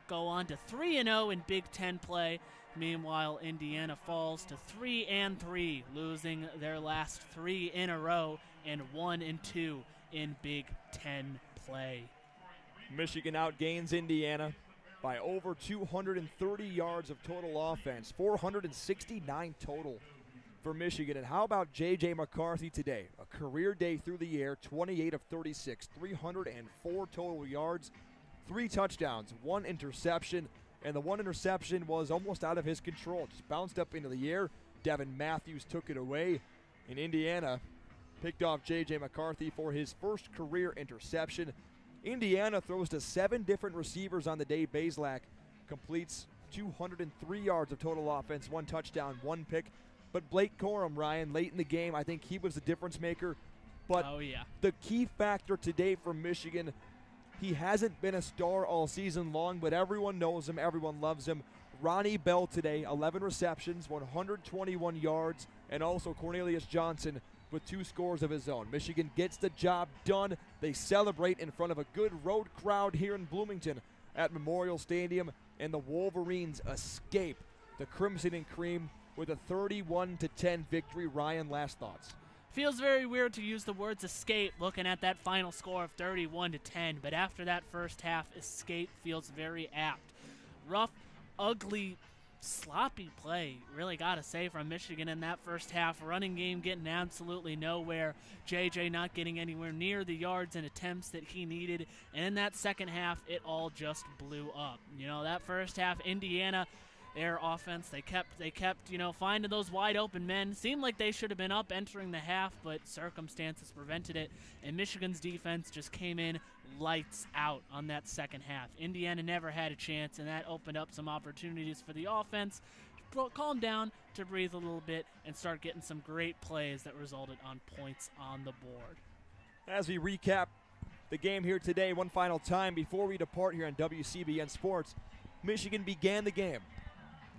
Go on to 3-0 in Big Ten play. Meanwhile, Indiana falls to 3-3, losing their last 3 in a row, and 1-2 in Big Ten play. Michigan outgains Indiana by over 230 yards of total offense, 469 total for Michigan. And how about J.J. McCarthy today? A career day through the air, 28 of 36, 304 total yards, 3 touchdowns, 1 interception, and the 1 interception was almost out of his control. Just bounced up into the air. Devin Matthews took it away, and Indiana picked off J.J. McCarthy for his first career interception. Indiana throws to 7 different receivers on the day. Bazelak completes 203 yards of total offense, 1 touchdown, 1 pick. But Blake Corum, Ryan, late in the game, I think he was the difference maker. But the key factor today for Michigan, he hasn't been a star all season long, but everyone knows him, everyone loves him. Ronnie Bell today, 11 receptions, 121 yards, and also Cornelius Johnson with 2 scores of his own. Michigan gets the job done. They celebrate in front of a good road crowd here in Bloomington at Memorial Stadium, and the Wolverines escape the Crimson and Cream with a 31-10 victory. Ryan, last thoughts? Feels very weird to use the words escape looking at that final score of 31-10, but after that first half, escape feels very apt. Rough, ugly, sloppy play, really got to say, from Michigan in that first half. Running game getting absolutely nowhere. JJ not getting anywhere near the yards and attempts that he needed. And in that second half, it all just blew up. You know, that first half, Indiana, their offense, they kept, finding those wide open men. Seemed like they should have been up entering the half, but circumstances prevented it. And Michigan's defense just came in lights out on that second half. Indiana never had a chance, and that opened up some opportunities for the offense to calm down, to breathe a little bit, and start getting some great plays that resulted on points on the board. As we recap the game here today, one final time before we depart here on WCBN Sports, Michigan began the game.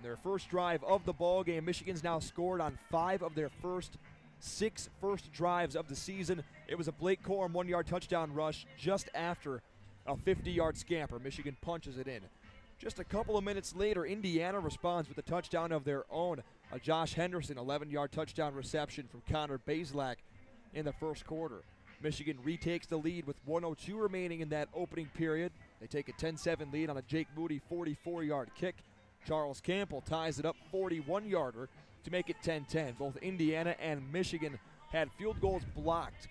Their first drive of the ball game, Michigan's now scored on 5 of their first 6 drives of the season. It was a Blake Corum 1-yard touchdown rush just after a 50-yard scamper. Michigan punches it in. Just a couple of minutes later, Indiana responds with a touchdown of their own. A Josh Henderson 11-yard touchdown reception from Connor Bazelak in the first quarter. Michigan retakes the lead with 1:02 remaining in that opening period. They take a 10-7 lead on a Jake Moody 44-yard kick. Charles Campbell ties it up 41-yarder to make it 10-10. Both Indiana and Michigan had field goals blocked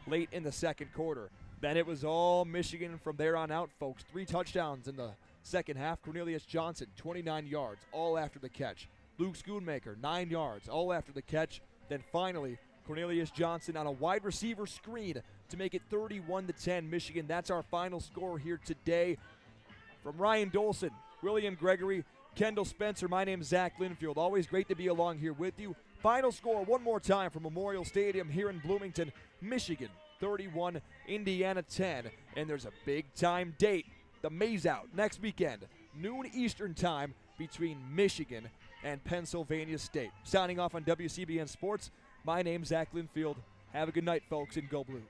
late in the second quarter. Then it was all Michigan from there on out, folks. 3 touchdowns in the second half. Cornelius Johnson, 29 yards, all after the catch. Luke Schoonmaker, 9 yards, all after the catch. Then finally, Cornelius Johnson on a wide receiver screen to make it 31-10 Michigan. That's our final score here today. From Ryan Dolson, William Gregory, Kendall Spencer, my name's Zach Linfield. Always great to be along here with you. Final score one more time from Memorial Stadium here in Bloomington, Michigan 31, Indiana 10. And there's a big-time date, the Maze Out, next weekend, noon Eastern time between Michigan and Pennsylvania State. Signing off on WCBN Sports, my name's Zach Linfield. Have a good night, folks, and go Blue.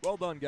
Well done, guys.